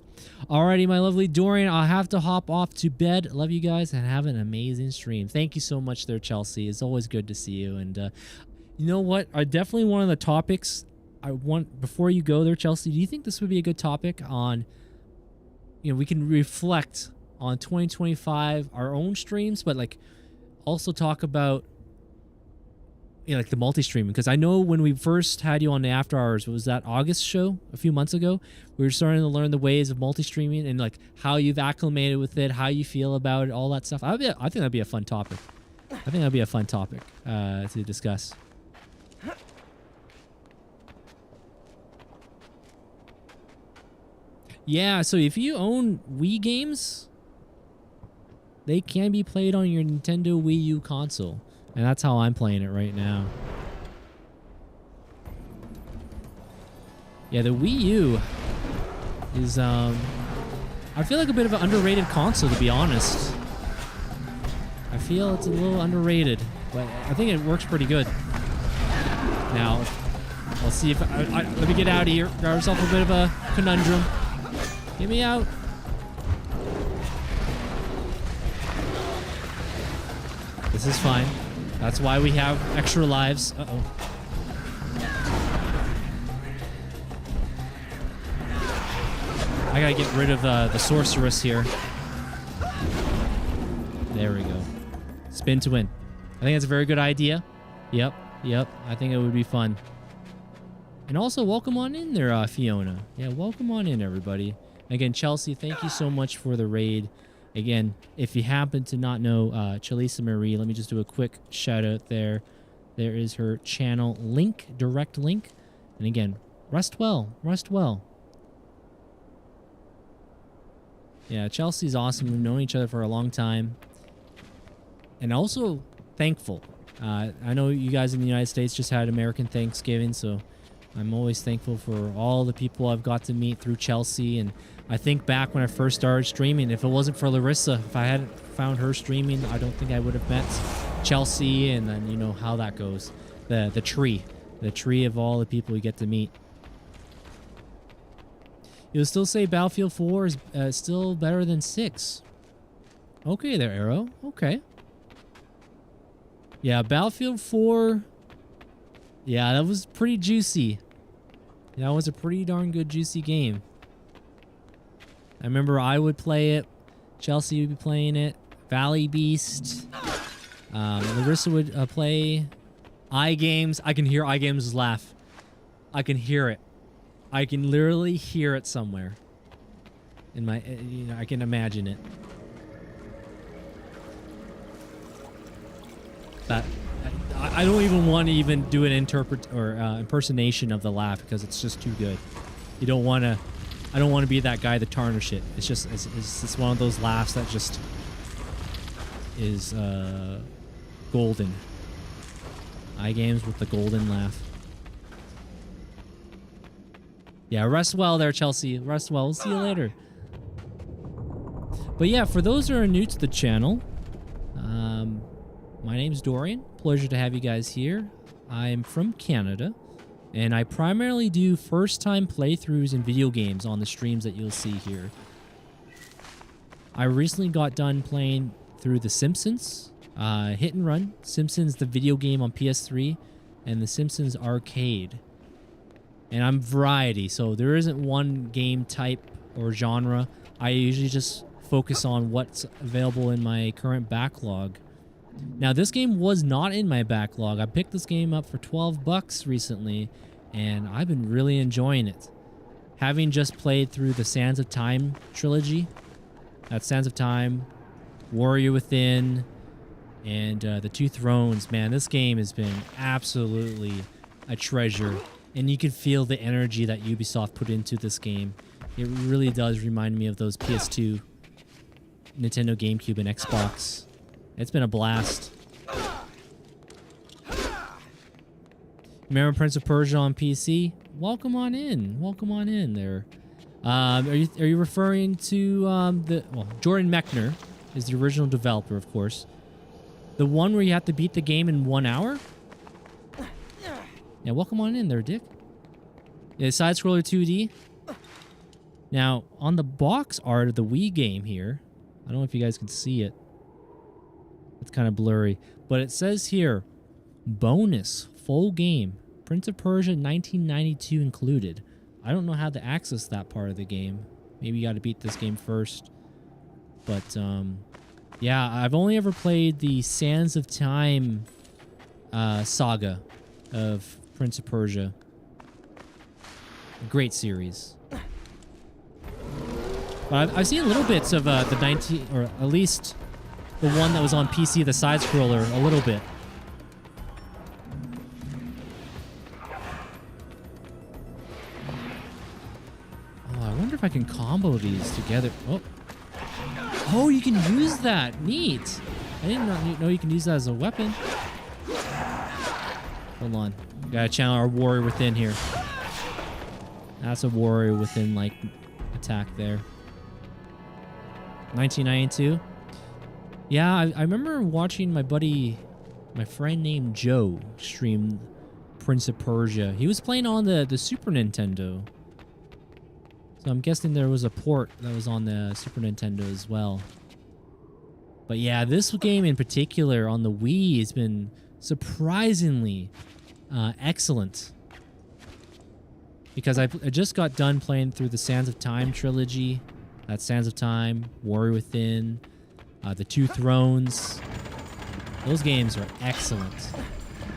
Alrighty, my lovely Dorian, I'll have to hop off to bed. Love you guys and have an amazing stream. Thank you so much there, Chelsea. It's always good to see you. And you know what? Definitely one of the topics I want, before you go there, Chelsea, do you think this would be a good topic on, we can reflect on 2025, our own streams, but like also talk about like the multi-streaming, because I know when we first had you on the After Hours, was that August show a few months ago, we were starting to learn the ways of multi-streaming and like how you've acclimated with it, how you feel about it, all that stuff. I think that'd be a fun topic. To discuss. Yeah, so if you own Wii games, they can be played on your Nintendo Wii U console. And that's how I'm playing it right now. Yeah, the Wii U is, I feel like a bit of an underrated console, to be honest. I feel it's a little underrated, but I think it works pretty good. Now, I'll see if let me get out of here. Grab yourself a bit of a conundrum. Get me out. This is fine. That's why we have extra lives. Uh-oh. I gotta get rid of the sorceress here. There we go. Spin to win. I think that's a very good idea. Yep. I think it would be fun. And also, welcome on in there, Fiona. Yeah, welcome on in, everybody. Again, Chelsea, thank you so much for the raid. Again, if you happen to not know Chalisa Marie, let me just do a quick shout out there. There is her channel link, direct link. And again, rest well. Yeah, Chelsea's awesome. We've known each other for a long time. And also thankful. I know you guys in the United States just had American Thanksgiving, so I'm always thankful for all the people I've got to meet through Chelsea. And I think back when I first started streaming, if it wasn't for Larissa, if I hadn't found her streaming, I don't think I would have met Chelsea, and then you know how that goes. The tree of all the people you get to meet. You'll still say Battlefield 4 is still better than 6. Okay there, Arrow. Okay. Yeah, Battlefield 4... Yeah, that was pretty juicy. That was a pretty darn good juicy game. I remember I would play it. Chelsea would be playing it. Valley Beast. Larissa would play iGames. I can hear iGames' laugh. I can hear it. I can literally hear it somewhere. In my, I can imagine it. That I don't even want to even do an impersonation of the laugh because it's just too good. You don't want to. I don't want to be that guy to tarnish it. It's just it's one of those laughs that just is golden. iGames with the golden laugh. Yeah, rest well there, Chelsea. Rest well. We'll see you later. But yeah, for those who are new to the channel, my name's Dorian. Pleasure to have you guys here. I'm from Canada, and I primarily do first-time playthroughs in video games on the streams that you'll see here. I recently got done playing through The Simpsons, Hit and Run, Simpsons the video game on PS3, and The Simpsons Arcade. And I'm variety, so there isn't one game type or genre. I usually just focus on what's available in my current backlog. Now, this game was not in my backlog. I picked this game up for $12 recently, and I've been really enjoying it. Having just played through the Sands of Time trilogy, that's Sands of Time, Warrior Within, and the Two Thrones, man, this game has been absolutely a treasure. And you can feel the energy that Ubisoft put into this game. It really does remind me of those PS2, Nintendo GameCube, and Xbox. It's been a blast. Remember Prince of Persia on PC? Welcome on in. Welcome on in there. Are you referring to Jordan Mechner is the original developer, of course. The one where you have to beat the game in 1 hour? Yeah, welcome on in there, Dick. Yeah, side-scroller 2D. Now, on the box art of the Wii game here, I don't know if you guys can see it. It's kind of blurry. But it says here, bonus, full game, Prince of Persia 1992 included. I don't know how to access that part of the game. Maybe you got to beat this game first. But, yeah, I've only ever played the Sands of Time saga of Prince of Persia. A great series. But I've seen little bits of the 19, or at least the one that was on PC, the side scroller, a little bit. Oh, I wonder if I can combo these together. Oh, you can use that. Neat. I didn't know you can use that as a weapon. Hold on. Gotta channel our Warrior Within here. That's a Warrior Within, like, attack there. 1992. Yeah, I remember watching my friend named Joe stream Prince of Persia. He was playing on the Super Nintendo. So I'm guessing there was a port that was on the Super Nintendo as well. But yeah, this game in particular on the Wii has been surprisingly excellent. Because I just got done playing through the Sands of Time trilogy. That's Sands of Time, Warrior Within, the Two Thrones. Those games are excellent.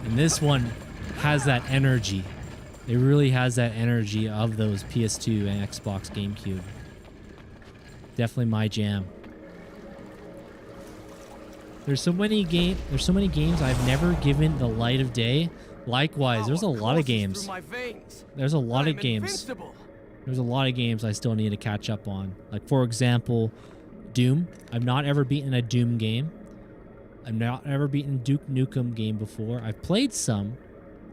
And this one has that energy. It really has that energy of those PS2 and Xbox GameCube. Definitely my jam. There's so many games I've never given the light of day. Likewise, there's a lot of games. There's a lot of games. There's a lot of games I still need to catch up on. Like, for example, Doom. I've not ever beaten a Doom game. I've not ever beaten a Duke Nukem game before. I've played some,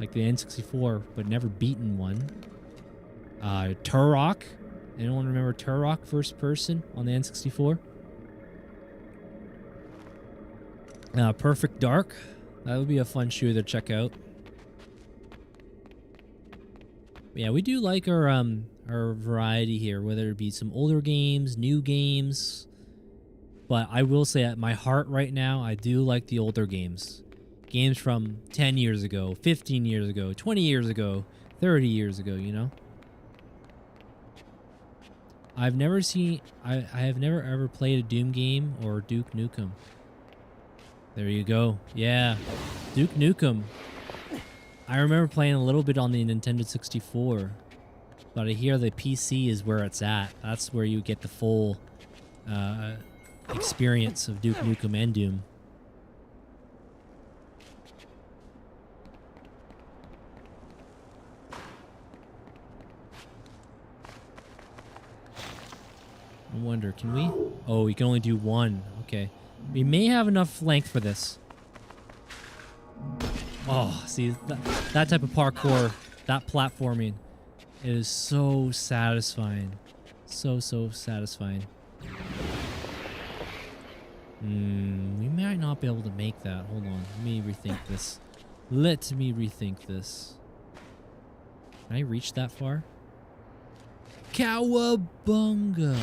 like the N64, but never beaten one. Turok. Anyone remember Turok first person on the N64? Perfect Dark. That would be a fun shooter to check out. Yeah, we do like our variety here, whether it be some older games, new games. But I will say at my heart right now, I do like the older games. Games from 10 years ago, 15 years ago, 20 years ago, 30 years ago, you know? I have never ever played a Doom game or Duke Nukem. There you go. Yeah. Duke Nukem. I remember playing a little bit on the Nintendo 64. But I hear the PC is where it's at. That's where you get the full experience of Duke Nukem and Doom. I wonder, can we? Oh, you can only do one. Okay. We may have enough length for this. Oh, see, that type of parkour, that platforming is so satisfying. So satisfying. We might not be able to make that. Hold on. Let me rethink this. Let me rethink this. Can I reach that far? Cowabunga!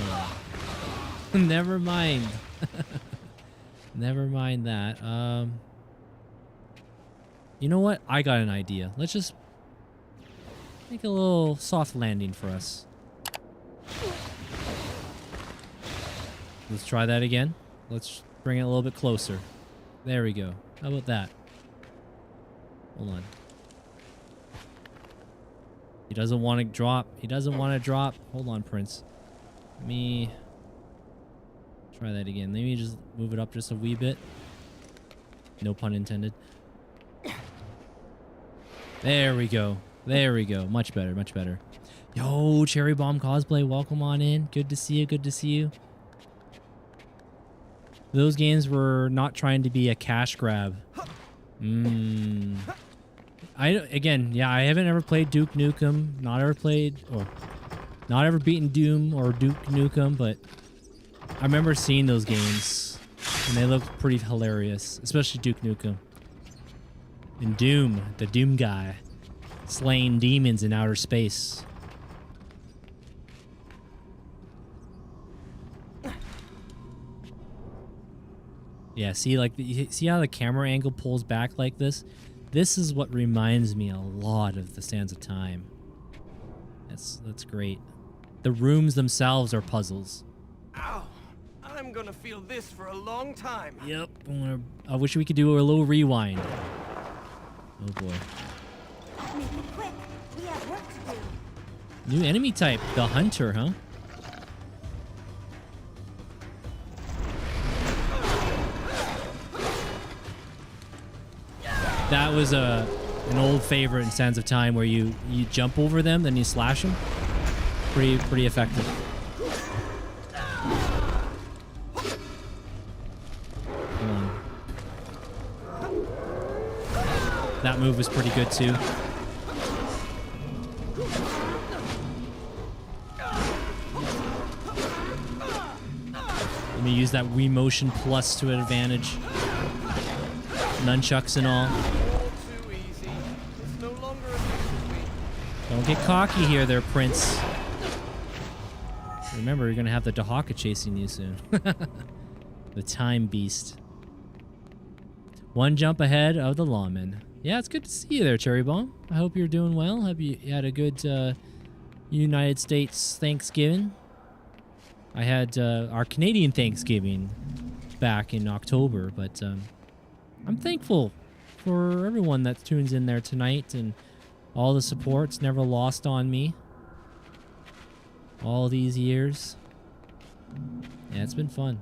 Never mind. Never mind that. You know what? I got an idea. Let's just make a little soft landing for us. Let's try that again. Let's bring it a little bit closer. There we go. How about that? Hold on. He doesn't want to drop. He doesn't want to drop. Hold on, Prince. Let me try that again. Let me just move it up just a wee bit. No pun intended. There we go. There we go. Much better. Much better. Yo, Cherry Bomb Cosplay, welcome on in. Good to see you. Good to see you. Those games were not trying to be a cash grab. Again, yeah, I haven't ever played Duke Nukem. Not ever beaten Doom or Duke Nukem, but I remember seeing those games and they looked pretty hilarious, especially Duke Nukem. And Doom, the Doom guy, slaying demons in outer space. Yeah, see, like, see how the camera angle pulls back like this? This is what reminds me a lot of the Sands of Time. That's great. The rooms themselves are puzzles. Ow! I'm gonna feel this for a long time. Yep. I wish we could do a little rewind. Oh boy. Make it quick. We have work to do. New enemy type, the Hunter, huh? That was an old favorite in Sands of Time where you jump over them, then you slash them. Pretty effective. Hold on. That move was pretty good too. Let me use that Wii Motion Plus to advantage. Nunchucks and all. Don't get cocky here there, Prince. Remember, you're going to have the Dahaka chasing you soon. The Time Beast. One jump ahead of the lawman. Yeah, it's good to see you there, Cherry Bomb. I hope you're doing well. Hope you had a good United States Thanksgiving. I had our Canadian Thanksgiving back in October, but I'm thankful for everyone that tunes in there tonight and all the support's never lost on me. All these years. Yeah, it's been fun.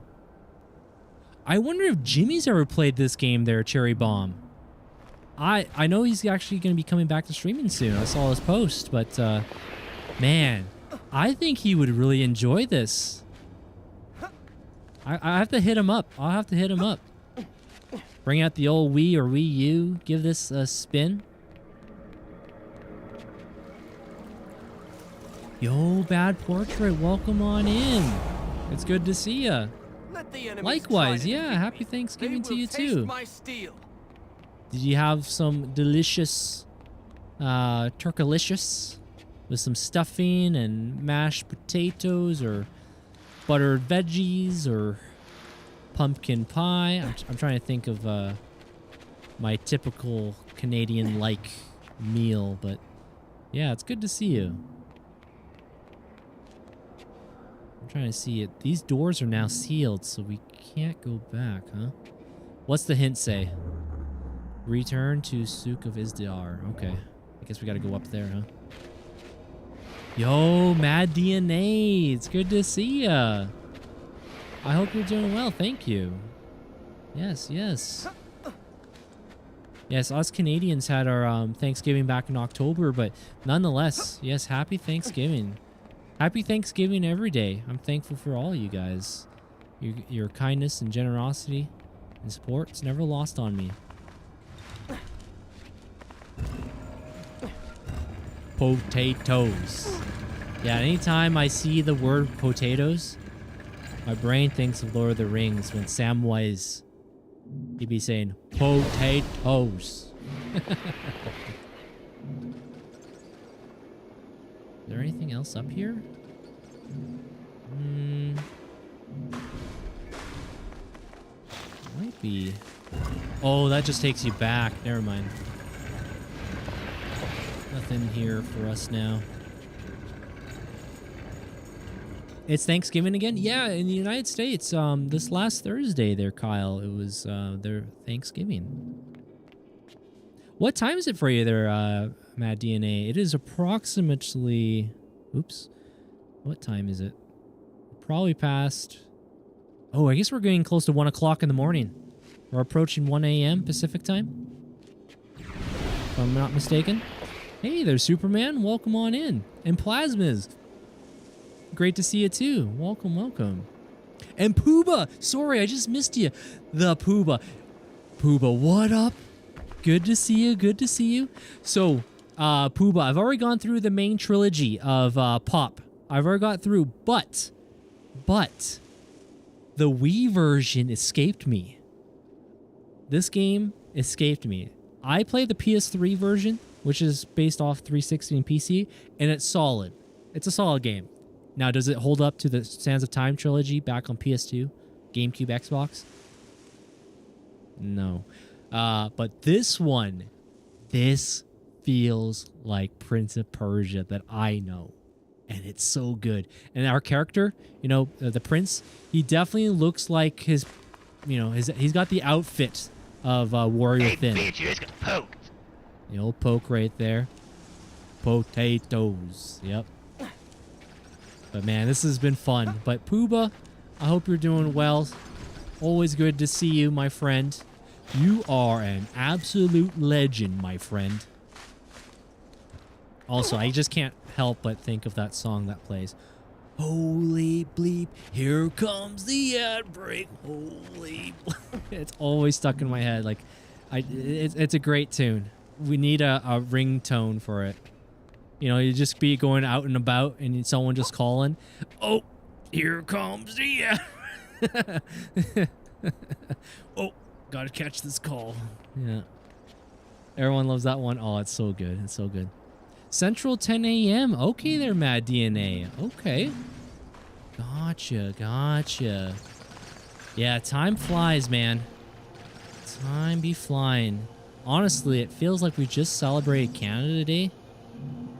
I wonder if Jimmy's ever played this game there, Cherry Bomb. I know he's actually going to be coming back to streaming soon. I saw his post, but man, I think he would really enjoy this. I have to hit him up. I'll have to hit him up. Bring out the old Wii or Wii U. Give this a spin. Yo, Bad Portrait, welcome on in. It's good to see ya. Likewise, yeah. Happy Thanksgiving to you too. Did you have some delicious turkalicious with some stuffing and mashed potatoes or buttered veggies or pumpkin pie? I'm trying to think of my typical Canadian-like meal, but yeah, it's good to see you. I'm trying to see it. These doors are now sealed, so we can't go back, huh? What's the hint say? Return to Souk of Isdar. Okay. I guess we gotta go up there, huh? Yo, Mad DNA. It's good to see ya. I hope you're doing well. Thank you. Yes, yes. Yes, us Canadians had our Thanksgiving back in October, but nonetheless, yes, happy Thanksgiving. Happy Thanksgiving every day. I'm thankful for all you guys. Your kindness and generosity and support, it's never lost on me. Potatoes. Yeah, anytime I see the word potatoes, my brain thinks of Lord of the Rings when Samwise, he'd be saying, potatoes. Is there anything else up here? Might be. Oh, that just takes you back. Never mind. Nothing here for us now. It's Thanksgiving again? Yeah, in the United States. This last Thursday there, Kyle. It was their Thanksgiving. What time is it for you there, Mad DNA? It is approximately... Oops. What time is it? Probably past... Oh, I guess we're getting close to 1 o'clock in the morning. We're approaching 1 a.m. Pacific time. If I'm not mistaken. Hey there, Superman. Welcome on in. And Plasmas. Great to see you too. Welcome, welcome. And Pooba. Sorry, I just missed you. The Pooba. Pooba, what up? Good to see you. Good to see you. So, Pooba, I've already gone through the main trilogy of Pop. I've already got through, but the Wii version escaped me. This game escaped me. I played the PS3 version, which is based off 360 and PC, and it's solid. It's a solid game. Now, does it hold up to the Sands of Time trilogy back on PS2, GameCube, Xbox? No. But this one, this feels like Prince of Persia that I know. And it's so good. And our character, you know, the prince, he definitely looks like his, you know, he's got the outfit of Warrior Thin. Hey, bitch, you just got poked. The old poke right there. Potatoes. Yep. But man, this has been fun. But Pooba, I hope you're doing well. Always good to see you, my friend. You are an absolute legend, my friend. Also, I just can't help but think of that song that plays. Holy bleep, here comes the ad break. Holy bleep. It's always stuck in my head. Like, it's a great tune. We need a ringtone for it. You know, you just be going out and about and someone just calling. Oh, here comes the ad. Oh, gotta catch this call. Yeah. Everyone loves that one. Oh, it's so good. It's so good. Central 10 a.m. Okay there, Mad DNA. Okay. Gotcha, gotcha. Yeah, time flies, man. Time be flying. Honestly, it feels like we just celebrated Canada Day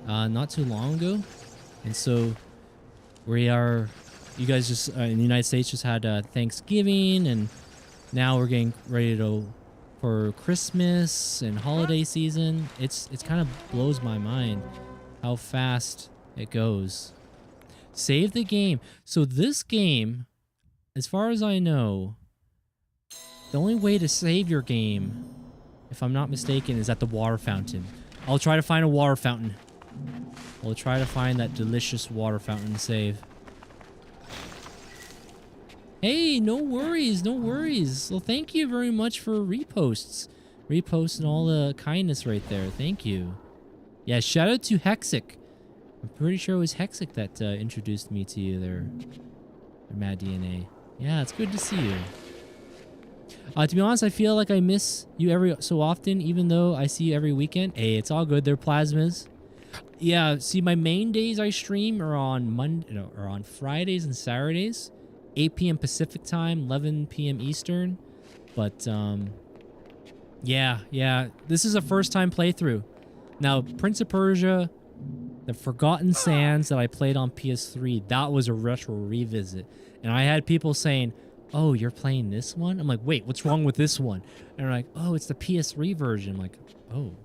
not too long ago. And so we are, you guys just, in the United States just had Thanksgiving, and now we're getting ready to for Christmas and holiday season. It's kind of blows my mind how fast it goes. Save the game. So this game, as far as I know, the only way to save your game, if I'm not mistaken, is at the water fountain. I'll try to find a water fountain. We'll try to find that delicious water fountain to save. Hey, no worries, no worries. Well, thank you very much for reposts. Reposts and all the kindness right there. Thank you. Yeah, shout out to Hexic. I'm pretty sure it was Hexic that introduced me to you there. Mad DNA. Yeah, it's good to see you. To be honest, I feel like I miss you every so often, even though I see you every weekend. Hey, it's all good. They're plasmas. Yeah, see, my main days I stream are on on Fridays and Saturdays. 8 p.m. Pacific time, 11 p.m. Eastern. But, yeah. This is a first-time playthrough. Now, Prince of Persia, the Forgotten Sands that I played on PS3, that was a retro revisit. And I had people saying, oh, you're playing this one? I'm like, wait, what's wrong with this one? And they're like, oh, it's the PS3 version. I'm like, oh,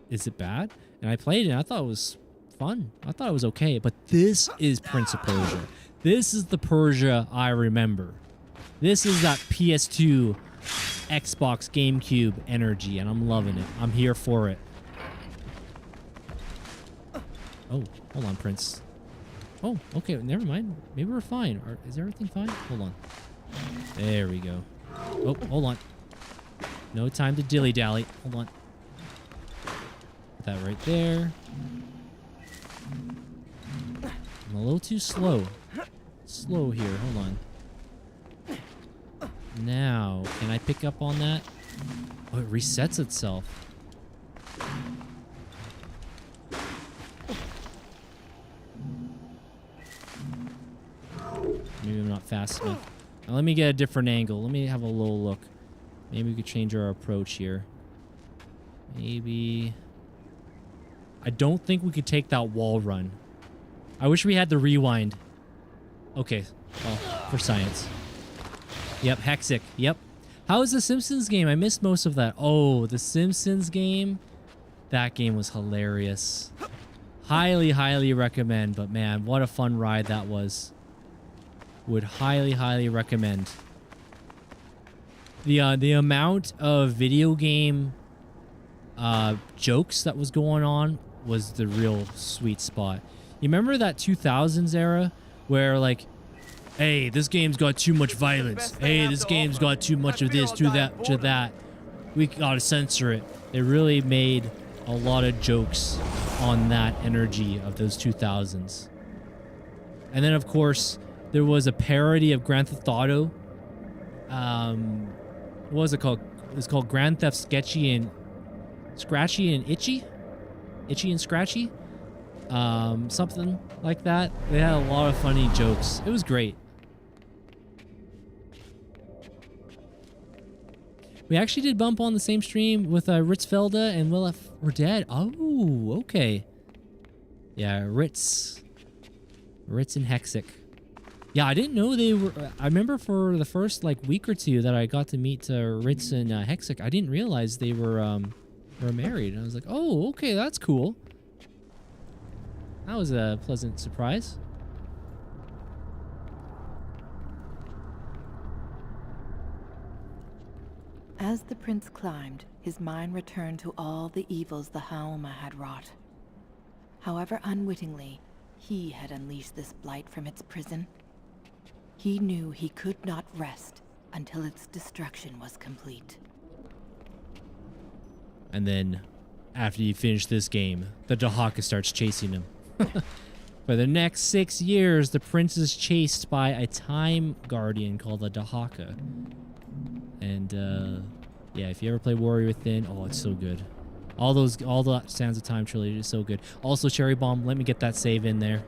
is it bad? And I played it, and I thought it was fun. I thought it was okay. But this is Prince of Persia. This is the Persia I remember. This is that PS2, Xbox, GameCube energy, and I'm loving it. I'm here for it. Oh, hold on, Prince. Oh, okay, never mind. Maybe we're fine. Is everything fine? Hold on. There we go. Oh, hold on. No time to dilly-dally. Hold on. Put that right there. I'm a little too slow. Slow here. Hold on. Now, can I pick up on that? Oh, it resets itself. Maybe I'm not fast enough. Now, let me get a different angle. Let me have a little look. Maybe we could change our approach here. Maybe... I don't think we could take that wall run. I wish we had the rewind. Okay. Well, for science. Yep, Hexic. Yep. How was the Simpsons game? I missed most of that. Oh, the Simpsons game? That game was hilarious. Highly, highly recommend. But man, what a fun ride that was. Would highly, highly recommend. The amount of video game jokes that was going on was the real sweet spot. You remember that 2000s era where like, hey, this game's got too much violence. Hey, this game's got too much of this, too that, to that. We gotta censor it. They really made a lot of jokes on that energy of those 2000s. And then, of course, there was a parody of Grand Theft Auto. What was it called? It's called Grand Theft Sketchy and Scratchy and Itchy? Itchy and Scratchy? Something like that. They had a lot of funny jokes. It was great. We actually did bump on the same stream with Ritzfelda and Will F. We're Dead. Oh, okay. Yeah, Ritz and Hexic. Yeah, I didn't know they were... I remember for the first like week or two that I got to meet Ritz and Hexic, I didn't realize they were married. And I was like, oh, okay, that's cool. That was a pleasant surprise. As the prince climbed, his mind returned to all the evils the Haoma had wrought. However unwittingly, he had unleashed this blight from its prison. He knew he could not rest until its destruction was complete. And then, after you finish this game, the Dahaka starts chasing him. For the next 6 years, the prince is chased by a time guardian called the Dahaka. And, yeah, if you ever play Warrior Within, oh, it's so good. All the Sands of Time trilogy is so good. Also, Cherry Bomb, let me get that save in there.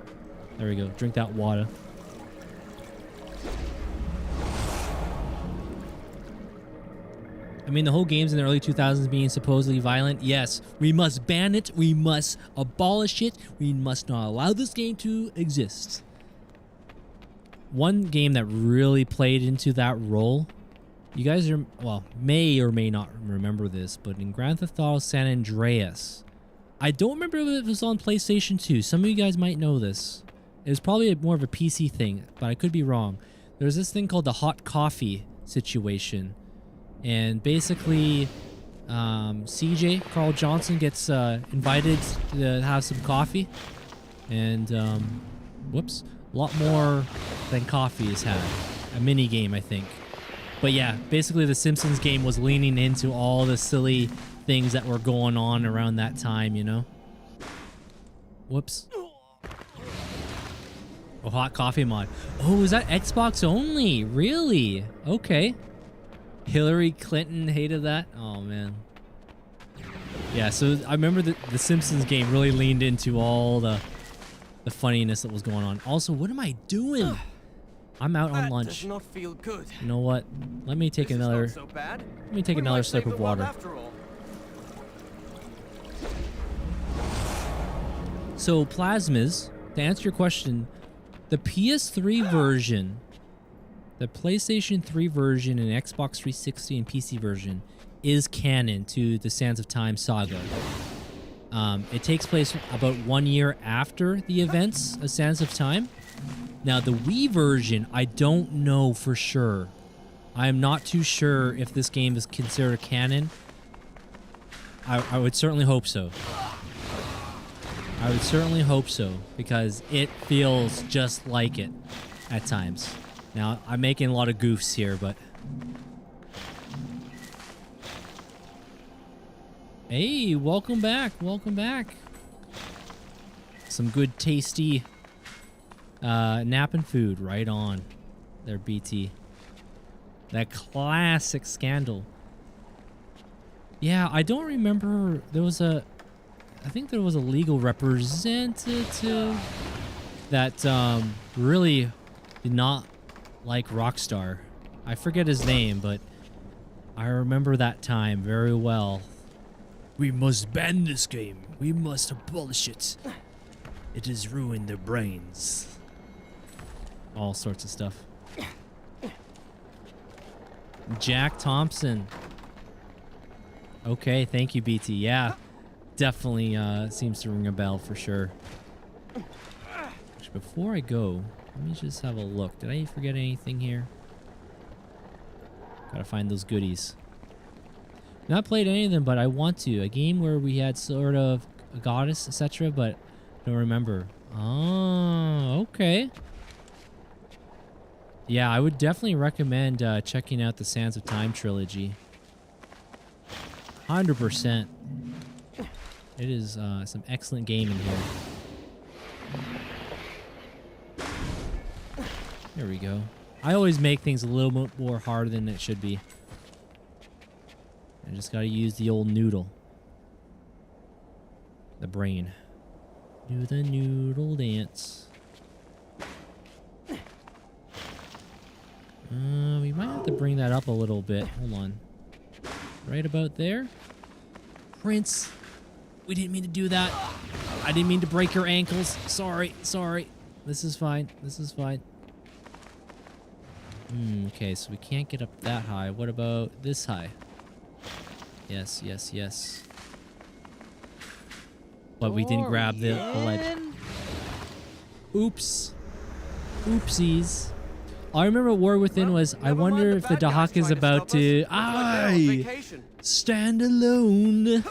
There we go. Drink that water. I mean, the whole game's in the early 2000s being supposedly violent. Yes, we must ban it. We must abolish it. We must not allow this game to exist. One game that really played into that role, you guys are, well, may or may not remember this, but in Grand Theft Auto San Andreas, I don't remember if it was on PlayStation 2. Some of you guys might know this. It was probably more of a PC thing, but I could be wrong. There's this thing called the hot coffee situation. And basically, CJ, Carl Johnson, gets invited to have some coffee. And, whoops, a lot more than coffee is had. A mini game, I think. But yeah, basically the Simpsons game was leaning into all the silly things that were going on around that time, you know? Whoops. Oh, hot coffee mod. Oh, is that Xbox only? Really? Okay. Hillary Clinton hated that? Oh, man. Yeah, so I remember the Simpsons game really leaned into all the funniness that was going on. Also, what am I doing? I'm out on lunch. Does not feel good. You know what? Let me take another... So bad. Let me take another slurp of water. So, Plasmas, to answer your question, the PS3 version... The PlayStation 3 version and Xbox 360 and PC version is canon to the Sands of Time saga. It takes place about 1 year after the events of Sands of Time. Now, the Wii version, I don't know for sure. I am not too sure if this game is considered canon. I would certainly hope so. I would certainly hope so, because it feels just like it at times. Now, I'm making a lot of goofs here, but... Hey, welcome back, welcome back. Some good tasty Nap and food, right on. There, BT. That classic scandal. Yeah, I don't remember. There was a... I think there was a legal representative that really did not like Rockstar. I forget his name, but I remember that time very well. We must ban this game. We must abolish it. It has ruined their brains. All sorts of stuff. Jack Thompson. Okay, thank you, BT. Yeah, definitely seems to ring a bell for sure. Actually, before I go, let me just have a look. Did I forget anything here? Gotta find those goodies. Not played any of them, but I want to. A game where we had sort of a goddess, etc., but don't remember. Oh, okay. Yeah, I would definitely recommend checking out the Sands of Time trilogy. 100%. It is some excellent gaming here. There we go. I always make things a little bit more harder than it should be. I just gotta use the old noodle. The brain. Do the noodle dance. We might have to bring that up a little bit. Hold on. Right about there. Prince, we didn't mean to do that. I didn't mean to break your ankles. Sorry, sorry. This is fine. This is fine. Okay, so we can't get up that high. What about this high? Yes, yes, yes. But we didn't grab the ledge. Oops. Oopsies. All I remember War Within was, I wonder if the Dahak is about to... Stand alone.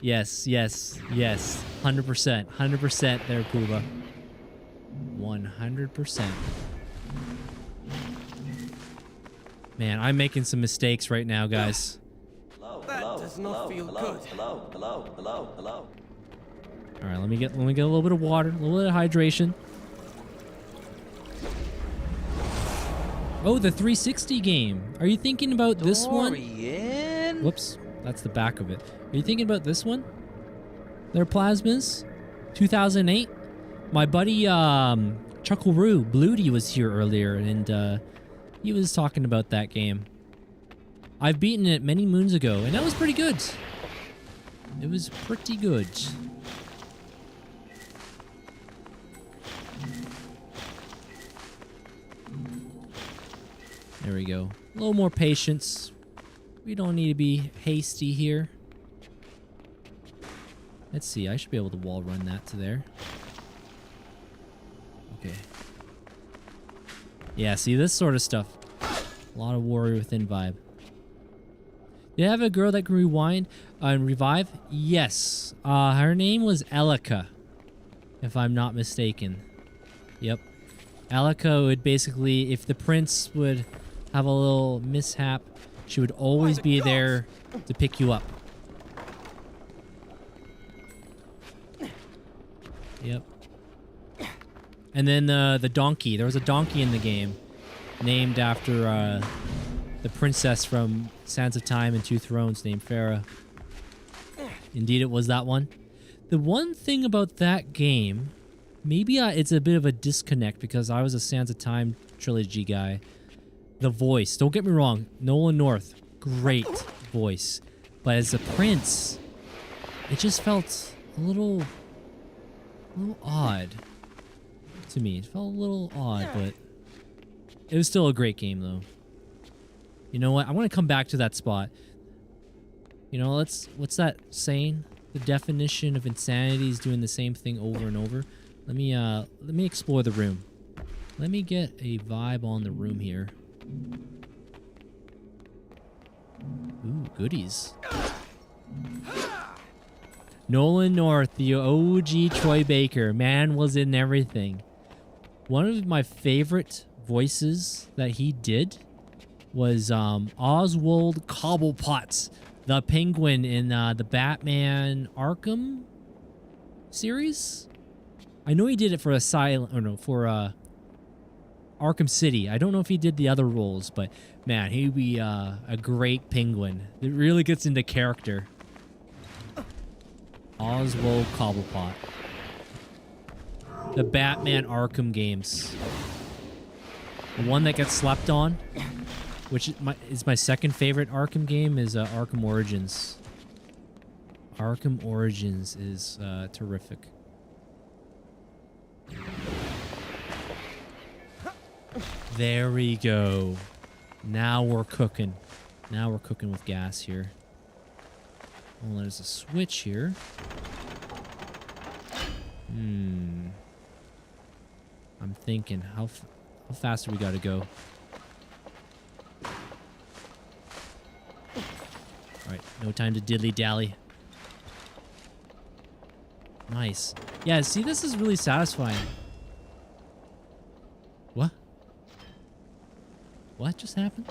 Yes, yes, yes. 100%. 100% there, Pooba. 100%. Man, I'm making some mistakes right now, guys. That does not feel good. All right, let me get a little bit of water, a little bit of hydration. Oh, the 360 game. Are you thinking about this one? Dorian? Whoops, that's the back of it. Are you thinking about this one? Their plasmas, 2008. My buddy Chuckleroo Bluty was here earlier, and he was talking about that game. I've beaten it many moons ago, and that was pretty good. It was pretty good. There we go. A little more patience. We don't need to be hasty here. Let's see. I should be able to wall run that to there. Okay. Yeah, see, this sort of stuff. A lot of Warrior Within vibe. Did I have a girl that can rewind and revive? Yes. Her name was Elika, if I'm not mistaken. Yep. Elika would basically, if the prince would have a little mishap, she would always be there to pick you up. Yep. And then the donkey. There was a donkey in the game named after the princess from Sands of Time and Two Thrones named Farah. Indeed, it was that one. The one thing about that game, maybe it's a bit of a disconnect because I was a Sands of Time trilogy guy. The voice, don't get me wrong, Nolan North, great voice. But as a prince, it just felt a little odd to me. It felt a little odd, but it was still a great game though. You know what? I want to come back to that spot. You know, what's that saying? The definition of insanity is doing the same thing over and over. Let me explore the room. Let me get a vibe on the room here. Ooh, goodies. Nolan North, the OG Troy Baker. Man was in everything. One of my favorite voices that he did was Oswald Cobblepot, the Penguin in the Batman Arkham series. I know he did it for Arkham City. I don't know if he did the other roles, but man, he'd be a great Penguin. It really gets into character. Oswald Cobblepot. The Batman Arkham games. The one that gets slept on, which is my second favorite Arkham game, is Arkham Origins. Arkham Origins is terrific. There we go. Now we're cooking. Now we're cooking with gas here. Well, there's a switch here. I'm thinking, how fast do we gotta go? Alright, no time to diddly-dally. Nice. Yeah, see, this is really satisfying. What? What just happened?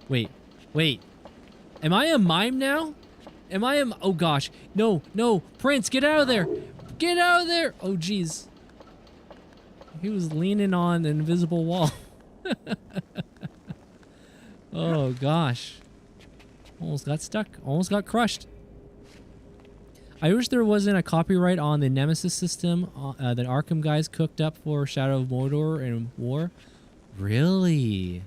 Wait. Am I a mime now? Oh gosh. No. Prince, get out of there. Get out of there. Oh jeez. He was leaning on an invisible wall. Oh gosh. Almost got stuck. Almost got crushed. I wish there wasn't a copyright on the Nemesis system that Arkham guys cooked up for Shadow of Mordor and War. Really?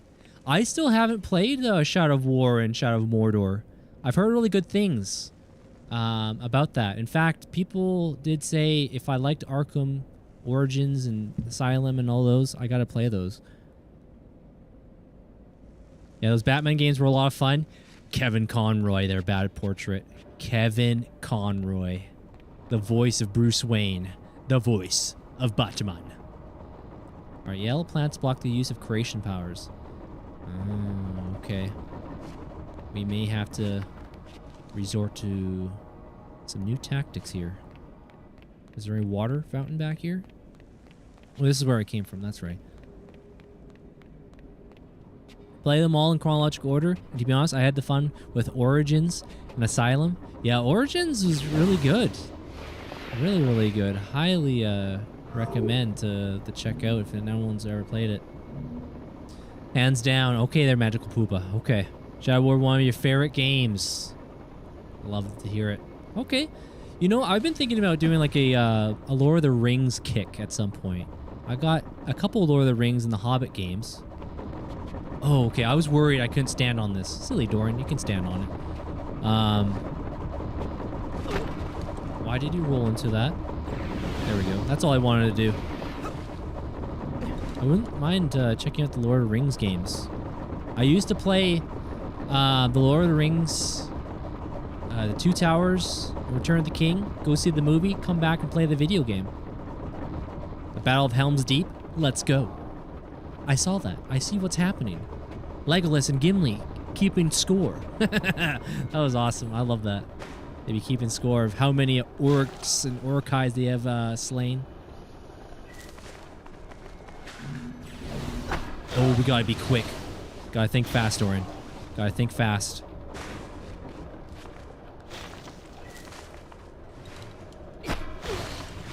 I still haven't played Shadow of War and Shadow of Mordor. I've heard really good things about that. In fact, people did say if I liked Arkham Origins and Asylum and all those, I gotta play those. Yeah, those Batman games were a lot of fun. Kevin Conroy, their bad portrait. Kevin Conroy, the voice of Bruce Wayne, the voice of Batman. Alright, yellow plants block the use of creation powers. Okay. We may have to resort to some new tactics here. Is there any water fountain back here? Oh, this is where I came from, that's right. Play them all in chronological order. And to be honest, I had the fun with Origins and Asylum. Yeah, Origins was really good. Really, really good. Highly recommend to check out if no one's ever played it. Hands down. Okay, they're Magical Poopa. Okay. Shadow War, one of your favorite games. Love to hear it. Okay. You know, I've been thinking about doing like a Lord of the Rings kick at some point. I got a couple of Lord of the Rings in the Hobbit games. Oh, okay. I was worried I couldn't stand on this. Silly Dorian, you can stand on it. Why did you roll into that? There we go. That's all I wanted to do. I wouldn't mind checking out the Lord of the Rings games. I used to play the Lord of the Rings, the Two Towers, Return of the King, go see the movie, come back and play the video game. The Battle of Helm's Deep, let's go. I saw that. I see what's happening. Legolas and Gimli keeping score. That was awesome. I love that. They be keeping score of how many orcs and orcais they have slain. Oh, we gotta be quick. Gotta think fast, Dorian. Gotta think fast.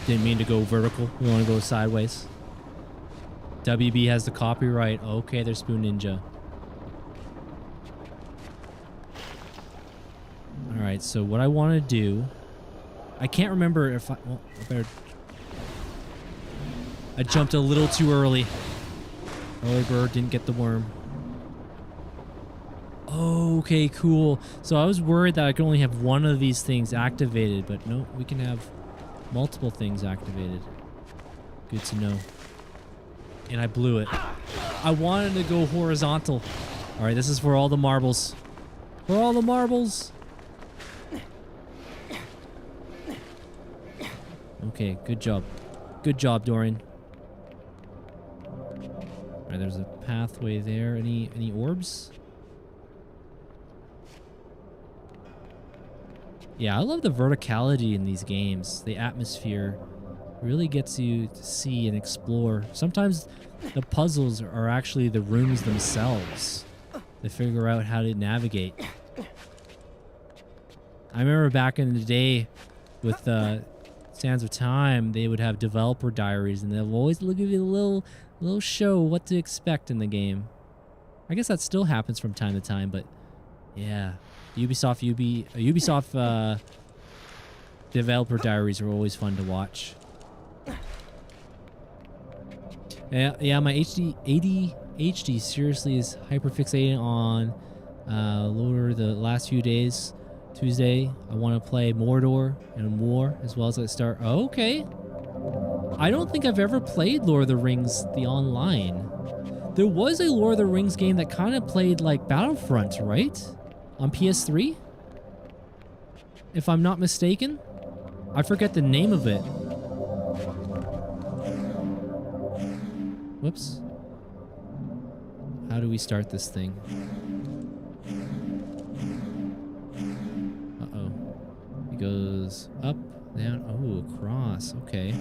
Didn't mean to go vertical. We want to go sideways. WB has the copyright. Okay, they're Spoon Ninja. Alright, so what I want to do... I can't remember if I... Well, I jumped a little too early. Early bird didn't get the worm. Okay, cool. So I was worried that I could only have one of these things activated, but no, we can have multiple things activated. Good to know. And I blew it. I wanted to go horizontal. Alright, this is for all the marbles. For all the marbles! Okay, good job. Good job, Dorian. Alright, there's a pathway there. Any orbs? Yeah, I love the verticality in these games. The atmosphere really gets you to see and explore. Sometimes the puzzles are actually the rooms themselves. They figure out how to navigate. I remember back in the day with Sands of Time, they would have developer diaries, and they'll always give you a little show what to expect in the game. I guess that still happens from time to time, but yeah, Ubisoft developer diaries are always fun to watch. Yeah, my ADHD seriously is hyperfixated on Lord the last few days. Tuesday, I want to play Mordor and War as well as I start. Oh, okay. I don't think I've ever played Lord of the Rings, the online. There was a Lord of the Rings game that kind of played like Battlefront, right? On PS3? If I'm not mistaken. I forget the name of it. Whoops. How do we start this thing? Uh-oh. It goes up, down, oh, across, okay.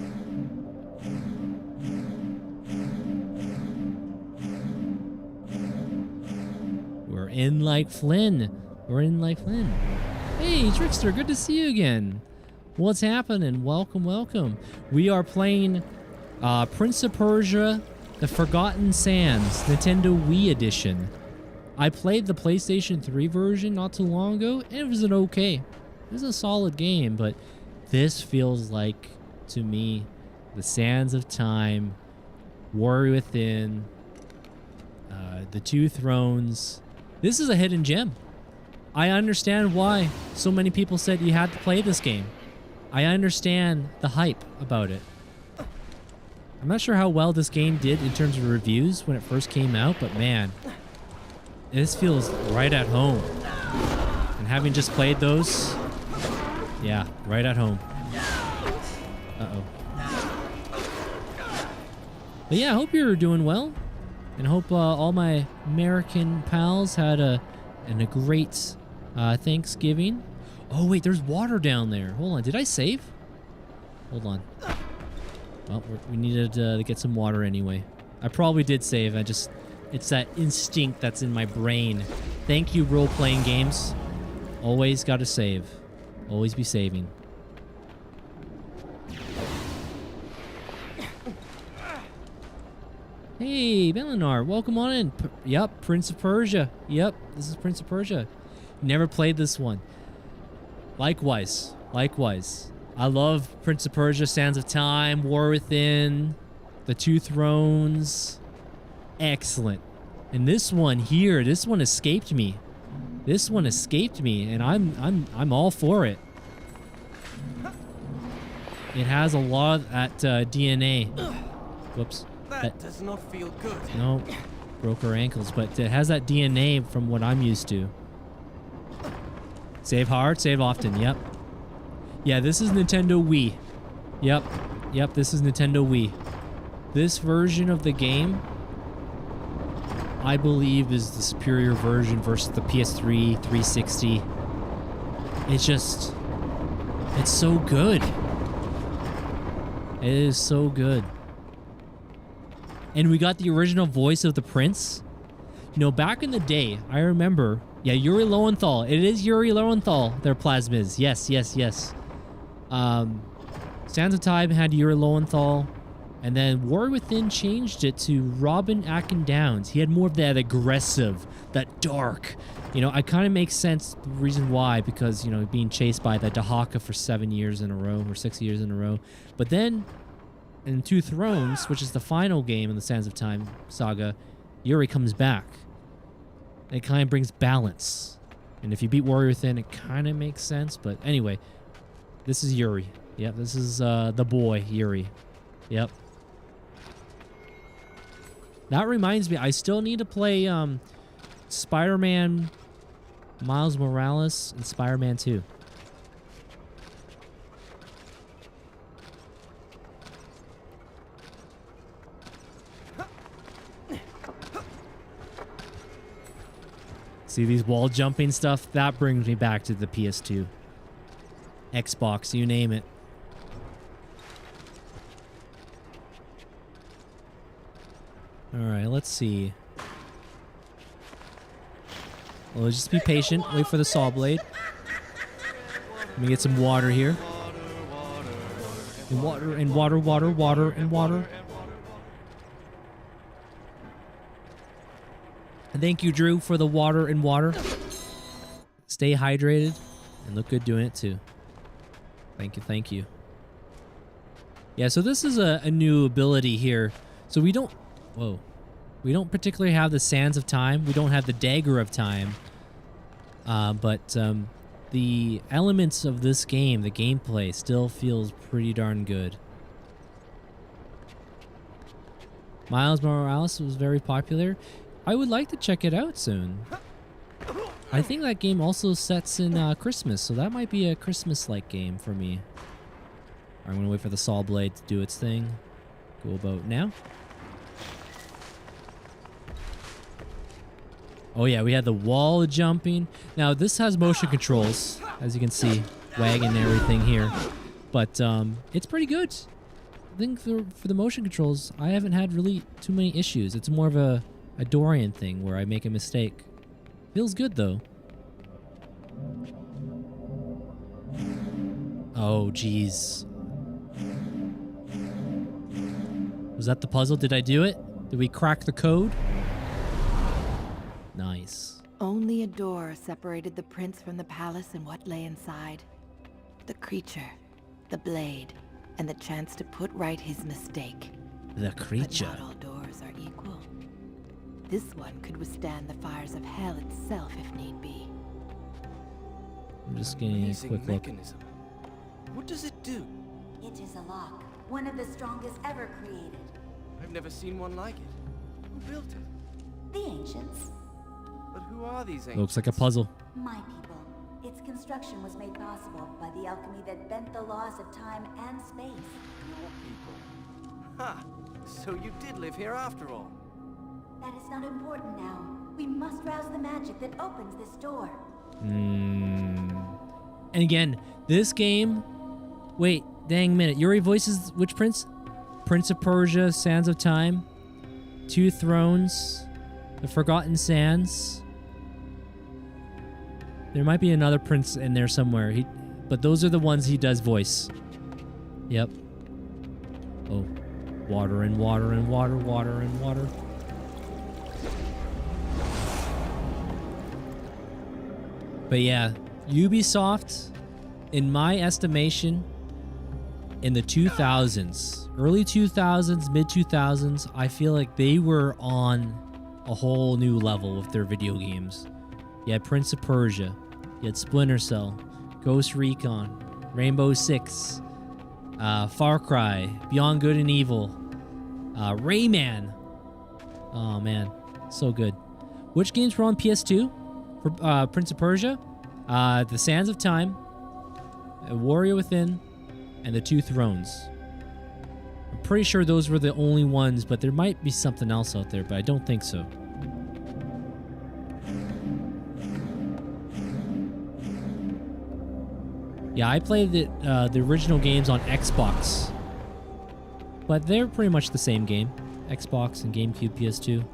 We're in like Flynn. We're in like Flynn. Hey, Trickster, good to see you again. What's happening? Welcome, welcome. We are playing Prince of Persia, the Forgotten Sands, Nintendo Wii Edition. I played the PlayStation 3 version not too long ago, and it was an okay. It was a solid game, but this feels like, to me, the Sands of Time, Warrior Within, the Two Thrones. This is a hidden gem. I understand why so many people said you had to play this game. I understand the hype about it. I'm not sure how well this game did in terms of reviews when it first came out, but man, this feels right at home. And having just played those, yeah, right at home. Uh-oh. But yeah, I hope you're doing well. And hope all my American pals had a great Thanksgiving. Oh, wait, there's water down there. Hold on, did I save? Hold on. Well, we needed to get some water anyway. I probably did save. It's that instinct that's in my brain. Thank you, role-playing games. Always gotta save. Always be saving. Hey, Belinar, welcome on in. Yep, Prince of Persia. Yep, this is Prince of Persia. Never played this one. Likewise. I love Prince of Persia, Sands of Time, War Within, The Two Thrones. Excellent. And this one here, this one escaped me. And I'm all for it. It has a lot of that DNA. Whoops. That does not feel good. No, broke her ankles, but it has that DNA from what I'm used to. Save hard, save often, yep. Yeah, this is Nintendo Wii. Yep, this is Nintendo Wii. This version of the game, I believe, is the superior version versus the PS3, 360. It's so good. It is so good. And we got the original voice of the prince. You know, back in the day, I remember... Yeah, Yuri Lowenthal. It is Yuri Lowenthal, their plasmas. Yes. Sands of Time had Yuri Lowenthal. And then War Within changed it to Robin Atkin Downs. He had more of that aggressive, that dark. You know, it kind of makes sense, the reason why, because, you know, being chased by the Dahaka for 7 years in a row, or 6 years in a row. But then... in Two Thrones, which is the final game in the Sands of Time saga, Yuri comes back. It kind of brings balance. And if you beat Warrior Within, it kind of makes sense. But anyway, this is Yuri. Yep, this is the boy, Yuri. Yep. That reminds me, I still need to play Spider-Man Miles Morales and Spider-Man 2. See these wall jumping stuff? That brings me back to the PS2. Xbox, you name it. Alright, let's see. Well, just be patient. Wait for the saw blade. Let me get some water here. And water and water, water, water, and water. And thank you, Drew, for the water and water. Stay hydrated and look good doing it too. Thank you, thank you. Yeah, so this is a new ability here. So we don't... Whoa. We don't particularly have the Sands of Time. We don't have the Dagger of Time. But the elements of this game, the gameplay, still feels pretty darn good. Miles Morales was very popular. I would like to check it out soon. I think that game also sets in Christmas, so that might be a Christmas-like game for me. I'm gonna wait for the saw blade to do its thing. Go about now. Oh yeah, we had the wall jumping. Now this has motion controls, as you can see, wagging and everything here. But it's pretty good. I think for the motion controls, I haven't had really too many issues. It's more of a Dorian thing where I make a mistake. Feels good though. Oh jeez. Was that the puzzle? Did I do it? Did we crack the code? Nice. Only a door separated the prince from the palace and what lay inside. The creature, the blade, and the chance to put right his mistake. The creature. But not all doors are equal. This one could withstand the fires of hell itself if need be. I'm just getting a quick look. Mechanism. What does it do? It is a lock, one of the strongest ever created. I've never seen one like it. Who built it? The ancients. But who are these ancients? Looks like a puzzle. My people. Its construction was made possible by the alchemy that bent the laws of time and space. Your people. Ha! So you did live here after all. That is not important now. We must rouse the magic that opens this door. And again, this game... Wait, dang minute. Yuri voices which prince? Prince of Persia, Sands of Time, Two Thrones, The Forgotten Sands. There might be another prince in there somewhere. But those are the ones he does voice. Yep. Oh. Water and water and water, water and water. But yeah, Ubisoft, in my estimation, in the 2000s, early 2000s, mid 2000s, I feel like they were on a whole new level with their video games. You had Prince of Persia, you had Splinter Cell, Ghost Recon, Rainbow Six, Far Cry, Beyond Good and Evil, Rayman. Oh man, so good. Which games were on PS2 for Prince of Persia? The Sands of Time, Warrior Within, and the Two Thrones. I'm pretty sure those were the only ones, but there might be something else out there, but I don't think so. Yeah, I played the original games on Xbox, but they're pretty much the same game. Xbox and GameCube, PS2.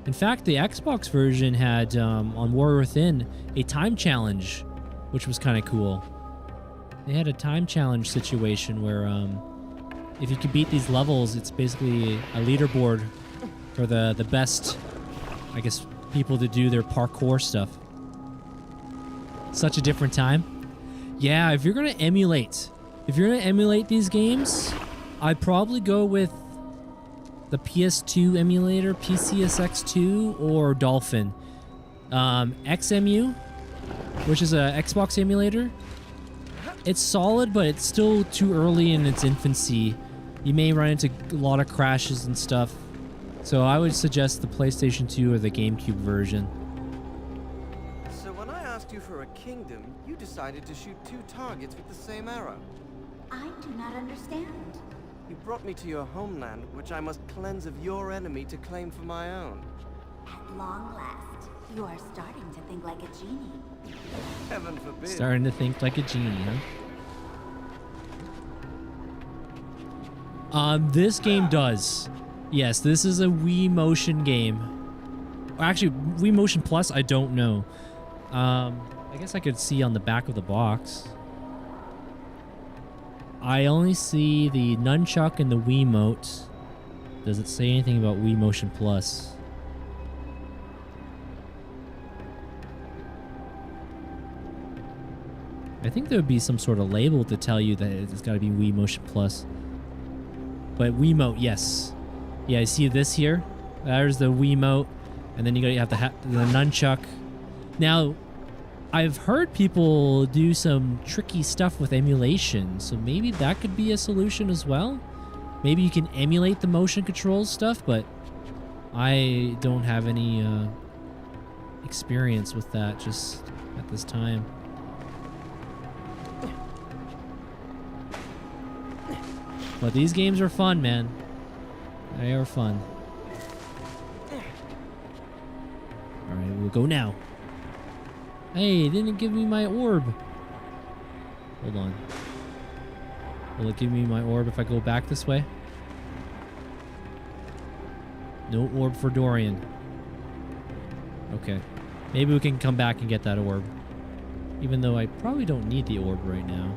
In fact, the Xbox version had, on Warrior Within, a time challenge, which was kind of cool. They had a time challenge situation where if you could beat these levels, it's basically a leaderboard for the best, I guess, people to do their parkour stuff. Such a different time. Yeah, if you're gonna emulate these games, I'd probably go with the PS2 emulator, PCSX2, or Dolphin. XMU, which is a Xbox emulator. It's solid, but it's still too early in its infancy. You may run into a lot of crashes and stuff. So I would suggest the PlayStation 2 or the GameCube version. So when I asked you for a kingdom, you decided to shoot 2 targets with the same arrow. I do not understand. You brought me to your homeland, which I must cleanse of your enemy to claim for my own. At long last, you are starting to think like a genie. Heaven forbid. Starting to think like a genie, huh? This game does. Yes, this is a Wii Motion game. Actually, Wii Motion Plus, I don't know. I guess I could see on the back of the box. I only see the nunchuck and the Wiimote. Does it say anything about Wii Motion Plus? I think there would be some sort of label to tell you that it's got to be Wii Motion Plus. But Wiimote, yes. Yeah, I see this here. There's the Wiimote. And then you have the nunchuck. Now, I've heard people do some tricky stuff with emulation, so maybe that could be a solution as well. Maybe you can emulate the motion control stuff, but I don't have any experience with that just at this time. But these games are fun, man. They are fun. Alright, we'll go now. Hey, it didn't give me my orb. Hold on. Will it give me my orb if I go back this way? No orb for Dorian. Okay. Maybe we can come back and get that orb. Even though I probably don't need the orb right now.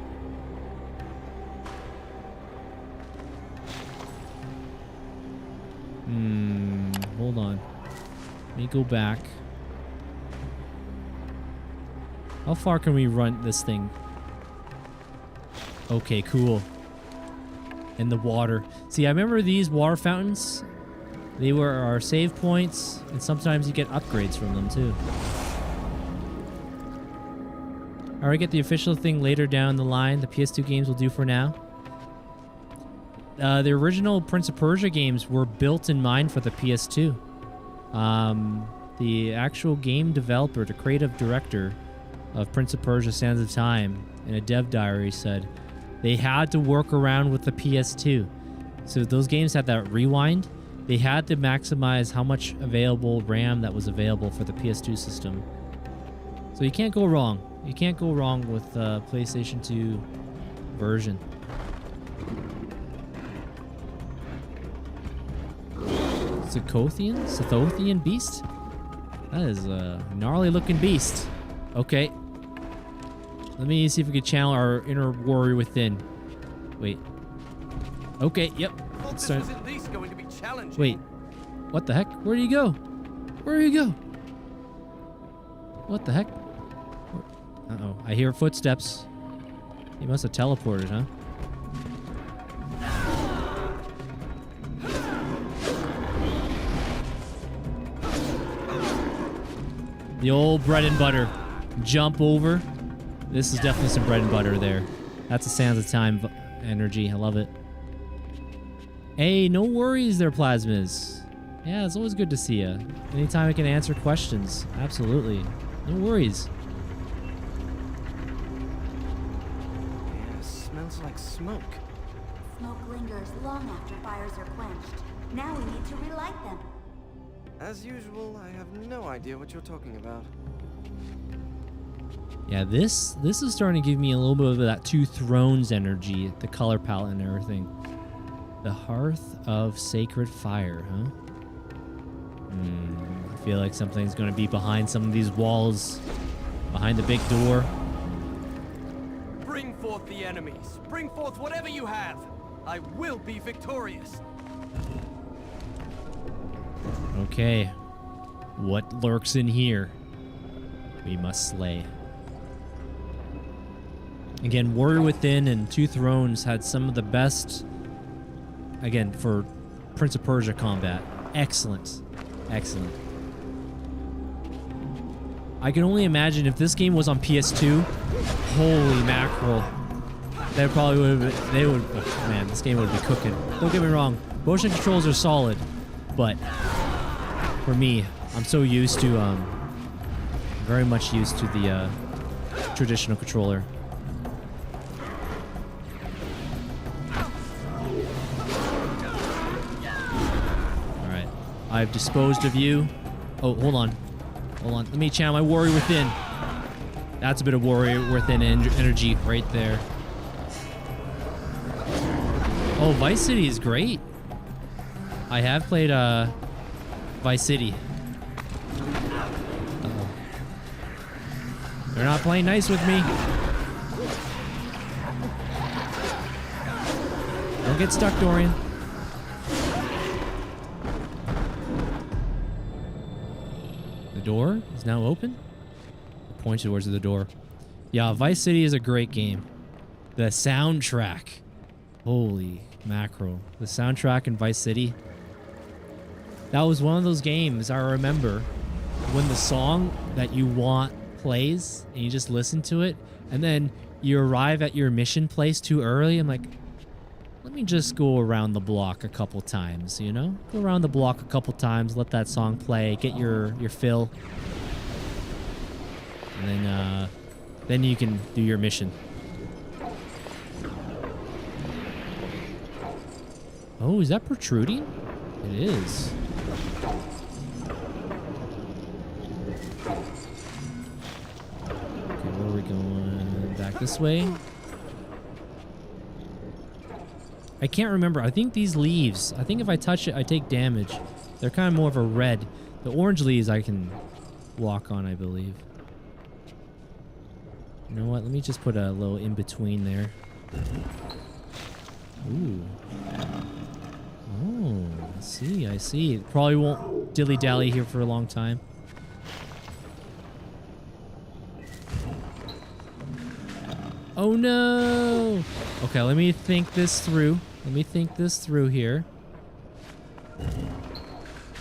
Hold on. Let me go back. How far can we run this thing? Okay, cool. In the water. See, I remember these water fountains. They were our save points, and sometimes you get upgrades from them too. Alright, get the official thing later down the line. The PS2 games will do for now. The original Prince of Persia games were built in mind for the PS2. The actual game developer, the creative director of Prince of Persia Sands of Time, in a dev diary said they had to work around with the PS2. So those games had that rewind. They had to maximize how much available RAM that was available for the PS2 system. So you can't go wrong. You can't go wrong with PlayStation 2 version. Scythian beast? That is a gnarly looking beast. Okay. Let me see if we can channel our inner warrior within. Wait. Okay, yep. This was at least going to be challenging. Wait. What the heck? Where did he go? Where did he go? What the heck? Uh-oh. I hear footsteps. He must have teleported, huh? The old bread and butter. Jump over. This is definitely some bread and butter there. That's a Sands of Time energy. I love it. Hey, no worries there, Plasmas. Yeah, it's always good to see you. Anytime I can answer questions. Absolutely. No worries. Yeah, smells like smoke. Smoke lingers long after fires are quenched. Now we need to relight them. As usual, I have no idea what you're talking about. Yeah, this is starting to give me a little bit of that Two Thrones energy, the color palette and everything. The Hearth of Sacred Fire, huh? I feel like something's going to be behind some of these walls, behind the big door. Bring forth the enemies. Bring forth whatever you have. I will be victorious. Okay. What lurks in here? We must slay. Again, Warrior Within and Two Thrones had some of the best, again, for Prince of Persia combat. Excellent. Excellent. I can only imagine if this game was on PS2, holy mackerel. They probably would have, oh man, this game would be cooking. Don't get me wrong, motion controls are solid, but for me, I'm so used to, very much used to the traditional controller. Alright, I've disposed of you. Oh, hold on. Hold on, let me channel my Warrior Within. That's a bit of Warrior Within energy right there. Oh, Vice City is great. I have played, Vice City. Uh-oh. They're not playing nice with me. Don't get stuck, Dorian. The door is now open. Point towards the door. Yeah, Vice City is a great game. The soundtrack. Holy mackerel. The soundtrack in Vice City. That was one of those games I remember when the song that you want plays and you just listen to it and then you arrive at your mission place too early. I'm like, let me just go around the block a couple times, you know? Go around the block a couple times, let that song play, get your fill. And then you can do your mission. Oh, is that protruding? It is. Okay, where are we going? Back this way? I can't remember. I think these leaves, I think if I touch it, I take damage. They're kind of more of a red. The orange leaves I can walk on, I believe. You know what? Let me just put a little in between there. Ooh. Oh, I see, I see. It probably won't dilly-dally here for a long time. Oh no! Okay, let me think this through. Let me think this through here.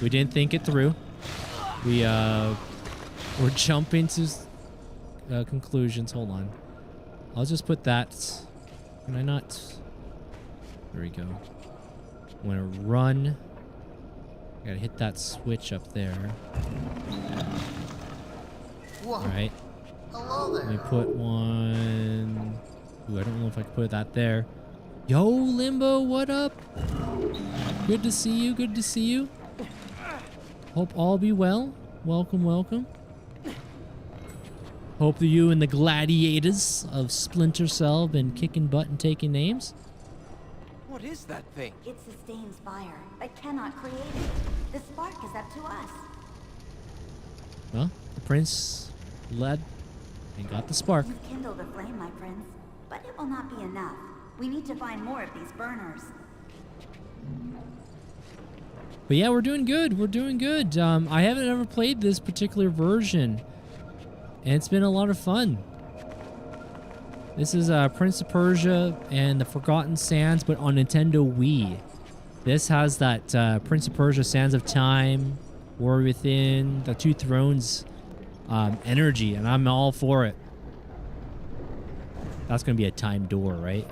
We didn't think it through. We're jumping to conclusions. Hold on. I'll just put that. Can I not? There we go. I'm gonna run. I gotta hit that switch up there. Alright. Let me put one. Ooh, I don't know if I can put that there. Yo, Limbo, what up? Good to see you, good to see you. Hope all be well. Welcome, welcome. Hope that you and the gladiators of Splinter Cell been kicking butt and taking names. What is that thing? It sustains fire, but cannot create it. The spark is up to us. Well, the prince led and got the spark. You've kindled a flame, my prince, but it will not be enough. We need to find more of these burners. But yeah, we're doing good. We're doing good. I haven't ever played this particular version, and it's been a lot of fun. This is Prince of Persia and the Forgotten Sands, but on Nintendo Wii. This has that Prince of Persia Sands of Time, War Within, the Two Thrones energy, and I'm all for it. That's going to be a time door, right?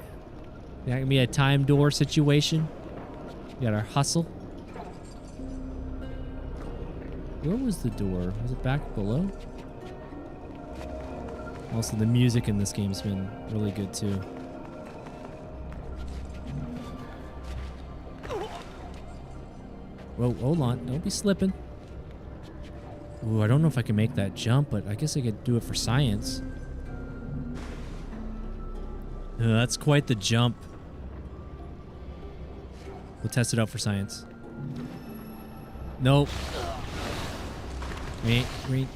That going to be a time door situation. We got our hustle. Where was the door? Was it back below? Also, the music in this game's been really good too. Whoa, hold on. Don't be slipping. Ooh, I don't know if I can make that jump, but I guess I could do it for science. That's quite the jump. We'll test it out for science. Nope. Wait,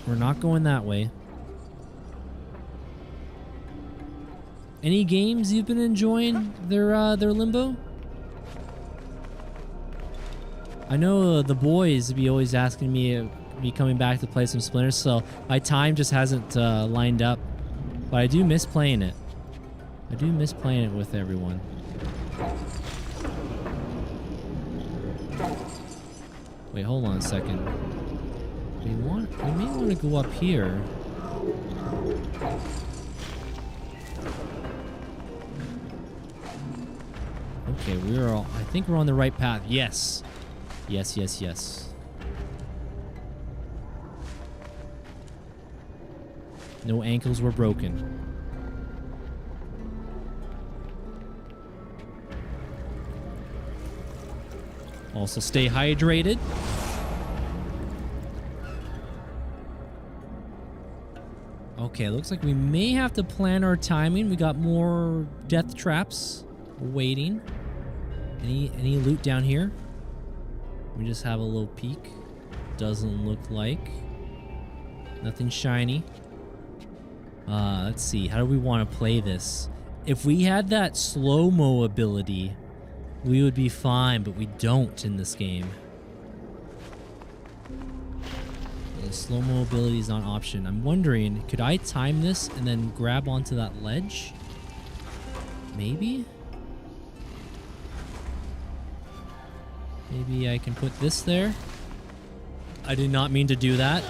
we're not going that way. Any games you've been enjoying their Limbo? I know the boys be always asking me coming back to play some Splinter Cell. My time just hasn't lined up, but I do miss playing it. I do miss playing it with everyone. Wait, hold on a second. We may want to go up here. Okay, I think we're on the right path. Yes. Yes, yes, yes. No ankles were broken. Also stay hydrated. Okay, looks like we may have to plan our timing. We got more death traps waiting. Any loot down here? We just have a little peek. Doesn't look like. Nothing shiny. Let's see. How do we want to play this? If we had that slow-mo ability, we would be fine, but we don't in this game. The slow mobility is not an option. I'm wondering, could I time this and then grab onto that ledge? Maybe? Maybe I can put this there. I did not mean to do that.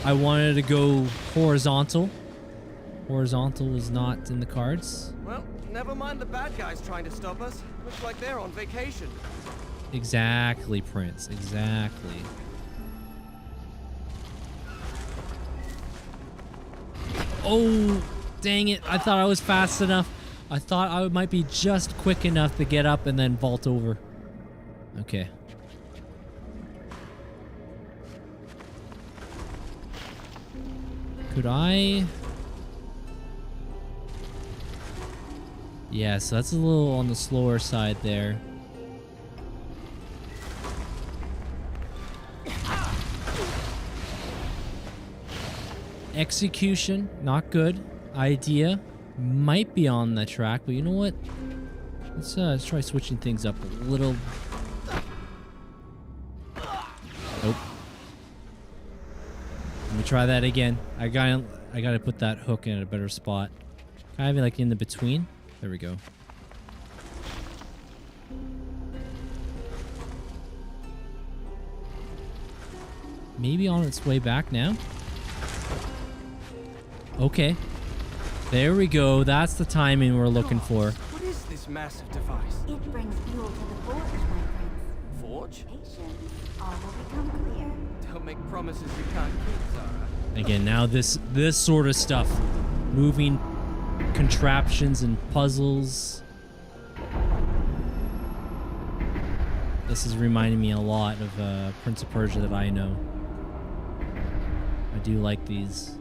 I wanted to go horizontal. Horizontal was not in the cards. Well, never mind the bad guys trying to stop us. Looks like they're on vacation. Exactly, Prince. Exactly. Oh, dang it. I thought I was fast enough. I thought I might be just quick enough to get up and then vault over. Okay. Could I... Yeah, so that's a little on the slower side there. Execution, not good. Idea might be on the track, but you know what? Let's try switching things up a little. Nope. Let me try that again. I gotta put that hook in a better spot. Kind of like in the between. There we go. Maybe on its way back now. Okay. There we go. That's the timing we're looking for. What is this massive device? It brings fuel to the forge, my prince. Forge? Patience. All will become clear. Don't make promises you can't keep, Zara. Again, now this sort of stuff. Moving contraptions and puzzles. This is reminding me a lot of Prince of Persia that I know. I do like these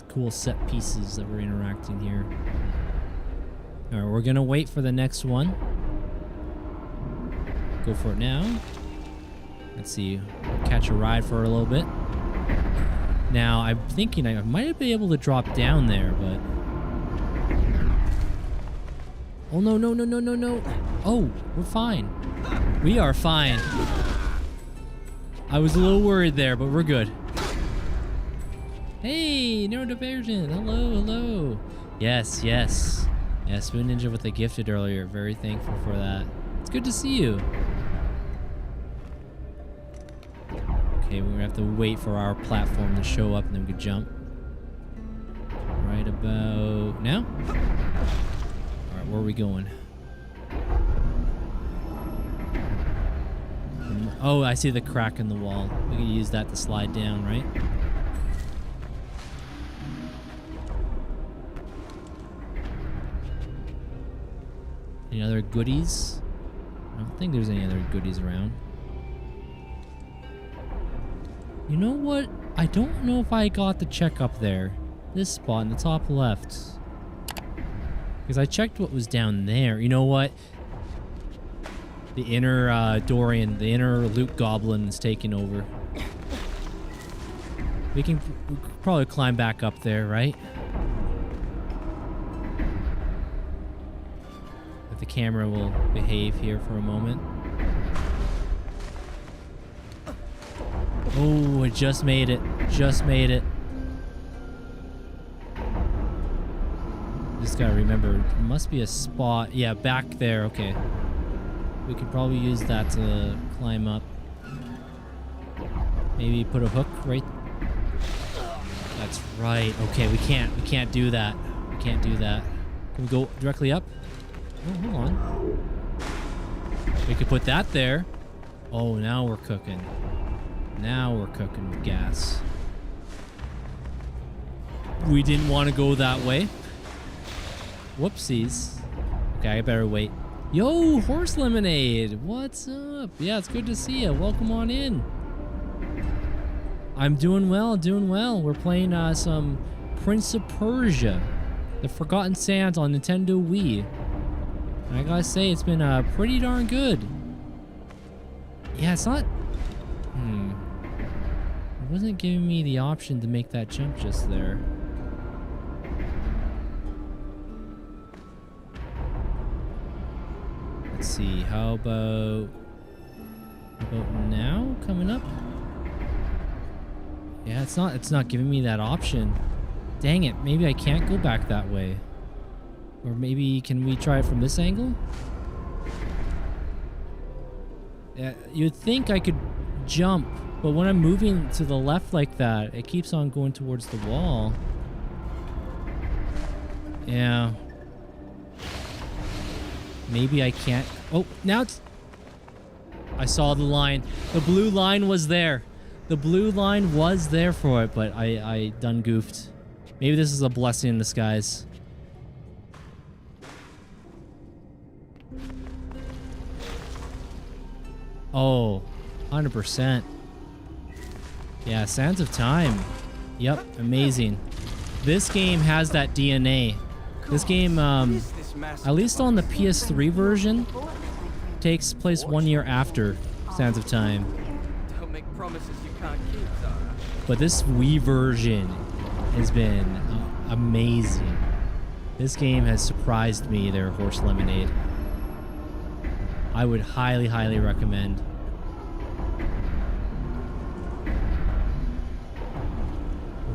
cool set pieces that we're interacting here. Alright, we're gonna wait for the next one. Go for it now. Let's see. Catch a ride for a little bit. Now, I'm thinking I might be able to drop down there, but... Oh, no, no, no, no, no, no. Oh, we're fine. We are fine. I was a little worried there, but we're good. Hey, neurodivergent. Hello, hello. Yes, yes. Yeah, Spoon Ninja with the gifted earlier. Very thankful for that. It's good to see you. Okay, we're gonna have to wait for our platform to show up and then we can jump. Right about now. Alright, where are we going? Oh, I see the crack in the wall. We can use that to slide down, right? Any other goodies? I don't think there's any other goodies around. You know what? I don't know if I got to check up there. This spot in the top left. Because I checked what was down there. You know what? The inner Dorian, the inner loot goblin is taking over. We can probably climb back up there, right? If the camera will behave here for a moment. Oh, I just made it. Just made it. Just gotta remember, there must be a spot. Yeah, back there. Okay. We could probably use that to climb up. Maybe put a hook right. That's right. Okay, we can't do that. We can't do that. Can we go directly up? Oh, hold on. We could put that there. Oh, now we're cooking. Now we're cooking with gas. We didn't want to go that way. Whoopsies. Okay, I better wait. Yo, Horse Lemonade. What's up? Yeah, it's good to see you. Welcome on in. I'm doing well, doing well. We're playing some Prince of Persia, the Forgotten Sands on Nintendo Wii. And I gotta say, it's been pretty darn good. Yeah, it's not... It wasn't giving me the option to make that jump just there. Let's Let's see. How about now? Coming up? Yeah, it's not giving me that option. Dang it. Maybe I can't go back that way. Or maybe can we try it from this angle? Yeah, you'd think I could jump, but when I'm moving to the left like that, it keeps on going towards the wall. Yeah. Maybe I can't. Oh, now it's... I saw the line. The blue line was there. The blue line was there for it, but I done goofed. Maybe this is a blessing in disguise. Oh, 100%. Yeah, Sands of Time. Yep, amazing. This game has that DNA. This game, at least on the PS3 version, takes place 1 year after Sands of Time. Don't make promises you can't keep, Zara. But this Wii version has been amazing. This game has surprised me, their Horse Lemonade. I would highly, highly recommend.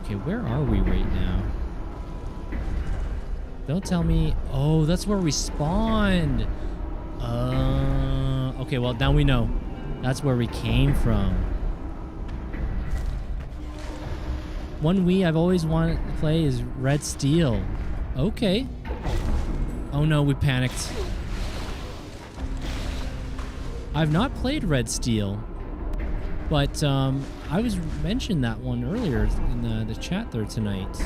Okay, where are we right now? Don't tell me. Oh, that's where we spawned. Okay, well, now we know. That's where we came from. One Wii I've always wanted to play is Red Steel. Okay. Oh no, we panicked. I've not played Red Steel, but I was mentioned that one earlier in the chat there tonight.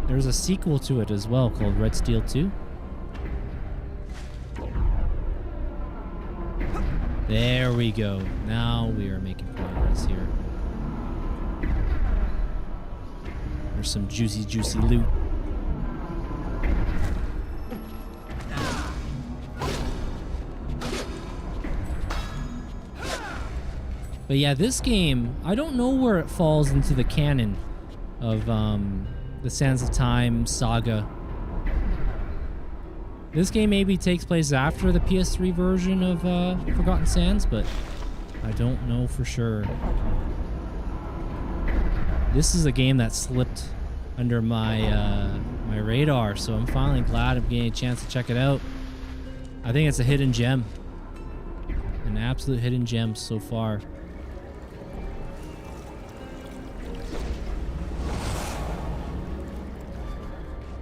There's a sequel to it as well called Red Steel 2. There we go. Now we are making progress here. There's some juicy, juicy loot. But yeah, this game, I don't know where it falls into the canon of the Sands of Time saga. This game maybe takes place after the PS3 version of Forgotten Sands, but I don't know for sure. This is a game that slipped under my my radar, so I'm finally glad I'm getting a chance to check it out. I think it's a hidden gem. An absolute hidden gem so far.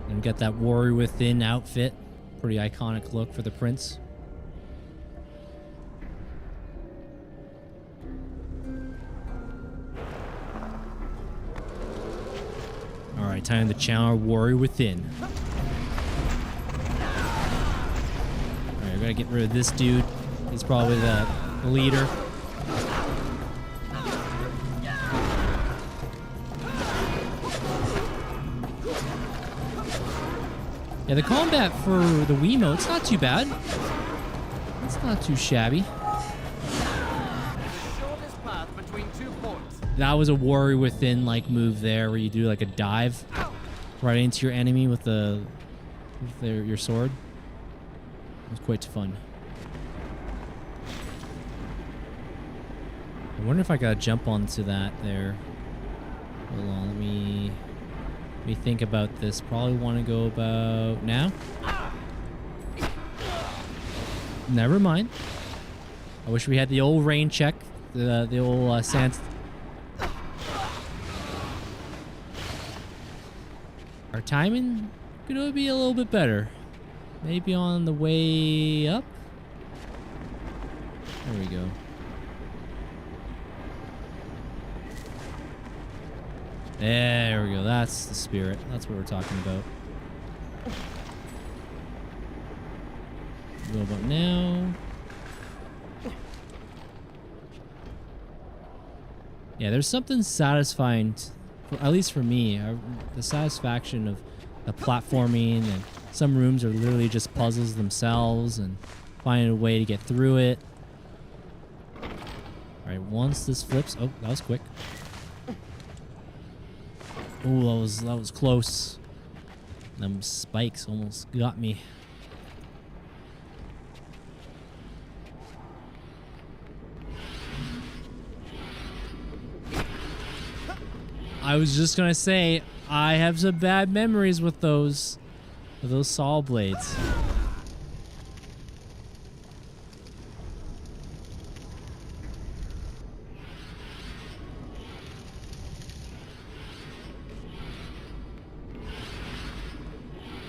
And got that Warrior Within outfit. Pretty iconic look for the prince. Alright, time to channel our Warrior Within. Alright, we gotta get rid of this dude. He's probably the leader. Yeah, the combat for the Wiimote, it's not too bad. It's not too shabby. Shortest path between 2 points. That was a Warrior Within like move there, where you do like a dive right into your enemy with your sword. It was quite fun. I wonder if I gotta jump onto that there. Hold on, let me think about this. Probably want to go about now. Never mind. I wish we had the old rain check, the old sands. Our timing could be a little bit better. Maybe on the way up. There we go. There we go. That's the spirit. That's what we're talking about. Go about now. Yeah, there's something satisfying, at least for me, the satisfaction of the platforming, and some rooms are literally just puzzles themselves and finding a way to get through it. All right, once this flips, oh, that was quick. Oh, that was close. Them spikes almost got me. I was just gonna say, I have some bad memories with those saw blades.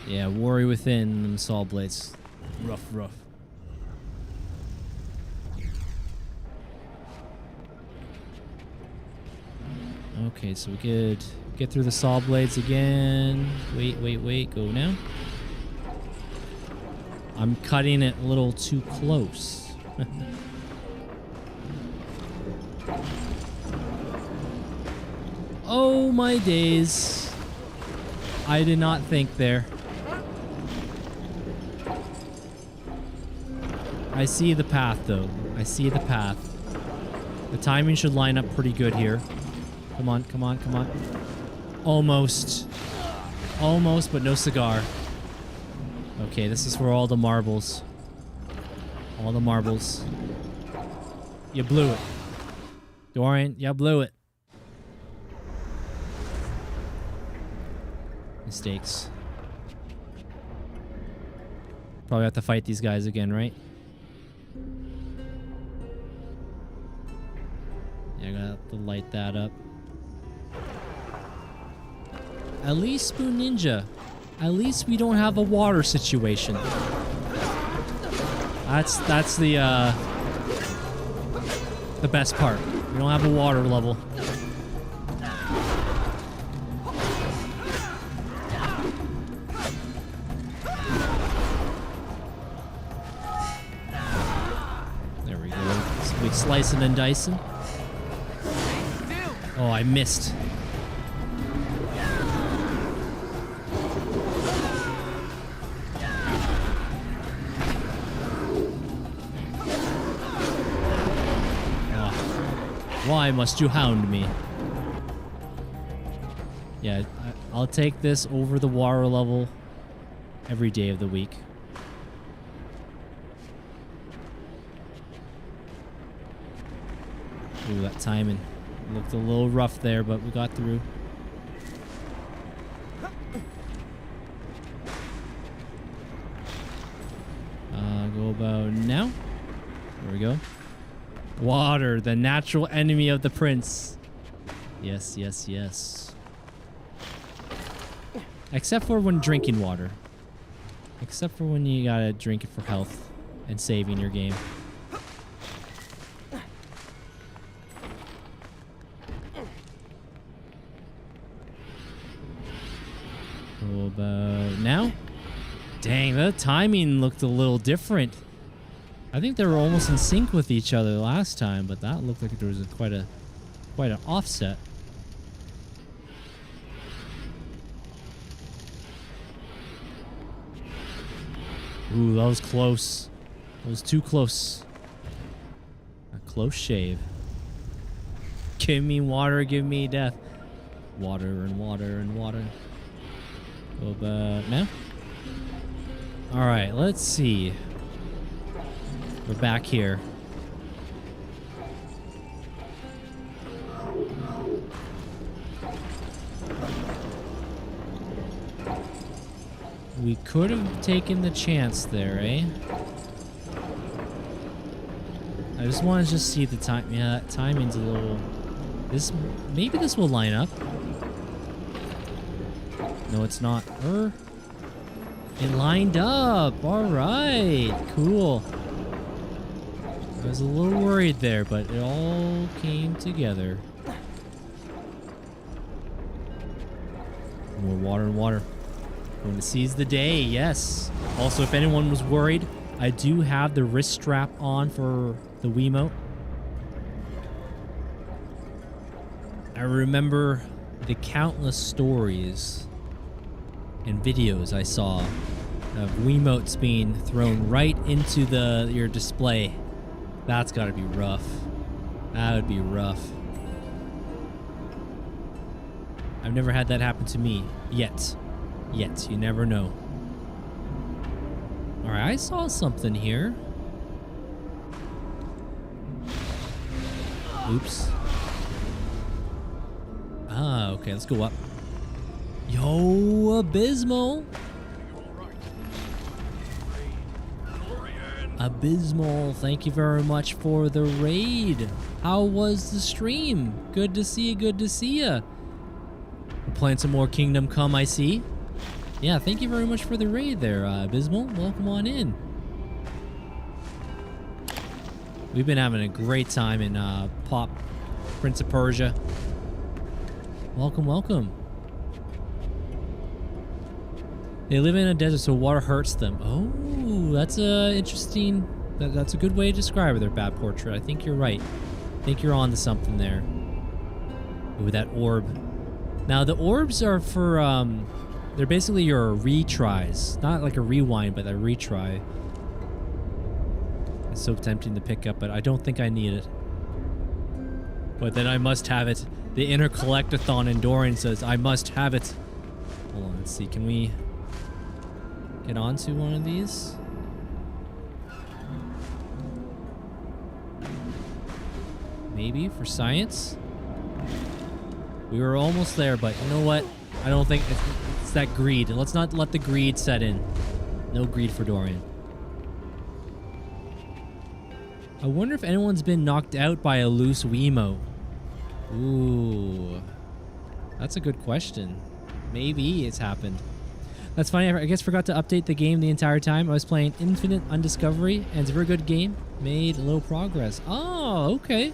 Yeah, worry within them saw blades. Rough, rough. Okay, so we could get through the saw blades again. Wait, go now. I'm cutting it a little too close. Oh my days. I did not think there. I see the path though. I see the path. The timing should line up pretty good here. Come on, come on, come on. Almost. Almost, but no cigar. Okay, this is for all the marbles. All the marbles. You blew it. Dorian, you blew it. Mistakes. Probably have to fight these guys again, right? Yeah, I gotta have to light that up. At least Spoon Ninja. At least we don't have a water situation. That's the best part. We don't have a water level. There we go. Big slicing and dicing. Oh, I missed. Why must you hound me? Yeah, I'll take this over the water level every day of the week. Ooh, that timing looked a little rough there, but we got through. Go about now. There we go. Water, the natural enemy of the prince. Yes, yes, yes. Except for when drinking water. Except for when you gotta drink it for health and saving your game. How about now? Dang, the timing looked a little different. I think they were almost in sync with each other last time, but that looked like there was quite an offset. Ooh, that was close. That was too close. A close shave. Give me water, give me death. Water and water and water. Go about now. All right, let's see. We're back here. We could have taken the chance there, eh? I just want to see the time. Yeah, that timing's a little... Maybe this will line up. No, it's not. It lined up. All right. Cool. I was a little worried there, but it all came together. More water and water. Going to seize the day, yes. Also, if anyone was worried, I do have the wrist strap on for the Wiimote. I remember the countless stories and videos I saw of Wiimotes being thrown right into your display. That's gotta be rough. That would be rough. I've never had that happen to me. Yet. You never know. Alright, I saw something here. Oops. Ah, okay, let's go up. Yo, Abysmal. Abysmal, thank you very much for the raid. How was the stream? Good to see you, good to see you. We're playing some more Kingdom Come, I see. Yeah, thank you very much for the raid there, Abysmal. Welcome on in. We've been having a great time in Pop Prince of Persia. Welcome, welcome. They live in a desert, so water hurts them. Oh, that's a interesting. That's a good way to describe it. Their bad portrait. I think you're right. I think you're on to something there. Ooh, that orb. Now the orbs are for they're basically your retries, not like a rewind, but a retry. It's so tempting to pick up, but I don't think I need it. But then I must have it. The inner collectathon in Dorian says I must have it. Hold on, let's see. Can we get onto one of these? Maybe for science? We were almost there, but you know what? I don't think it's that greed. Let's not let the greed set in. No greed for Dorian. I wonder if anyone's been knocked out by a loose Wiimote. Ooh. That's a good question. Maybe it's happened. That's funny. I guess forgot to update the game the entire time. I was playing Infinite Undiscovery, and it's a very good game. Made little progress. Oh, okay.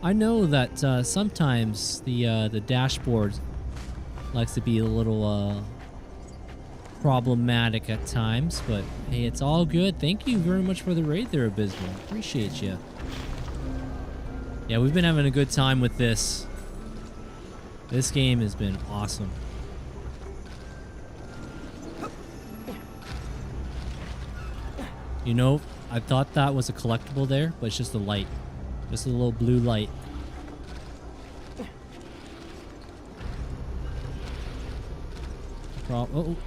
I know that sometimes the dashboard likes to be a little problematic at times, but hey, it's all good. Thank you very much for the raid there, Abysmal. Appreciate you. Yeah, we've been having a good time with this. This game has been awesome. You know, I thought that was a collectible there, but it's just a light. Just a little blue light. Oh,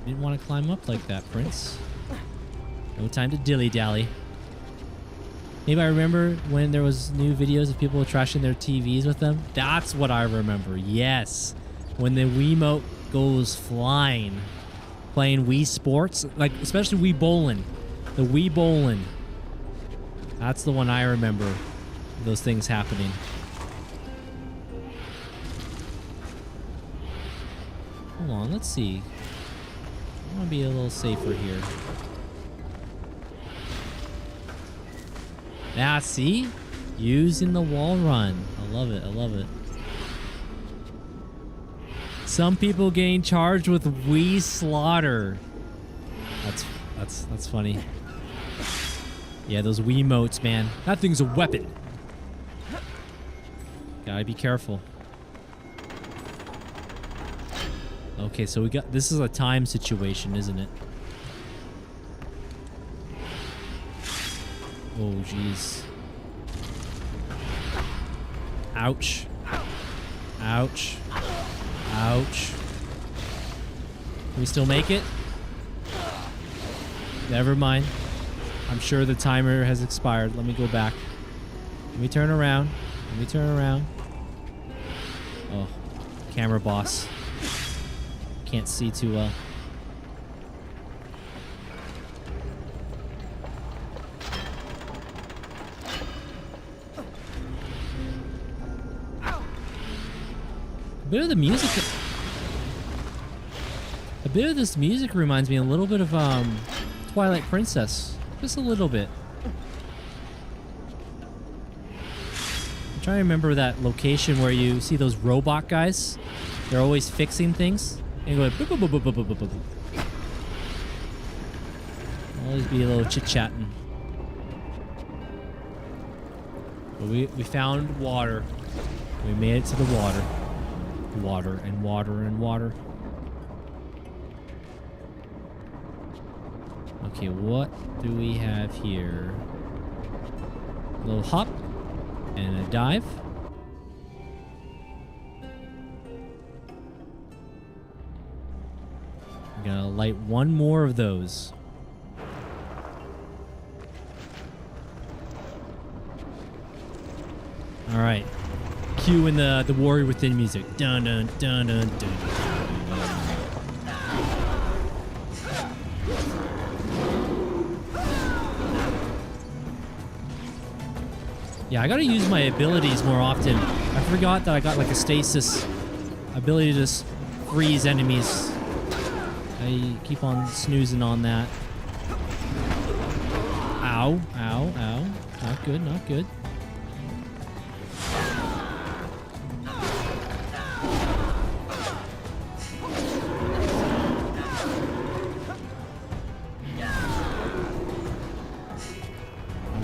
didn't want to climb up like that, Prince. No time to dilly-dally. Maybe I remember when there was new videos of people trashing their TVs with them. That's what I remember. Yes. When the Wiimote goes flying. Playing Wii Sports. Like, especially Wii Bowling. The Wii Bowling. That's the one I remember. Those things happening. Hold on, let's see. I want to be a little safer here. Yeah, see? Using the wall run. I love it, I love it. Some people getting charged with Wii slaughter. That's funny. Yeah, those Wiimotes, man. That thing's a weapon. Gotta be careful. Okay, so we got... This is a time situation, isn't it? Oh, jeez. Ouch. Ouch. Ouch. Can we still make it? Never mind. I'm sure the timer has expired. Let me go back. Let me turn around. Let me turn around. Oh, camera boss. Can't see too well. A bit of the music. A bit of this music reminds me a little bit of Twilight Princess. Just a little bit. I'm trying to remember that location where you see those robot guys. They're always fixing things. And go like, boop, boop, boop, boop, boop, boop, boop, boop. Always be a little chit-chatting. But we found water. We made it to the water. Water and water and water. Okay, what do we have here? A little hop and a dive. I'm gonna light one more of those. All right. cue in the Warrior Within music. Dun dun dun dun dun. Yeah, I gotta use my abilities more often. I forgot that I got like a stasis ability to just freeze enemies. I keep on snoozing on that. Ow, ow, ow. Not good, not good.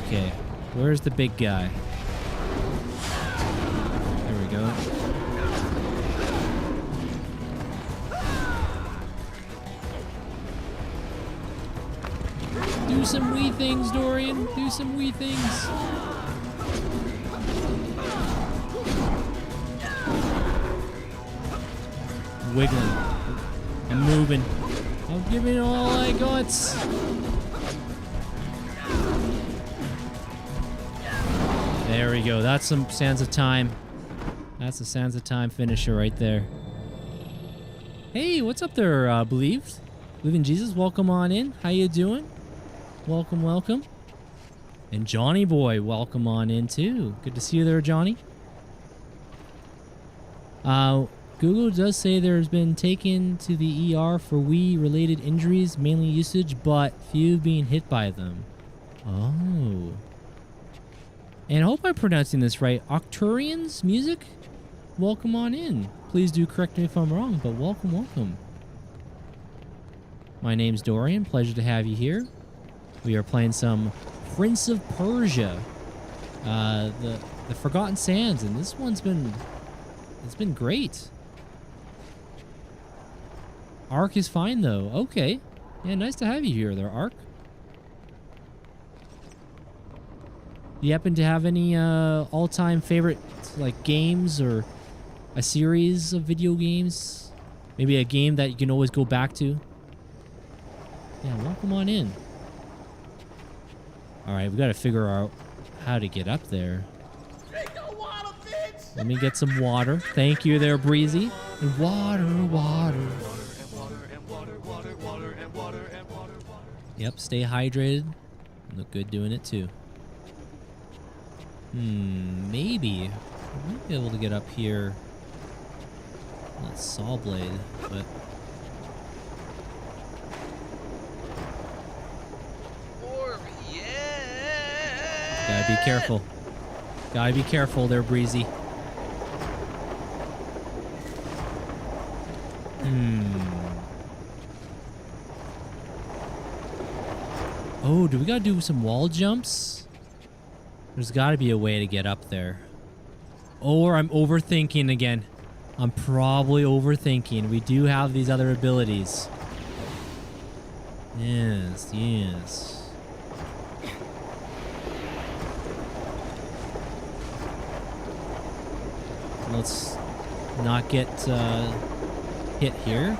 Okay, where's the big guy? There we go. Do some wee things, Dorian. Do some wee things. Wiggling. I'm moving. I'm giving all I got. There we go. That's some Sands of Time. That's the Sands of Time finisher right there. Hey, what's up there, Believe in Jesus? Welcome on in. How you doing? Welcome, welcome. And Johnny Boy, welcome on in too. Good to see you there, Johnny. Google does say there's been taken to the ER for Wii-related injuries, mainly usage, but few being hit by them. Oh. And I hope I'm pronouncing this right. Octurian's music? Welcome on in. Please do correct me if I'm wrong, but welcome, welcome. My name's Dorian. Pleasure to have you here. We are playing some Prince of Persia. The Forgotten Sands, and this one's been... It's been great. Ark is fine, though. Okay. Yeah, nice to have you here there, Ark. Do you happen to have any all-time favorite like games or a series of video games? Maybe a game that you can always go back to? Yeah, welcome on in. Alright, we gotta figure out how to get up there. Let me get some water. Thank you there, Breezy. And water, water. Yep, stay hydrated. Look good doing it too. Maybe. I might be able to get up here. Not saw blade, but... Gotta be careful. Gotta be careful there, Breezy. Oh, do we gotta do some wall jumps? There's gotta be a way to get up there. Or I'm overthinking again. I'm probably overthinking. We do have these other abilities. Yes, yes. Let's not get hit here.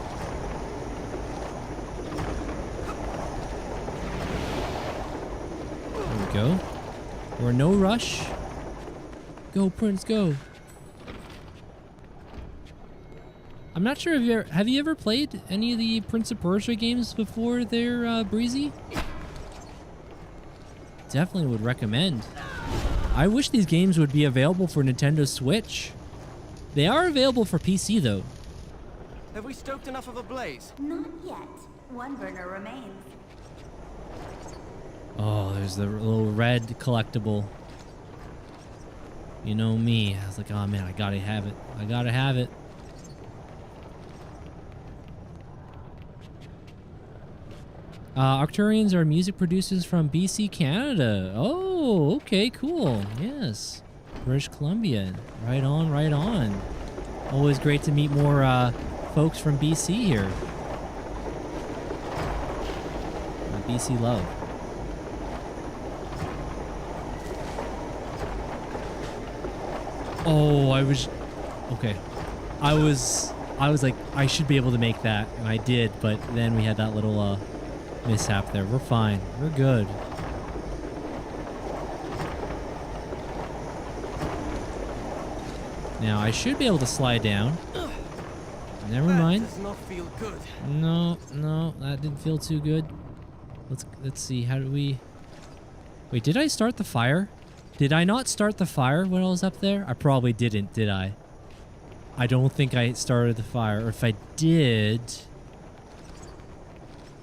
There we go. We're no rush. Go, Prince, go. I'm not sure if have you ever played any of the Prince of Persia games before there, Breezy? Definitely would recommend. I wish these games would be available for Nintendo Switch. They are available for PC though. Have we stoked enough of a blaze? Not yet. One burner remains. Oh, there's the little red collectible. You know me. I was like, oh man, I gotta have it. I gotta have it. Arcturians are music producers from BC, Canada. Oh, okay, cool. Yes. British Columbia. Right on, right on. Always great to meet more folks from BC here. BC love. Oh, okay. I was like, I should be able to make that, and I did, but then we had that little mishap there. We're fine. We're good. Now, I should be able to slide down. Never mind. That does not feel good. No, that didn't feel too good. Let's see. How do we... Wait, did I start the fire? Did I not start the fire when I was up there? I probably didn't, did I? I don't think I started the fire. Or if I did...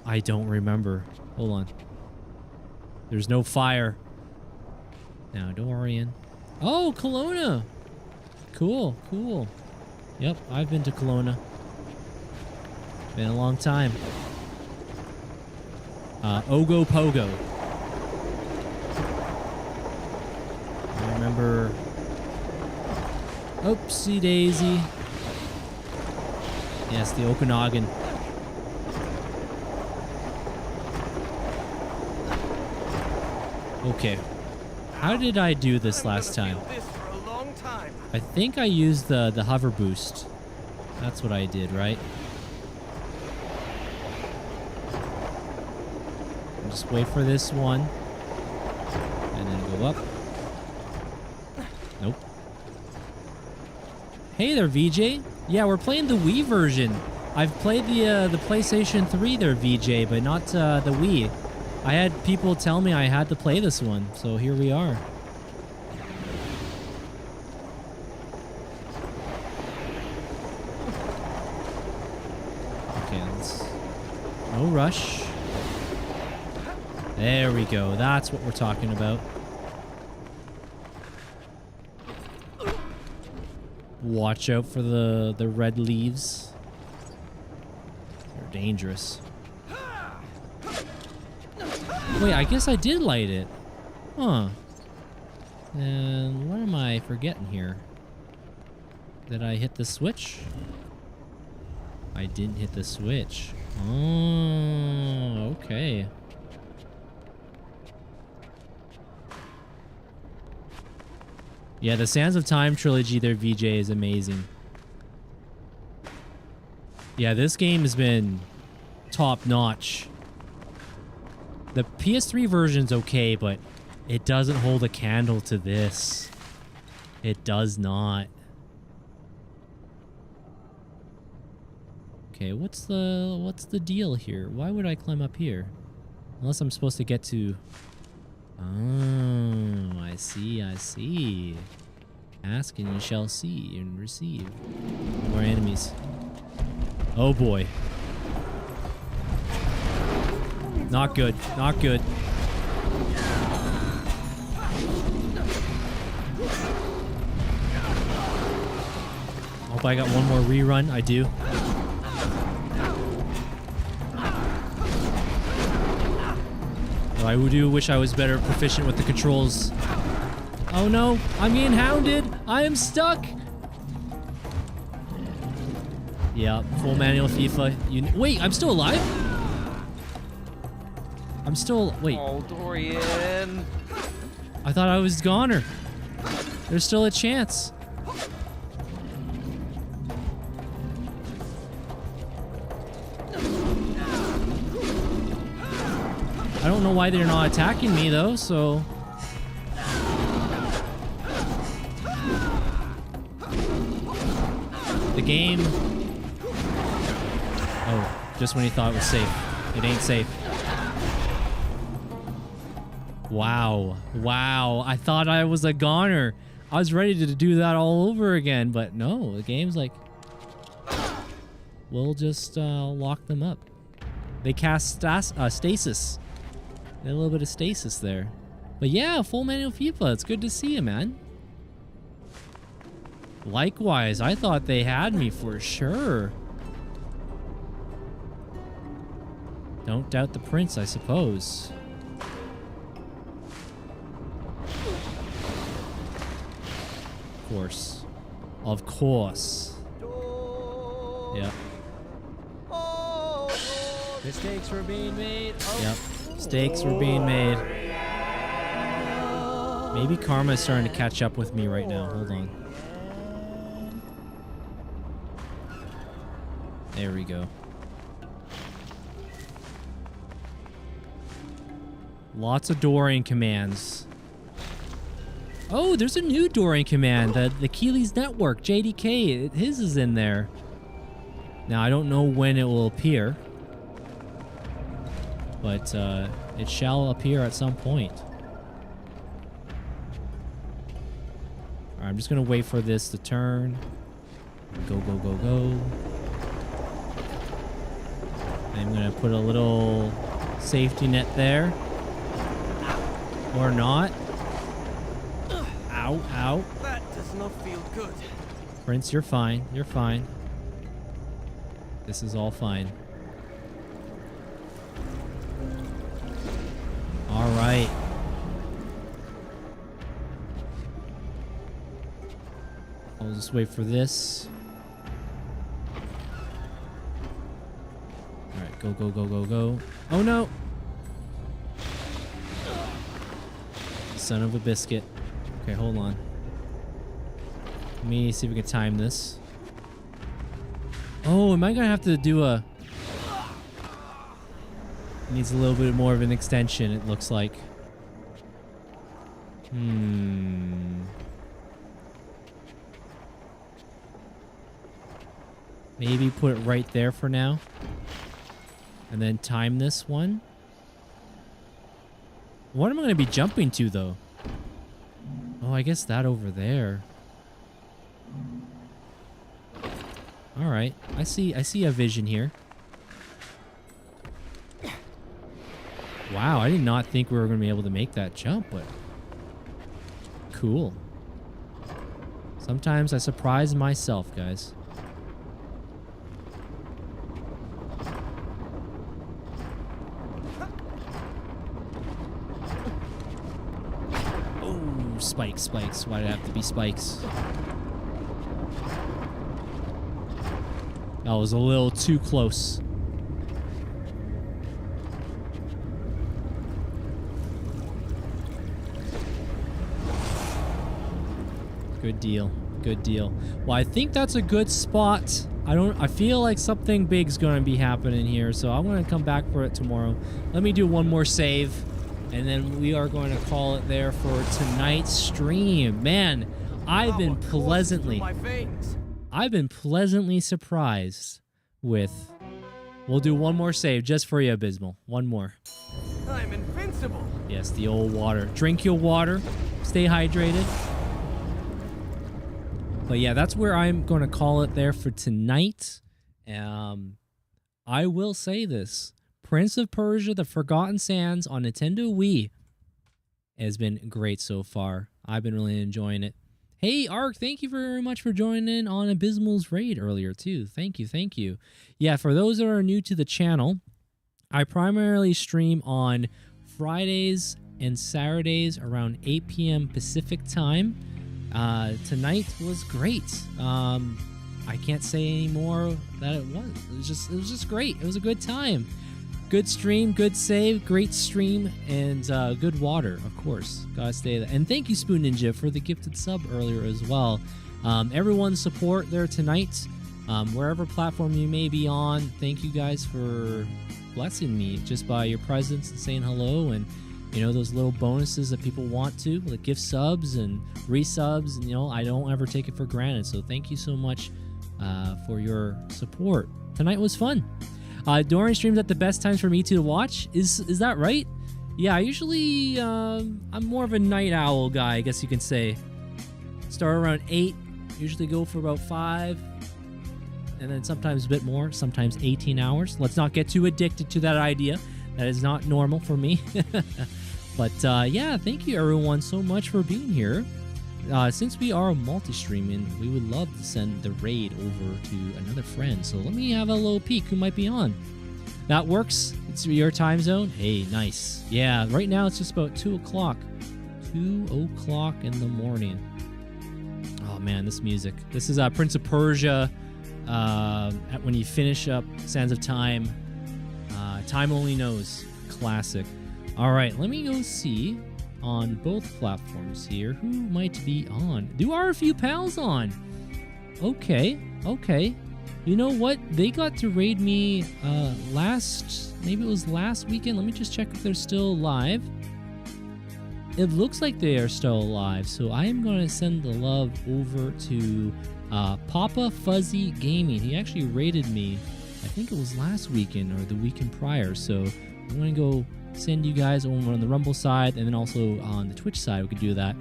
I don't remember. Hold on. There's no fire. Now, Dorian. Oh, Kelowna! Cool, cool. Yep, I've been to Kelowna. Been a long time. Ogo Pogo. I remember... Oopsie daisy. Yes, the Okanagan. Okay. How did I do this last time? I think I used the hover boost. That's what I did, right? Just wait for this one. And then go up. Nope. Hey there, VJ. Yeah, we're playing the Wii version. I've played the PlayStation 3 there, VJ, but not the Wii. I had people tell me I had to play this one, so here we are. Okay, no rush. There we go. That's what we're talking about. Watch out for the red leaves. They're dangerous. Wait, I guess I did light it. Huh. And what am I forgetting here? Did I hit the switch? I didn't hit the switch. Oh, okay. Yeah, the Sands of Time trilogy there, VJ, is amazing. Yeah, this game has been top-notch. The PS3 version's okay, but it doesn't hold a candle to this. It does not. Okay, what's the deal here? Why would I climb up here? Unless I'm supposed to get to... Oh, I see, I see. Ask and you shall see and receive. More enemies. Oh boy. Not good, not good. Hope I got one more rerun. I do. I do wish I was better proficient with the controls. Oh no, I'm getting hounded. I am stuck. Yeah, full manual FIFA. Wait, I'm still alive? I'm still... Wait. Oh, Dorian. I thought I was goner. There's still a chance. I don't know why they're not attacking me though, so... The game... Oh, just when you thought it was safe. It ain't safe. Wow. Wow. I thought I was a goner. I was ready to do that all over again, but no. The game's like... We'll just lock them up. They cast stasis. A little bit of stasis there. But yeah, full manual FIFA. It's good to see you, man. Likewise, I thought they had me for sure. Don't doubt the prince, I suppose. Of course. Of course. Yep. Mistakes were being made. Oh. Yep. Mistakes were being made. Maybe karma is starting to catch up with me right now. Hold on. There we go. Lots of Dorian commands. Oh, there's a new Dorian command. The Keeley's Network, JDK. His is in there. Now, I don't know when it will appear. But it shall appear at some point. Alright, I'm just going to wait for this to turn. Go, go, go, go. I'm going to put a little safety net there. Or not. Ow, ow. That does not feel good. Prince, you're fine. You're fine. This is all fine. All right. I'll just wait for this. All right, go, go, go, go, go. Oh, no. Son of a biscuit. Okay, hold on. Let me see if we can time this. Oh, am I gonna have to do a... Needs a little bit more of an extension, it looks like. Maybe put it right there for now. And then time this one. What am I gonna be jumping to, though? Oh, I guess that over there. All right, I see a vision here. Wow, I did not think we were going to be able to make that jump, but cool. Sometimes I surprise myself, guys. Oh, spikes, spikes. Why did it have to be spikes? That was a little too close. Good deal. Good deal. Well, I think that's a good spot. I feel like something big's going to be happening here, so I'm going to come back for it tomorrow. Let me do one more save, and then we are going to call it there for tonight's stream. Man, I've been pleasantly surprised with... We'll do one more save just for you, Abysmal. One more. I'm invincible. Yes, the old water. Drink your water. Stay hydrated. But yeah, that's where I'm going to call it there for tonight. I will say this. Prince of Persia, The Forgotten Sands on Nintendo Wii has been great so far. I've been really enjoying it. Hey, Ark, thank you very much for joining in on Abysmal's raid earlier, too. Thank you, thank you. Yeah, for those that are new to the channel, I primarily stream on Fridays and Saturdays around 8 p.m. Pacific time. Tonight was great. I can't say any more that it was. It was just great. It was a good time. Good stream, good save, great stream, and good water, of course. Gotta stay there. And thank you, Spoon Ninja, for the gifted sub earlier as well. Everyone's support there tonight, wherever platform you may be on. Thank you guys for blessing me just by your presence and saying hello, and you know, those little bonuses that people want to, like gift subs and resubs, and you know, I don't ever take it for granted. So thank you so much for your support. Tonight was fun. Dorian streams at the best times for me to watch. Is that right? Yeah, I usually I'm more of a night owl guy, I guess you can say. Start around 8, usually go for about 5, and then sometimes a bit more, sometimes 18 hours. Let's not get too addicted to that idea. That is not normal for me. But yeah, thank you everyone so much for being here. Since we are multi-streaming, we would love to send the raid over to another friend. So let me have a little peek who might be on. That works. It's your time zone. Hey, nice. Yeah, right now it's just about 2 o'clock. 2 o'clock in the morning. Oh man, this music. This is Prince of Persia. When you finish up Sands of Time. Time Only Knows. Classic. All right, let me go see on both platforms here who might be on. There are a few pals on. Okay. You know what? They got to raid me maybe it was last weekend. Let me just check if they're still live. it looks like they are still alive. So I am going to send the love over to Papa Fuzzy Gaming. He actually raided me, I think it was last weekend or the weekend prior. So I'm going to go send you guys over on the Rumble side, and then also on the Twitch side we could do that.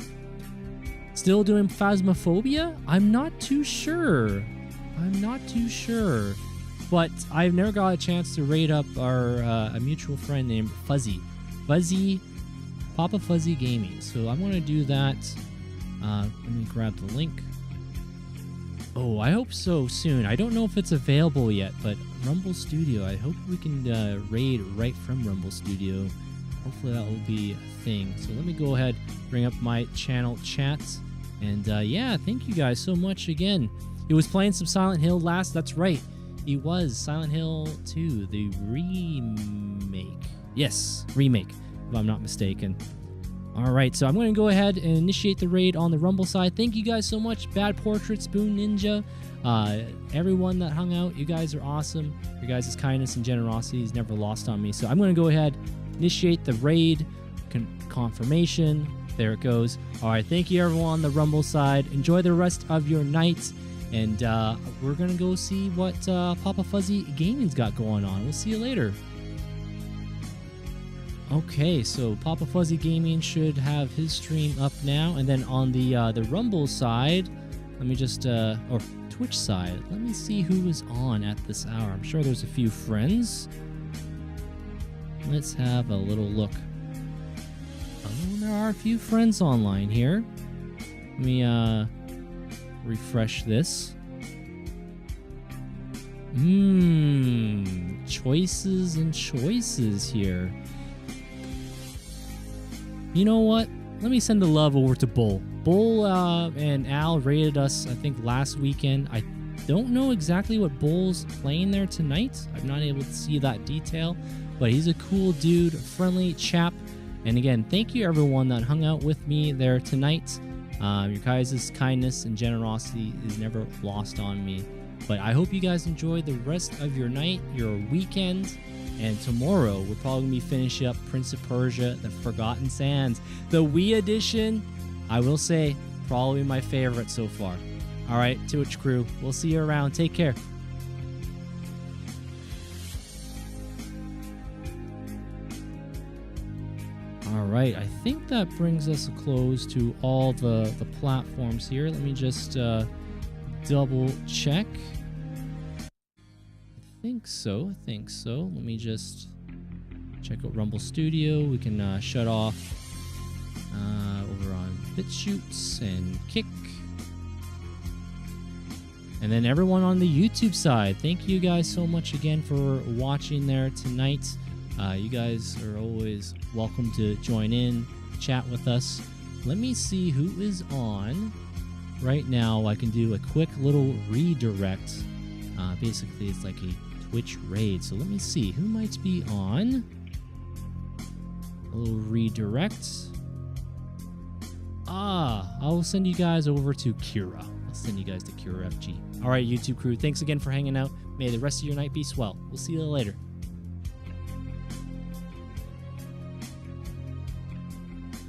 Still doing Phasmophobia? I'm not too sure. But I've never got a chance to raid up our a mutual friend named Fuzzy, Papa Fuzzy Gaming. So I'm going to do that. Let me grab the link. Oh, I hope so soon. I don't know if it's available yet, but Rumble Studio, I hope we can raid right from Rumble Studio. Hopefully that will be a thing. So let me go ahead, bring up my channel chat. And yeah, thank you guys so much again. He was playing some Silent Hill last. That's right. He was Silent Hill 2, the remake. Yes, remake, if I'm not mistaken. All right, so I'm going to go ahead and initiate the raid on the Rumble side. Thank you guys so much. Bad Portrait, Spoon Ninja, everyone that hung out. You guys are awesome. Your guys' kindness and generosity is never lost on me. So I'm going to go ahead, initiate the raid, confirmation. There it goes. All right, thank you everyone on the Rumble side. Enjoy the rest of your night. And we're going to go see what Papa Fuzzy Gaming's got going on. We'll see you later. Okay, so Papa Fuzzy Gaming should have his stream up now. And then on the Rumble side, let me just, or Twitch side, let me see who is on at this hour. I'm sure there's a few friends. Let's have a little look. Oh, there are a few friends online here. Let me, refresh this. Choices and choices here. You know what? Let me send the love over to Bull. Bull and Al raided us, I think, last weekend. I don't know exactly what Bull's playing there tonight. I'm not able to see that detail, but he's a cool dude, friendly chap. And again, thank you everyone that hung out with me there tonight. Your guys' kindness and generosity is never lost on me. But I hope you guys enjoy the rest of your night, your weekend. And tomorrow, we're probably going to be finishing up Prince of Persia, The Forgotten Sands. The Wii Edition, I will say, probably my favorite so far. All right, Twitch crew, we'll see you around. Take care. All right, I think that brings us a close to all the platforms here. Let me just double check. I think so. Let me just check out Rumble Studio. We can shut off over on BitChutes and Kick. And then everyone on the YouTube side, thank you guys so much again for watching there tonight. You guys are always welcome to join in, chat with us. Let me see who is on. Right now, I can do a quick little redirect. Basically, it's like a Twitch raid. So let me see who might be on. A little redirect. I will send you guys over to Kira. I'll send you guys to Kira FG. All right, YouTube crew, thanks again for hanging out. May the rest of your night be swell. We'll see you later.